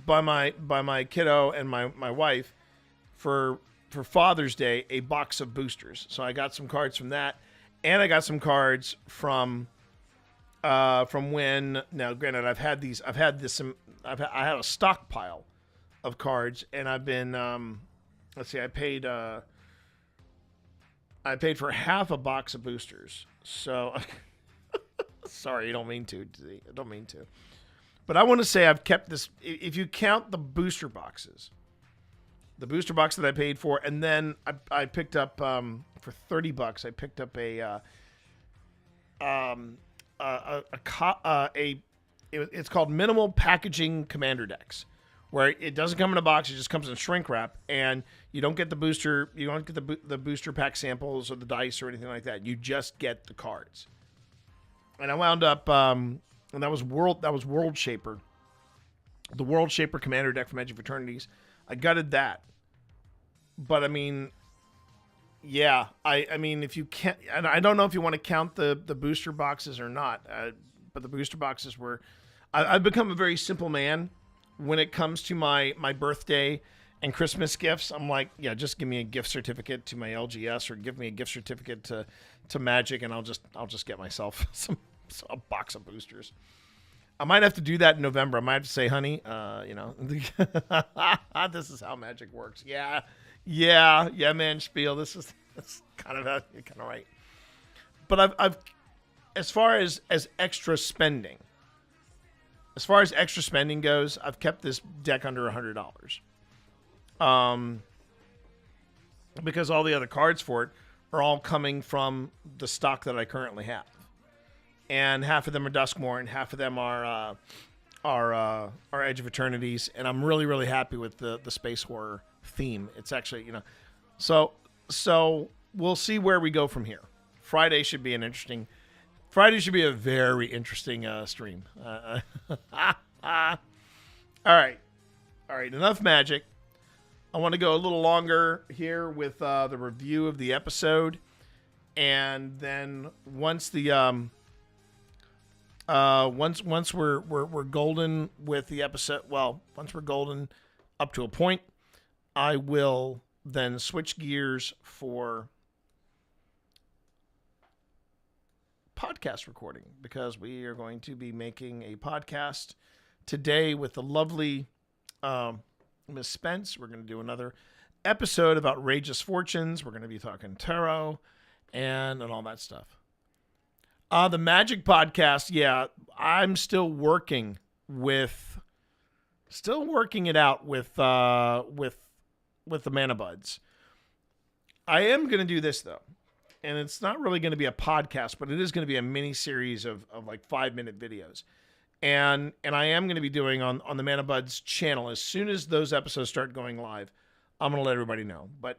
[SPEAKER 3] by my kiddo and my wife for Father's Day a box of boosters. So I got some cards from that, and I got some cards from when. Now, granted, I had a stockpile of cards, and I've been. Let's see, I paid for half a box of boosters. So, sorry, I don't mean to. But I want to say I've kept this. If you count the booster boxes, the booster box that I paid for, and then I picked up for $30. I picked up it's called minimal packaging commander decks, where it doesn't come in a box, it just comes in shrink wrap, and you don't get the booster, you don't get the booster pack samples or the dice or anything like that. You just get the cards. And I wound up, and that was World Shaper, the World Shaper Commander deck from Edge of Eternities. I gutted that, but I mean, yeah, I mean, if you can't, and I don't know if you want to count the booster boxes or not, but the booster boxes were, I've become a very simple man. When it comes to my birthday and Christmas gifts, I'm like, yeah, just give me a gift certificate to my LGS or give me a gift certificate to Magic, and I'll just get myself a box of boosters. I might have to do that in November. I might have to say, honey, this is how Magic works. Yeah, man, spiel. That's kind of how you're kind of right. But I've as far as extra spending. As far as extra spending goes, I've kept this deck under $100. Because all the other cards for it are all coming from the stock that I currently have. And half of them are Duskmoor, and half of them are Edge of Eternities. And I'm really, really happy with the space horror theme. It's actually, so we'll see where we go from here. Friday should be a very interesting stream. All right. Enough Magic. I want to go a little longer here with the review of the episode, and then once we're golden with the episode, once we're golden up to a point, I will then switch gears for podcast recording, because we are going to be making a podcast today with the lovely Miss Spence. We're going to do another episode of Outrageous Fortunes. We're going to be talking tarot and all that stuff. The Magic podcast, yeah, I'm still working it out with the Mana Buds. I am going to do this though. And it's not really going to be a podcast, but it is going to be a mini series of like 5-minute videos. And I am going to be doing on the Mana Buds channel. As soon as those episodes start going live, I'm going to let everybody know. But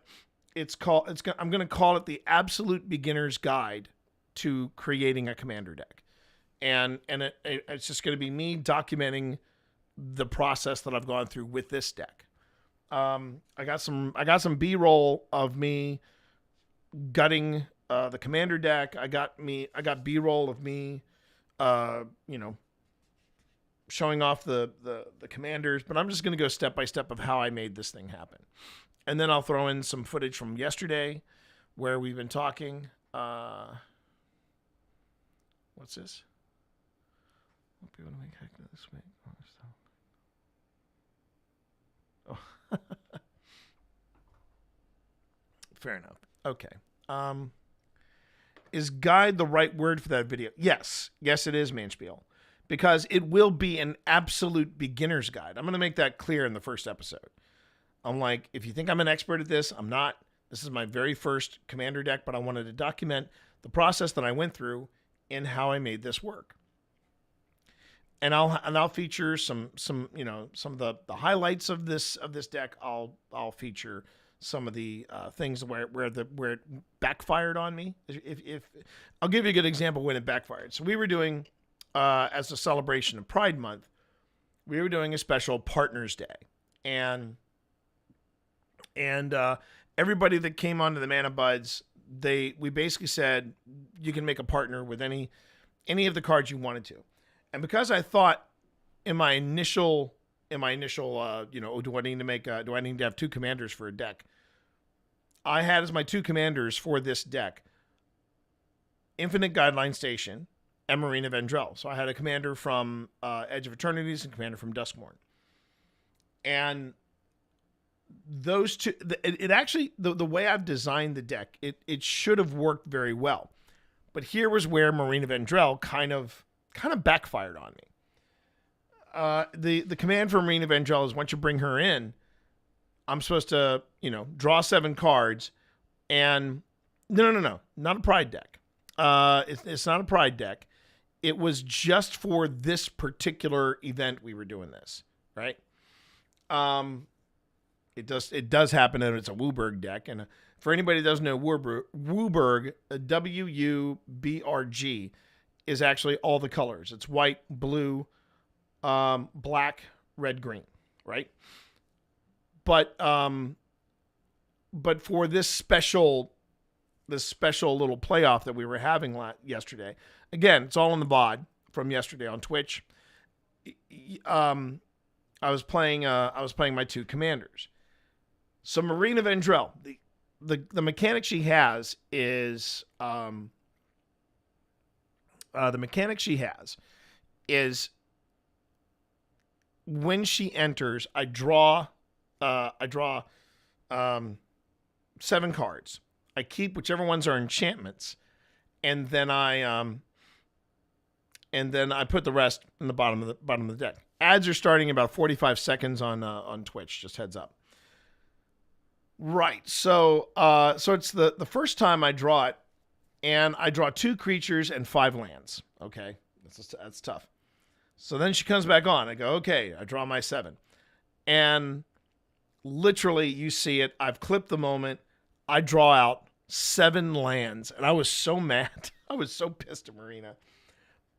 [SPEAKER 3] I'm going to call it the Absolute Beginner's Guide to Creating a Commander Deck. And it's just going to be me documenting the process that I've gone through with this deck. I got some B-roll of me gutting the commander deck. I got B-roll of me showing off the commanders, but I'm just going to go step by step of how I made this thing happen. And then I'll throw in some footage from yesterday where we've been talking. What's this?
[SPEAKER 12] Fair enough. Okay. Is guide the right word for that video? Yes. Yes, it is, Manspiel. Because it will be an absolute beginner's guide. I'm going to make that clear in the first episode. I'm like, if you think I'm an expert at this, I'm not. This is my very first commander deck, but I wanted to document the process that I went through and how I made this work. And I'll feature some of the highlights of this deck. I'll feature some of the things where it backfired on me. If I'll give you a good example when it backfired. So we were doing as a celebration of Pride Month, we were doing a special Partners Day, and everybody that came onto the Mana Buds, we basically said you can make a partner with any of the cards you wanted to. And because I thought in my initial, do I need to have two commanders for a deck? I had as my two commanders for this deck, Infinite Guideline Station and Marina Vendrell. So I had a commander from Edge of Eternities and a commander from Duskmourn. And those two, it actually, the way I've designed the deck, it should have worked very well. But here was where Marina Vendrell kind of backfired on me. The command for Marina Vendrell is once you bring her in, I'm supposed to, draw 7 cards, and no, not a Pride deck. It's not a Pride deck. It was just for this particular event we were doing this, right? It does happen that it's a Wooburg deck, and for anybody that doesn't know Wooburg, WUBRG, is actually all the colors. It's white, blue, black, red, green, right? But for this special little playoff that we were having yesterday, again, it's all in the VOD from yesterday on Twitch. I was playing my two commanders. So Marina Vendrell, the mechanic she has is when she enters, I draw 7 cards. I keep whichever ones are enchantments, and then I put the rest in the bottom of the deck. Ads are starting in about 45 seconds on Twitch. Just heads up. Right. So it's the first time I draw it, and I draw 2 creatures and 5 lands. Okay, that's tough. So then she comes back on. I go, okay, I draw my 7. And literally, you see it. I've clipped the moment. I draw out 7 lands. And I was so mad. I was so pissed at Marina.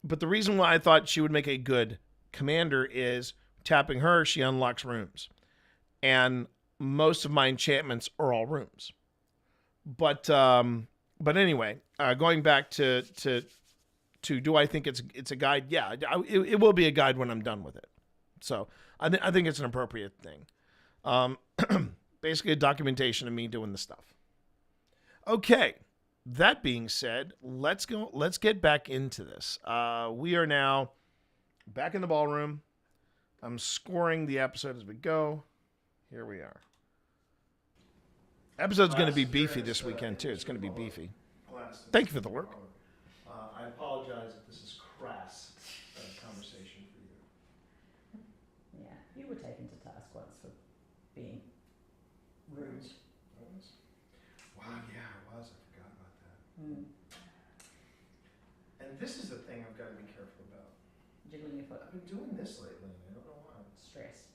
[SPEAKER 12] But the reason why I thought she would make a good commander is tapping her, she unlocks rooms. And most of my enchantments are all rooms. But anyway, going back to do I think it's a guide? Yeah, it will be a guide when I'm done with it. So I think it's an appropriate thing. Basically a documentation of me doing the stuff. Okay, that being said, let's get back into this. We are now back in the ballroom. I'm scoring the episode as we go. Here we are. Episode's going to be beefy this weekend too. It's going to be beefy. Thank you for the work. I apologize if this is crass conversation for you.
[SPEAKER 14] Yeah, you were taken to task once for being rude.
[SPEAKER 12] Wow, yeah, I was. I forgot about that.
[SPEAKER 14] Mm.
[SPEAKER 12] And this is the thing I've got to be careful about.
[SPEAKER 14] Jiggling your foot.
[SPEAKER 12] I've been doing this lately, and I don't know why.
[SPEAKER 14] Stress.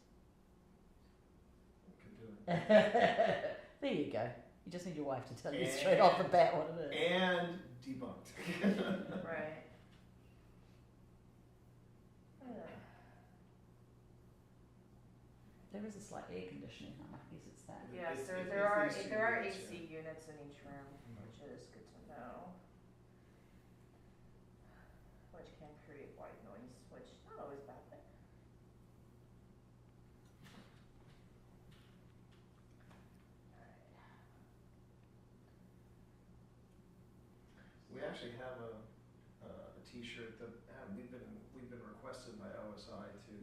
[SPEAKER 12] I could do it.
[SPEAKER 14] There you go. You just need your wife to tell you straight off the bat what it is.
[SPEAKER 12] And debunked.
[SPEAKER 5] Right.
[SPEAKER 14] There is a slight air conditioning. I guess it's that.
[SPEAKER 5] Yes, there are AC units in each room, which is good to know. Which can create white noise, which is not always a bad thing.
[SPEAKER 12] We actually have a T-shirt that we've been requested by OSI to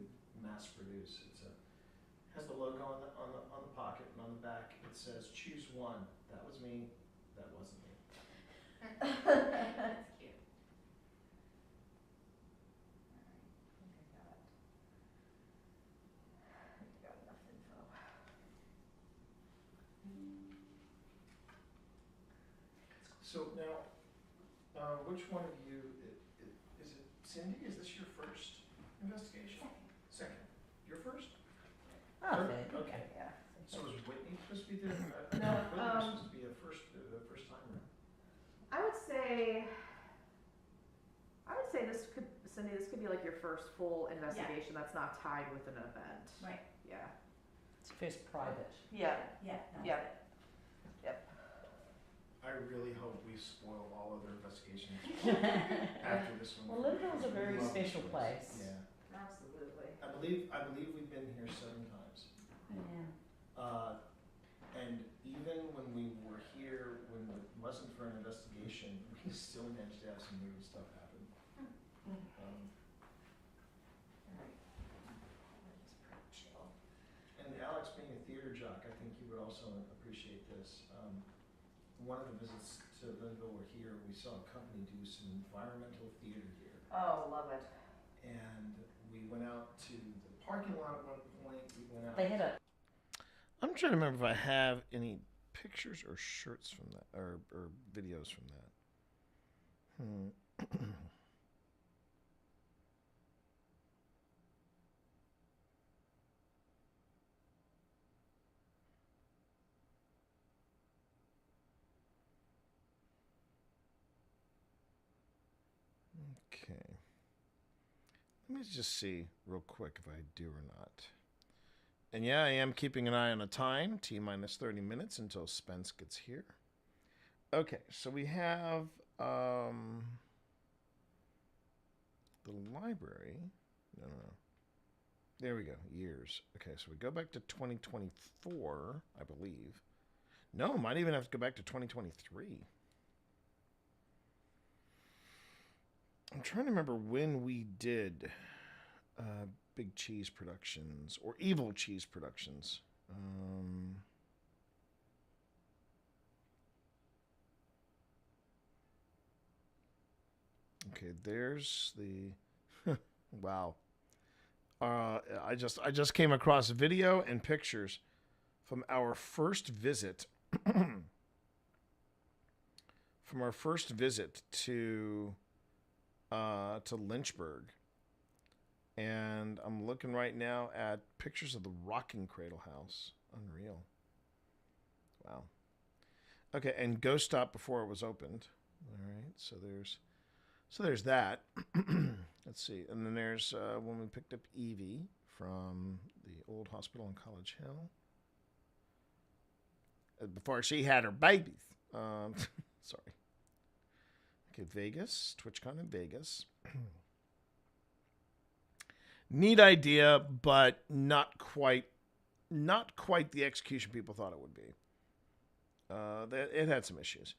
[SPEAKER 12] mass produce. It's a
[SPEAKER 1] has the logo on the pocket, and on the back it says choose one. That was me. That wasn't me.
[SPEAKER 5] That's cute.
[SPEAKER 7] I think I got enough info.
[SPEAKER 1] So now, which one of you, is it Cindy? Is this your first investigation? Second. Your first?
[SPEAKER 14] Oh,
[SPEAKER 1] Third?
[SPEAKER 14] okay.
[SPEAKER 1] Okay. So is Whitney supposed to be the,
[SPEAKER 5] No,
[SPEAKER 1] Whitney was supposed to be the first timer.
[SPEAKER 5] I would say this could, Cindy, this could be like your first full investigation that's not tied with an event.
[SPEAKER 7] Right.
[SPEAKER 5] Yeah.
[SPEAKER 14] It's first private.
[SPEAKER 5] Yeah.
[SPEAKER 7] Yeah.
[SPEAKER 5] Yeah. Yep.
[SPEAKER 1] I really hope we spoil all other investigations after this one.
[SPEAKER 14] Well, Linville's a very
[SPEAKER 1] Love
[SPEAKER 14] special
[SPEAKER 1] this
[SPEAKER 14] place.
[SPEAKER 1] Yeah.
[SPEAKER 5] Absolutely.
[SPEAKER 1] I believe we've been here 7 times.
[SPEAKER 14] Yeah.
[SPEAKER 1] And even when we were here, when it wasn't for an investigation, we still managed to have some weird stuff happen. And Alex, being a theater jock, I think you would also appreciate this. One of the visits to Linville were here, we saw a company do some environmental theater here.
[SPEAKER 5] Oh, love it.
[SPEAKER 1] And we went out to the parking lot at one point. We went out.
[SPEAKER 14] They had a.
[SPEAKER 12] I'm trying to remember if I have any pictures or shirts from that, or videos from that. Okay. Let me just see real quick if I do or not. And yeah, I am keeping an eye on the time. T-minus 30 minutes until Spence gets here. Okay, so we have the library. No. There we go. Years. Okay, so we go back to 2024, I believe. No, might even have to go back to 2023. I'm trying to remember when we did Big Cheese Productions or Evil Cheese Productions. Okay, there's the wow. I just came across video and pictures from our first visit to Lynchburg. And I'm looking right now at pictures of the Rocking Cradle House. Unreal. Wow. Okay, and Ghost Stop before it was opened. All right, so there's that. Let's see. And then there's when we picked up Evie from the old hospital in College Hill. Before she had her babies. Sorry. Okay, Vegas. TwitchCon in Vegas. Neat idea, but not quite the execution people thought it would be. It had some issues.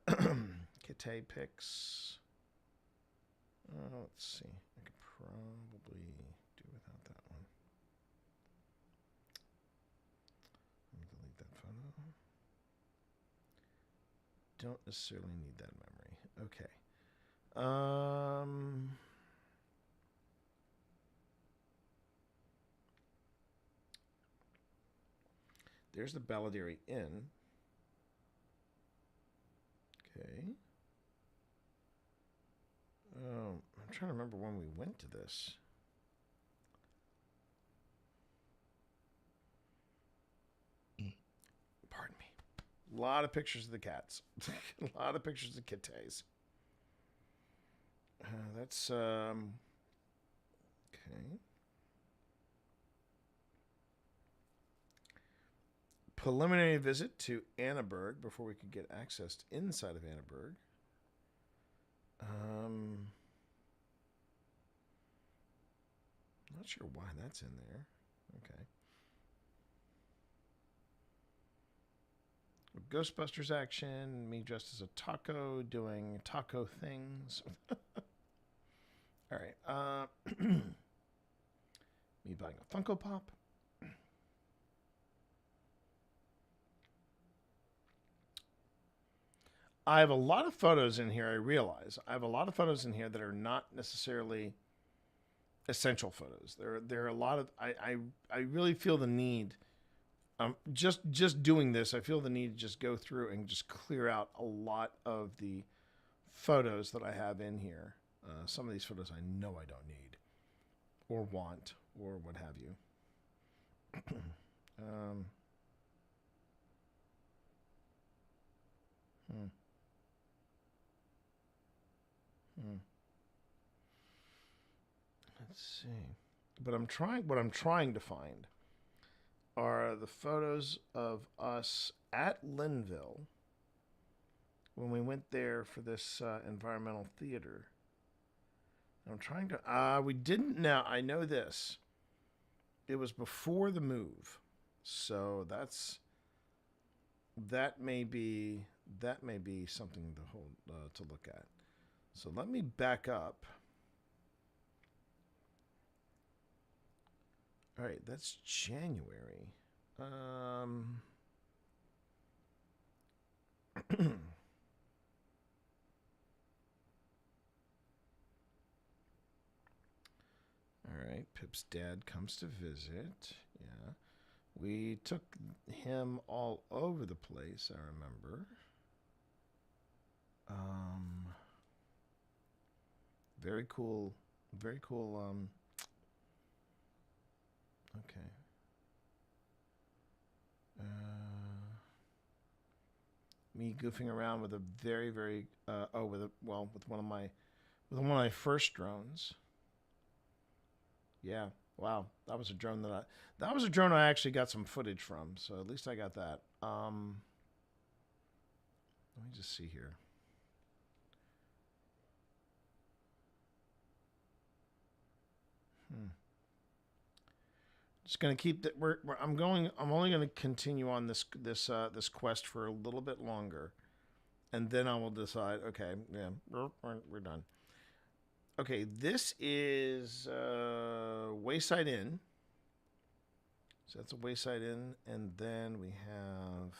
[SPEAKER 12] Kite picks. Let's see. I could probably do without that one. Let me delete that photo. Don't necessarily need that memory. Okay. There's the Belladary Inn. Okay. I'm trying to remember when we went to this. Pardon me. A lot of pictures of the cats. A lot of pictures of kittens. That's okay. Preliminary visit to Annaburg before we could get access inside of Annaburg. Not sure why that's in there. Okay. Ghostbusters action, me dressed as a taco doing taco things. All right. Me buying a Funko Pop. I have a lot of photos in here. I realize I have a lot of photos in here that are not necessarily essential photos. There are a lot of I really feel the need. Just doing this, I feel the need to just go through and just clear out a lot of the photos that I have in here. Some of these photos I know I don't need, or want, or what have you. Let's see. But what I'm trying to find are the photos of us at Linville when we went there for this environmental theater. I'm trying to. We didn't know. I know this. It was before the move, so that may be something to hold to look at. So let me back up. All right, that's January. All right, Pip's dad comes to visit. Yeah. We took him all over the place, I remember. Very cool. Very cool. Okay. Me goofing around with a very, very with one of my first drones. Yeah. Wow. That was a drone I actually got some footage from, so at least I got that. Let me just see here. Just gonna keep that. I'm only gonna continue on this quest for a little bit longer, and then I will decide. Okay, yeah, we're done. Okay, this is Wayside Inn. So that's a Wayside Inn, and then we have.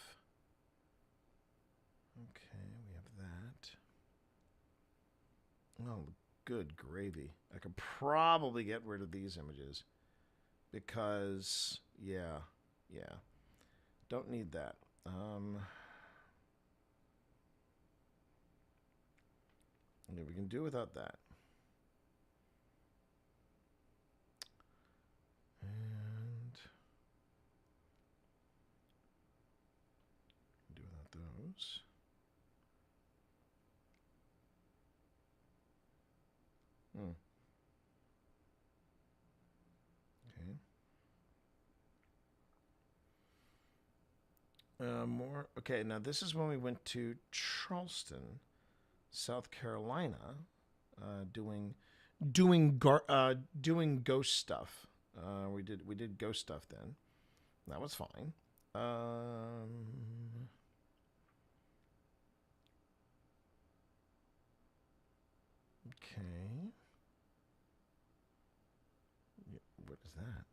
[SPEAKER 12] Okay, we have that. Oh, good gravy! I could probably get rid of these images. Because, yeah, don't need that. Okay, we can do without that. And do without those. More. Okay, now this is when we went to Charleston, South Carolina, doing ghost stuff. We did ghost stuff then. That was fine. Okay. What is that?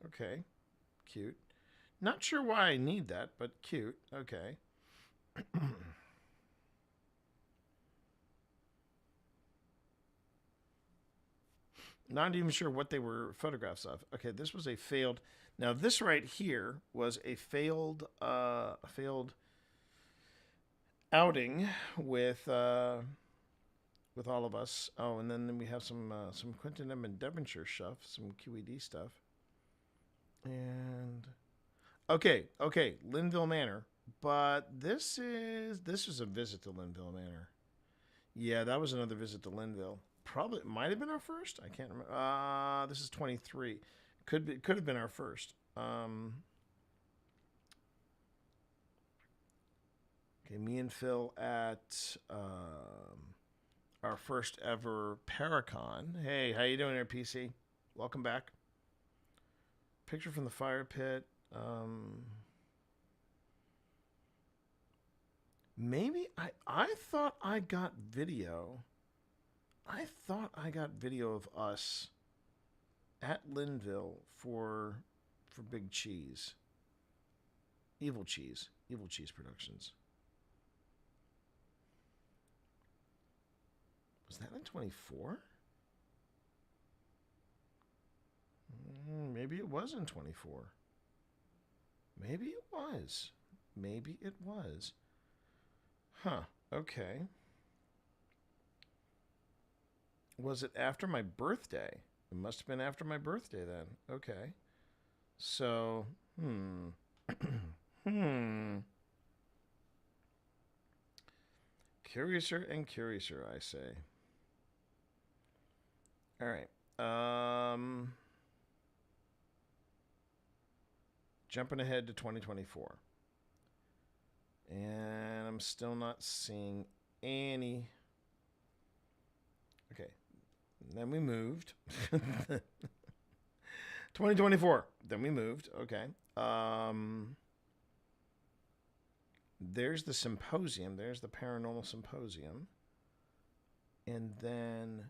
[SPEAKER 12] Okay. Cute. Not sure why I need that, but cute. Okay. Not even sure what they were photographs of. Okay, this was a failed. Now this right here was a failed outing with all of us. Oh, and then we have some Quentin M. and Devonshire stuff, some QED stuff. And okay, Linville Manor. But this was a visit to Linville Manor. Yeah, that was another visit to Linville. Probably might have been our first. I can't remember. This is 23. Could have been our first. Okay, me and Phil at our first ever Paracon. Hey, how you doing there, PC? Welcome back. Picture from the fire pit. Maybe I thought I got video. I thought I got video of us at Linville for Big Cheese. Evil Cheese Productions. Was that in 24? Maybe it was in 24. Maybe it was. Huh, okay. Was it after my birthday? It must have been after my birthday then. Okay. So, Curiouser and curiouser, I say. All right. Jumping ahead to 2024. And I'm still not seeing any. Okay. Then we moved. 2024. Then we moved. Okay. There's the symposium. There's the paranormal symposium. And then...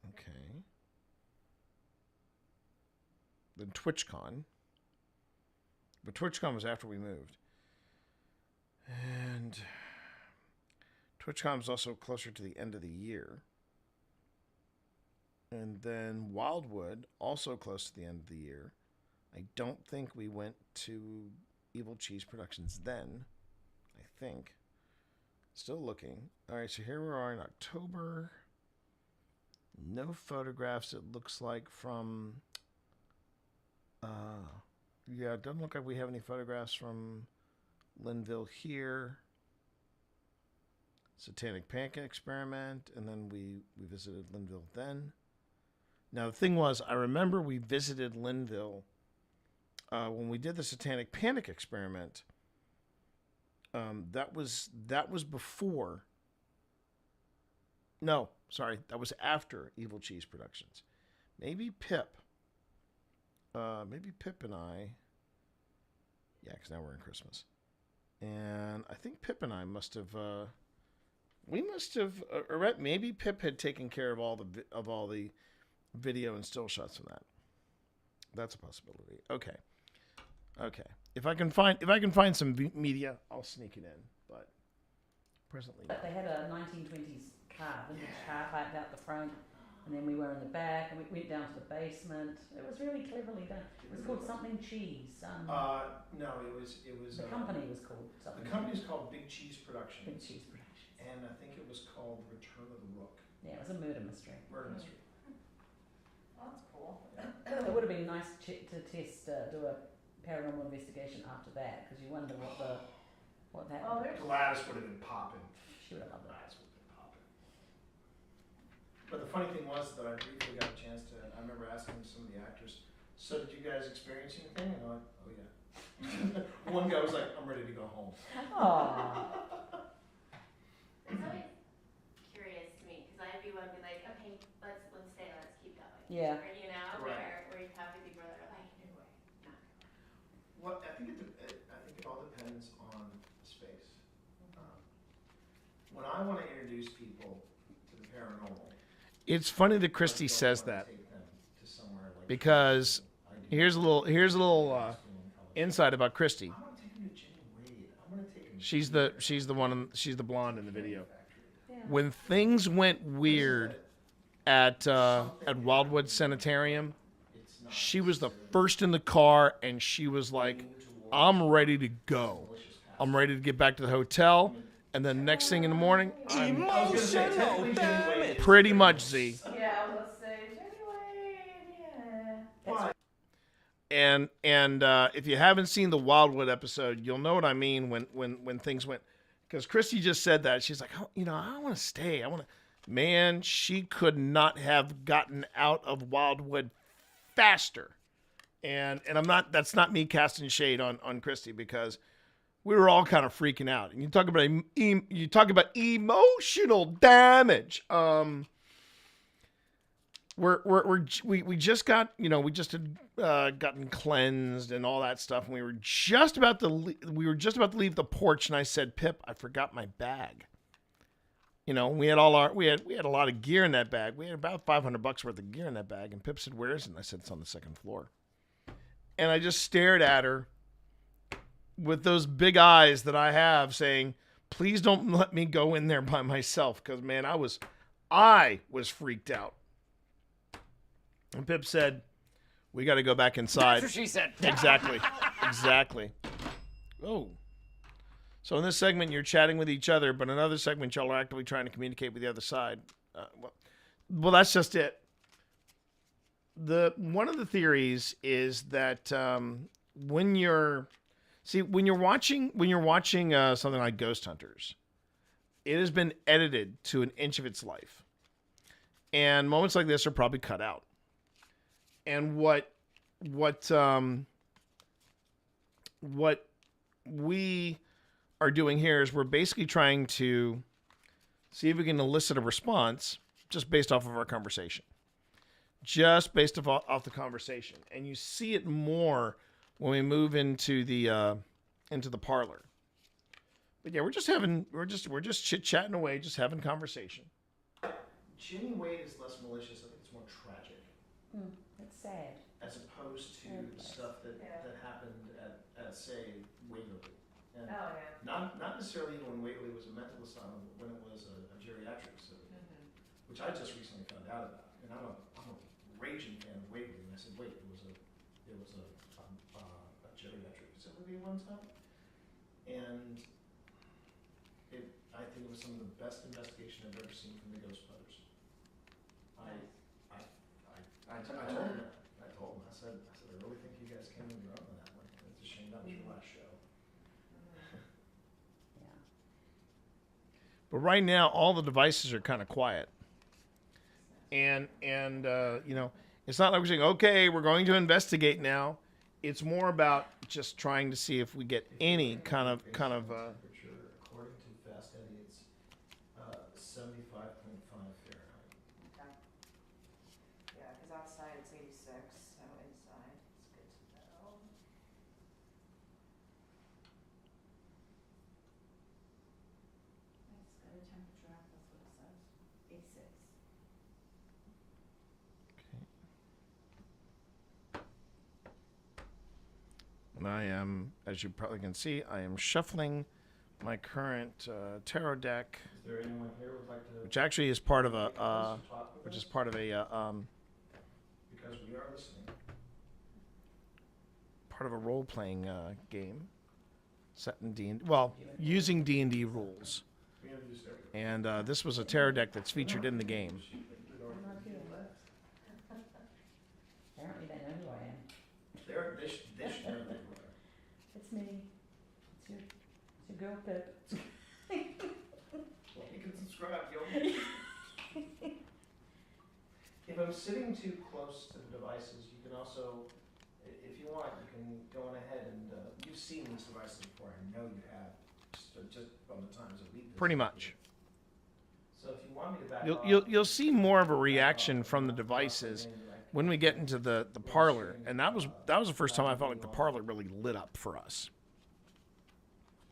[SPEAKER 12] Okay. Then TwitchCon. But TwitchCon was after we moved. And TwitchCon was also closer to the end of the year. And then Wildwood, also close to the end of the year. I don't think we went to Evil Cheese Productions then. I think. Still looking. All right, so here we are in October. No photographs, it looks like, from... yeah, it doesn't look like we have any photographs from Linville here. Satanic Pancake Experiment, and then we visited Linville then. Now, the thing was, I remember we visited Linville when we did the Satanic Panic Experiment. That was before. No, sorry, that was after Evil Cheese Productions. Maybe Pip and I. Yeah, because now we're in Christmas, and I think Pip and I must have. Or maybe Pip had taken care of all the video and still shots from that. That's a possibility. Okay. If I can find some media, I'll sneak it in. But presently,
[SPEAKER 14] they had a 1920s car, vintage car parked out the front, and then we were in the back, and we went down to the basement. It was really cleverly done. It was called something cheese.
[SPEAKER 12] No, it was.
[SPEAKER 14] The company was called something.
[SPEAKER 12] The company is called Big Cheese Productions.
[SPEAKER 14] Big Cheese Productions.
[SPEAKER 12] And I think it was called Return of the Rook.
[SPEAKER 14] Yeah, it was a murder mystery.
[SPEAKER 12] Mystery.
[SPEAKER 5] Oh, that's cool.
[SPEAKER 14] It would have been nice to do a paranormal investigation after that, because you wonder what happened.
[SPEAKER 5] Oh, there's...
[SPEAKER 12] Gladys would have been popping.
[SPEAKER 14] She would have loved that.
[SPEAKER 12] Gladys would have been popping. But the funny thing was that I briefly got a chance to. I remember asking some of the actors, "So did you guys experience anything?" And I'm like, "Oh yeah." One guy was like, "I'm ready to go home."
[SPEAKER 14] Aww.
[SPEAKER 6] It's always curious to me, because I'd be one to be like, okay, let's stay, let's keep going.
[SPEAKER 14] Yeah.
[SPEAKER 6] Or, you know,
[SPEAKER 12] Right.
[SPEAKER 6] where you have to be brother, like, no way, not.
[SPEAKER 12] Well, I think it all depends on the space. When I want to introduce people to the paranormal, it's funny that Christy says that, because here's a little insight about Christy. She's the blonde in the video.
[SPEAKER 14] Yeah.
[SPEAKER 12] When things went weird at Wildwood Sanitarium, she was the first in the car, and she was like, "I'm ready to go. I'm ready to get back to the hotel." And then next thing in the morning,
[SPEAKER 20] Emotional damage.
[SPEAKER 12] pretty much Z.
[SPEAKER 5] Yeah, I was gonna say, anyway, yeah.
[SPEAKER 12] And if you haven't seen the Wildwood episode, you'll know what I mean when things went. Because Christy just said that. She's like, "Oh, I want to stay. I want to." Man, she could not have gotten out of Wildwood faster. And I'm not. That's not me casting shade on Christy, because we were all kind of freaking out. And you talk about emotional damage. We just got, we just had gotten cleansed and all that stuff, and we were just about to leave the porch, and I said, "Pip, I forgot my bag."
[SPEAKER 3] You know, we had a lot of gear in that bag. We had about $500 worth of gear in that bag. And Pip said, "Where is it?" And I said, "It's on the second floor." And I just stared at her with those big eyes that I have, saying, "Please don't let me go in there by myself," because man, I was freaked out. And Pip said, "We got to go back inside."
[SPEAKER 9] That's what she said.
[SPEAKER 3] Exactly. Oh. So in this segment, you're chatting with each other, but in another segment, y'all are actively trying to communicate with the other side. Well, that's just it. One of the theories is that when you're watching something like Ghost Hunters, it has been edited to an inch of its life, and moments like this are probably cut out. And what we are doing here is we're basically trying to see if we can elicit a response just based off of our conversation. Just based off the conversation. And you see it more when we move into the parlor. But yeah, we're just chit-chatting away, just having conversation.
[SPEAKER 1] Jimmy Wade is less malicious. I think it's more tragic.
[SPEAKER 14] It's sad.
[SPEAKER 1] As opposed to stuff that happened at say Waverly. And not necessarily even when Waverly was a mental asylum, but when it was a geriatric facility, which I just recently found out about. And I'm a raging fan of Waverly, and I said, wait, there was a geriatric facility at one time, and I think it was some of the best investigation I've ever seen from the Ghost Brothers. I told him that. I said, I really think you guys came in your own on that one. It's a shame that was your last show.
[SPEAKER 3] But right now, all the devices are kind of quiet. And you know, it's not like we're saying, okay, we're going to investigate now. It's more about just trying to see if we get any kind of.
[SPEAKER 1] According to Fast Eddie, it's 75.5 Fahrenheit.
[SPEAKER 5] Okay. Yeah, because outside it's 86, so inside it's good to know. It's got a temperature up, that's what it says. 86.
[SPEAKER 3] And I am, as you probably can see, I am shuffling my current tarot deck,
[SPEAKER 1] Is there anyone here who would like to?
[SPEAKER 3] which actually is part of a,
[SPEAKER 1] because we are listening.
[SPEAKER 3] part of a role-playing game set in D&D, well, using D&D rules. And this was a tarot deck that's featured in the game.
[SPEAKER 14] Apparently they know who I am.
[SPEAKER 1] They should know who you are.
[SPEAKER 14] It's me. It's your girl Pip.
[SPEAKER 1] Well, you can subscribe, yo. If I'm sitting too close to the devices, you can also, if you want, you can go on ahead and you've seen these devices before. I know you have, just from the times that we've.
[SPEAKER 3] Pretty much.
[SPEAKER 1] So if you want me to back
[SPEAKER 3] You'll see more of a reaction from the devices when we get into the parlor, and that was the first time I felt like the parlor really lit up for us.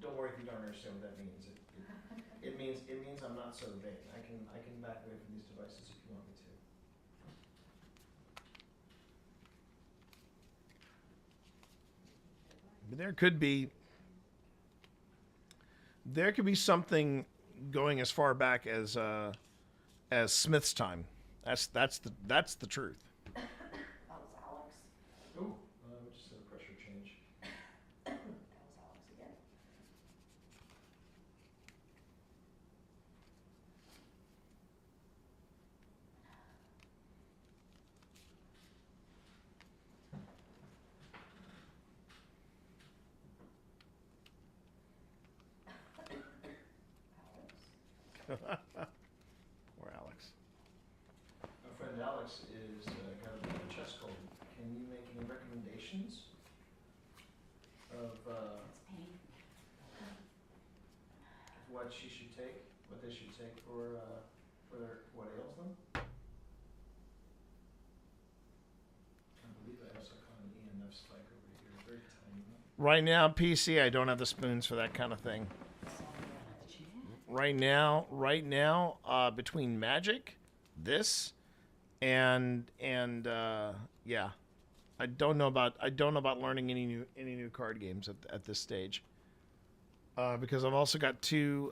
[SPEAKER 1] Don't worry if you don't understand what that means. It means I'm not so vain. I can back away from these devices if you want me to.
[SPEAKER 3] But there could be something going as far back as Smith's time. That's the truth.
[SPEAKER 5] That was Alex.
[SPEAKER 1] Ooh, we just did a pressure change.
[SPEAKER 5] That was Alex again.
[SPEAKER 3] Or Alex.
[SPEAKER 1] My friend Alex is got a chest cold. Can you make any recommendations of what she should take, what they should take for what ails them? I believe I also caught an EMF spike over here, very tiny one.
[SPEAKER 3] Right now, PC, I don't have the spoons for that kind of thing.
[SPEAKER 12] right now, between Magic, this, and yeah, I don't know about learning any new card games at this stage. Because I've also got 2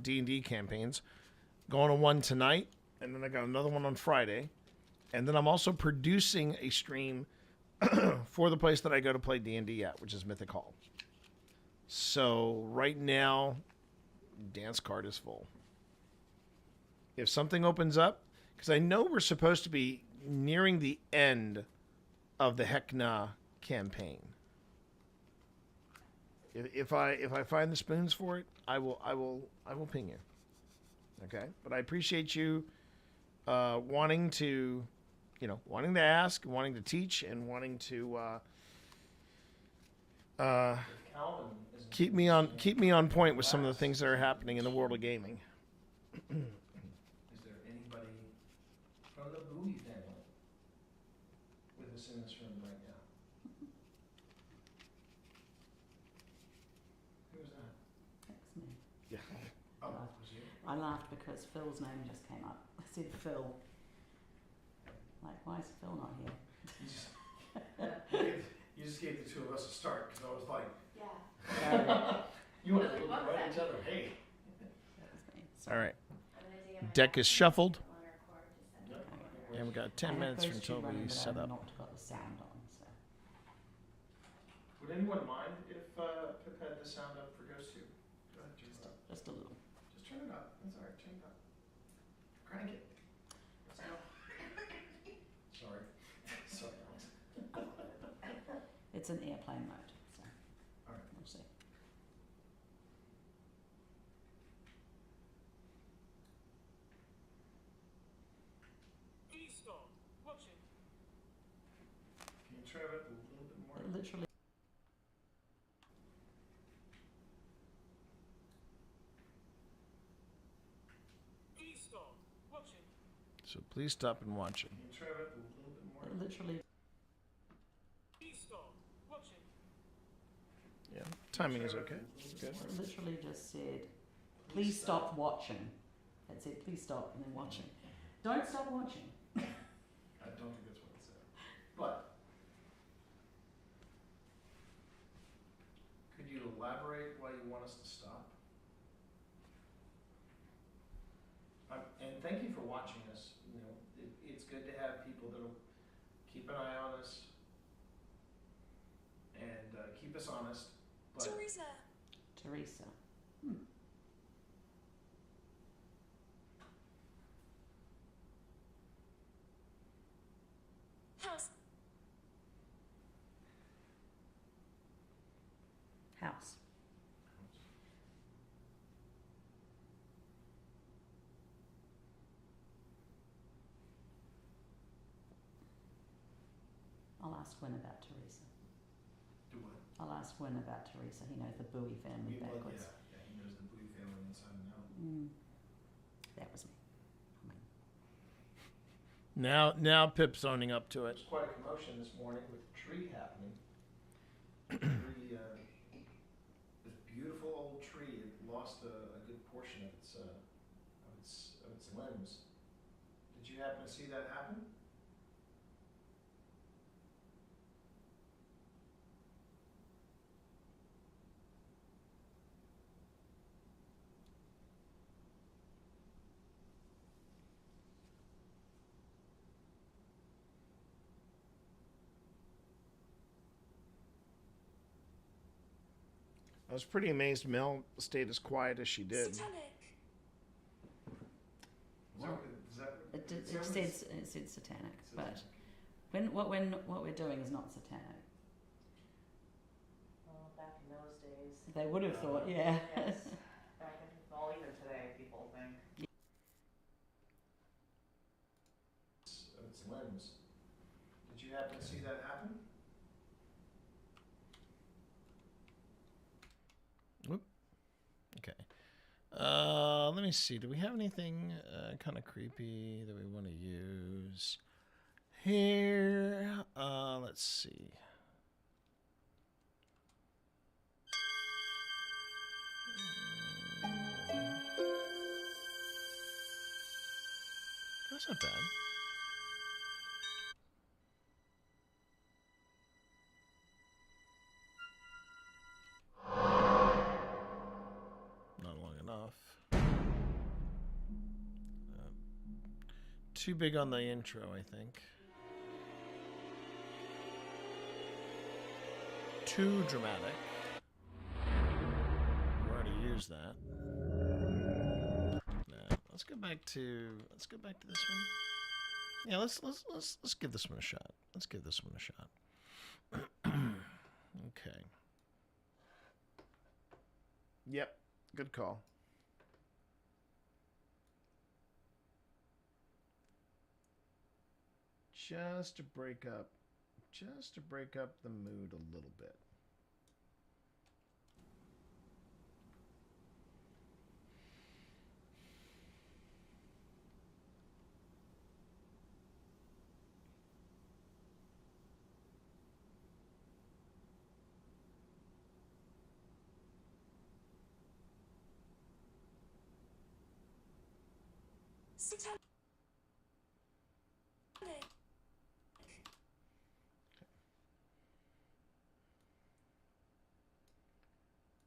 [SPEAKER 12] D&D campaigns, going to one tonight, and then I got another one on Friday, and then I'm also producing a stream for the place that I go to play D&D at, which is Mythic Hall. So right now, dance card is full. If something opens up, because I know we're supposed to be nearing the end of the Heckna campaign. If I find the spoons for it, I will ping you. Okay, but I appreciate you wanting to ask, wanting to teach, and wanting to keep me on point with some of the things that are happening in the world of gaming.
[SPEAKER 1] Is there anybody from the Bowie family with us in this room right now? Who was that?
[SPEAKER 14] That's me.
[SPEAKER 1] Yeah. Oh, was you?
[SPEAKER 14] I laughed because Phil's name just came up. I said Phil. Like, why is Phil not here?
[SPEAKER 1] You just gave the 2 of us a start, because I was like,
[SPEAKER 6] Yeah.
[SPEAKER 1] you want to look right at each other. Hey.
[SPEAKER 12] All right. Deck is shuffled. And we got 10 minutes until we set up.
[SPEAKER 14] Not got the sound on, so.
[SPEAKER 1] Would anyone mind if Pip had the sound up for Ghost 2? Go ahead, turn it up.
[SPEAKER 14] Just a little.
[SPEAKER 1] Just turn it up. That's all right. Turn it up. Crank it. Let's go. Sorry. Sorry, Alex.
[SPEAKER 14] It's an airplane mode, so.
[SPEAKER 1] All right.
[SPEAKER 14] We'll see.
[SPEAKER 1] Can you try it up a little bit more?
[SPEAKER 14] Literally.
[SPEAKER 12] So please stop and watch it.
[SPEAKER 1] Can you try it up a little bit more?
[SPEAKER 14] Literally.
[SPEAKER 12] Yeah, timing is okay. Good.
[SPEAKER 14] It literally just said, please stop watching. It said, please stop, and then watching. Don't stop watching.
[SPEAKER 1] I don't think that's what it said. But could you elaborate why you want us to stop? And thank you for watching us. You know, it's good to have people that'll keep an eye on us and keep us honest. But
[SPEAKER 14] Teresa. Hmm.
[SPEAKER 8] House.
[SPEAKER 14] House. I'll ask Wynn about Teresa.
[SPEAKER 1] do what?
[SPEAKER 14] I'll ask Wynn about Teresa. He knows the Bowie family
[SPEAKER 1] Well,
[SPEAKER 14] backwards.
[SPEAKER 1] yeah, he knows the Bowie family inside and out.
[SPEAKER 14] That was me.
[SPEAKER 12] Now Pip's owning up to it.
[SPEAKER 1] There's quite a commotion this morning with the tree happening. Tree, this beautiful old tree, it lost a good portion of its limbs. Did you happen to see that happen?
[SPEAKER 12] I was pretty amazed Mel stayed as quiet as she did.
[SPEAKER 14] Well, it said satanic, but what we're doing is not satanic.
[SPEAKER 5] Well, back in those days.
[SPEAKER 14] They would have thought, yeah.
[SPEAKER 5] Yes. Back in, well, even today, people think.
[SPEAKER 1] Of its limbs. Did you happen to see that happen?
[SPEAKER 12] Whoop. Okay. Let me see. Do we have anything kind of creepy that we want to use here? Let's see. That's not bad. Not long enough. Too big on the intro, I think. Too dramatic. We already used that. Now, let's go back to this one. Yeah, let's give this one a shot. Let's give this one a shot. Okay. Yep, good call. Just to break up the mood a little bit.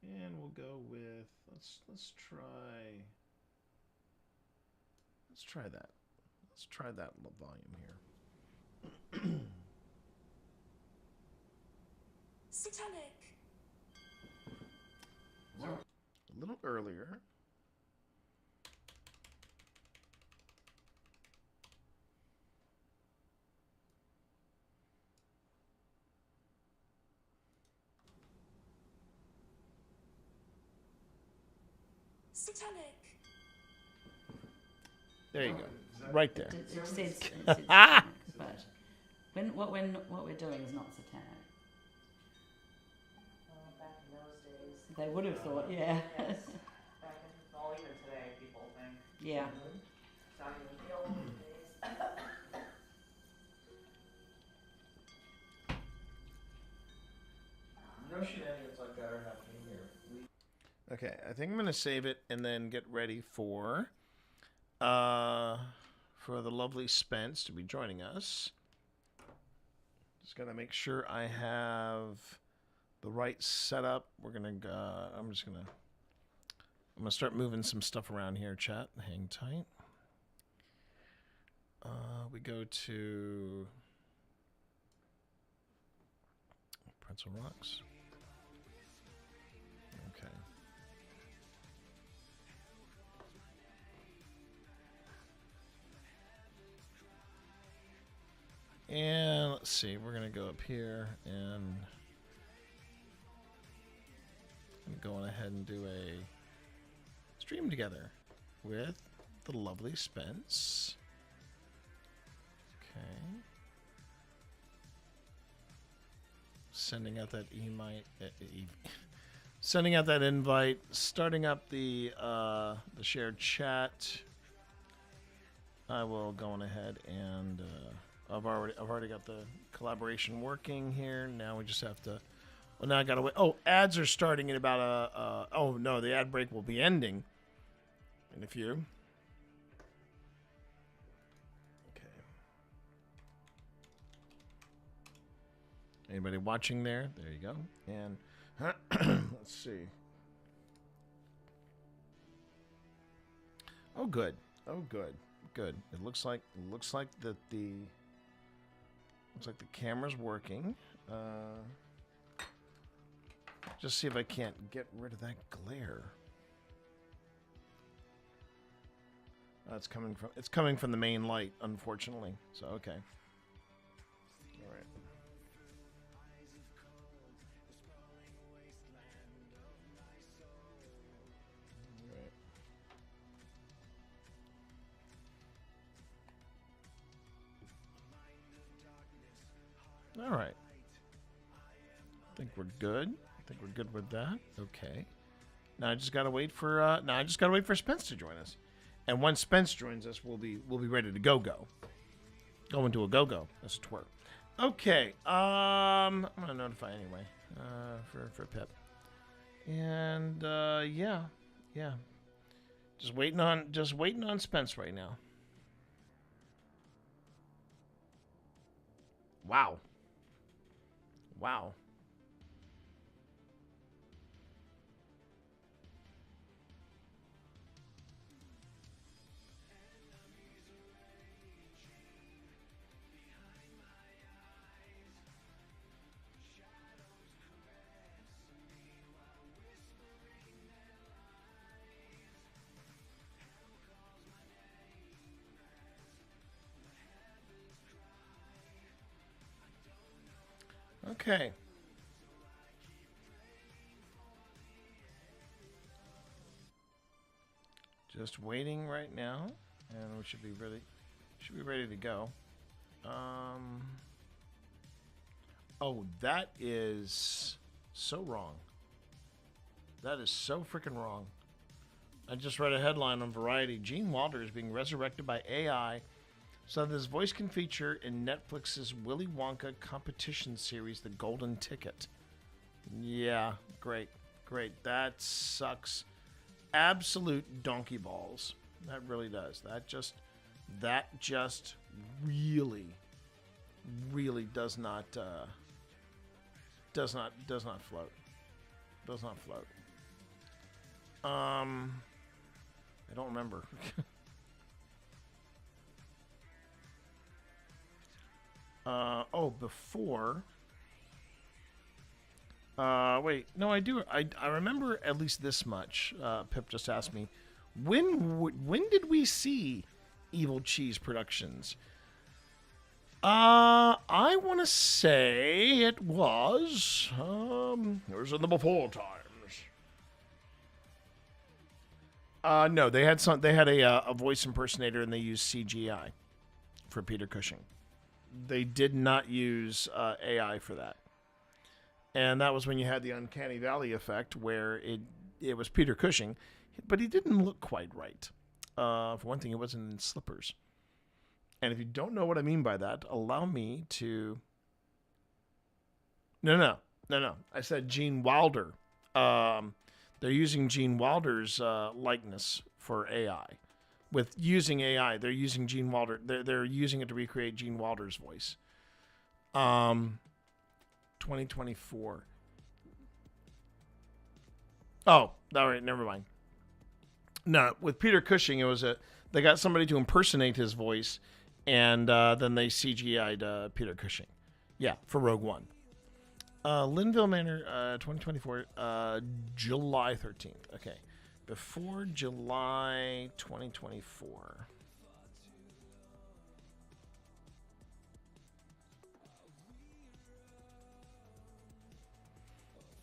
[SPEAKER 12] And we'll go with let's try that. Let's try that volume here.
[SPEAKER 9] Satanic.
[SPEAKER 12] A little earlier.
[SPEAKER 9] Satanic.
[SPEAKER 12] There you go. Right there.
[SPEAKER 14] It says satanic, but what we're doing is not satanic.
[SPEAKER 5] Back in those days.
[SPEAKER 14] They would have thought, yeah.
[SPEAKER 5] Yes. Back in, well, even today, people think.
[SPEAKER 14] Yeah.
[SPEAKER 5] It's not even the old days.
[SPEAKER 1] No shenanigans like that are happening here.
[SPEAKER 12] Okay, I think I'm gonna save it and then get ready for the lovely Spence to be joining us. Just gotta make sure I have the right setup. We're gonna I'm gonna start moving some stuff around here, chat. Hang tight. We go to Pretzel Rocks. Okay. And let's see, we're gonna go up here and I'm going ahead and do a stream together with the lovely Spence. Okay. Sending out that sending out that invite, starting up the shared chat. I will go on ahead and I've already got the collaboration working here. Now we just have to. Well, now I gotta wait. Oh, ads are starting in about oh no, the ad break will be ending in a few. Okay. Anybody watching there? There you go. And let's see. Oh, good. Oh, good. Good. It looks like that the. Looks like the camera's working. Just see if I can't get rid of that glare. It's coming from the main light, unfortunately. So okay. All right. All right. I think we're good. I think we're good with that. Okay. Now I just gotta wait for Spence to join us, and once Spence joins us, we'll be ready to go. Go into a go. That's a twerk. Okay. I'm gonna notify anyway. For Pip. And yeah. Just waiting on Spence right now. Wow. Wow. Okay. Just waiting right now, and we should be ready to go. Oh, that is so wrong. That is so freaking wrong. I just read a headline on Variety. Gene Wilder is being resurrected by AI so that his voice can feature in Netflix's Willy Wonka competition series, The Golden Ticket. Yeah, great. That sucks. Absolute donkey balls. That really does. That just really does not float. Does not float. I don't remember. Before. Wait, no, I do. I remember at least this much. Pip just asked me, when did we see Evil Cheese Productions? I want to say it was in the before times. No, they had a voice impersonator and they used CGI for Peter Cushing. They did not use AI for that. And that was when you had the Uncanny Valley effect where it was Peter Cushing, but he didn't look quite right. For one thing, he wasn't in slippers. And if you don't know what I mean by that, allow me to... No. I said Gene Wilder. They're using Gene Wilder's likeness for AI. With using AI, they're using Gene Wilder. They're using it to recreate Gene Wilder's voice. 2024. Oh, all right, never mind. No, with Peter Cushing, they got somebody to impersonate his voice, and then they CGI'd Peter Cushing. Yeah, for Rogue One. Linville Manor, 2024, July 13th. Okay, before July 2024.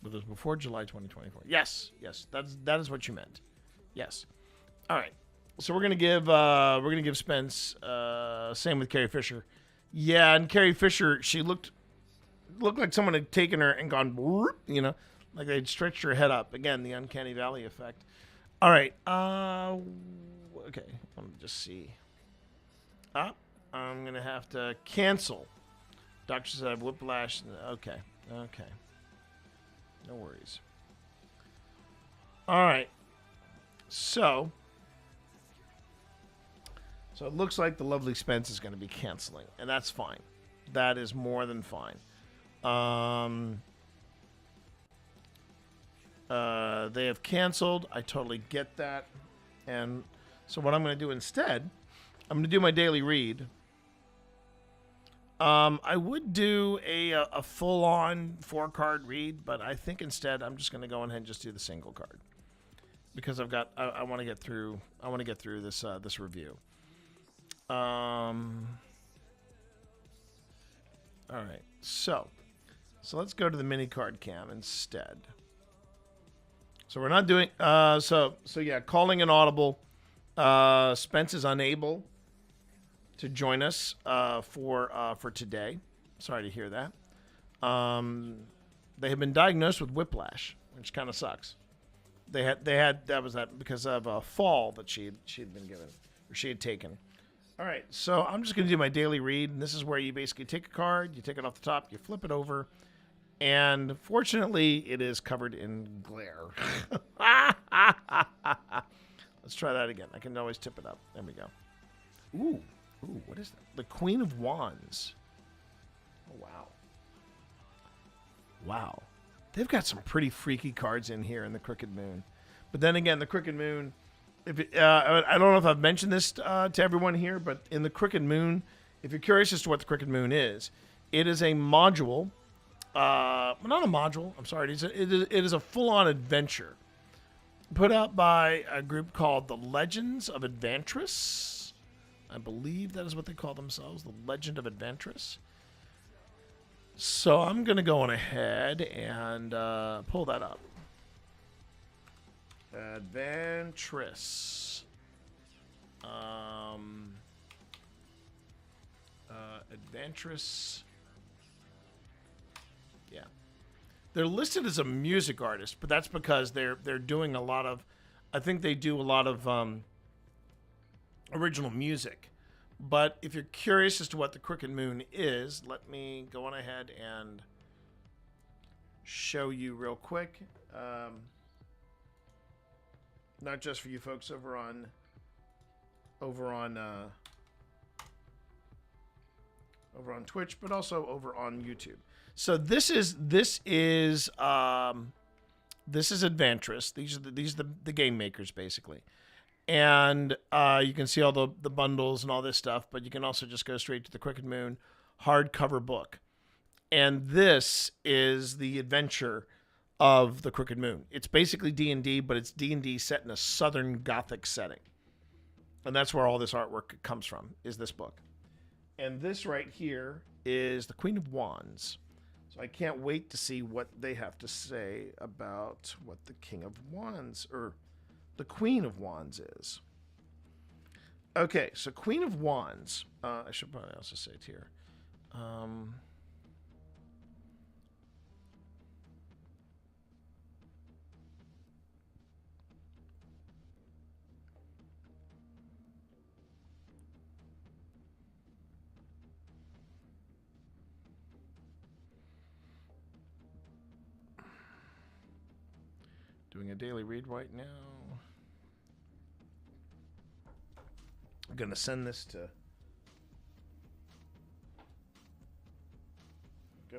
[SPEAKER 12] But it was before July 2024. Yes, that is what you meant. Yes. All right. So we're gonna give Spence. Same with Carrie Fisher. Yeah, and Carrie Fisher, she looked like someone had taken her and gone, like they'd stretched her head up. Again, the Uncanny Valley effect. All right. Okay. Let me just see. I'm gonna have to cancel. Doctor said I have whiplash. Okay. No worries. All right. So it looks like the lovely Spence is going to be canceling, and that's fine. That is more than fine. They have canceled. I totally get that. And so what I'm going to do instead, I'm going to do my daily read. I would do a full-on 4-card read, but I think instead I'm just going to go ahead and just do the single card because I want to get through. I want to get through this review. All right, so let's go to the mini card cam instead. So we're not doing so yeah, calling an audible. Spence is unable to join us for today. Sorry to hear that. They have been diagnosed with whiplash, which kind of sucks. They had that was because of a fall that she had been given or she had taken. All right, so I'm just going to do my daily read, and this is where you basically take a card, you take it off the top, you flip it over, and fortunately, it is covered in glare. Let's try that again. I can always tip it up. There we go. Ooh, what is that? The Queen of Wands. Oh, Wow. They've got some pretty freaky cards in here in the Crooked Moon. But then again, the Crooked Moon, I don't know if I've mentioned this to everyone here, but in the Crooked Moon, if you're curious as to what the Crooked Moon is, it is a module, not a module, I'm sorry, it is a full-on adventure put out by a group called the Legends of Adventris. I believe that is what they call themselves, the Legend of Adventris. So I'm going to go on ahead and pull that up. Adventris. Adventris. Yeah. They're listed as a music artist, but that's because they're doing a lot of, I think they do a lot of original music. But if you're curious as to what the Crooked Moon is, let me go on ahead and show you real quick. Not just for you folks over on Twitch, but also over on YouTube. So this is Adventris. These are the game makers basically. And you can see all the bundles and all this stuff, but you can also just go straight to the Crooked Moon hardcover book. And this is the adventure of the Crooked Moon. It's basically D&D, but it's D&D set in a Southern Gothic setting. And that's where all this artwork comes from, is this book. And this right here is the Queen of Wands. So I can't wait to see what they have to say about what the King of Wands, or the Queen of Wands is. Okay, so Queen of Wands. I should probably also say it here. Doing a daily read right now. I'm going to send this to... Go.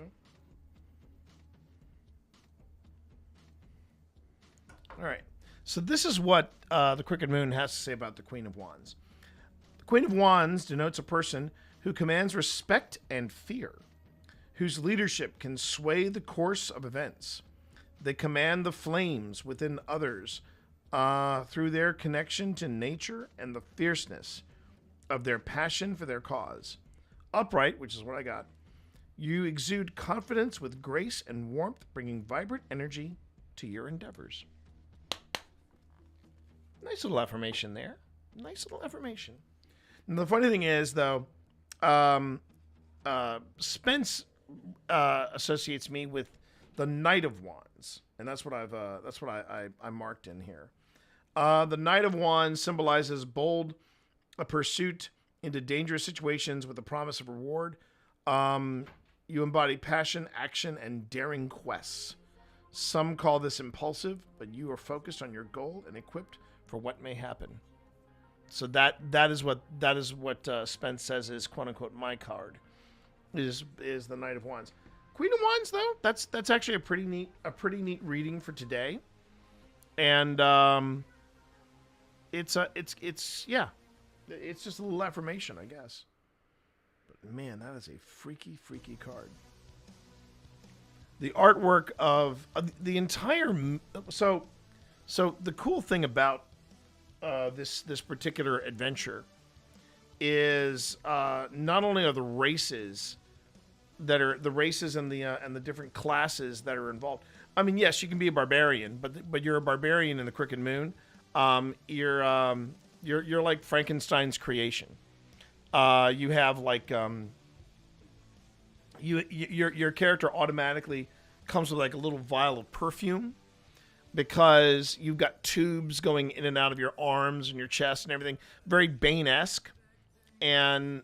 [SPEAKER 12] All right. So this is what the Crooked Moon has to say about the Queen of Wands. The Queen of Wands denotes a person who commands respect and fear, whose leadership can sway the course of events. They command the flames within others through their connection to nature and the fierceness of their passion for their cause. Upright, which is what I got, you exude confidence with grace and warmth, bringing vibrant energy to your endeavors. Nice little affirmation there. Nice little affirmation. And the funny thing is, though, Spence associates me with the Knight of Wands, and that's what I marked in here. The Knight of Wands symbolizes bold pursuit into dangerous situations with the promise of reward. You embody passion, action, and daring quests. Some call this impulsive, but you are focused on your goal and equipped for what may happen. So that is what Spence says is quote unquote my card is the Knight of Wands. Queen of Wands, though, that's actually a pretty neat reading for today, and it's just a little affirmation, I guess. But man, that is a freaky card. The artwork of the entire so the cool thing about this particular adventure is not only are the races and the different classes that are involved. I mean, yes, you can be a barbarian, but you're a barbarian in the Crooked Moon. You're like Frankenstein's creation. You have like your character automatically comes with like a little vial of perfume because you've got tubes going in and out of your arms and your chest and everything. Very Bane-esque, and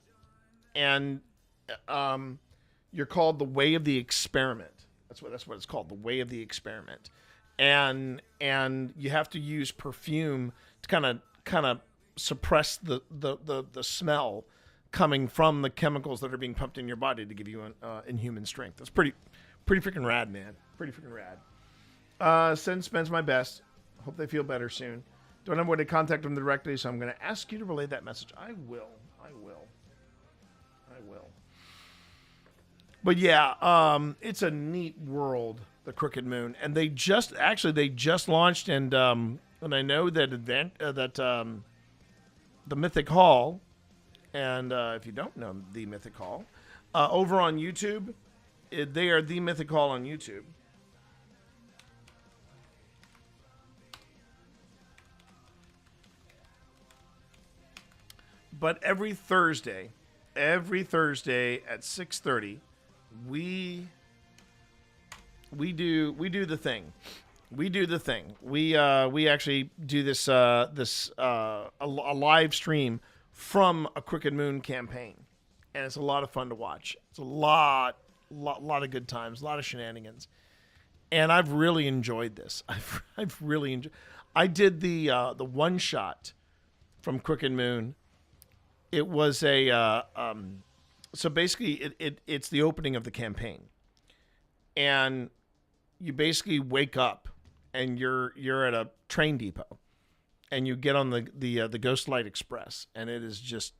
[SPEAKER 12] you're called the Way of the Experiment. That's what it's called, the Way of the Experiment. And you have to use perfume to kind of suppress the smell coming from the chemicals that are being pumped in your body to give you an inhuman strength. That's pretty Pretty freaking rad, man. Pretty freaking rad. Send Spence my best. Hope they feel better soon. Don't have a way to contact them directly, so I'm going to ask you to relay that message. I will. But yeah, it's a neat world, the Crooked Moon, and they just launched, and I know that the Mythic Hall, and if you don't know the Mythic Hall, over on YouTube, they are the Mythic Hall on YouTube. But every Thursday at 6:30, we do the thing. We actually do this a live stream from a Crooked Moon campaign, and it's a lot of fun to watch. It's a lot of good times, a lot of shenanigans, and I've really enjoyed this. I've really enjoyed. I did the one shot from Crooked Moon. It was so basically it's the opening of the campaign, and you basically wake up and you're at a train depot, and you get on the Ghostlight Express, and it is just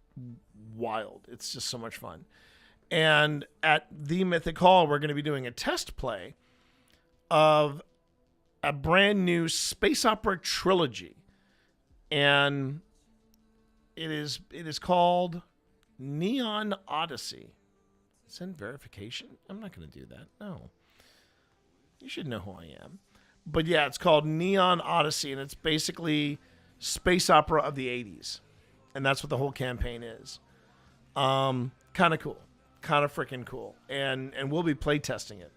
[SPEAKER 12] wild. It's just so much fun. And at the Mythic Hall, we're going to be doing a test play of a brand new space opera trilogy, and it is called Neon Odyssey. Send verification? I'm not going to do that. No. You should know who I am. But yeah, it's called Neon Odyssey, and it's basically space opera of the 80s. And that's what the whole campaign is. Kind of cool. Kind of freaking cool. And we'll be playtesting it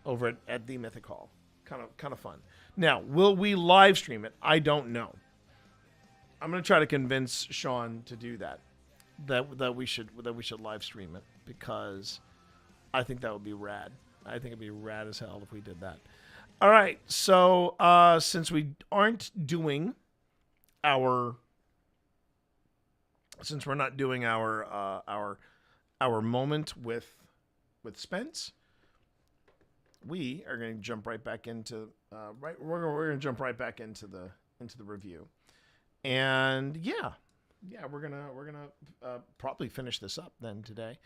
[SPEAKER 12] over at the Mythic Hall. Kind of fun. Now, will we live stream it? I don't know. I'm going to try to convince Sean to do that. That we should live stream it, because I think that would be rad. I think it'd be rad as hell if we did that. All right, so since we're not doing our moment with Spence, we are going to jump right back into we're going to jump right back into the review, and yeah, we're gonna probably finish this up then today,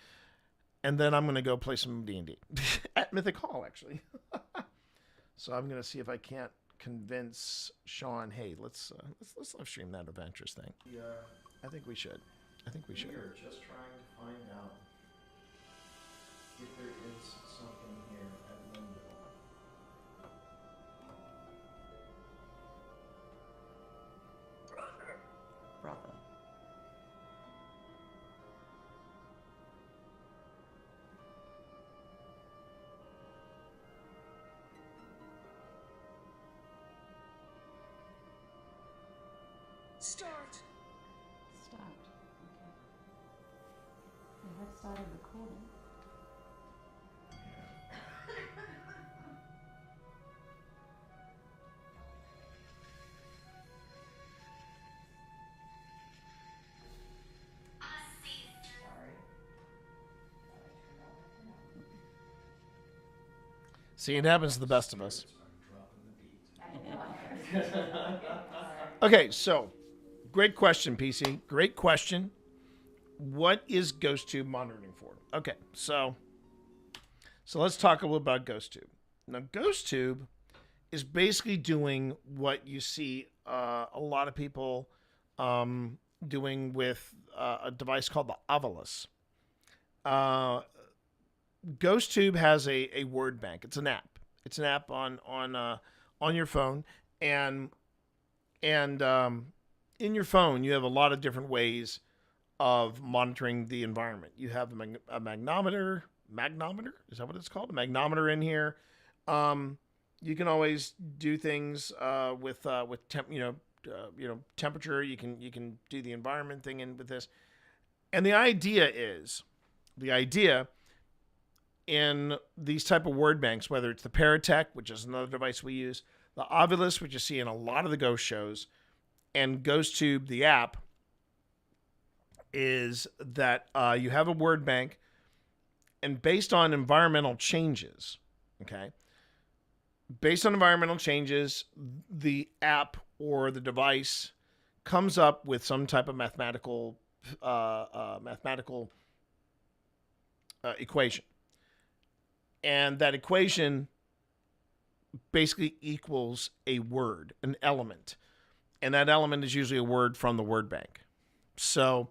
[SPEAKER 12] and then I'm gonna go play some D&D at Mythic Hall actually. So I'm gonna see if I can't convince Sean. Hey, let's live stream that adventurous thing. Yeah, I think we should. We are just trying to find out if there is something here at Linville.
[SPEAKER 14] Brother.
[SPEAKER 9] Start.
[SPEAKER 14] Okay. We have started recording.
[SPEAKER 12] See, it happens to the best of us. Okay, so great question, PC. Great question. What is GhostTube monitoring for? Okay, so let's talk a little about GhostTube. Now, GhostTube is basically doing what you see a lot of people doing with a device called the Ovilus. GhostTube has a word bank. It's an app. It's an app on your phone, and in your phone you have a lot of different ways of monitoring the environment. You have a magnometer. Is that what it's called? A magnometer in here. You can always do things with temperature. You can do the environment thing in with this, and the idea in these type of word banks, whether it's the Paratech, which is another device we use, the Ovilus, which you see in a lot of the ghost shows, and GhostTube, the app, is that you have a word bank, and based on environmental changes,
[SPEAKER 3] Okay. Based on environmental changes, the app or the device comes up with some type of mathematical equation. And that equation basically equals a word, an element. And that element is usually a word from the word bank. So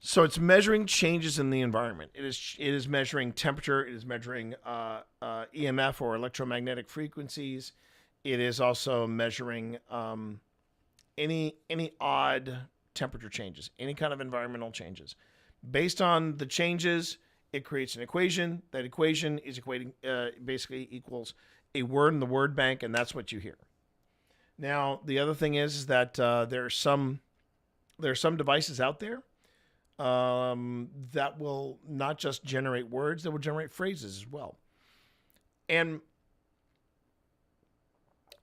[SPEAKER 3] it's measuring changes in the environment. It is measuring temperature. It is measuring EMF or electromagnetic frequencies. It is also measuring any odd temperature changes, any kind of environmental changes. Based on the changes, it creates an equation. That equation is basically equals a word in the word bank, and that's what you hear. Now, the other thing is that there are some devices out there that will not just generate words, they will generate phrases as well. And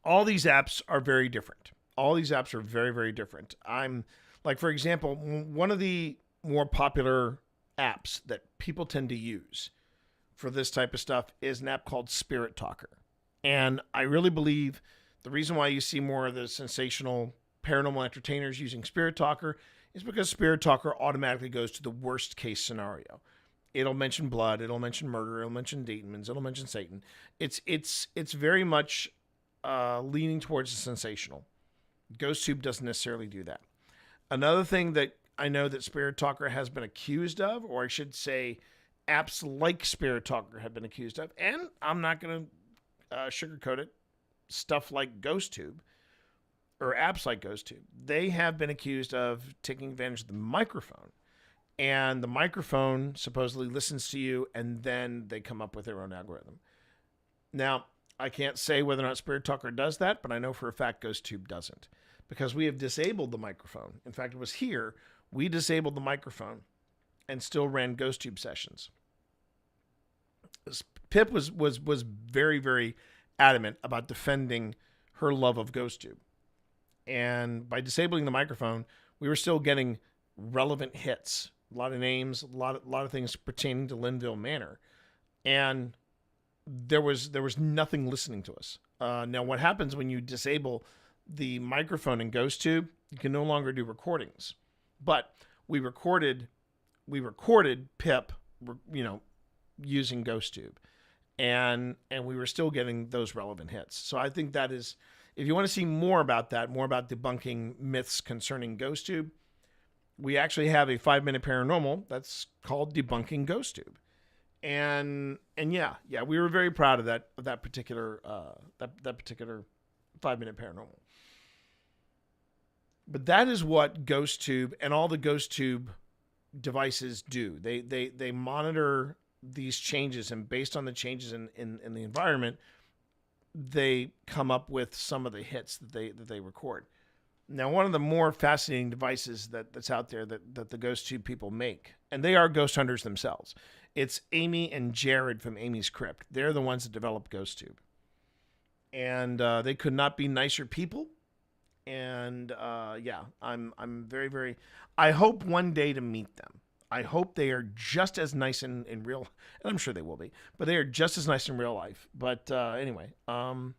[SPEAKER 3] all these apps are very different. All these apps are very, very different. For example, one of the more popular apps that people tend to use for this type of stuff is an app called Spirit Talker. And I really believe the reason why you see more of the sensational paranormal entertainers using Spirit Talker is because Spirit Talker automatically goes to the worst case scenario. It'll mention blood, it'll mention murder, it'll mention demons, it'll mention Satan. It's very much leaning towards the sensational. GhostTube doesn't necessarily do that. Another thing that I know that Spirit Talker has been accused of, or I should say apps like Spirit Talker have been accused of, and I'm not going to sugarcoat it, stuff like GhostTube, or apps like GhostTube, they have been accused of taking advantage of the microphone. And the microphone supposedly listens to you, and then they come up with their own algorithm. Now, I can't say whether or not Spirit Talker does that, but I know for a fact GhostTube doesn't. Because we have disabled the microphone. In fact, it was here, we disabled the microphone and still ran GhostTube sessions. Pip was very, very adamant about defending her love of GhostTube. And by disabling the microphone, we were still getting relevant hits. A lot of names, a lot of things pertaining to Linville Manor. And there was nothing listening to us. Now, what happens when you disable the microphone in GhostTube, you can no longer do recordings. But we recorded Pip, using GhostTube. And we were still getting those relevant hits. So I think that is, if you want to see more about that, more about debunking myths concerning GhostTube, we actually have a 5-minute paranormal that's called Debunking GhostTube. And yeah, we were very proud of that particular 5-minute paranormal. But that is what GhostTube and all the GhostTube devices do. They monitor these changes, and based on the changes in the environment, they come up with some of the hits that they record. Now, one of the more fascinating devices that's out there that the GhostTube people make, and they are ghost hunters themselves, it's Amy and Jared from Amy's Crypt. They're the ones that developed GhostTube. And they could not be nicer people. And I'm very, very, I hope one day to meet them. I hope they are just as nice in real, and I'm sure they will be, but they are just as nice in real life. But anyway, no,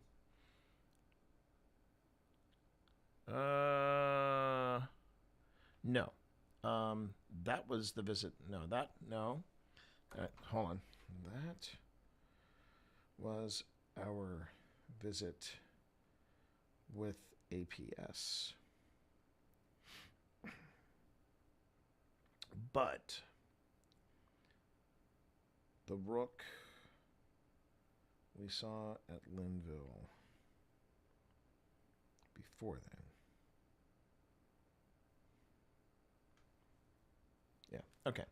[SPEAKER 3] that was the visit. No. Hold on. That was our visit with APS. But the Rook we saw at Linville before then. Yeah. Okay.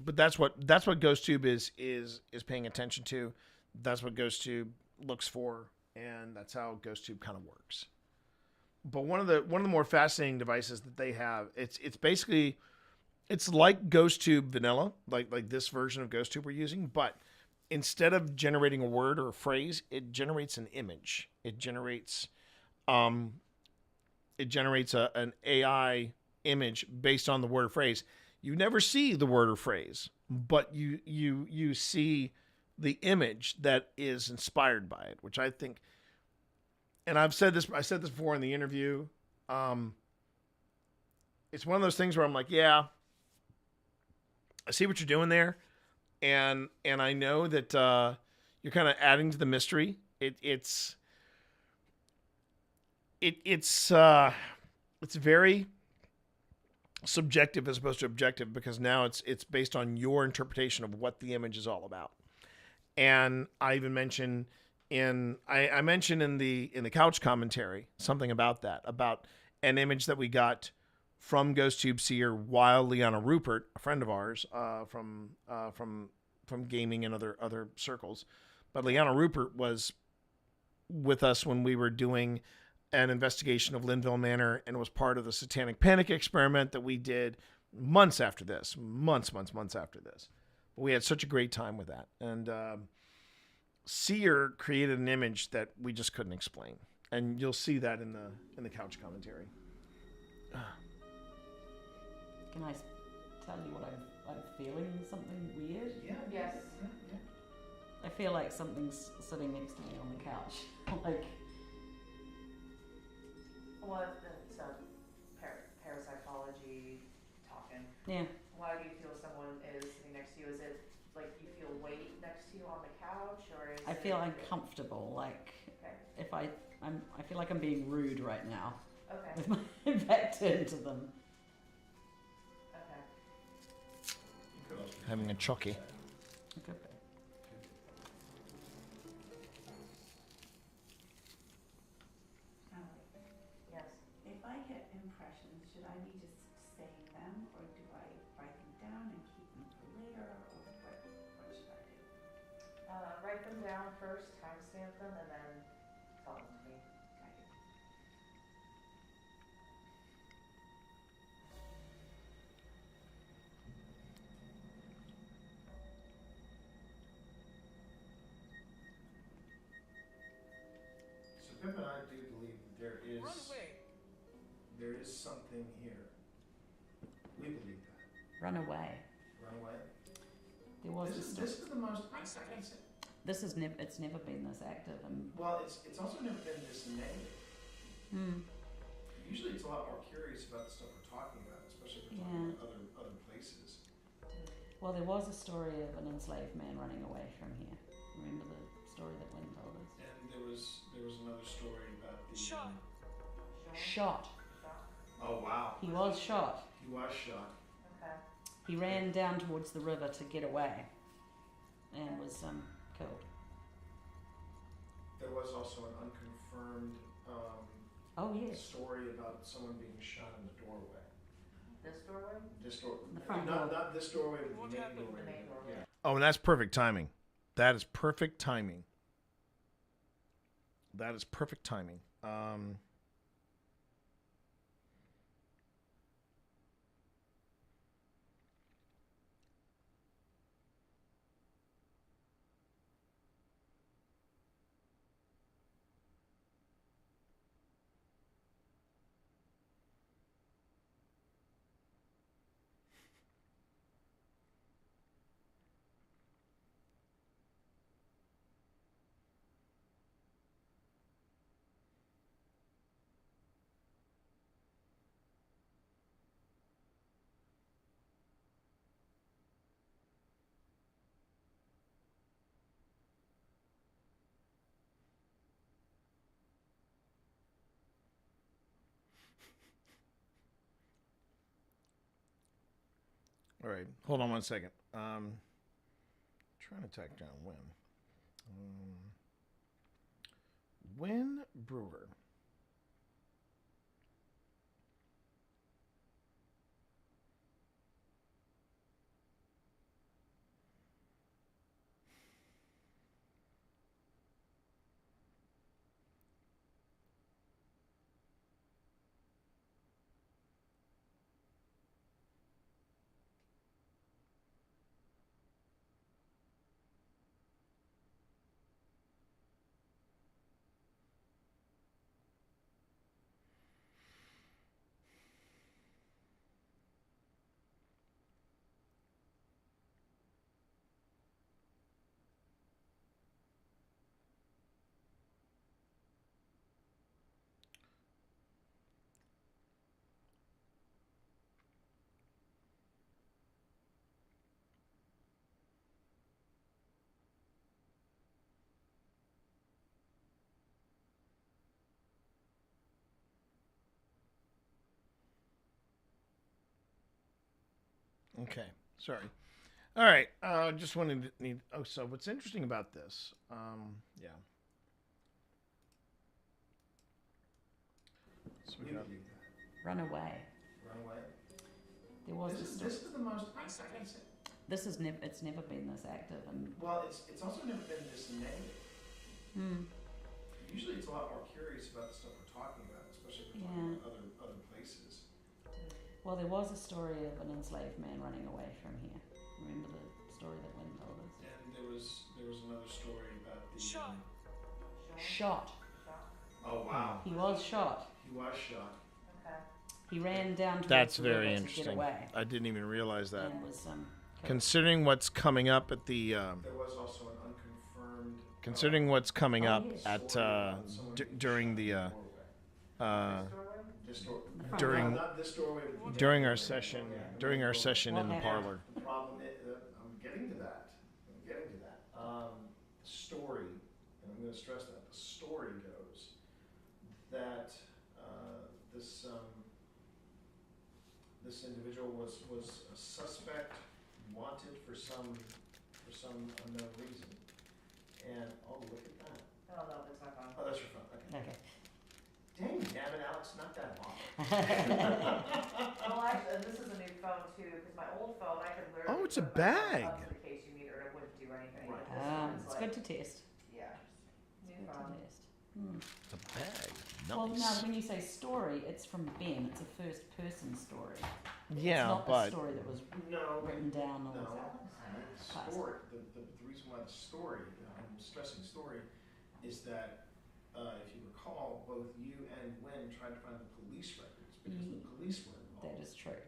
[SPEAKER 3] But that's what GhostTube is paying attention to. That's what GhostTube looks for, and that's how GhostTube kind of works. But one of the more fascinating devices that they have, it's basically, it's like GhostTube vanilla, like this version of GhostTube we're using, but instead of generating a word or a phrase, it generates an image. It generates an AI image based on the word or phrase. You never see the word or phrase,
[SPEAKER 1] but you see the image that is inspired by it, which I think, and I said this before in the interview. It's one of those things where I'm like, yeah, I see what you're doing there, and I know that you're kind of adding to the mystery. It's very subjective as opposed to objective, because now it's based on your interpretation of what the image is all about. And I even mention I mentioned in the couch commentary something about that, about an image that we got from GhostTube Seer while Liana Rupert, a friend of ours from gaming and other circles, but Liana Rupert was with us when we were doing an investigation of Linville Manor, and was part of the Satanic Panic experiment that we did months after this. Months after this. But we had such a great time with that. And Seer created an image that we just couldn't explain. And you'll see that in the couch commentary.
[SPEAKER 14] Can I tell you what I'm feeling? Something weird?
[SPEAKER 1] Yeah.
[SPEAKER 5] Yes.
[SPEAKER 1] Yeah.
[SPEAKER 14] I feel like something's sitting next to me on the couch. Like,
[SPEAKER 5] Well, it's parapsychology talking.
[SPEAKER 14] Yeah.
[SPEAKER 5] Why do you feel someone is sitting next to you? Is it like you feel weight next to you on the couch, or is
[SPEAKER 14] I feel uncomfortable. Like,
[SPEAKER 5] Okay.
[SPEAKER 14] if I feel like I'm being rude right now.
[SPEAKER 5] Okay.
[SPEAKER 14] With my back turned to them.
[SPEAKER 5] Okay.
[SPEAKER 1] Having a chocky.
[SPEAKER 14] Okay.
[SPEAKER 5] Yes.
[SPEAKER 11] If I get impressions, should I be just saying them, or do I write them down and keep them for later, or what should I do?
[SPEAKER 5] Write them down first, timestamp them, and then tell them to me.
[SPEAKER 1] So Pip and I do believe that there is something here. We believe that.
[SPEAKER 14] Run away.
[SPEAKER 1] Run away.
[SPEAKER 14] There was
[SPEAKER 1] This is the most.
[SPEAKER 14] It's never been this active, and
[SPEAKER 1] Well, it's also never been this negative.
[SPEAKER 14] Hmm.
[SPEAKER 1] Usually, it's a lot more curious about the stuff we're talking about, especially if we're talking about other places.
[SPEAKER 14] Well, there was a story of an enslaved man running away from here. Remember the story that Lynn told us?
[SPEAKER 1] And there was another story about the
[SPEAKER 14] Shot.
[SPEAKER 1] Oh wow.
[SPEAKER 14] He was shot.
[SPEAKER 1] He was shot.
[SPEAKER 5] Okay.
[SPEAKER 14] He ran down towards the river to get away, and was killed.
[SPEAKER 1] There was also an unconfirmed
[SPEAKER 14] Oh, yes.
[SPEAKER 1] story about someone being shot in the doorway.
[SPEAKER 5] This doorway?
[SPEAKER 1] This door.
[SPEAKER 14] The front
[SPEAKER 1] not,
[SPEAKER 14] door.
[SPEAKER 1] not this doorway, but the main doorway.
[SPEAKER 5] The main doorway.
[SPEAKER 1] Yeah.
[SPEAKER 12] Oh, and that's perfect timing. That is perfect timing. That is perfect timing. All right, hold on one second. Trying to track down Wynn Brewer. Okay, sorry. All right, just wanted to need. Oh, so what's interesting about this? Yeah. So we got
[SPEAKER 14] Run away.
[SPEAKER 1] Run away.
[SPEAKER 14] There was
[SPEAKER 1] This is the most. I can say.
[SPEAKER 14] This is never. It's never been this active, and
[SPEAKER 1] Well, it's also never been this negative. Usually, it's a lot more curious about the stuff we're talking about, especially if we're talking about other places.
[SPEAKER 14] well, there was a story of an enslaved man running away from here. Remember the story that Lynn told us?
[SPEAKER 1] And there was another story about the
[SPEAKER 14] Shot.
[SPEAKER 1] Oh wow.
[SPEAKER 14] He was shot.
[SPEAKER 1] He was shot.
[SPEAKER 5] Okay.
[SPEAKER 14] He ran down towards
[SPEAKER 12] That's
[SPEAKER 14] the
[SPEAKER 12] very
[SPEAKER 14] river to
[SPEAKER 12] interesting.
[SPEAKER 14] get away.
[SPEAKER 12] I didn't even realize that.
[SPEAKER 14] And was killed.
[SPEAKER 12] Considering what's coming up at the.
[SPEAKER 1] There was also an unconfirmed.
[SPEAKER 12] Considering what's coming up at during the during our session in the parlor.
[SPEAKER 1] The problem is, I'm getting to that. Story, and I'm going to stress that the story goes that this individual was a suspect, wanted for some unknown reason, and oh look at that.
[SPEAKER 5] Oh no, that's my phone.
[SPEAKER 1] Oh, that's your phone. Okay.
[SPEAKER 14] Okay.
[SPEAKER 1] Dang, damn it, Alex, not that long.
[SPEAKER 5] Well, actually, this is a new phone too, because my old phone I could literally.
[SPEAKER 12] Oh, it's a
[SPEAKER 5] put my phone
[SPEAKER 12] bag.
[SPEAKER 5] Up to the KC meter and it wouldn't do anything.
[SPEAKER 1] Right.
[SPEAKER 5] But this one's
[SPEAKER 14] It's
[SPEAKER 5] like,
[SPEAKER 14] good to test.
[SPEAKER 5] Yeah. New
[SPEAKER 14] Good
[SPEAKER 5] phone.
[SPEAKER 14] to test.
[SPEAKER 12] It's a bag. Nice.
[SPEAKER 14] Well, now when you say story, it's from Ben. It's a first-person story.
[SPEAKER 12] Yeah,
[SPEAKER 14] it's not
[SPEAKER 12] but
[SPEAKER 14] a story that was written down. Or
[SPEAKER 1] The story. The reason why the story, I'm stressing story, is that if you recall, both you and Wynn tried to find the police records because the police were involved.
[SPEAKER 14] That is true.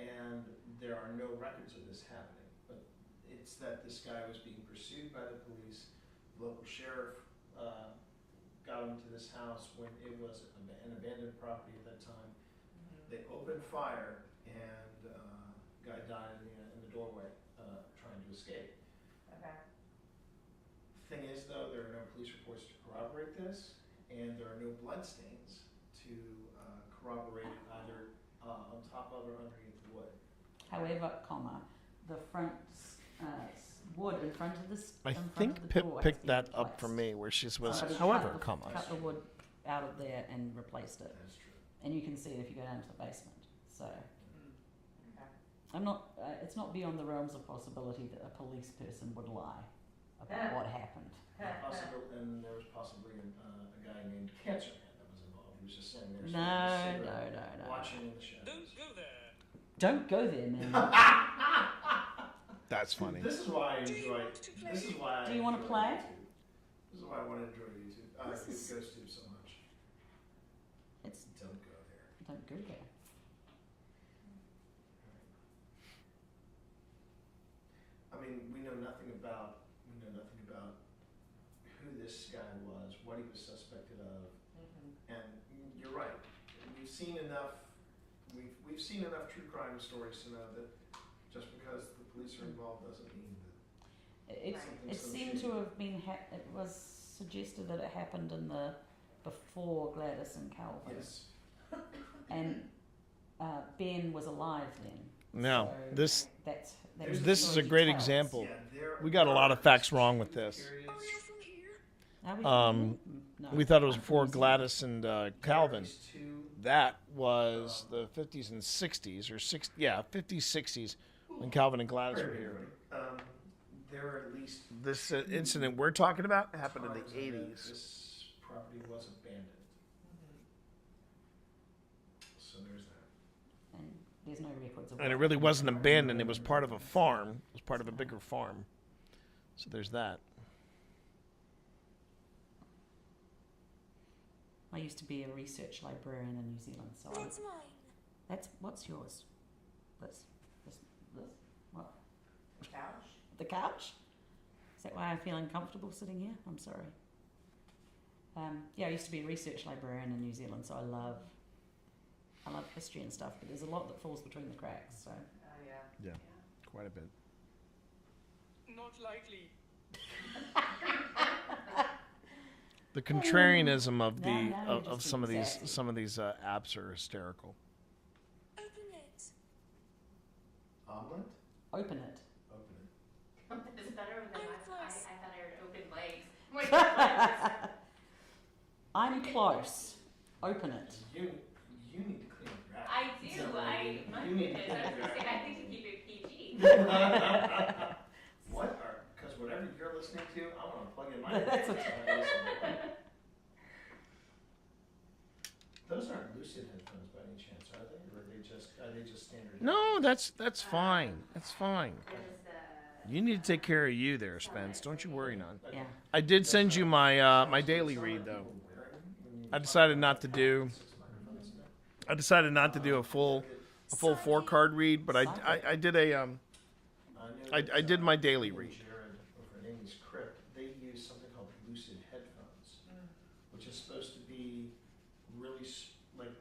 [SPEAKER 1] And there are no records of this happening. But it's that this guy was being pursued by the police. The local sheriff got him to this house when it was an abandoned property at that time. They opened fire and guy died in the doorway trying to escape.
[SPEAKER 5] Okay.
[SPEAKER 1] Thing is, though, there are no police reports to corroborate this, and there are no blood stains to corroborate it either on top of or underneath the wood.
[SPEAKER 14] However, the front wood in front of this.
[SPEAKER 12] I think Pip picked that up from me, where she was. However,
[SPEAKER 14] cut the wood out of there and replaced it.
[SPEAKER 1] That's true.
[SPEAKER 14] And you can see it if you go down to the basement. So
[SPEAKER 5] Okay.
[SPEAKER 14] I'm not. It's not beyond the realms of possibility that a police person would lie about what happened.
[SPEAKER 1] And there was possibly a guy named Cancer Man that was involved. He was just sitting there
[SPEAKER 14] No.
[SPEAKER 1] watching in the shadows.
[SPEAKER 14] Don't go there, man.
[SPEAKER 12] That's funny.
[SPEAKER 1] This is why I enjoy. This is why.
[SPEAKER 14] Do you want to play?
[SPEAKER 1] This is why I want to enjoy YouTube. GhostTube so much. Don't go there.
[SPEAKER 14] Don't go there.
[SPEAKER 1] I mean, we know nothing about who this guy was, what he was suspected of, and you're right. We've seen enough. We've seen enough true crime stories to know that just because the police are involved doesn't mean that.
[SPEAKER 14] It seemed to have been. It was suggested that it happened before Gladys and Calvin.
[SPEAKER 1] Yes.
[SPEAKER 14] And Ben was alive then.
[SPEAKER 12] Now,
[SPEAKER 14] so
[SPEAKER 12] this is a great example. We got a lot of facts wrong with this. We thought it was before Gladys and Calvin. That was the 50s and 60s, or 50s, 60s, when Calvin and Gladys were here.
[SPEAKER 1] There are at least
[SPEAKER 12] this incident we're talking about happened in the 80s.
[SPEAKER 1] This property was abandoned. So there's that.
[SPEAKER 14] And there's no records of.
[SPEAKER 12] And it really wasn't abandoned. It was part of a farm. It was part of a bigger farm. So there's that.
[SPEAKER 14] I used to be a research librarian in New Zealand, so
[SPEAKER 9] That's mine.
[SPEAKER 14] That's what's yours? This. What?
[SPEAKER 5] The couch.
[SPEAKER 14] The couch? Is that why I feel uncomfortable sitting here? I'm sorry. I used to be a research librarian in New Zealand, so I love history and stuff. But there's a lot that falls between the cracks. So.
[SPEAKER 12] Yeah, quite a bit.
[SPEAKER 20] Not likely.
[SPEAKER 12] The contrarianism of
[SPEAKER 14] No,
[SPEAKER 12] some of these apps are hysterical.
[SPEAKER 9] Open it.
[SPEAKER 1] Omelet?
[SPEAKER 14] Open it.
[SPEAKER 1] Open it.
[SPEAKER 6] It's better than I thought I heard open legs.
[SPEAKER 14] I'm close. Open it.
[SPEAKER 1] You need to clean your act.
[SPEAKER 6] I do. My
[SPEAKER 1] You need to
[SPEAKER 6] goodness,
[SPEAKER 1] clean your act.
[SPEAKER 6] I think to keep it PG.
[SPEAKER 1] Because whatever you're listening to, I want to plug in my
[SPEAKER 14] That's
[SPEAKER 1] headphones. Those aren't Lucid headphones by any chance, are they? Or are they just standard?
[SPEAKER 12] No, that's fine. That's fine. You need to take care of you there, Spence. Don't you worry none.
[SPEAKER 14] Yeah.
[SPEAKER 12] I did send you my my daily read though. I decided not to do a full 4-card read, but I did I did my daily read.
[SPEAKER 1] Jared over at Amy's Crypt, they use something called Lucid headphones, which is supposed to be really like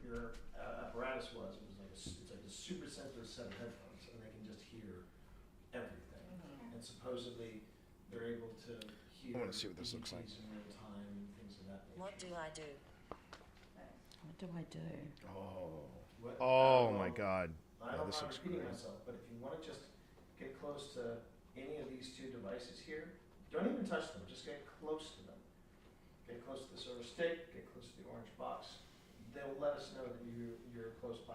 [SPEAKER 1] your apparatus was. It was like it's like a super sensitive set of headphones, and they can just hear everything. And supposedly they're able to hear.
[SPEAKER 12] I want to see what this looks like.
[SPEAKER 1] In real time and things of that nature.
[SPEAKER 14] What do I do? What do I do?
[SPEAKER 12] Oh my God.
[SPEAKER 1] I
[SPEAKER 12] Yeah,
[SPEAKER 1] don't
[SPEAKER 12] this
[SPEAKER 1] mind
[SPEAKER 12] looks
[SPEAKER 1] repeating
[SPEAKER 12] great.
[SPEAKER 1] myself, but if you want to just get close to any of these two devices here, don't even touch them. Just get close to them. Get close to the silver stick. Get close to the orange box. They'll let us know that you're close by.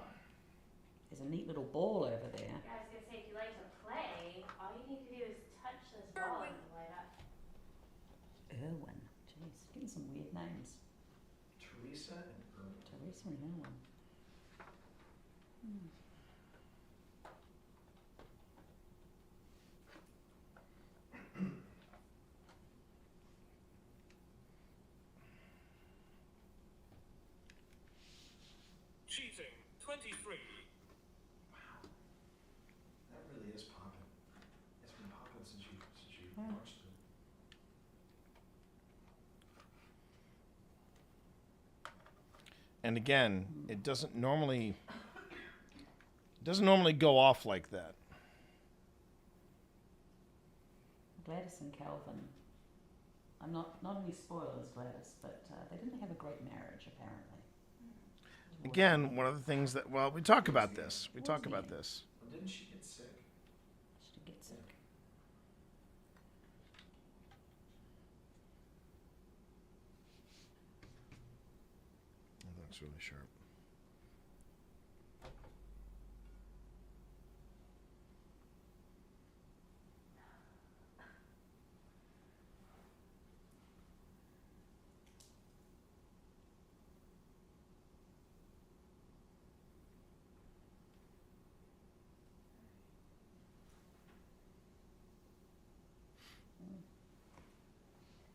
[SPEAKER 14] There's a neat little ball over there.
[SPEAKER 6] Yeah, I was gonna say, if you like to play, all you need to do is touch this ball and light up.
[SPEAKER 14] Irwin. Jeez, getting some weird names.
[SPEAKER 1] Teresa and Erwin.
[SPEAKER 14] Teresa and Irwin.
[SPEAKER 20] Cheating 23.
[SPEAKER 1] That really is popping. It's been popping since you launched it.
[SPEAKER 12] And again, it doesn't normally go off like that.
[SPEAKER 14] Gladys and Calvin. I'm not any spoilers, Gladys, but they didn't have a great marriage apparently.
[SPEAKER 12] Again, one of the things that we talk about this. We talk about this.
[SPEAKER 1] Well, didn't she get sick?
[SPEAKER 14] She did get sick.
[SPEAKER 12] That looks really sharp.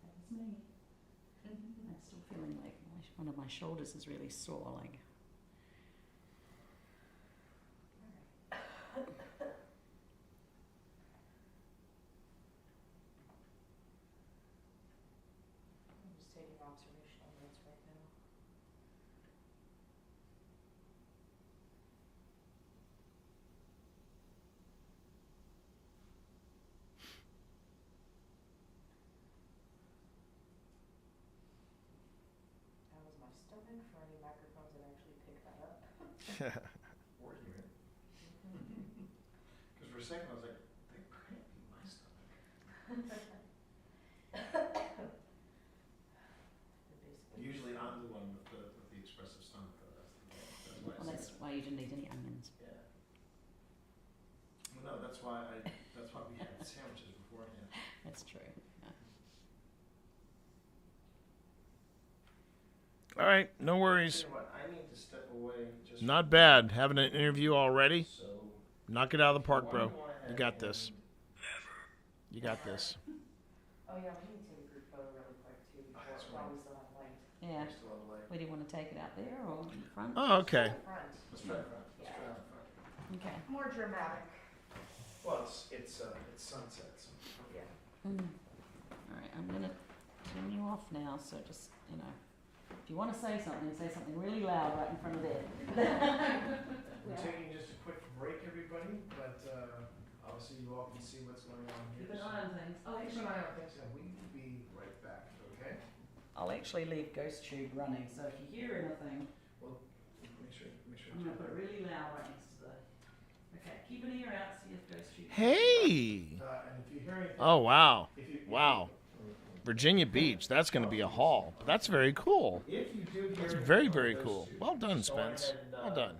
[SPEAKER 14] That was me. I'm still feeling like one of my shoulders is really sore. Like.
[SPEAKER 5] I'm just taking observational notes right now. That was my stomach for any microphones that actually pick that up.
[SPEAKER 1] Or hear it. Because for a second I was like, that can't be my stomach. Usually I'm the one with the expressive stomach, though. That's why.
[SPEAKER 14] Well, that's why you didn't eat any onions.
[SPEAKER 1] Yeah. Well, no, that's why we had sandwiches beforehand.
[SPEAKER 14] That's true. Yeah.
[SPEAKER 12] All right, no worries.
[SPEAKER 1] You know what? I need to step away. Just
[SPEAKER 12] Not bad. Having an interview already.
[SPEAKER 1] So
[SPEAKER 12] Knock it out of the park, bro. You got this. You got this.
[SPEAKER 5] Oh yeah, we need to take a group photo really quick too before while we still have light.
[SPEAKER 14] Yeah. Where do you want to take it out there or in front?
[SPEAKER 12] Oh, okay.
[SPEAKER 5] Front.
[SPEAKER 1] Let's try it front. Let's try it front.
[SPEAKER 14] Okay.
[SPEAKER 5] More dramatic.
[SPEAKER 1] Well, it's sunset. So.
[SPEAKER 5] Yeah.
[SPEAKER 14] All right, I'm gonna turn you off now. So just if you want to say something really loud right in front of there.
[SPEAKER 1] We're taking just a quick break, everybody, but obviously you all can see what's going on here.
[SPEAKER 14] Keep an eye on things.
[SPEAKER 1] Keep an eye on things, and we will be right back. Okay.
[SPEAKER 14] I'll actually leave Ghost Tube running. So if you hear anything,
[SPEAKER 1] Well, make sure.
[SPEAKER 14] I'm gonna put it really loud right next to the. Okay. keep an ear out, see if Ghost Street.
[SPEAKER 12] Hey!
[SPEAKER 1] And if you hear anything,
[SPEAKER 12] Oh, wow.
[SPEAKER 1] if
[SPEAKER 12] Wow. Virginia Beach, that's going to be a haul. But that's very cool.
[SPEAKER 1] If you do hear
[SPEAKER 12] That's
[SPEAKER 1] anything
[SPEAKER 12] very,
[SPEAKER 1] on
[SPEAKER 12] very
[SPEAKER 1] those
[SPEAKER 12] cool.
[SPEAKER 1] two,
[SPEAKER 12] Well done,
[SPEAKER 1] just go ahead
[SPEAKER 12] Spence.
[SPEAKER 1] and,
[SPEAKER 12] Well done.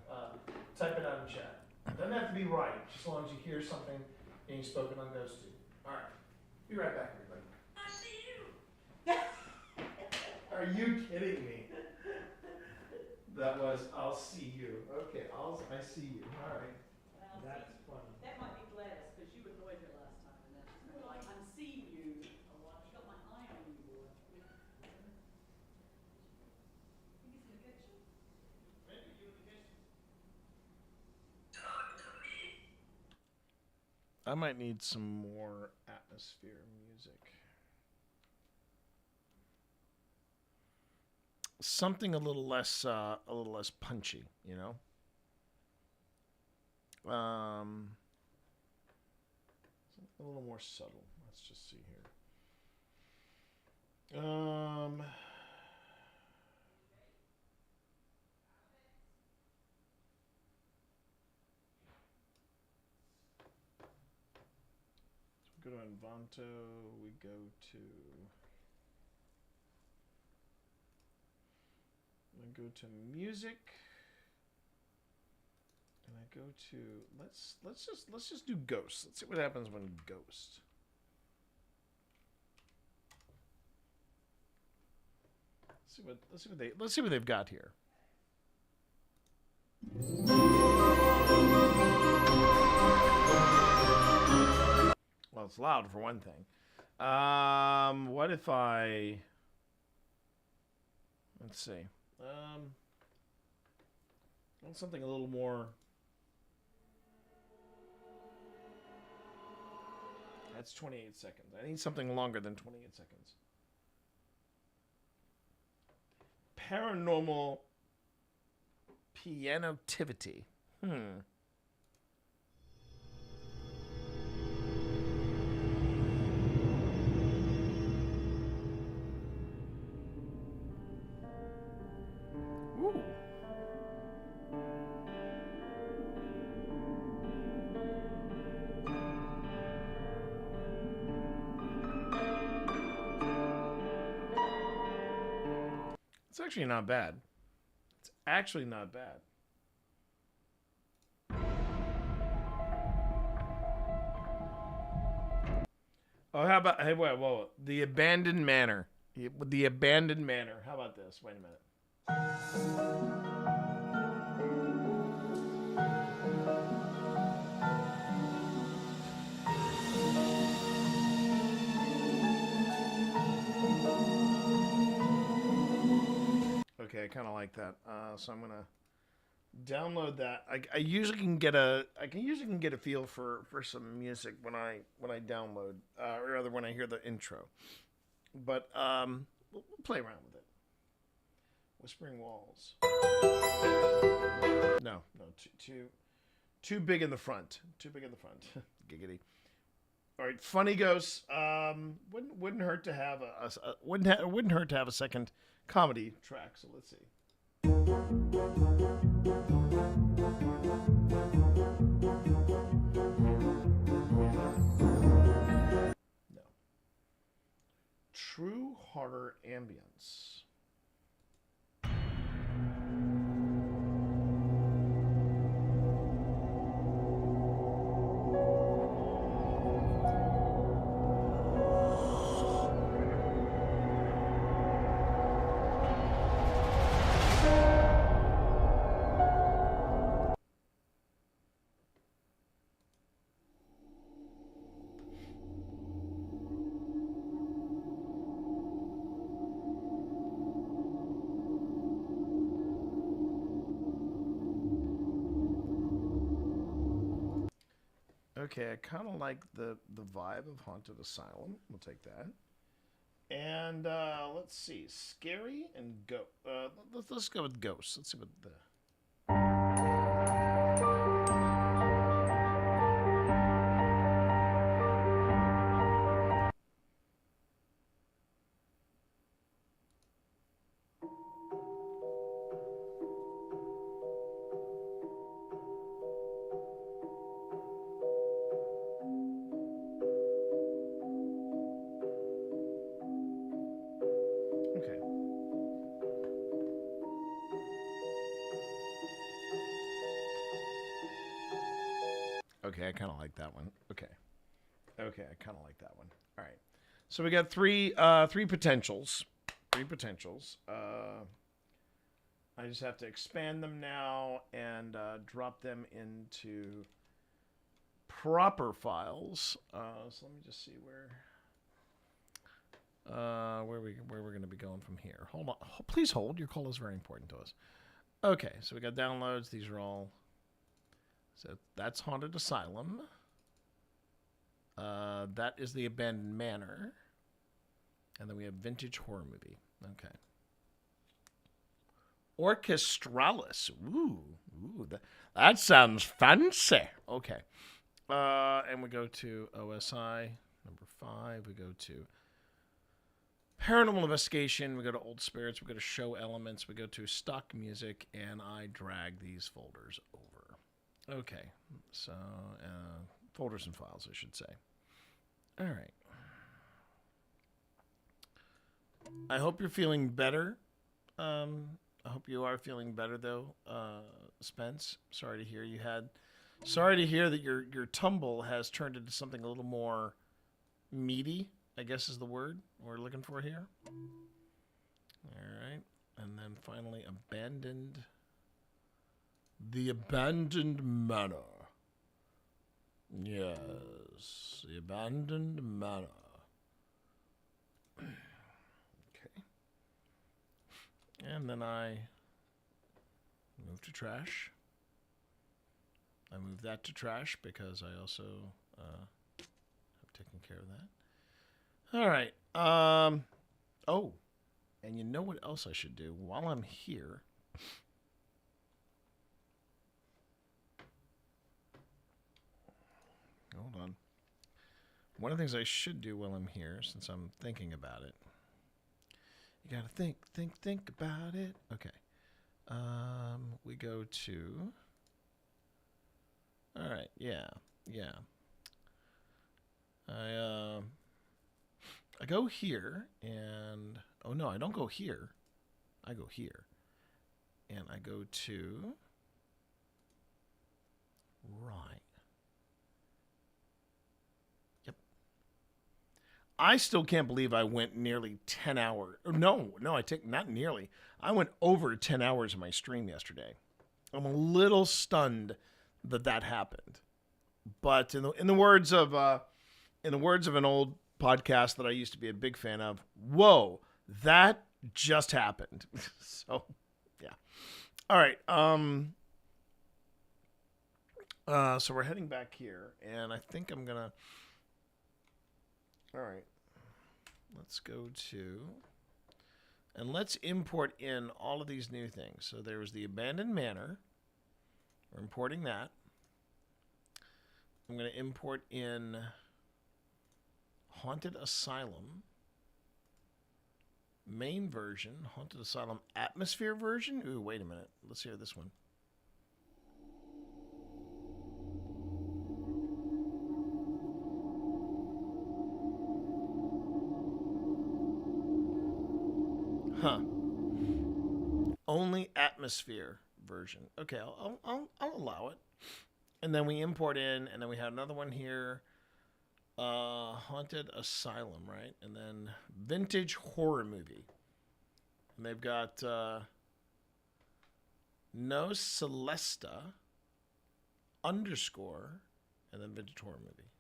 [SPEAKER 1] Type it out in chat. It doesn't have to be right, just as long as you hear something being spoken on those two. All right. Be right back, everybody.
[SPEAKER 9] I see you.
[SPEAKER 1] Are you kidding me? That was, I'll see you. Okay, I see you. All right. That's funny.
[SPEAKER 14] That might be Gladys, because you annoyed her last time, and that's just like, I'm seeing you. I want, I've got my eye on you, boy. Think it's in the kitchen?
[SPEAKER 1] Maybe you in the kitchen.
[SPEAKER 12] I might need some more atmosphere music. Something a little less punchy, you know. A little more subtle. Let's just see here. Go to Envanto. We go to. I go to music, and I go to let's just do Ghost. Let's see what happens when Ghost. Let's see what they've got here. Well, it's loud for one thing. What if I? Let's see. I want something a little more. That's 28 seconds. I need something longer than 28 seconds. Paranormal pianotivity. Ooh. It's actually not bad. It's actually not bad. Oh, how about, hey, whoa, The Abandoned Manor. The Abandoned Manor. How about this? Wait a minute. Okay, I kind of like that. So I'm gonna download that. I usually can get a feel for some music when I download or rather when I hear the intro. But we'll play around with it. Whispering Walls. No, too big in the front. Too big in the front. Giggity. All right, Funny Ghosts. Wouldn't hurt to have wouldn't hurt to have a second comedy track. So let's see. No. True horror ambience. Okay, I kind of like the vibe of Haunted Asylum. We'll take that. And let's see, Scary and let's go with Ghosts. Let's see what the. Okay, I kind of like that one. Okay, I kind of like that one. All right. So we got three potentials. I just have to expand them now and drop them into proper files. So let me just see where we're going to be going from here. Hold on. Please hold. Your call is very important to us. Okay, so we got downloads. These are all. So that's Haunted Asylum. That is the Abandoned Manor. And then we have Vintage Horror Movie. Okay. Orchestralis. Ooh, that sounds fancy. Okay. And we go to OSI, number 5. We go to Paranormal Investigation. We go to Old Spirits. We go to Show Elements. We go to Stock Music. And I drag these folders over. Okay. So, folders and files, I should say. All right. I hope you're feeling better. I hope you are feeling better, though, Spence. Sorry to hear that your tumble has turned into something a little more meaty, I guess is the word we're looking for here. All right. And then finally, the Abandoned Manor. Yes, the Abandoned Manor. And then I move to trash. I move that to trash because I also have taken care of that. All right. Oh, and you know what else I should do while I'm here? Hold on. One of the things I should do while I'm here, since I'm thinking about it. You gotta think about it. Okay. We go to. All right. Yeah. I go here and no, I don't go here. I go here, and I go to. Right. I still can't believe I went nearly 10 hours. No, not nearly. I went over 10 hours of my stream yesterday. I'm a little stunned that happened. But in the words of an old podcast that I used to be a big fan of, whoa, that just happened. So, yeah. All right. So we're heading back here, and I think I'm gonna. All right, let's go to, and let's import in all of these new things. So there was the Abandoned Manor. We're importing that. I'm going to import in Haunted Asylum. Main version, Haunted Asylum Atmosphere version. Ooh, wait a minute. Let's hear this one. Huh. Only Atmosphere version. Okay, I'll allow it. And then we import in, and then we have another one here. Haunted Asylum, right? And then Vintage Horror Movie. And they've got No Celesta _ and then Vintage Horror Movie.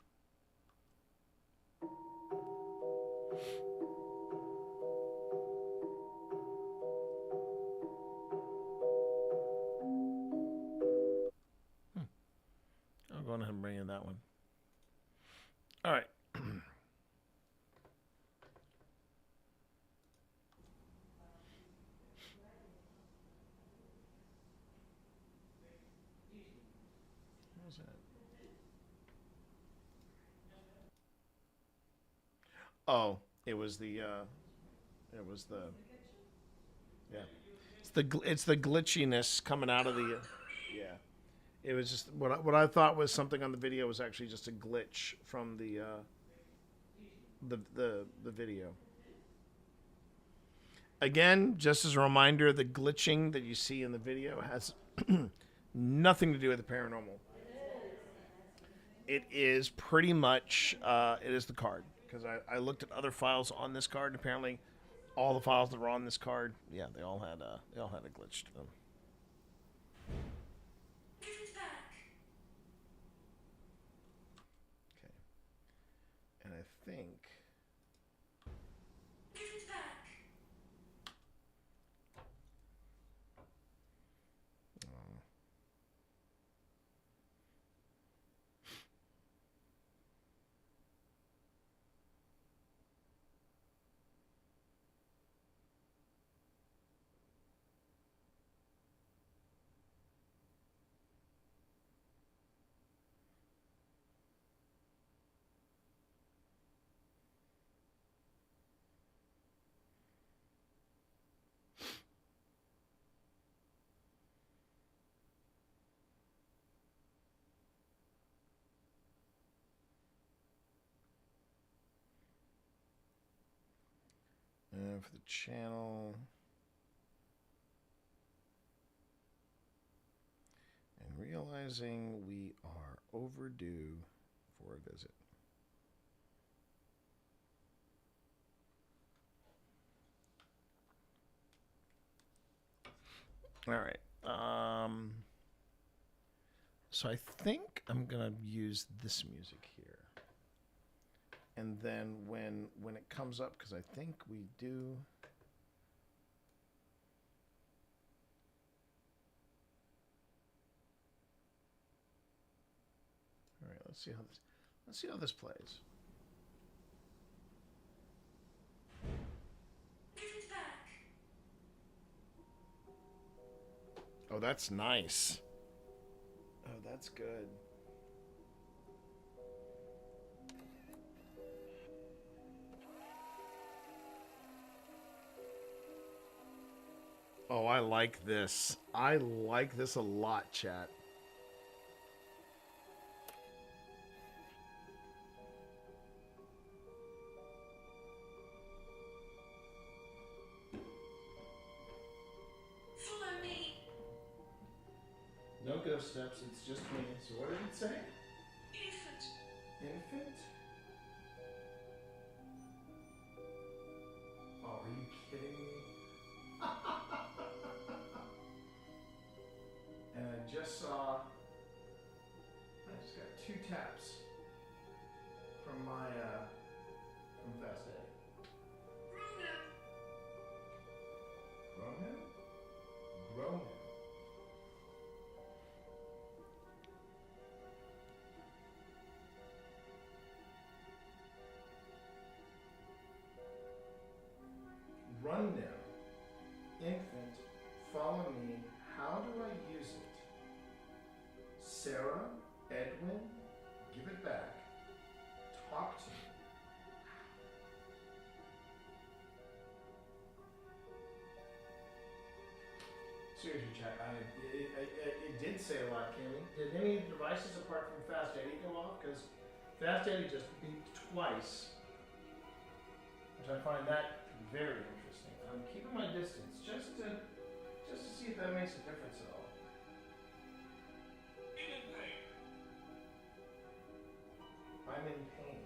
[SPEAKER 12] I'll go ahead and bring in that one. All right. What was that? Oh, it was the yeah. It's the glitchiness coming out of the yeah. It was just what I thought was something on the video was actually just a glitch from the video. Again, just as a reminder, the glitching that you see in the video has nothing to do with the paranormal. it is pretty much it is the card, because I looked at other files on this card, and apparently all the files that were on this card, yeah, they all had a glitch to them.
[SPEAKER 9] Give it back.
[SPEAKER 12] Okay, and I think.
[SPEAKER 9] Give it back.
[SPEAKER 12] For the channel. And realizing we are overdue for a visit. All right. So I think I'm gonna use this music here. And then when it comes up, because I think we do. All right, let's see how this plays.
[SPEAKER 9] Give it back.
[SPEAKER 12] Oh, that's nice. Oh, that's good. Oh, I like this. I like this a lot, chat.
[SPEAKER 9] Follow me.
[SPEAKER 12] No ghost steps, it's just me. So what did it say?
[SPEAKER 9] Infant.
[SPEAKER 12] Infant? Oh, are you kidding me? And I just saw, I just got 2 taps from my, from Fast Eddie.
[SPEAKER 9] Grown up.
[SPEAKER 12] Grow him? Grow him. Run now. Infant, follow me. How do I use it? Sarah, Edwin, give it back. Talk to me. Seriously, chat, it did say a lot, Kimmy. Did any devices apart from Fast Eddie go off? Because Fast Eddie just beeped twice, which I find that very interesting. I'm keeping my distance just to see if that makes a difference at all. I'm in pain.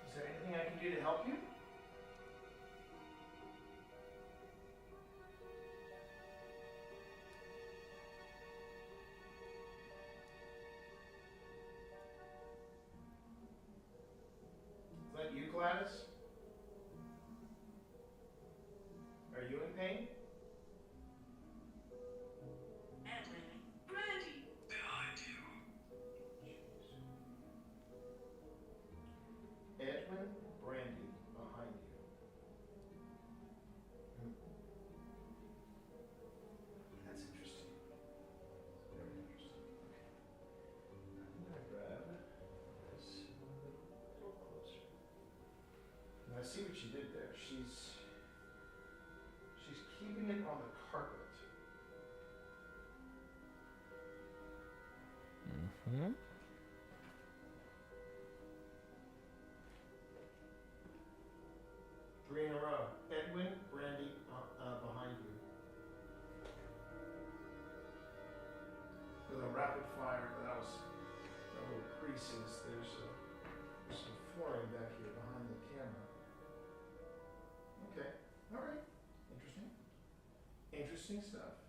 [SPEAKER 12] Is there anything I can do to help you? Is that you, Gladys? Are you in pain?
[SPEAKER 9] Edwin. Brandy. Behind you.
[SPEAKER 12] Edwin, Brandy, behind you. That's interesting. Very interesting. Okay. I'm gonna grab this a little closer. And I see what she did there. She's keeping it on the carpet. Mm-hmm. 3 in a row. Edwin, Brandy, behind you. With a rapid fire, that
[SPEAKER 1] creases. There's some flooring back here behind the camera. Okay, all right, interesting. Interesting stuff.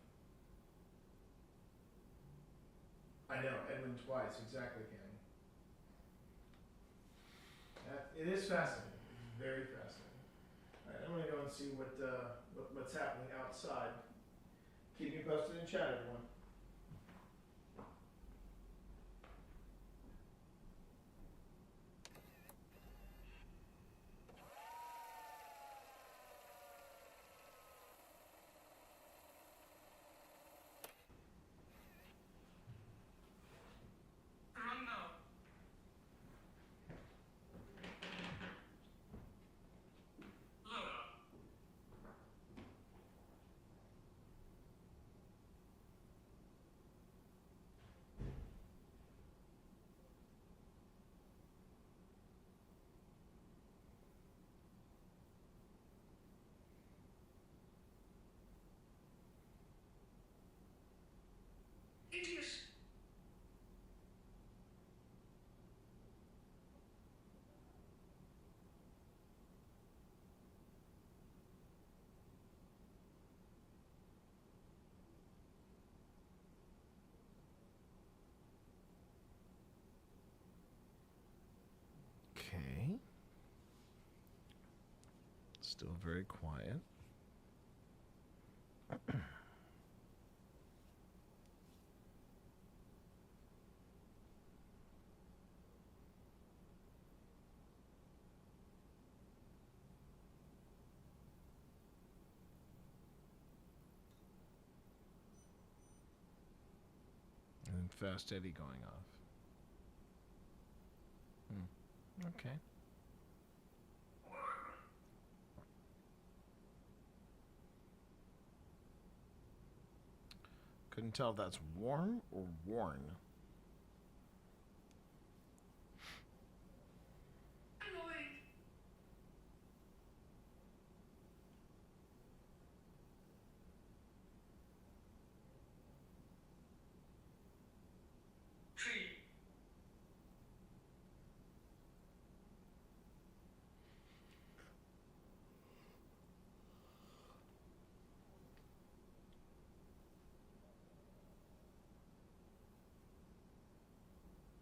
[SPEAKER 1] I know, Edwin twice, exactly, Kenny. It is fascinating, very fascinating. All right, I'm gonna go and see what's happening outside. Keep me posted in chat, everyone.
[SPEAKER 9] Run now. Lower. Idiot.
[SPEAKER 3] Okay. Still very quiet. And Fast Eddie going off. Okay. Couldn't tell if that's warm or worn.
[SPEAKER 9] Tree.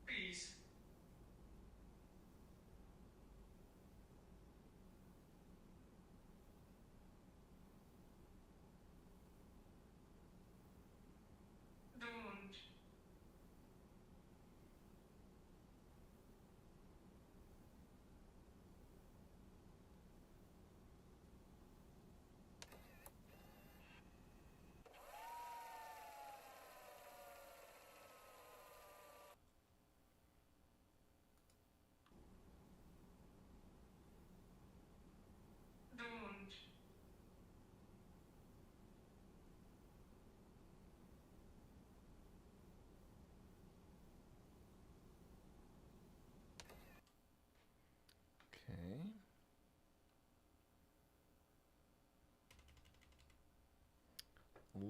[SPEAKER 9] Peace. Don't. Don't.
[SPEAKER 3] Okay.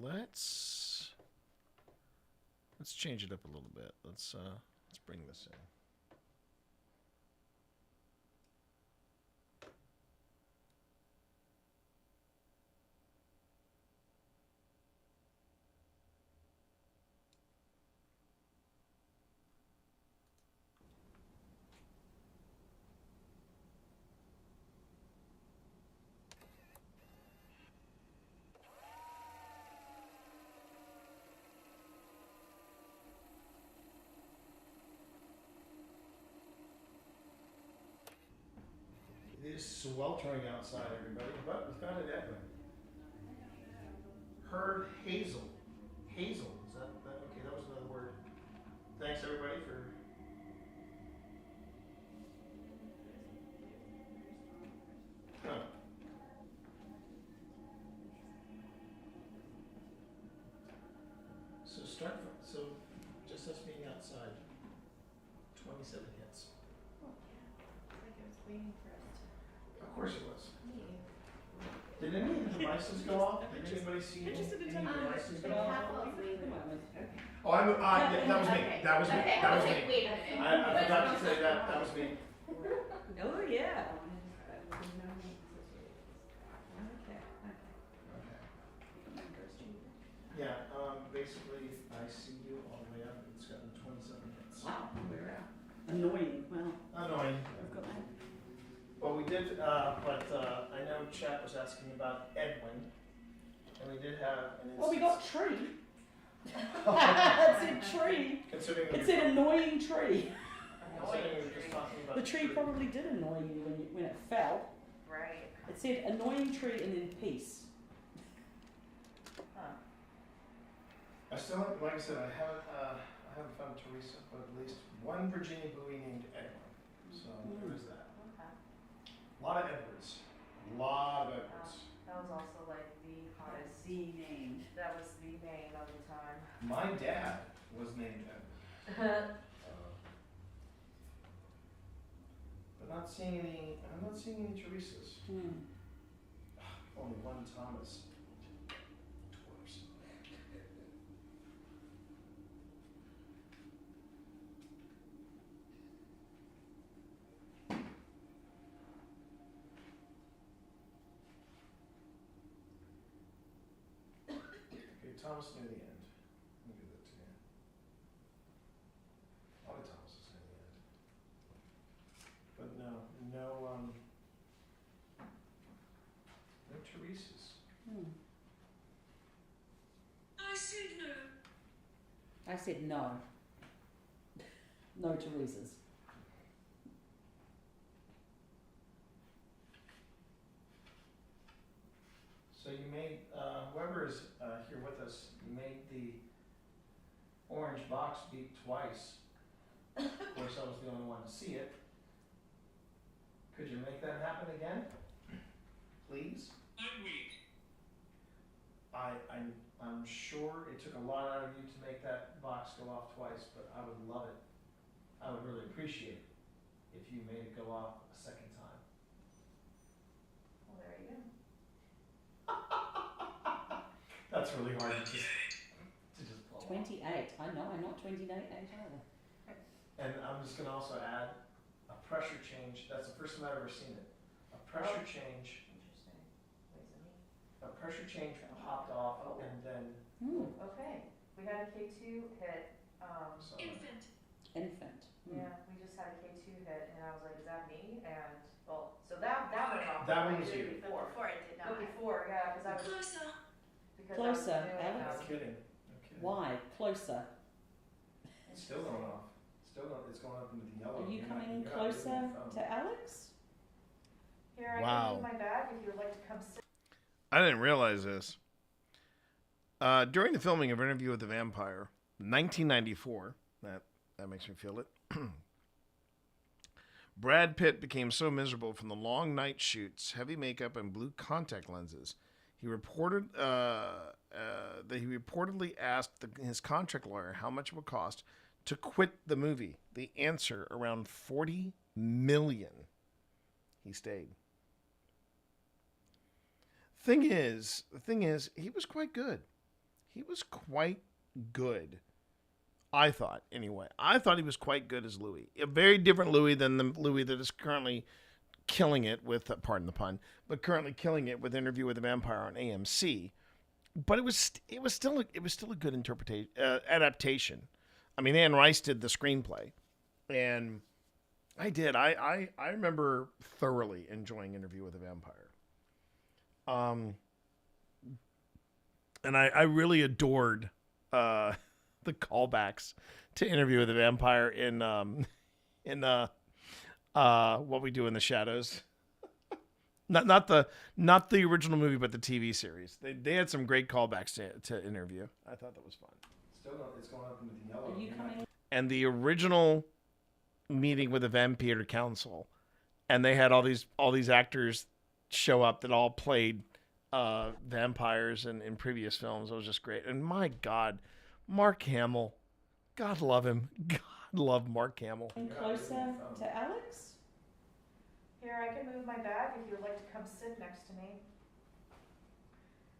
[SPEAKER 3] Let's change it up a little bit. Let's bring this in.
[SPEAKER 1] It is sweltering outside, everybody, but we found an Edwin. Heard hazel. Hazel, is that okay, that was another word. Thanks everybody for So just us being outside. 27 hits.
[SPEAKER 6] Oh, yeah. It's like it was waiting for us to
[SPEAKER 1] Of course it was.
[SPEAKER 6] leave.
[SPEAKER 1] Did any of devices go off? Did anybody see any devices go off? Oh, that was me. That was me. That was me.
[SPEAKER 6] Wait a minute.
[SPEAKER 1] I forgot to say that. That was me.
[SPEAKER 14] Oh, yeah.
[SPEAKER 1] Yeah, basically, I see you all the way up. It's gotten 27 hits.
[SPEAKER 14] Wow, we're out. Annoying. Well,
[SPEAKER 1] Annoying.
[SPEAKER 14] I've got that.
[SPEAKER 1] Well, we did, but I know Chat was asking about Edwin, and we did have an
[SPEAKER 14] Well, we got tree. It said tree.
[SPEAKER 1] Considering
[SPEAKER 14] It said annoying tree.
[SPEAKER 1] Considering we were just talking about
[SPEAKER 14] The tree probably did annoy you when it fell.
[SPEAKER 5] Right.
[SPEAKER 14] It said annoying tree and then peace.
[SPEAKER 1] I still, like I said, I haven't found Teresa, but at least one Virginia buoy named Edwin. So there is that.
[SPEAKER 5] Okay.
[SPEAKER 1] A lot of Edwards. A lot of Edwards.
[SPEAKER 5] That was also like the hottest.
[SPEAKER 14] The name.
[SPEAKER 5] That was the name of the time.
[SPEAKER 1] My dad was named Edward. But not seeing any. I'm not seeing any Teresas. Only one Thomas. Dwarfs. Okay, Thomas near the end. Let me give that to you. A lot of Thomases near the end. But no Teresas.
[SPEAKER 9] I said no.
[SPEAKER 14] I said no. No Teresa's.
[SPEAKER 1] So you made, whoever is here with us, you made the orange box beep twice. Of course, I was the only one to see it. Could you make that happen again? Please?
[SPEAKER 9] I'm weak.
[SPEAKER 1] I'm sure it took a lot out of you to make that box go off twice, but I would love it. I would really appreciate it if you made it go off a second time.
[SPEAKER 5] Well, there you go.
[SPEAKER 1] That's really hard to just pull off.
[SPEAKER 14] 28. I know, I'm not 28 either.
[SPEAKER 1] And I'm just gonna also add a pressure change. That's the first time I've ever seen it. A pressure change.
[SPEAKER 5] Interesting. Wait, is it me?
[SPEAKER 1] A pressure change popped off, and then
[SPEAKER 5] Okay. We had a K2 hit.
[SPEAKER 9] Infant.
[SPEAKER 14] Infant.
[SPEAKER 5] Yeah, we just had a K2 hit, and I was like, is that me? And, well, so that went off.
[SPEAKER 1] That one
[SPEAKER 5] like
[SPEAKER 1] was
[SPEAKER 5] the day
[SPEAKER 1] you.
[SPEAKER 5] Before.
[SPEAKER 6] Before it did not.
[SPEAKER 5] But before, yeah, because I was.
[SPEAKER 9] Closer.
[SPEAKER 5] Because I was
[SPEAKER 14] Closer,
[SPEAKER 5] doing,
[SPEAKER 14] Alex.
[SPEAKER 1] no kidding. No kidding.
[SPEAKER 14] Why? Closer.
[SPEAKER 1] It's still going off. It's going up into the yellow.
[SPEAKER 14] Are you
[SPEAKER 1] You're not-
[SPEAKER 14] coming
[SPEAKER 1] you're not moving
[SPEAKER 14] closer
[SPEAKER 1] your phone.
[SPEAKER 14] to Alex?
[SPEAKER 5] Here, I
[SPEAKER 3] Wow.
[SPEAKER 5] can move my bag if you would like to come sit.
[SPEAKER 3] I didn't realize this. During the filming of Interview with the Vampire, 1994, that makes me feel it. Brad Pitt became so miserable from the long night shoots, heavy makeup, and blue contact lenses. He reported that he reportedly asked his contract lawyer how much it would cost to quit the movie. The answer, around $40 million. He stayed. The thing is, he was quite good. He was quite good. I thought, anyway. I thought he was quite good as Louis. A very different Louis than the Louis that is currently killing it with, pardon the pun, but currently killing it with Interview with the Vampire on AMC. But it was still a good interpretation, adaptation. I mean, Anne Rice did the screenplay, and I did. I remember thoroughly enjoying Interview with the Vampire. And I really adored the callbacks to Interview with the Vampire in What We Do in the Shadows. Not the original movie, but the TV series. They had some great callbacks to Interview. I thought that was fun.
[SPEAKER 1] Still, it's going up into the yellow.
[SPEAKER 14] Are you coming?
[SPEAKER 3] And the original meeting with the Vampire Council, and they had all these actors show up that all played vampires in previous films. It was just great. And my God, Mark Hamill, God love him. God love Mark Hamill.
[SPEAKER 14] Closer to Alex?
[SPEAKER 5] Here, I can move my bag if you would like to come sit next to me.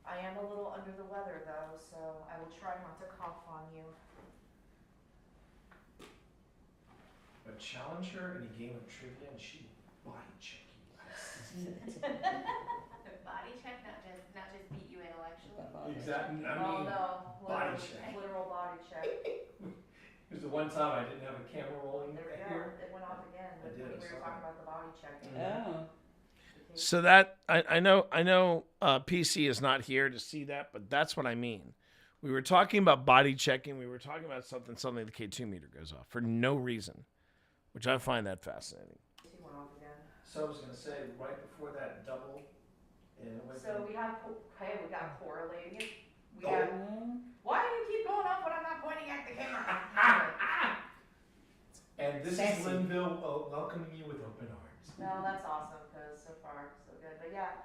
[SPEAKER 5] I am a little under the weather though, so I will try not to cough on you.
[SPEAKER 1] But challenge her in a game of trivia and she body check you.
[SPEAKER 6] Body check, not just beat you intellectually.
[SPEAKER 1] Exactly. I
[SPEAKER 5] Oh
[SPEAKER 1] mean,
[SPEAKER 5] no,
[SPEAKER 1] body
[SPEAKER 5] literal,
[SPEAKER 1] check.
[SPEAKER 5] literal body check.
[SPEAKER 1] It was the one time I didn't have a camera rolling
[SPEAKER 5] There we go.
[SPEAKER 1] here.
[SPEAKER 5] It went off again.
[SPEAKER 1] I did,
[SPEAKER 5] We
[SPEAKER 1] I
[SPEAKER 5] were
[SPEAKER 1] saw
[SPEAKER 5] talking
[SPEAKER 1] that.
[SPEAKER 5] about the body check.
[SPEAKER 14] Oh.
[SPEAKER 12] So that I know PC is not here to see that, but that's what I mean. We were talking about body checking. We were talking about something. Suddenly the K2 meter goes off for no reason, which I find that fascinating.
[SPEAKER 5] He went off again.
[SPEAKER 1] So I was going to say, right before that double, and it went
[SPEAKER 5] So we got correlating it. We
[SPEAKER 1] Oh.
[SPEAKER 5] have. Why do you keep going off when I'm not pointing at the camera?
[SPEAKER 1] And this is Linville welcoming you with open arms.
[SPEAKER 5] No, that's awesome because so far so good. But yeah,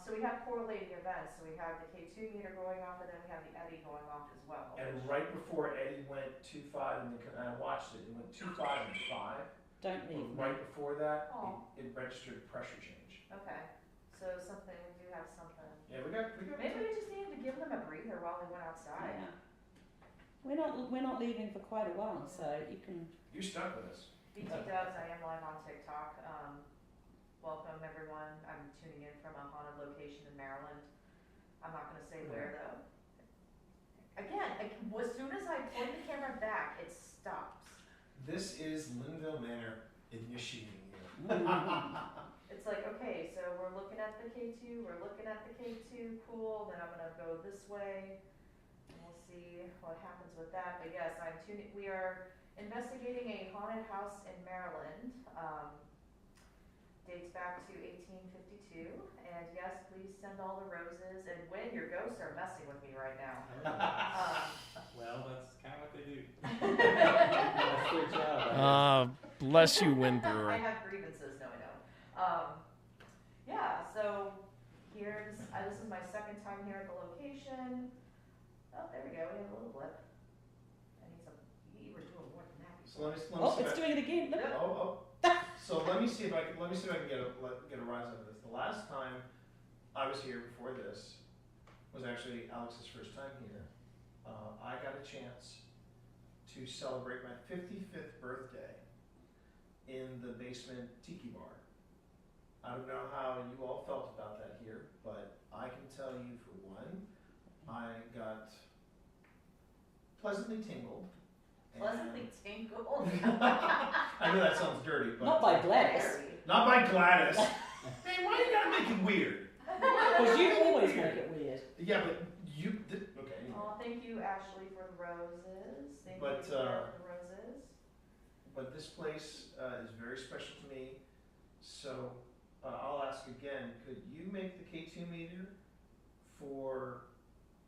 [SPEAKER 5] so we have correlating events. So we have the K2 meter going off, and then we have the eddy going off as well.
[SPEAKER 1] And right before Eddie went 2.5, and I watched it, it went 2.5 and 5.
[SPEAKER 14] Don't leave.
[SPEAKER 1] Right before that,
[SPEAKER 5] Oh.
[SPEAKER 1] it registered pressure change.
[SPEAKER 5] Okay, so something we do have something.
[SPEAKER 1] Yeah, we got.
[SPEAKER 5] Maybe we just needed to give them a breather while we went outside.
[SPEAKER 14] Yeah. We're not leaving for quite a while, so you can.
[SPEAKER 1] You stuck with us.
[SPEAKER 5] BT Dubs, I am live on TikTok. Welcome everyone. I'm tuning in from a haunted location in Maryland. I'm not going to say where though. Again, as soon as I point the camera back, it stops.
[SPEAKER 1] This is Linville Manor initiating you.
[SPEAKER 5] It's like, okay, so we're looking at the K2, cool, then I'm going to go this way, and we'll see what happens with that. But yes, we are investigating a haunted house in Maryland. Dates back to 1852, and yes, please send all the roses, and when your ghosts are messing with me right now.
[SPEAKER 18] Well, that's kind of what they do.
[SPEAKER 5] That's
[SPEAKER 18] their job.
[SPEAKER 12] Bless you, Wind Brewer.
[SPEAKER 5] I have grievances, no I don't. Yeah, so here, this is my second time here at the location. Oh, there we go, we have a little blip. I need some, you were doing more than that.
[SPEAKER 1] So let me
[SPEAKER 14] Oh,
[SPEAKER 1] see
[SPEAKER 14] it's
[SPEAKER 1] if I-
[SPEAKER 14] doing it again. Look.
[SPEAKER 1] So let me see if I can get a rise out of this. The last time I was here before this was actually Alex's first time here. I got a chance to celebrate my 55th birthday in the basement tiki bar. I don't know how you all felt about that here, but I can tell you for one, I got pleasantly tingled.
[SPEAKER 5] Pleasantly tingled.
[SPEAKER 1] I know that sounds dirty, but
[SPEAKER 14] Not by Gladys.
[SPEAKER 1] Not by Gladys. Man, why you gotta make it weird?
[SPEAKER 14] Because you always make it weird.
[SPEAKER 1] Yeah, but you. Okay. Anyway.
[SPEAKER 5] Oh, thank you, Ashley, for the roses. Thank
[SPEAKER 1] But,
[SPEAKER 5] you for the roses.
[SPEAKER 1] But this place is very special to me. So I'll ask again. Could you make the K2 meter for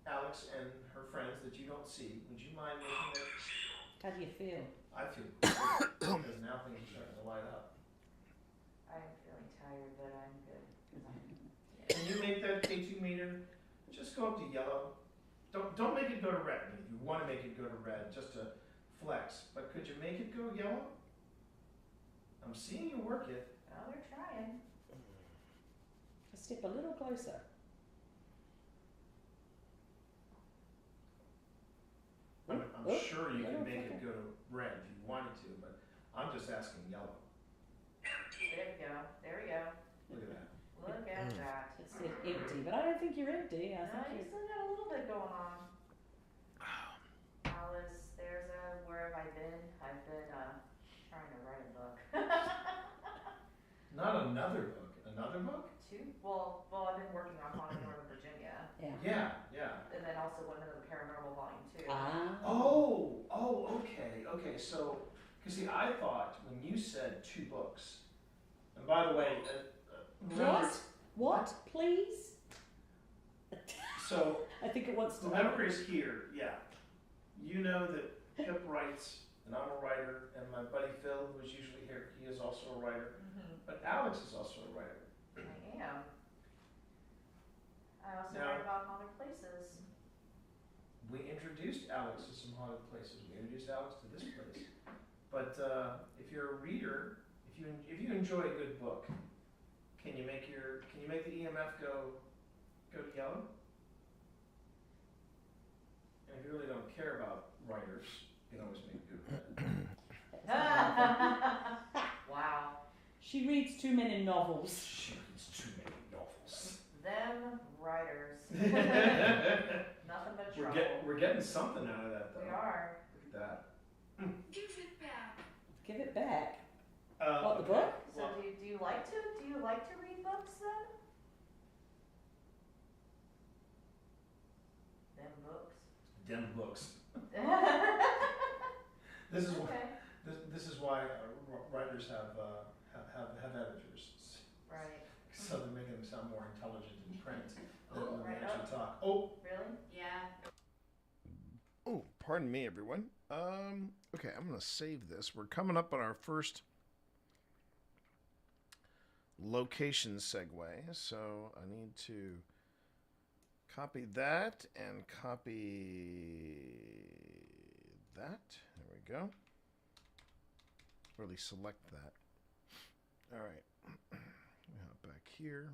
[SPEAKER 1] Alex and her friends that you don't see? Would you mind making it?
[SPEAKER 14] How do you feel?
[SPEAKER 1] I feel great because now things are starting to light up.
[SPEAKER 5] I am feeling tired, but I'm good.
[SPEAKER 1] Can you make that K2 meter just go up to yellow? Don't make it go to red. I mean, if you want to make it go to red, just to flex. But could you make it go yellow? I'm seeing you work it.
[SPEAKER 5] Oh, they're trying.
[SPEAKER 14] Just step a little closer.
[SPEAKER 1] I'm
[SPEAKER 14] Oh,
[SPEAKER 1] sure you can
[SPEAKER 14] little
[SPEAKER 1] make it
[SPEAKER 14] flicker.
[SPEAKER 1] go to red if you wanted to, but I'm just asking yellow.
[SPEAKER 5] There we go. There we go.
[SPEAKER 1] Look at that.
[SPEAKER 5] Look at that.
[SPEAKER 14] It said empty, but I don't think you're empty. I
[SPEAKER 5] No,
[SPEAKER 14] think
[SPEAKER 5] you still got a little bit going on. Alice, there's where have I been? I've been trying to write a book.
[SPEAKER 1] Not another book. Another book?
[SPEAKER 5] Two? Well, I've been working on Haunted Northern Virginia.
[SPEAKER 1] Yeah, yeah.
[SPEAKER 5] And then also went into the Paranormal Volume 2.
[SPEAKER 1] Okay. So, because see, I thought when you said 2 books, and by the way, remember,
[SPEAKER 14] What? Please?
[SPEAKER 1] so
[SPEAKER 14] I think it wants to.
[SPEAKER 1] whoever is here, yeah, you know that Pip writes, and I'm a writer, and my buddy Phil, who is usually here, he is also a writer, but Alex is also a writer.
[SPEAKER 5] I am. I also
[SPEAKER 1] Now-
[SPEAKER 5] write about haunted places.
[SPEAKER 1] We introduced Alex to some haunted places. We introduced Alex to this place. But if you're a reader, if you enjoy a good book, can you make the EMF go to yellow? if you really don't care about writers, you can always make good red.
[SPEAKER 5] Wow.
[SPEAKER 14] She reads too many novels.
[SPEAKER 1] She reads too many novels.
[SPEAKER 5] Them writers. Nothing but
[SPEAKER 1] We're,
[SPEAKER 5] trouble.
[SPEAKER 1] we're getting something out of that, though.
[SPEAKER 5] We are.
[SPEAKER 1] Look at that.
[SPEAKER 9] Give it back.
[SPEAKER 14] Give it back. What, the book?
[SPEAKER 5] So do you like to read books then? Them books.
[SPEAKER 1] Dem books. This is why. This is why writers have editors.
[SPEAKER 5] Right.
[SPEAKER 1] So they're making them sound more intelligent in print than when
[SPEAKER 5] Right
[SPEAKER 1] they actually
[SPEAKER 5] up.
[SPEAKER 1] talk. Oh.
[SPEAKER 5] Really?
[SPEAKER 6] Yeah.
[SPEAKER 12] Oh, pardon me, everyone. Okay, I'm gonna save this. We're coming up on our first location segue, so I need to copy that and copy that. There we go. Really select that. All right. Back here.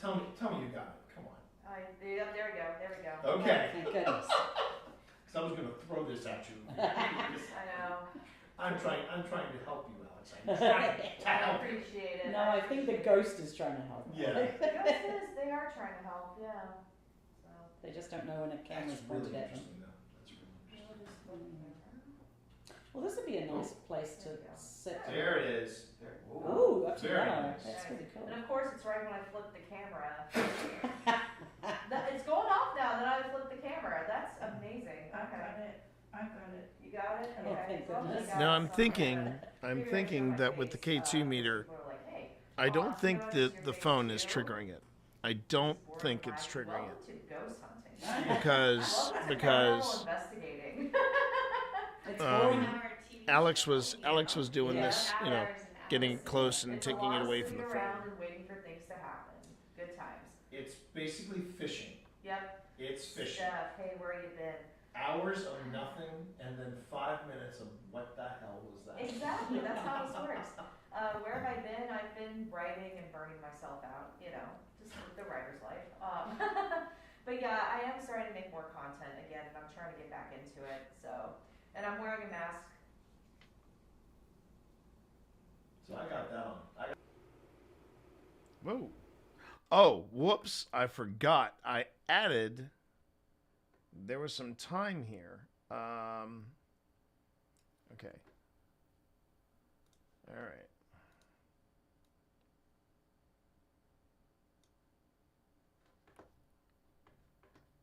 [SPEAKER 1] Tell me you got it. Come on.
[SPEAKER 5] There we go.
[SPEAKER 1] Okay.
[SPEAKER 14] Thank goodness.
[SPEAKER 1] Someone's gonna throw this at you.
[SPEAKER 5] I know.
[SPEAKER 1] I'm trying to help you, Alex. I'm trying to
[SPEAKER 5] I
[SPEAKER 1] help you.
[SPEAKER 5] appreciate it.
[SPEAKER 14] No, I think the ghost is trying to help.
[SPEAKER 1] Yeah.
[SPEAKER 5] The ghost is, they are trying to help, yeah. So.
[SPEAKER 14] They just don't know when a camera's
[SPEAKER 1] That's really
[SPEAKER 14] pointed at them.
[SPEAKER 1] interesting, though. That's really interesting.
[SPEAKER 14] Well, this would be a nice place to sit.
[SPEAKER 1] There it is.
[SPEAKER 14] Ooh, up to
[SPEAKER 1] Very
[SPEAKER 14] yellow.
[SPEAKER 1] nice.
[SPEAKER 14] That's really cool.
[SPEAKER 5] And of course, it's right when I flip the camera. It's going off now that I flip the camera. That's amazing. Okay.
[SPEAKER 11] I got it.
[SPEAKER 5] You got it?
[SPEAKER 14] Oh,
[SPEAKER 5] Okay.
[SPEAKER 14] thank
[SPEAKER 5] As long as you
[SPEAKER 14] goodness.
[SPEAKER 5] got
[SPEAKER 12] Now
[SPEAKER 5] it
[SPEAKER 12] I'm
[SPEAKER 5] somewhere.
[SPEAKER 12] thinking that with the K2 meter, I don't think that the phone is triggering it. I don't think it's triggering it.
[SPEAKER 5] To ghost hunting.
[SPEAKER 12] Because
[SPEAKER 5] Investigating.
[SPEAKER 12] Alex was doing this, you know, getting close and taking it away from the
[SPEAKER 5] Sitting
[SPEAKER 12] phone.
[SPEAKER 5] around and waiting for things to happen. Good times.
[SPEAKER 1] It's basically fishing.
[SPEAKER 5] Yep.
[SPEAKER 1] It's fishing.
[SPEAKER 5] Steph, hey, where you been?
[SPEAKER 1] Hours of nothing and then 5 minutes of what the hell was that?
[SPEAKER 5] Exactly, that's how this works. Where have I been? I've been writing and burning myself out, you know, just the writer's life. But yeah, I am starting to make more content again, and I'm trying to get back into it. So, and I'm wearing a mask.
[SPEAKER 1] So I got that on.
[SPEAKER 12] Whoa. Oh, whoops. I forgot. I added. There was some time here. Okay. All right.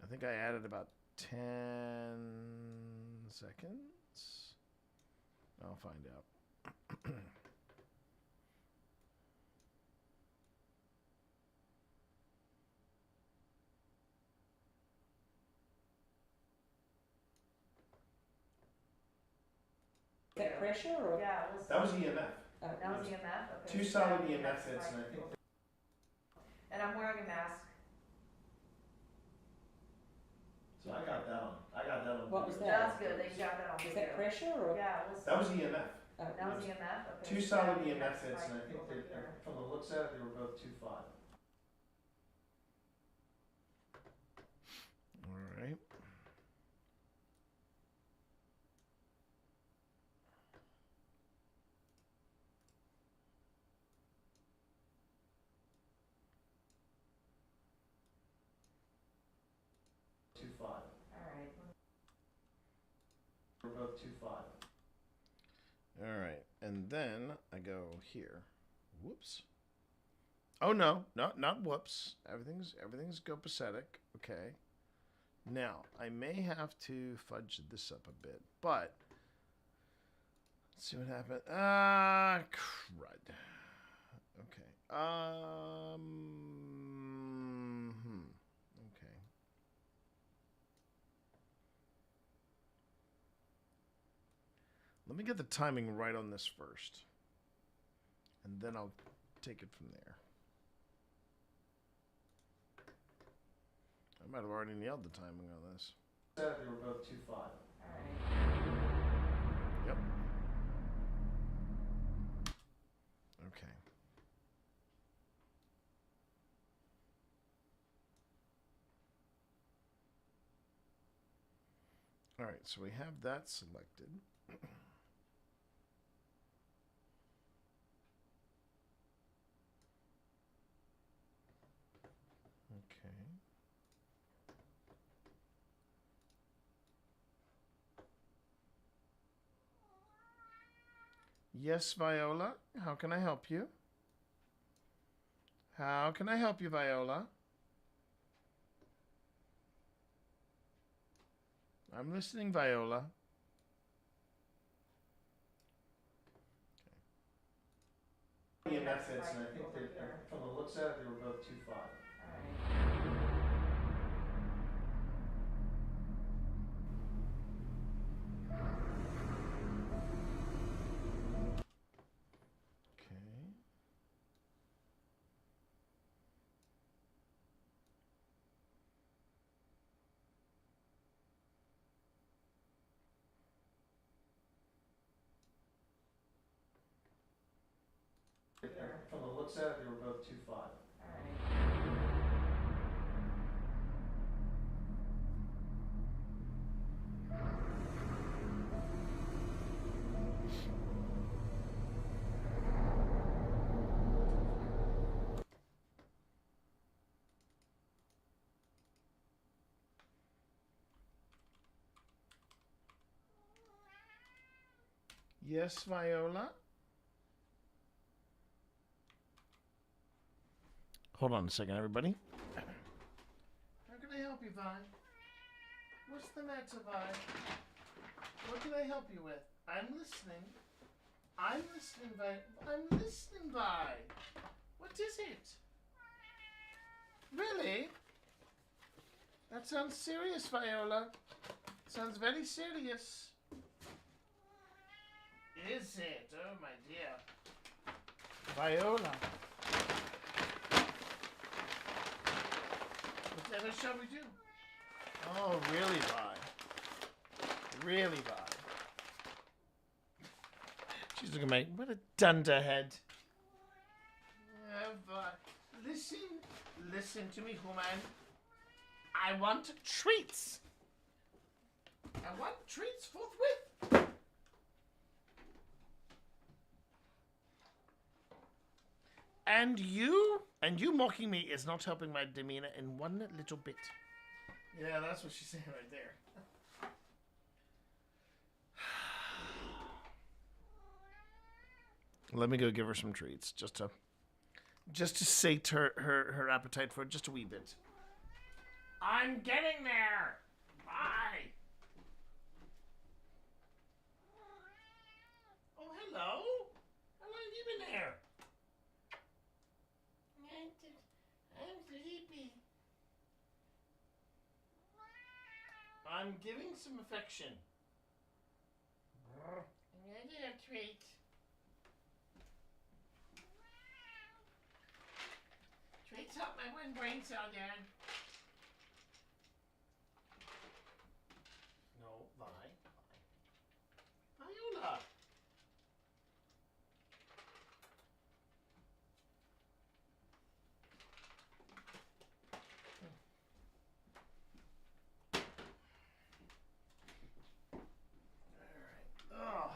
[SPEAKER 12] I think I added about 10 seconds. I'll find out.
[SPEAKER 14] Is that pressure or?
[SPEAKER 5] Yeah,
[SPEAKER 1] That was EMF.
[SPEAKER 14] Oh,
[SPEAKER 5] that was EMF. Okay.
[SPEAKER 1] Two solid EMF hits, and I think.
[SPEAKER 5] And I'm wearing a mask.
[SPEAKER 1] So I got that on. I got that on.
[SPEAKER 14] What was that?
[SPEAKER 5] That's good. They got that on
[SPEAKER 14] Is
[SPEAKER 5] video.
[SPEAKER 14] that pressure or?
[SPEAKER 5] Yeah, it was.
[SPEAKER 1] That was EMF.
[SPEAKER 14] Oh.
[SPEAKER 5] That was EMF. Okay.
[SPEAKER 1] Two
[SPEAKER 5] so
[SPEAKER 1] solid
[SPEAKER 5] that
[SPEAKER 1] EMF
[SPEAKER 5] was
[SPEAKER 1] hits, and I
[SPEAKER 5] spiked
[SPEAKER 1] think
[SPEAKER 5] over
[SPEAKER 1] they,
[SPEAKER 5] here.
[SPEAKER 1] from the looks at it, they were both 2.5.
[SPEAKER 12] All right.
[SPEAKER 1] We're both 2.5.
[SPEAKER 12] All right, and then I go here. Whoops. Oh no, not whoops. Everything's copacetic. Okay. Now I may have to fudge this up a bit, but let's see what happened. Crud. Okay. Okay. Let me get the timing right on this first, and then I'll take it from there. I might have already nailed the timing on this.
[SPEAKER 1] They were both 2.5.
[SPEAKER 12] Yep. Okay. All right, so we have that selected. Okay. Yes, Viola. How can I help you? How can I help you, Viola? I'm listening, Viola.
[SPEAKER 1] Okay. Methods, and I think that from the looks of it, they were both 2.5. From the looks of it, they were both 2.5.
[SPEAKER 12] Yes, Viola. Hold on a second, everybody. How can I help you, Vi? What's the matter, Vi? What can I help you with? I'm listening. I'm listening, Vi. I'm listening, Vi. What is it? Really? That sounds serious, Viola. Sounds very serious. Is it? Oh, my dear. Viola. Whatever shall we do? Oh, really, Vi? Really, Vi? She's looking at me. What a dunderhead. Listen. Listen to me, woman. I want treats. I want treats forthwith. And you mocking me is not helping my demeanor in one little bit. Yeah, that's what she's saying right there. Let me go give her some treats, just to sate her appetite for just a wee bit. I'm getting there. Bye. Oh, hello. How long have you been there? I'm sleepy. I'm giving some affection. I'm gonna get a treat. Treats help my one brain cell, Dad. No, Vi. Viola. Ugh.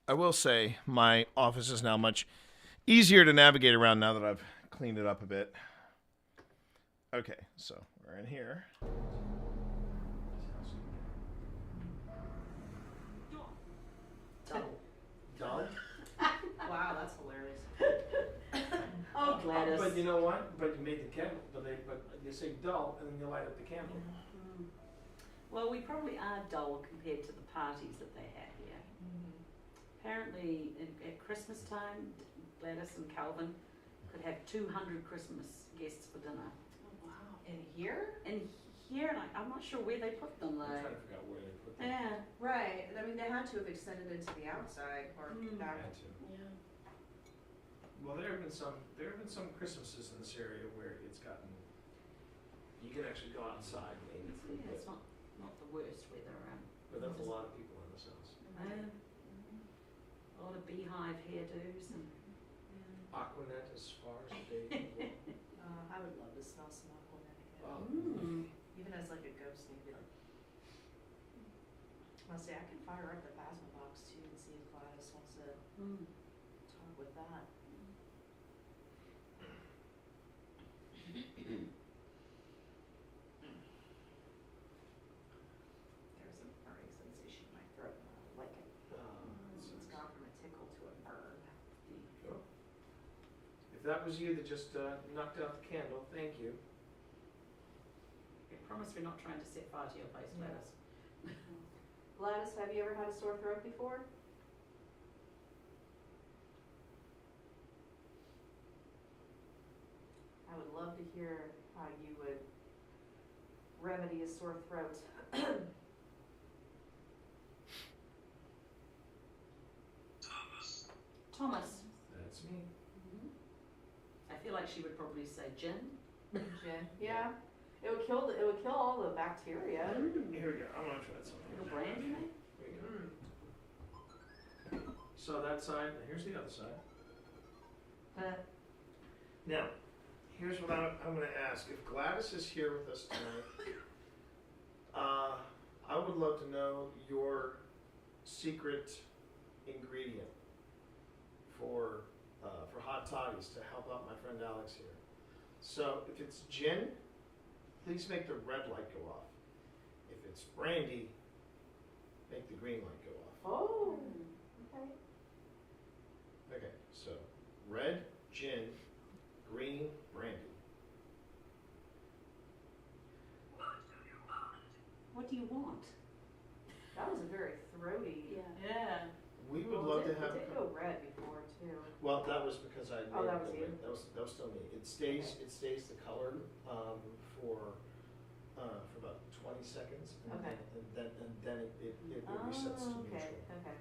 [SPEAKER 12] I will say my office is now much easier to navigate around now that I've cleaned it up a bit. Okay, so we're in here.
[SPEAKER 5] Dog? Wow, that's hilarious.
[SPEAKER 1] Oh,
[SPEAKER 5] Gladys.
[SPEAKER 1] But you know what? But you made the candle. But you say dull, and then you light up the candle.
[SPEAKER 14] Mm. Well, we probably are dull compared to the parties that they had here. Apparently, at Christmas time, Gladys and Calvin could have 200 Christmas guests for dinner.
[SPEAKER 5] Oh, wow. In here?
[SPEAKER 14] In here, and I'm not sure where they put them, though.
[SPEAKER 1] I'm trying to figure out where they put them.
[SPEAKER 14] Yeah.
[SPEAKER 5] Right. I mean, they had to have extended into the outside or back.
[SPEAKER 1] Had to.
[SPEAKER 5] Yeah.
[SPEAKER 1] Well, there have been some Christmases in this area where it's gotten. You can actually go outside maybe.
[SPEAKER 14] Yeah, it's not the worst weather around.
[SPEAKER 1] But that's a lot of people in this house.
[SPEAKER 14] A lot of beehive hairdos and.
[SPEAKER 1] Aquanet as far as the day can go.
[SPEAKER 5] I would love to smell some Aquanet again.
[SPEAKER 1] Oh.
[SPEAKER 5] Even as like a ghost thing, be like. I'll say I can fire up the plasma box too and see if Gladys wants to talk with that. There's a burning sensation in my throat and I like it. It's gone from a tickle to a burn.
[SPEAKER 1] Sure. If that was you that just knocked out the candle, thank you.
[SPEAKER 14] I promise we're not trying to set fire to your face, Gladys.
[SPEAKER 5] Gladys, have you ever had a sore throat before? I would love to hear how you would remedy a sore throat.
[SPEAKER 14] Thomas.
[SPEAKER 1] That's me.
[SPEAKER 14] I feel like she would probably say gin.
[SPEAKER 5] Gin, yeah. It would kill all the bacteria.
[SPEAKER 1] Here we go. I'm gonna try something.
[SPEAKER 14] Little brandy, maybe?
[SPEAKER 1] Here we go. So that side. Here's the other side. Now, here's what I'm going to ask. If Gladys is here with us tonight, I would love to know your secret ingredient for hot toddies to help out my friend Alex here. So if it's gin, please make the red light go off. If it's brandy, make the green light go off.
[SPEAKER 5] Oh, okay.
[SPEAKER 1] Okay, so red, gin, green, brandy.
[SPEAKER 14] What do you want?
[SPEAKER 5] That was a very throaty.
[SPEAKER 14] Yeah.
[SPEAKER 1] We would love to have.
[SPEAKER 5] It did go red before too.
[SPEAKER 1] Well, that was because I.
[SPEAKER 5] Oh, that was you?
[SPEAKER 1] That was still me. It stays the color for about 20 seconds. And
[SPEAKER 5] Okay.
[SPEAKER 1] then it resets to neutral.
[SPEAKER 5] Okay.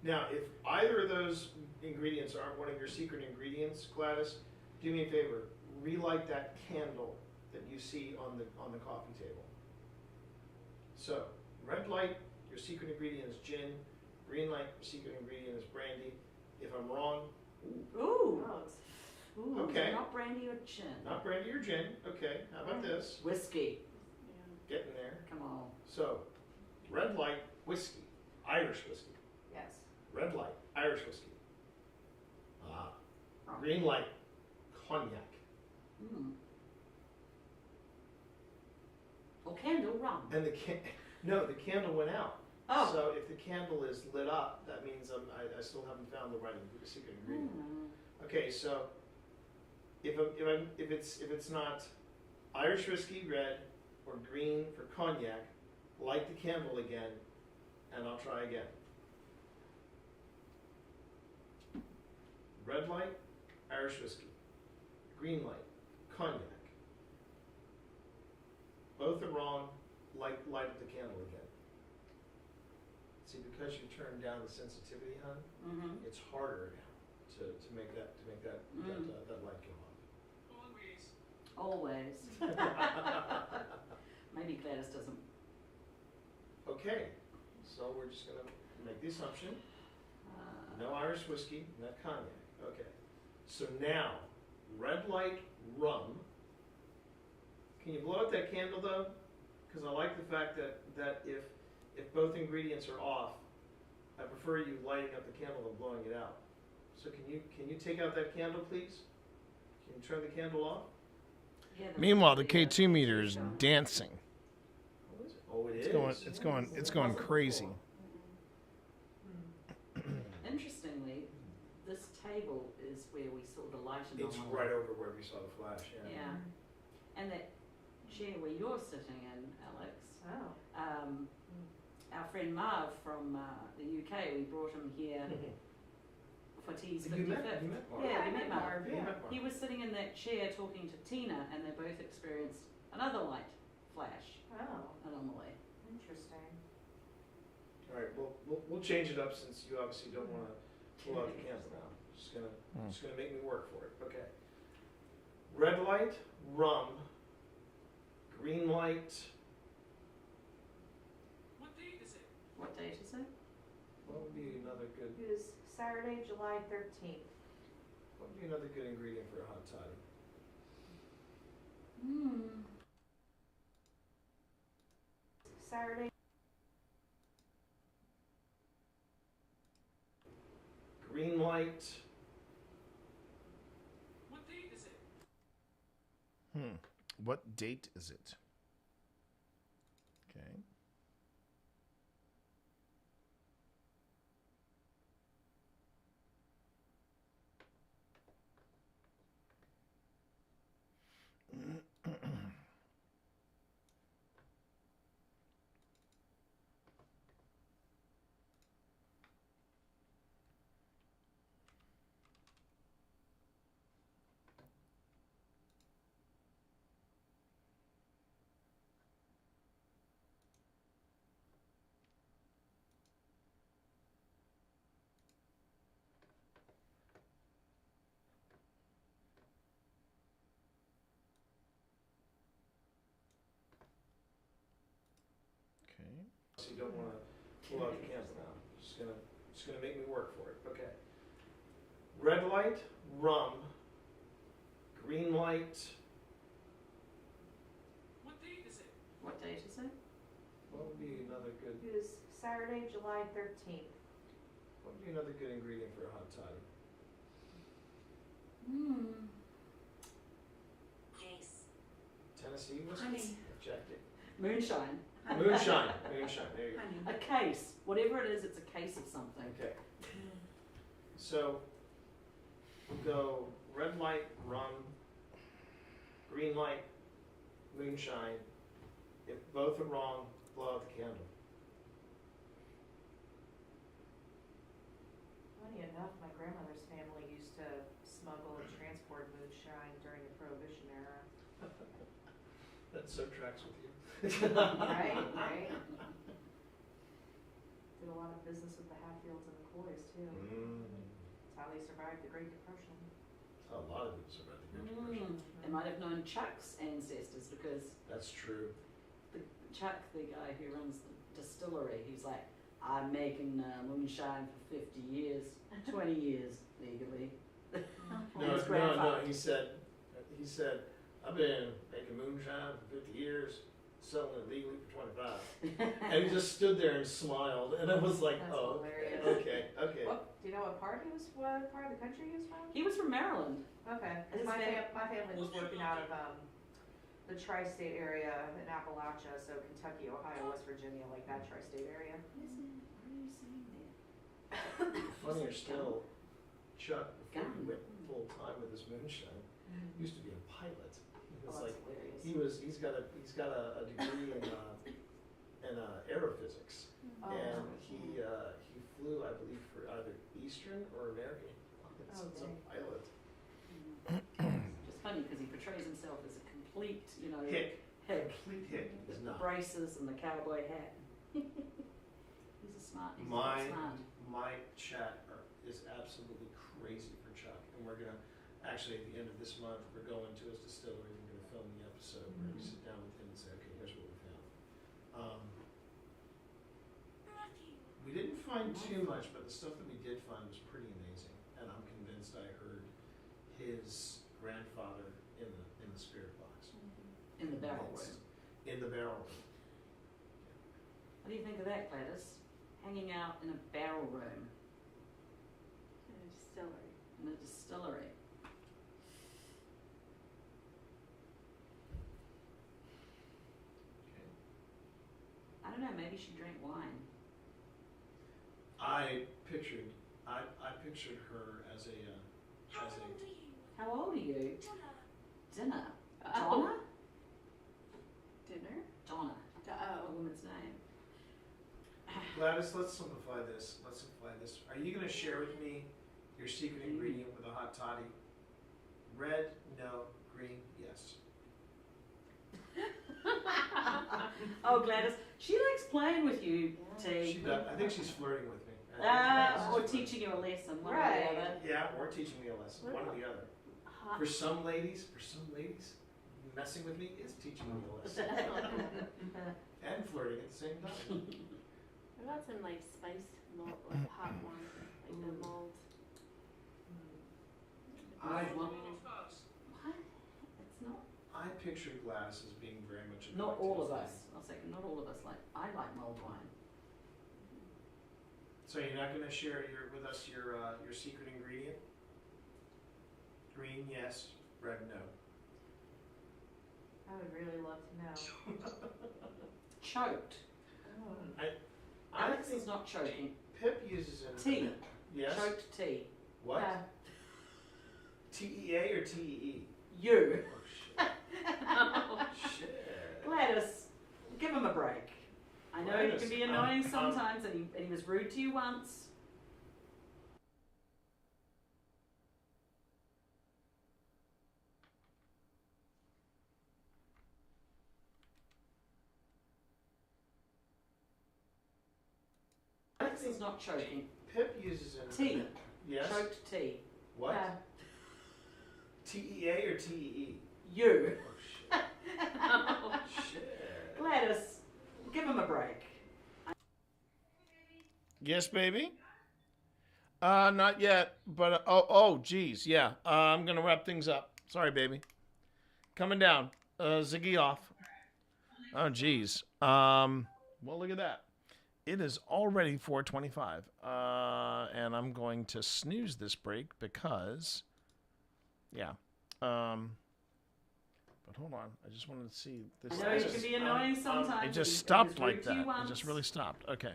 [SPEAKER 1] Now, if either of those ingredients aren't one of your secret ingredients, Gladys, do me a favor. Relight that candle that you see on the coffee table. So, red light, your secret ingredient is gin. Green light, your secret ingredient is brandy. If I'm wrong,
[SPEAKER 14] Ooh. Ooh.
[SPEAKER 1] Okay.
[SPEAKER 14] Not brandy or gin.
[SPEAKER 1] Not brandy or gin. Okay, how about this?
[SPEAKER 14] Whiskey.
[SPEAKER 1] Getting there.
[SPEAKER 14] Come on.
[SPEAKER 1] So, red light, whiskey, Irish whiskey.
[SPEAKER 5] Yes.
[SPEAKER 1] Red light, Irish whiskey. Green light, cognac.
[SPEAKER 14] Or candle rum.
[SPEAKER 1] And the candle went out.
[SPEAKER 14] Oh.
[SPEAKER 1] So if the candle is lit up, that means I still haven't found the right secret ingredient. Okay, so if it's not Irish whiskey red or green for cognac, light the candle again, and I'll try again. Red light, Irish whiskey. Green light, cognac. Both are wrong. Light the candle again. See, because you turned down the sensitivity, hon, it's harder now to make that light go on.
[SPEAKER 14] Always. Maybe Gladys doesn't.
[SPEAKER 1] Okay, so we're just gonna make the assumption. No Irish whiskey, no cognac. Okay, so now red light rum. Can you blow out that candle though? Because I like the fact that if both ingredients are off, I prefer you lighting up the candle than blowing it out. So can you take out that candle, please? Can you turn the candle off?
[SPEAKER 14] Yeah,
[SPEAKER 3] Meanwhile, the K2 meter is dancing.
[SPEAKER 1] Oh, it is.
[SPEAKER 3] It's going crazy.
[SPEAKER 14] Interestingly, this table is where we saw the light in
[SPEAKER 1] It's right over where we saw the flash. Yeah.
[SPEAKER 14] Yeah, and that chair where you're sitting in, Alex.
[SPEAKER 5] Oh.
[SPEAKER 14] Our friend Marv from the UK, we brought him here for T's 55th.
[SPEAKER 1] You met Marv.
[SPEAKER 14] Yeah, we met Marv.
[SPEAKER 1] Yeah.
[SPEAKER 14] He was sitting in that chair talking to Tina, and they both experienced another light flash anomaly.
[SPEAKER 5] Interesting.
[SPEAKER 1] All right, we'll change it up since you obviously don't want to pull out the candle now. Just gonna make me work for it. Okay. Red light, rum. Green light.
[SPEAKER 5] What date is it?
[SPEAKER 1] What would be another good?
[SPEAKER 5] It is Saturday, July 13th.
[SPEAKER 1] What would be another good ingredient for a hot toddy?
[SPEAKER 5] Saturday.
[SPEAKER 1] Green light.
[SPEAKER 5] What date is it?
[SPEAKER 12] What date is it? Okay.
[SPEAKER 1] So you don't want to pull out the candle now. Just gonna make me work for it. Okay. Red light, rum. Green light.
[SPEAKER 5] What date is it?
[SPEAKER 1] What would be another good?
[SPEAKER 5] It is Saturday, July 13th.
[SPEAKER 1] What would be another good ingredient for a hot toddy? Tennessee whiskey.
[SPEAKER 14] Honey.
[SPEAKER 1] Jacket.
[SPEAKER 14] Moonshine.
[SPEAKER 1] Moonshine. Moonshine. There you go.
[SPEAKER 14] A case. Whatever it is, it's a case of something.
[SPEAKER 1] Okay. So we'll go red light, rum. Green light, moonshine. If both are wrong, blow out the candle.
[SPEAKER 5] Funny enough, my grandmother's family used to smuggle and transport moonshine during the Prohibition era.
[SPEAKER 1] That so tracks with you.
[SPEAKER 5] Right. Did a lot of business with the Hatfields and McCoys too. That's how they survived the Great Depression.
[SPEAKER 1] A lot of people survived the Great Depression.
[SPEAKER 14] They might have known Chuck's ancestors because
[SPEAKER 1] That's true.
[SPEAKER 14] Chuck, the guy who runs the distillery, he's like, I'm making moonshine for 50 years, 20 years legally.
[SPEAKER 1] No, no. He said, I've been making moonshine for 50 years, selling it legally for 25. And he just stood there and smiled, and I was like,
[SPEAKER 5] That's
[SPEAKER 1] oh,
[SPEAKER 5] hilarious.
[SPEAKER 1] okay.
[SPEAKER 5] What, do you know what part of the country he was from?
[SPEAKER 14] He was from Maryland.
[SPEAKER 5] Okay,
[SPEAKER 14] His
[SPEAKER 5] because my
[SPEAKER 14] fam-
[SPEAKER 5] family was working out of the tri-state area in Appalachia, so Kentucky, Ohio, West Virginia, like that tri-state area.
[SPEAKER 14] Listen, what are you saying there?
[SPEAKER 1] Funnier still, Chuck, before he went full time with his moonshine, used to be a pilot. He was
[SPEAKER 5] that's hilarious.
[SPEAKER 1] he's got a degree in aerophysics, and he flew, I believe, for either Eastern or American Airlines as a pilot.
[SPEAKER 14] It's funny because he portrays himself as a complete,
[SPEAKER 1] Hick.
[SPEAKER 14] Complete
[SPEAKER 1] hick. He's
[SPEAKER 14] The
[SPEAKER 1] not.
[SPEAKER 14] braces and the cowboy hat. He's a smart. He's
[SPEAKER 1] My
[SPEAKER 14] smart.
[SPEAKER 1] chat is absolutely crazy for Chuck, and we're gonna actually at the end of this month we're going to his distillery. We're gonna film the episode where we sit down with him and say, okay, here's what we found. We didn't find too much, but the stuff that we did find was pretty amazing, and I'm convinced I heard his grandfather in the spirit box.
[SPEAKER 14] In the barrel
[SPEAKER 1] It's
[SPEAKER 14] room.
[SPEAKER 1] In the barrel room.
[SPEAKER 14] What do you think of that, Gladys? Hanging out in a barrel room.
[SPEAKER 11] In a distillery.
[SPEAKER 14] In a distillery. I don't know, maybe she drank wine.
[SPEAKER 1] I pictured her as a
[SPEAKER 14] How old are you? Dinner.
[SPEAKER 11] Oh.
[SPEAKER 14] Donna?
[SPEAKER 11] Dinner?
[SPEAKER 14] Donna.
[SPEAKER 11] Oh.
[SPEAKER 14] A woman's name.
[SPEAKER 1] Gladys, let's simplify this. Are you going to share with me your secret ingredient with a hot toddy? Red, no. Green, yes.
[SPEAKER 14] Oh, Gladys, she likes playing with you, T.
[SPEAKER 1] I think she's flirting with me.
[SPEAKER 14] Or teaching you a lesson, one or the other.
[SPEAKER 1] Yeah, or teaching me a lesson, one or the other. For some ladies, messing with me is teaching me a lesson. And flirting at the same time.
[SPEAKER 6] What about some like spiced malt, like hot wine, like the malt?
[SPEAKER 14] What? It's not.
[SPEAKER 1] I picture glass as being very much a
[SPEAKER 14] Not all of
[SPEAKER 1] cocktail
[SPEAKER 14] us. I'll say not all of us like. I like mulled wine.
[SPEAKER 1] So you're not going to share with us your secret ingredient? Green, yes. Red, no.
[SPEAKER 5] I would really love to know.
[SPEAKER 14] Choked. Alex is not choking.
[SPEAKER 1] Pip uses it.
[SPEAKER 14] Tea.
[SPEAKER 1] Yes.
[SPEAKER 14] Choked tea.
[SPEAKER 1] What? TEA or TEE?
[SPEAKER 14] You.
[SPEAKER 1] Oh shit.
[SPEAKER 14] Gladys, give him a break. I know
[SPEAKER 1] Gladys,
[SPEAKER 14] he can be annoying sometimes, and he was rude to you once. Alex is not choking.
[SPEAKER 1] Pip uses it.
[SPEAKER 14] Tea.
[SPEAKER 1] Yes.
[SPEAKER 14] Choked tea.
[SPEAKER 1] What? TEA or TEE?
[SPEAKER 14] You.
[SPEAKER 1] Oh shit.
[SPEAKER 14] Gladys, give him a break.
[SPEAKER 12] Yes, baby? Not yet, but, oh, geez, yeah. I'm going to wrap things up. Sorry, baby. Coming down. Ziggy off. Oh, geez. Well, look at that. It is already 4:25, and I'm going to snooze this break because, yeah. But hold on. I just wanted to see this.
[SPEAKER 14] I know it can be annoying sometimes.
[SPEAKER 12] It just stopped like that. It just really stopped. Okay.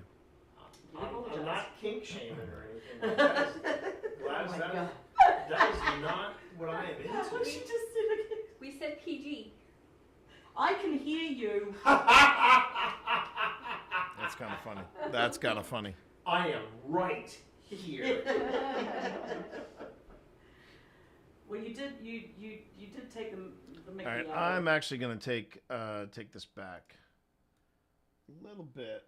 [SPEAKER 1] I'm not kink shaming or anything like that. Gladys, that is not what I am into.
[SPEAKER 14] What did she just say again?
[SPEAKER 7] We said PG.
[SPEAKER 14] I can hear you.
[SPEAKER 12] That's kind of funny. That's kind of funny.
[SPEAKER 1] I am right here.
[SPEAKER 14] Well, you did take the Mickey
[SPEAKER 12] All right,
[SPEAKER 14] out.
[SPEAKER 12] I'm actually going to take this back a little bit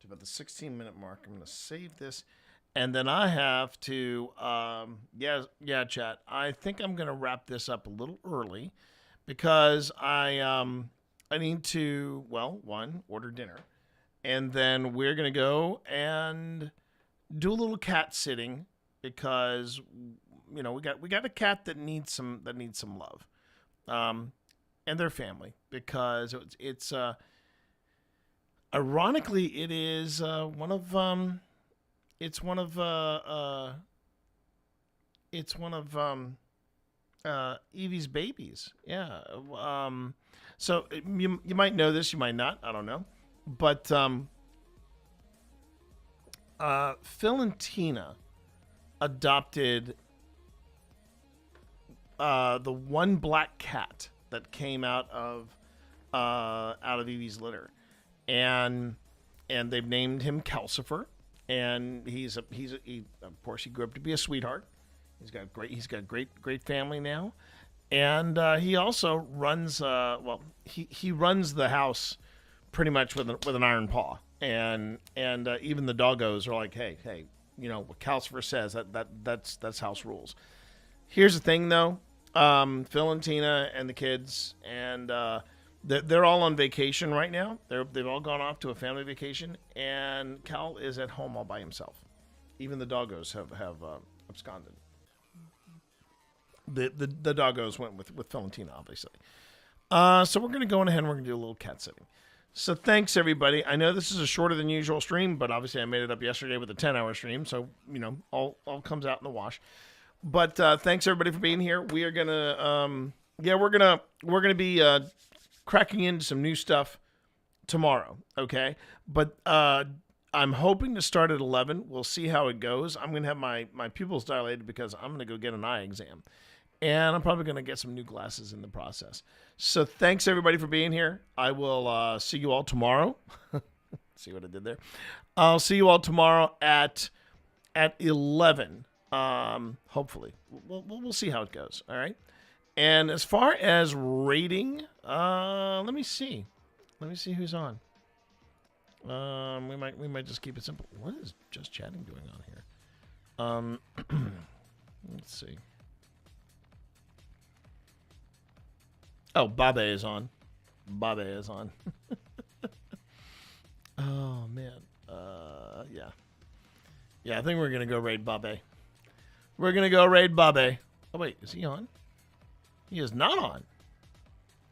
[SPEAKER 12] to about the 16-minute mark. I'm going to save this, and then I have to yeah, chat. I think I'm going to wrap this up a little early because I need to, well, one, order dinner, and then we're going to go and do a little cat sitting because we got a cat that needs some love, and their family, because it's ironically it is one of Evie's babies. Yeah. So you might know this, you might not. I don't know, but Phil and Tina adopted the one black cat that came out of Evie's litter, and they've named him Calcifer, and he of course he grew up to be a sweetheart. He's got great family now, and he also runs he runs the house pretty much with an iron paw, and even the doggos are like, hey, what Calcifer says, that's house rules. Here's the thing though, Phil and Tina and the kids, and they're all on vacation right now. They've all gone off to a family vacation, and Cal is at home all by himself. Even the doggos have absconded. The doggos went with Phil and Tina, obviously. So we're going to go ahead and we're going to do a little cat sitting. So thanks, everybody. I know this is a shorter than usual stream, but obviously I made it up yesterday with a 10-hour stream, so all comes out in the wash. But thanks everybody for being here. We are gonna we're gonna be cracking into some new stuff tomorrow. Okay, but I'm hoping to start at 11. We'll see how it goes. I'm gonna have my pupils dilated because I'm gonna go get an eye exam, and I'm probably gonna get some new glasses in the process. So thanks everybody for being here. I will see you all tomorrow. See what I did there? I'll see you all tomorrow at 11. Hopefully we'll see how it goes. All right. And as far as rating, let me see who's on. We might just keep it simple. What is just chatting doing on here? Let's see. Oh, Babe is on. Babe is on. Oh man. Yeah. Yeah, I think we're gonna go raid Babe. We're gonna go raid Babe. Oh wait, is he on? He is not on.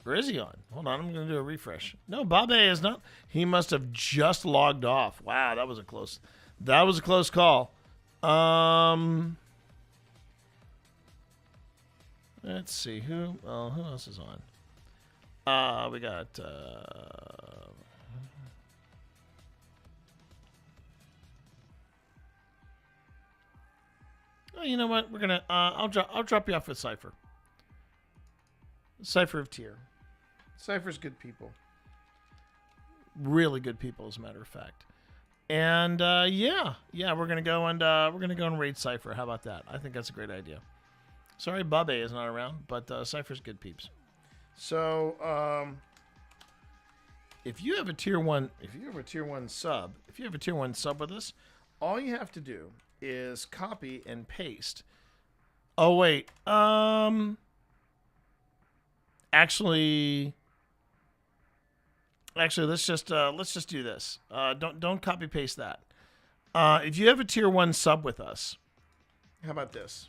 [SPEAKER 12] Or is he on? Hold on, I'm gonna do a refresh. No, Babe is not. He must have just logged off. Wow, that was a close call. Let's see who else is on. We got oh, you know what? We're gonna I'll drop you off with Cypher. Cypher of Tier. Cypher's good people. Really good people, as a matter of fact. And yeah, we're gonna go and raid Cypher. How about that? I think that's a great idea. Sorry, Babe is not around, but Cypher's good peeps. So if you have a tier 1 sub with us, all you have to do is copy and paste. Oh wait, actually, let's just do this. Don't copy paste that. If you have a tier 1 sub with us, how about this?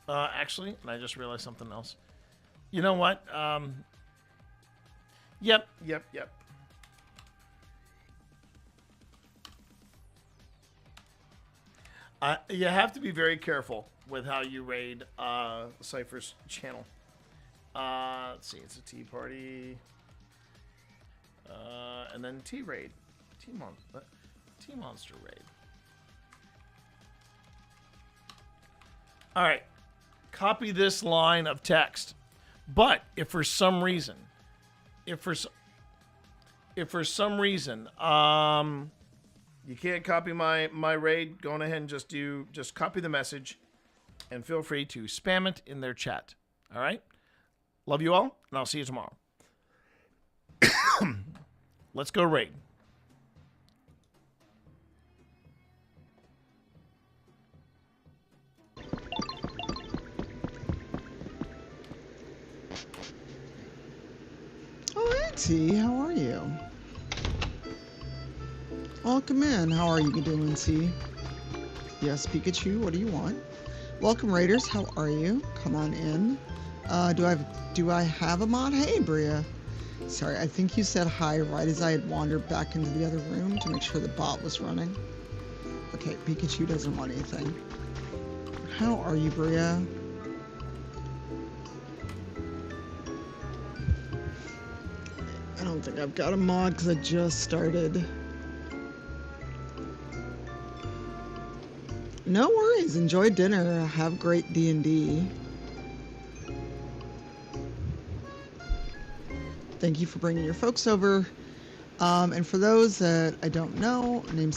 [SPEAKER 12] Actually, and I just realized something else. You know what? Yep. You have to be very careful with how you raid Cypher's channel. Let's see, it's a T party, and then T raid, T monster raid. All right, copy this line of text. But if for some reason, you can't copy my raid, go on ahead and just copy the message, and feel free to spam it in their chat. All right. Love you all, and I'll see you tomorrow. Let's go raid.
[SPEAKER 13] Oh, hey, T. How are you? Welcome in. How are you doing, T? Yes, Pikachu. What do you want? Welcome, Raiders. How are you? Come on in. Do I have a mod? Hey, Bria. Sorry, I think you said hi right as I had wandered back into the other room to make sure the bot was running. Okay, Pikachu doesn't want anything. How are you, Bria? I don't think I've got a mod because I just started. No worries. Enjoy dinner. Have great D&D. Thank you for bringing your folks over. And for those that I don't know, name's